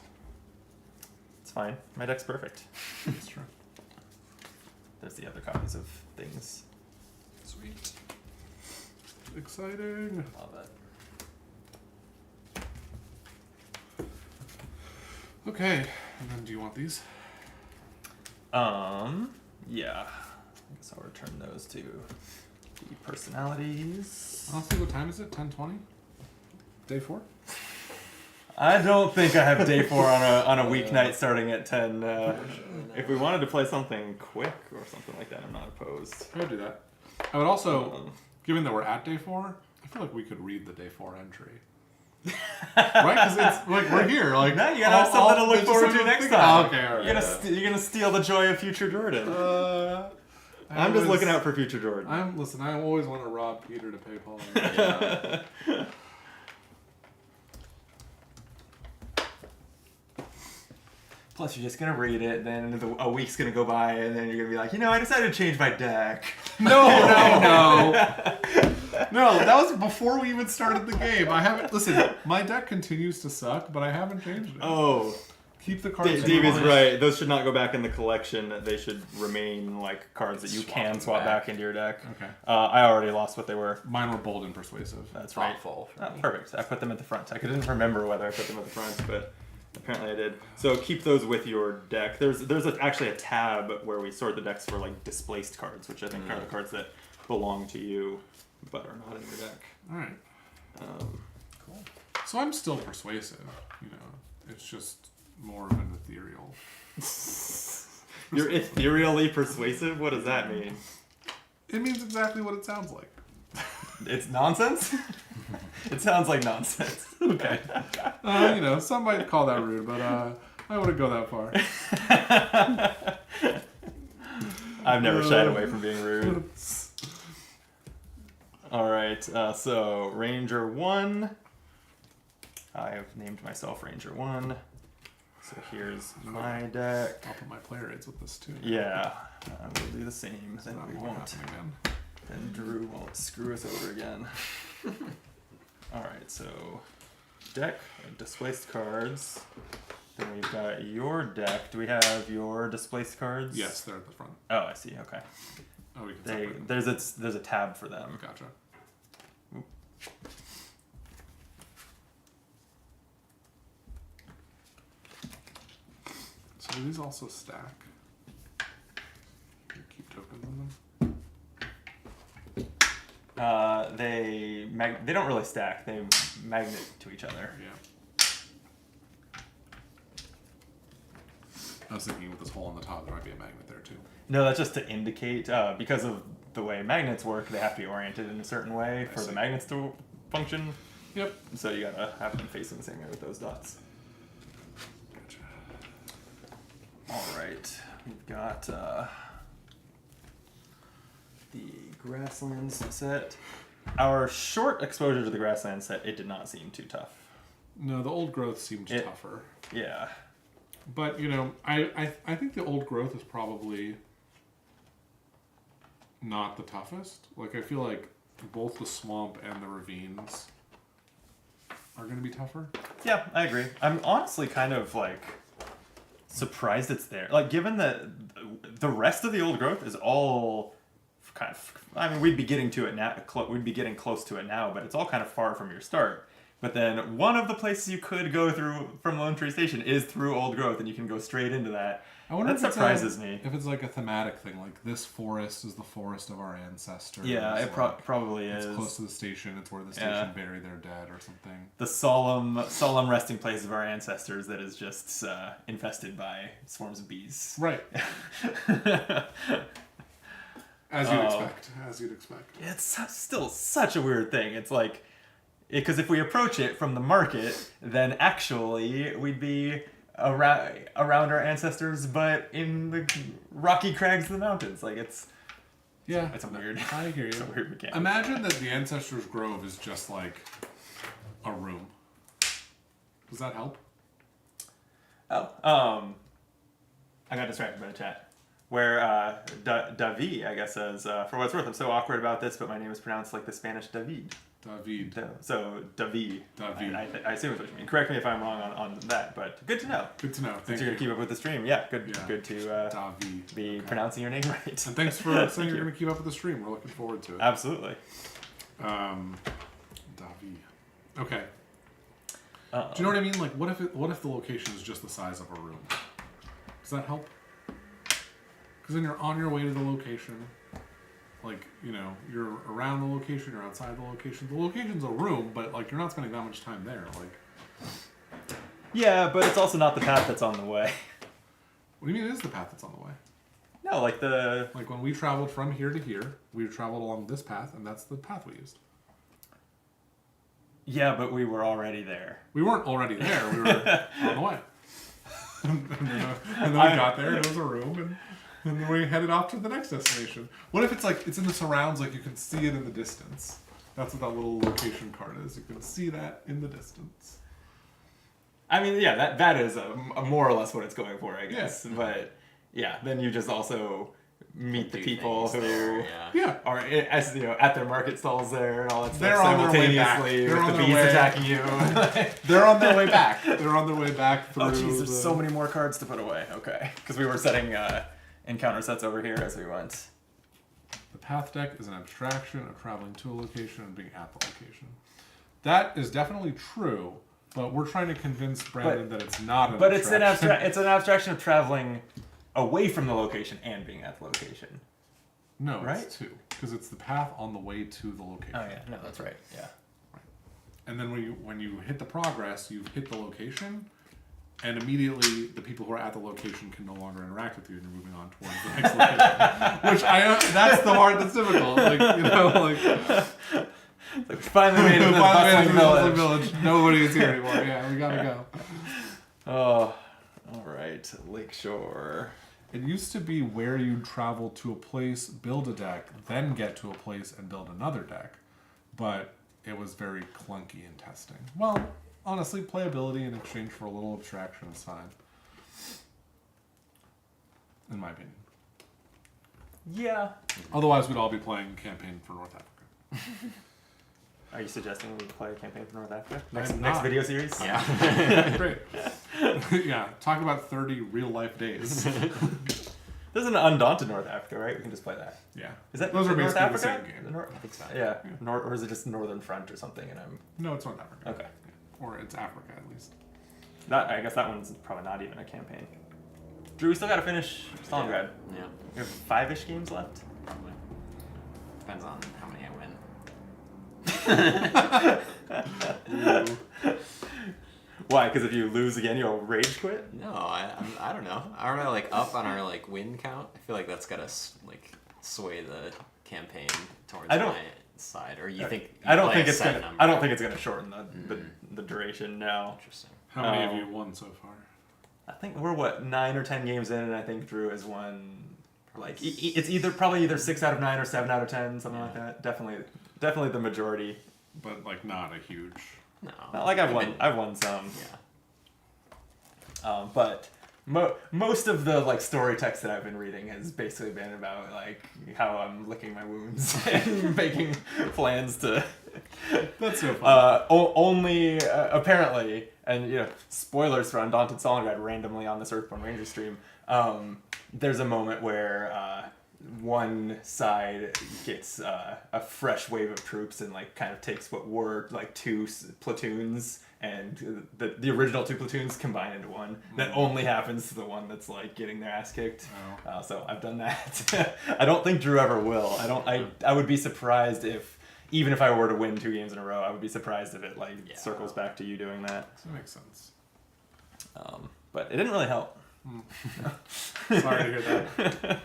Speaker 2: It's fine. My deck's perfect.
Speaker 1: That's true.
Speaker 2: There's the other copies of things.
Speaker 3: Sweet.
Speaker 1: Exciting.
Speaker 3: Love it.
Speaker 1: Okay, and then do you want these?
Speaker 2: Yeah. I guess I'll return those to the personalities.
Speaker 1: I'll see what time is it? 10:20? Day 4?
Speaker 2: I don't think I have day 4 on a weeknight starting at 10. If we wanted to play something quick or something like that, I'm not opposed.
Speaker 1: I would do that. I would also, given that we're at day 4, I feel like we could read the day 4 entry. Right? Because it's like we're here. Like,
Speaker 2: No, you gotta have something to look
Speaker 1: there's
Speaker 2: forward
Speaker 1: just
Speaker 2: to next
Speaker 1: something-
Speaker 2: time.
Speaker 1: Oh, okay, all right.
Speaker 2: You're gonna steal the joy of future Jordan. I'm just looking out for future Jordan.
Speaker 1: Listen, I always want to rob Peter to pay Paul.
Speaker 2: Plus, you're just gonna read it, then a week's gonna go by, and then you're gonna be like, I decided to change my deck.
Speaker 1: No. No, that was before we even started the game. I haven't. Listen, my deck continues to suck, but I haven't changed it.
Speaker 2: Oh,
Speaker 1: Keep the cards.
Speaker 2: Davey's right. Those should not go back in the collection. They should remain like cards that you
Speaker 3: Swap
Speaker 2: can
Speaker 3: them
Speaker 2: swap
Speaker 3: back.
Speaker 2: back into your deck.
Speaker 1: Okay.
Speaker 2: I already lost what they were.
Speaker 1: Mine were bold and persuasive.
Speaker 2: That's right.
Speaker 3: Thoughtful.
Speaker 2: Oh, perfect. I put them at the front. I didn't remember whether I put them at the front, but apparently I did. So keep those with your deck. There's actually a tab where we sort the decks for like displaced cards, which I think are the cards that belong to you but are not in your deck.
Speaker 1: All right.
Speaker 3: Cool.
Speaker 1: So I'm still persuasive. It's just more of an ethereal.
Speaker 2: You're ethereally persuasive? What does that mean?
Speaker 1: It means exactly what it sounds like.
Speaker 2: It's nonsense? It sounds like nonsense. Okay.
Speaker 1: Some might call that rude, but I wouldn't go that far.
Speaker 2: I've never shied away from being rude. Alright, so Ranger 1. I have named myself Ranger 1. So here's my deck.
Speaker 1: I'll put my player aids with this too.
Speaker 2: Yeah, we'll do the same. Then
Speaker 1: That
Speaker 2: we
Speaker 1: won't
Speaker 2: won't.
Speaker 1: happen again.
Speaker 2: Then Drew won't screw us over again. Alright, so deck of displaced cards. Then we've got your deck. Do we have your displaced cards?
Speaker 1: Yes, they're at the front.
Speaker 2: Oh, I see. Okay.
Speaker 1: Oh, we can separate them.
Speaker 2: There's a tab for them.
Speaker 1: Gotcha. So do these also stack? You keep tokens in them?
Speaker 2: They don't really stack. They magnet to each other.
Speaker 1: Yeah. I was thinking with this hole on the top, there might be a magnet there too.
Speaker 2: No, that's just to indicate because of the way magnets work. They have to be oriented in a certain way for the magnets to function.
Speaker 1: Yep.
Speaker 2: So you gotta have them facing the same way with those dots.
Speaker 1: Gotcha.
Speaker 2: All right, we've got the grasslands set. Our short exposure to the grassland set, it did not seem too tough.
Speaker 1: No, the old growth seemed tougher.
Speaker 2: Yeah.
Speaker 1: But, I think the old growth is probably not the toughest. Like, I feel like both the swamp and the ravines are going to be tougher.
Speaker 2: Yeah, I agree. I'm honestly kind of like surprised it's there. Like, given that the rest of the old growth is all kind of, we'd be getting to it now. We'd be getting close to it now, but it's all kind of far from your start. But then one of the places you could go through from Lone Tree Station is through Old Growth, and you can go straight into that.
Speaker 1: I wonder
Speaker 2: That
Speaker 1: if it's
Speaker 2: surprises me.
Speaker 1: If it's like a thematic thing, like this forest is the forest of our ancestors.
Speaker 2: Yeah, it
Speaker 1: like,
Speaker 2: probably
Speaker 1: it's
Speaker 2: is.
Speaker 1: close to the station. It's where the station buried their dead or something.
Speaker 2: The solemn resting place of our ancestors that is just infested by swarms of bees.
Speaker 1: Right. As you'd expect. As you'd expect.
Speaker 2: It's still such a weird thing. It's like, because if we approach it from the market, then actually we'd be around our ancestors, but in the rocky crags of the mountains. Like it's a weird.
Speaker 1: I hear you.
Speaker 2: It's a weird mechanic.
Speaker 1: Imagine that the Ancestors Grove is just like a room. Does that help?
Speaker 2: Oh, I got distracted by the chat. Where David, I guess, says, for what it's worth, I'm so awkward about this, but my name is pronounced like the Spanish David.
Speaker 1: David.
Speaker 2: So David.
Speaker 1: David.
Speaker 2: I assume it's what you mean. Correct me if I'm wrong on that, but good to know.
Speaker 1: Good to know.
Speaker 2: Since you're gonna keep up with the stream, good to
Speaker 1: David.
Speaker 2: be pronouncing your name right.
Speaker 1: And thanks for saying you're going to keep up with the stream. We're looking forward to it.
Speaker 2: Absolutely.
Speaker 1: David. Okay.
Speaker 2: Uh-oh.
Speaker 1: Do you know what I mean? Like, what if the location is just the size of a room? Does that help? Because then you're on your way to the location. Like, you know, you're around the location, you're outside the location. The location's a room, but, like, you're not spending that much time there. Like,
Speaker 2: Yeah, but it's also not the path that's on the way.
Speaker 1: what do you mean it is the path that's on the way?
Speaker 2: No, like the...
Speaker 1: Like, when we traveled from here to here, we traveled along this path, and that's the path we used.
Speaker 2: Yeah, but we were already there.
Speaker 1: We weren't already there. We were on the way. and then we got there, and it was a room, and then we headed off to the next destination. What if it's like, it's in the surrounds, like you can see it in the distance? That's what that little location card is. You can see that in the distance.
Speaker 2: I mean, yeah, that is a more or less what it's going for, I guess.
Speaker 1: Yeah.
Speaker 2: But, yeah, then you just also meet the
Speaker 3: Do
Speaker 2: people
Speaker 3: things
Speaker 2: who
Speaker 3: there, yeah.
Speaker 1: Yeah.
Speaker 2: are, as you know, at their market stalls there and all that stuff.
Speaker 1: They're on their way back.
Speaker 2: simultaneously
Speaker 1: They're
Speaker 2: with
Speaker 1: on
Speaker 2: the
Speaker 1: their
Speaker 2: bees
Speaker 1: way-
Speaker 2: attacking you.
Speaker 1: They're on their way back. They're on their way back through
Speaker 2: Oh, jeez, there's
Speaker 1: the-
Speaker 2: so many more cards to put away. Okay. Because we were setting encounter sets over here as we went.
Speaker 1: The path deck is an abstraction of traveling to a location and being at the location. That is definitely true, but we're trying to convince Brandon that it's not an
Speaker 2: But
Speaker 1: abstraction.
Speaker 2: it's an abstraction of traveling away from the location and being at the location.
Speaker 1: No,
Speaker 2: Right?
Speaker 1: it's two. Because it's the path on the way to the location.
Speaker 2: Oh yeah, no, that's right. Yeah.
Speaker 1: And then when you hit the progress, you've hit the location, and immediately the people who are at the location can no longer interact with you, and you're moving on towards the next location. Which that's the part that's difficult. Like, you know, like
Speaker 2: We finally made it to the bustling village.
Speaker 1: Nobody is here anymore. Yeah, we gotta go.
Speaker 2: Oh, all right, Lakeshore.
Speaker 1: It used to be where you'd travel to a place, build a deck, then get to a place and build another deck. But it was very clunky in testing. Well, honestly, playability in exchange for a little abstraction is fine. In my opinion.
Speaker 2: Yeah.
Speaker 1: Otherwise, we'd all be playing campaign for North Africa.
Speaker 2: Are you suggesting we play a campaign for North Africa?
Speaker 1: I'm
Speaker 2: Next
Speaker 1: not.
Speaker 2: video series?
Speaker 3: Yeah.
Speaker 1: Great. Yeah, talk about 30 real life days.
Speaker 2: There's an Undaunted North Africa, right? We can just play that.
Speaker 1: Yeah.
Speaker 2: Is that
Speaker 1: Those are
Speaker 2: North
Speaker 1: basically the
Speaker 2: Africa?
Speaker 1: same game.
Speaker 3: I think so.
Speaker 2: Yeah. Or is it just Northern Front or something? And I'm
Speaker 1: No, it's North Africa.
Speaker 2: okay.
Speaker 1: Yeah. Or it's Africa at least.
Speaker 2: I guess that one's probably not even a campaign. Drew, we still got to finish Stalingrad.
Speaker 3: Yeah,
Speaker 2: We have 5-ish games left.
Speaker 3: probably. Depends on how many I win.
Speaker 2: Why? Because if you lose again, you'll rage quit.
Speaker 3: No, I don't know. Aren't I like up on our like win count? I feel like that's gotta like sway the campaign towards
Speaker 2: I don't-
Speaker 3: my side. Or you think? You
Speaker 2: I don't
Speaker 3: play
Speaker 2: think
Speaker 3: a
Speaker 2: it's
Speaker 3: set
Speaker 2: gonna.
Speaker 3: number?
Speaker 2: I don't think it's gonna shorten the duration. No.
Speaker 3: Interesting.
Speaker 1: How many
Speaker 2: Oh.
Speaker 1: of you won so far?
Speaker 2: I think we're 9 or 10 games in, and I think Drew has won. Like it's probably either 6 out of 9 or 7 out of 10, something like that. Definitely the majority.
Speaker 1: But like not a huge.
Speaker 3: No.
Speaker 2: Not like I've
Speaker 3: We've
Speaker 2: won.
Speaker 3: been-
Speaker 2: I've won some.
Speaker 3: Yeah.
Speaker 2: But most of the like story text that I've been reading has basically been about like how I'm licking my wounds and making plans to.
Speaker 1: That's so fun.
Speaker 2: Only apparently, and you know, spoilers for Undaunted Stalingrad randomly on this Earthborne Rangers stream. There's a moment where one side gets a fresh wave of troops and like kind of takes what were like two platoons and the original two platoons combine into one. That only happens to the one that's like getting their ass kicked. So I've done that. I don't think Drew ever will. I would be surprised if, even if I were to win 2 games in a row, I would be surprised if it like circles back to you doing that.
Speaker 1: That makes sense.
Speaker 2: But it didn't really help.
Speaker 1: Sorry to hear that.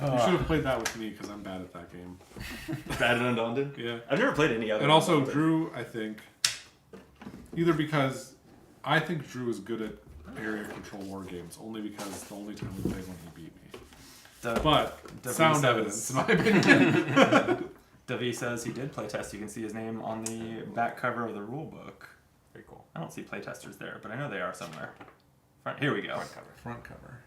Speaker 1: You should have played that with me because I'm bad at that game.
Speaker 2: Bad and Undaunted?
Speaker 1: Yeah.
Speaker 2: I've never played any other.
Speaker 1: And also
Speaker 2: Undaunted.
Speaker 1: Drew, I think, either because I think Drew is good at area control war games, only because the only time we played one he beat me. But sound evidence, in my opinion.
Speaker 2: Davi says he did playtest. You can see his name on the back cover of the rule book.
Speaker 3: Very cool.
Speaker 2: I don't see playtesters there, but I know they are somewhere. Here we go.
Speaker 1: Front cover.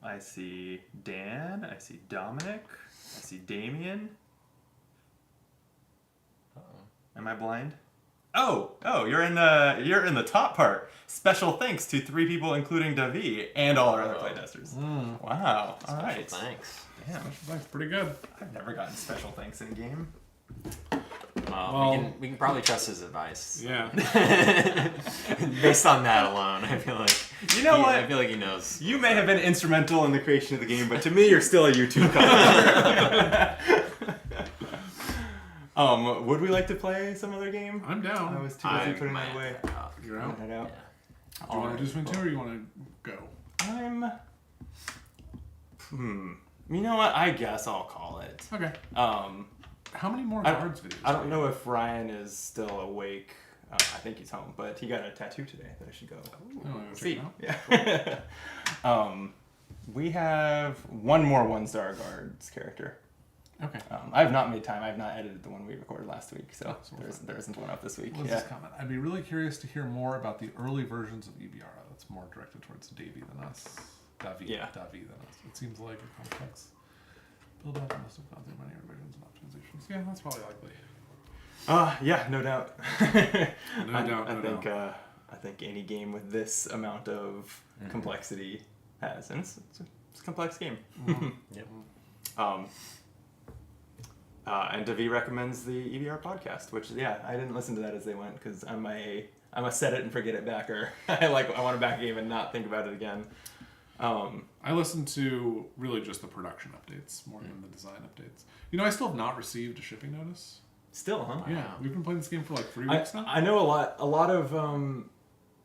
Speaker 2: I see Dan. I see Dominic. I see Damien. Am I blind? Oh, you're in the top part. Special thanks to 3 people, including Davi and all our other playtesters. Wow. All right.
Speaker 3: Thanks.
Speaker 2: Damn.
Speaker 1: That's pretty good.
Speaker 2: I've never gotten special thanks in a game.
Speaker 3: Well, we can probably trust his advice.
Speaker 1: Yeah.
Speaker 3: Based on that alone, I feel like
Speaker 2: what?
Speaker 3: I feel like he knows.
Speaker 2: You may have been instrumental in the creation of the game, but to me, you're still a YouTube commenter. Would we like to play some other game?
Speaker 1: I'm down.
Speaker 2: I was too busy putting that away.
Speaker 1: You're out.
Speaker 2: Head out.
Speaker 1: Do you want to do something too, or you want to go?
Speaker 2: You know what? I guess I'll call it.
Speaker 1: Okay. How many more
Speaker 2: I-
Speaker 1: cards videos?
Speaker 2: I don't know if Ryan is still awake. I think he's home, but he got a tattoo today that I should go see. Yeah. We have one more 1-star guards character.
Speaker 1: Okay.
Speaker 2: I have not made time. I have not edited the one we recorded last week, so
Speaker 1: we're
Speaker 2: there isn't one up this week.
Speaker 1: Let's just comment. I'd be really curious to hear more about the early versions of EBR. That's more directed towards Davey than us. Davi than us. It seems like a complex build out must have gone through many revisions and optimizations. Yeah, that's probably likely.
Speaker 2: Yeah, no doubt. I think any game with this amount of complexity has, and it's a complex game.
Speaker 3: Yep.
Speaker 2: And Davi recommends the EBR podcast, which I didn't listen to that as they went because I'm a set it and forget it backer. I want to back a game and not think about it again.
Speaker 1: I listened to really just the production updates more than the design updates. You know, I still have not received a shipping notice.
Speaker 2: Still, huh?
Speaker 1: Yeah, we've been playing this game for like 3 weeks now.
Speaker 2: I know a lot of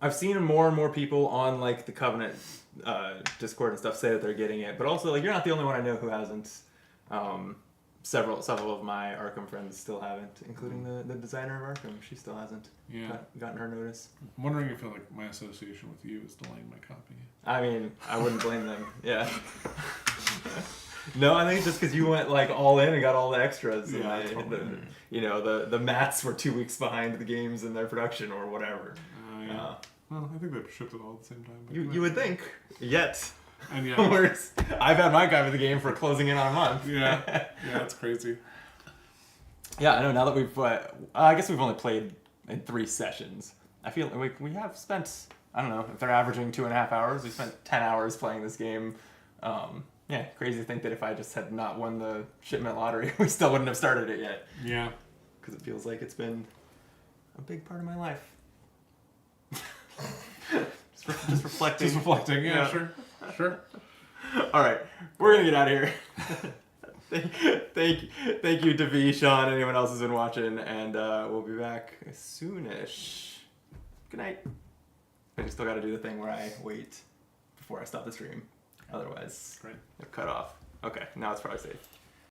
Speaker 2: I've seen more and more people on like the Covenant Discord and stuff say that they're getting it, but also like you're not the only one I know who hasn't. Several of my Arkham friends still haven't, including the designer of Arkham. She still hasn't gotten her notice.
Speaker 1: I'm wondering if like my association with you is delaying my copy.
Speaker 2: I mean, I wouldn't blame them. Yeah. No, I think it's just because you went like all in and got all the extras.
Speaker 1: Yeah,
Speaker 2: And the mats were 2 weeks behind the games in their production or whatever.
Speaker 1: Yeah. Well, I think they shipped it all at the same time. But
Speaker 2: You would think. Yet.
Speaker 1: And
Speaker 2: Whereas I've had my copy of the game for closing in on a month.
Speaker 1: Yeah, that's crazy.
Speaker 2: Yeah, I know. Now that we've, I guess we've only played in 3 sessions. I feel like we have spent, I don't know, if they're averaging 2.5 hours, we spent 10 hours playing this game. Crazy to think that if I just had not won the shipment lottery, we still wouldn't have started it yet.
Speaker 1: Yeah.
Speaker 2: Because it feels like it's been a big part of my life. just reflecting.
Speaker 1: Just reflecting, yeah. Sure.
Speaker 2: All right, we're gonna get out of here. Thank you, Davi, Sean, anyone else who's been watching, and we'll be back soonish. Good night. I just still got to do the thing where I wait before I stop the stream. Otherwise,
Speaker 1: Great.
Speaker 2: they're cut off. Okay, now it's probably safe.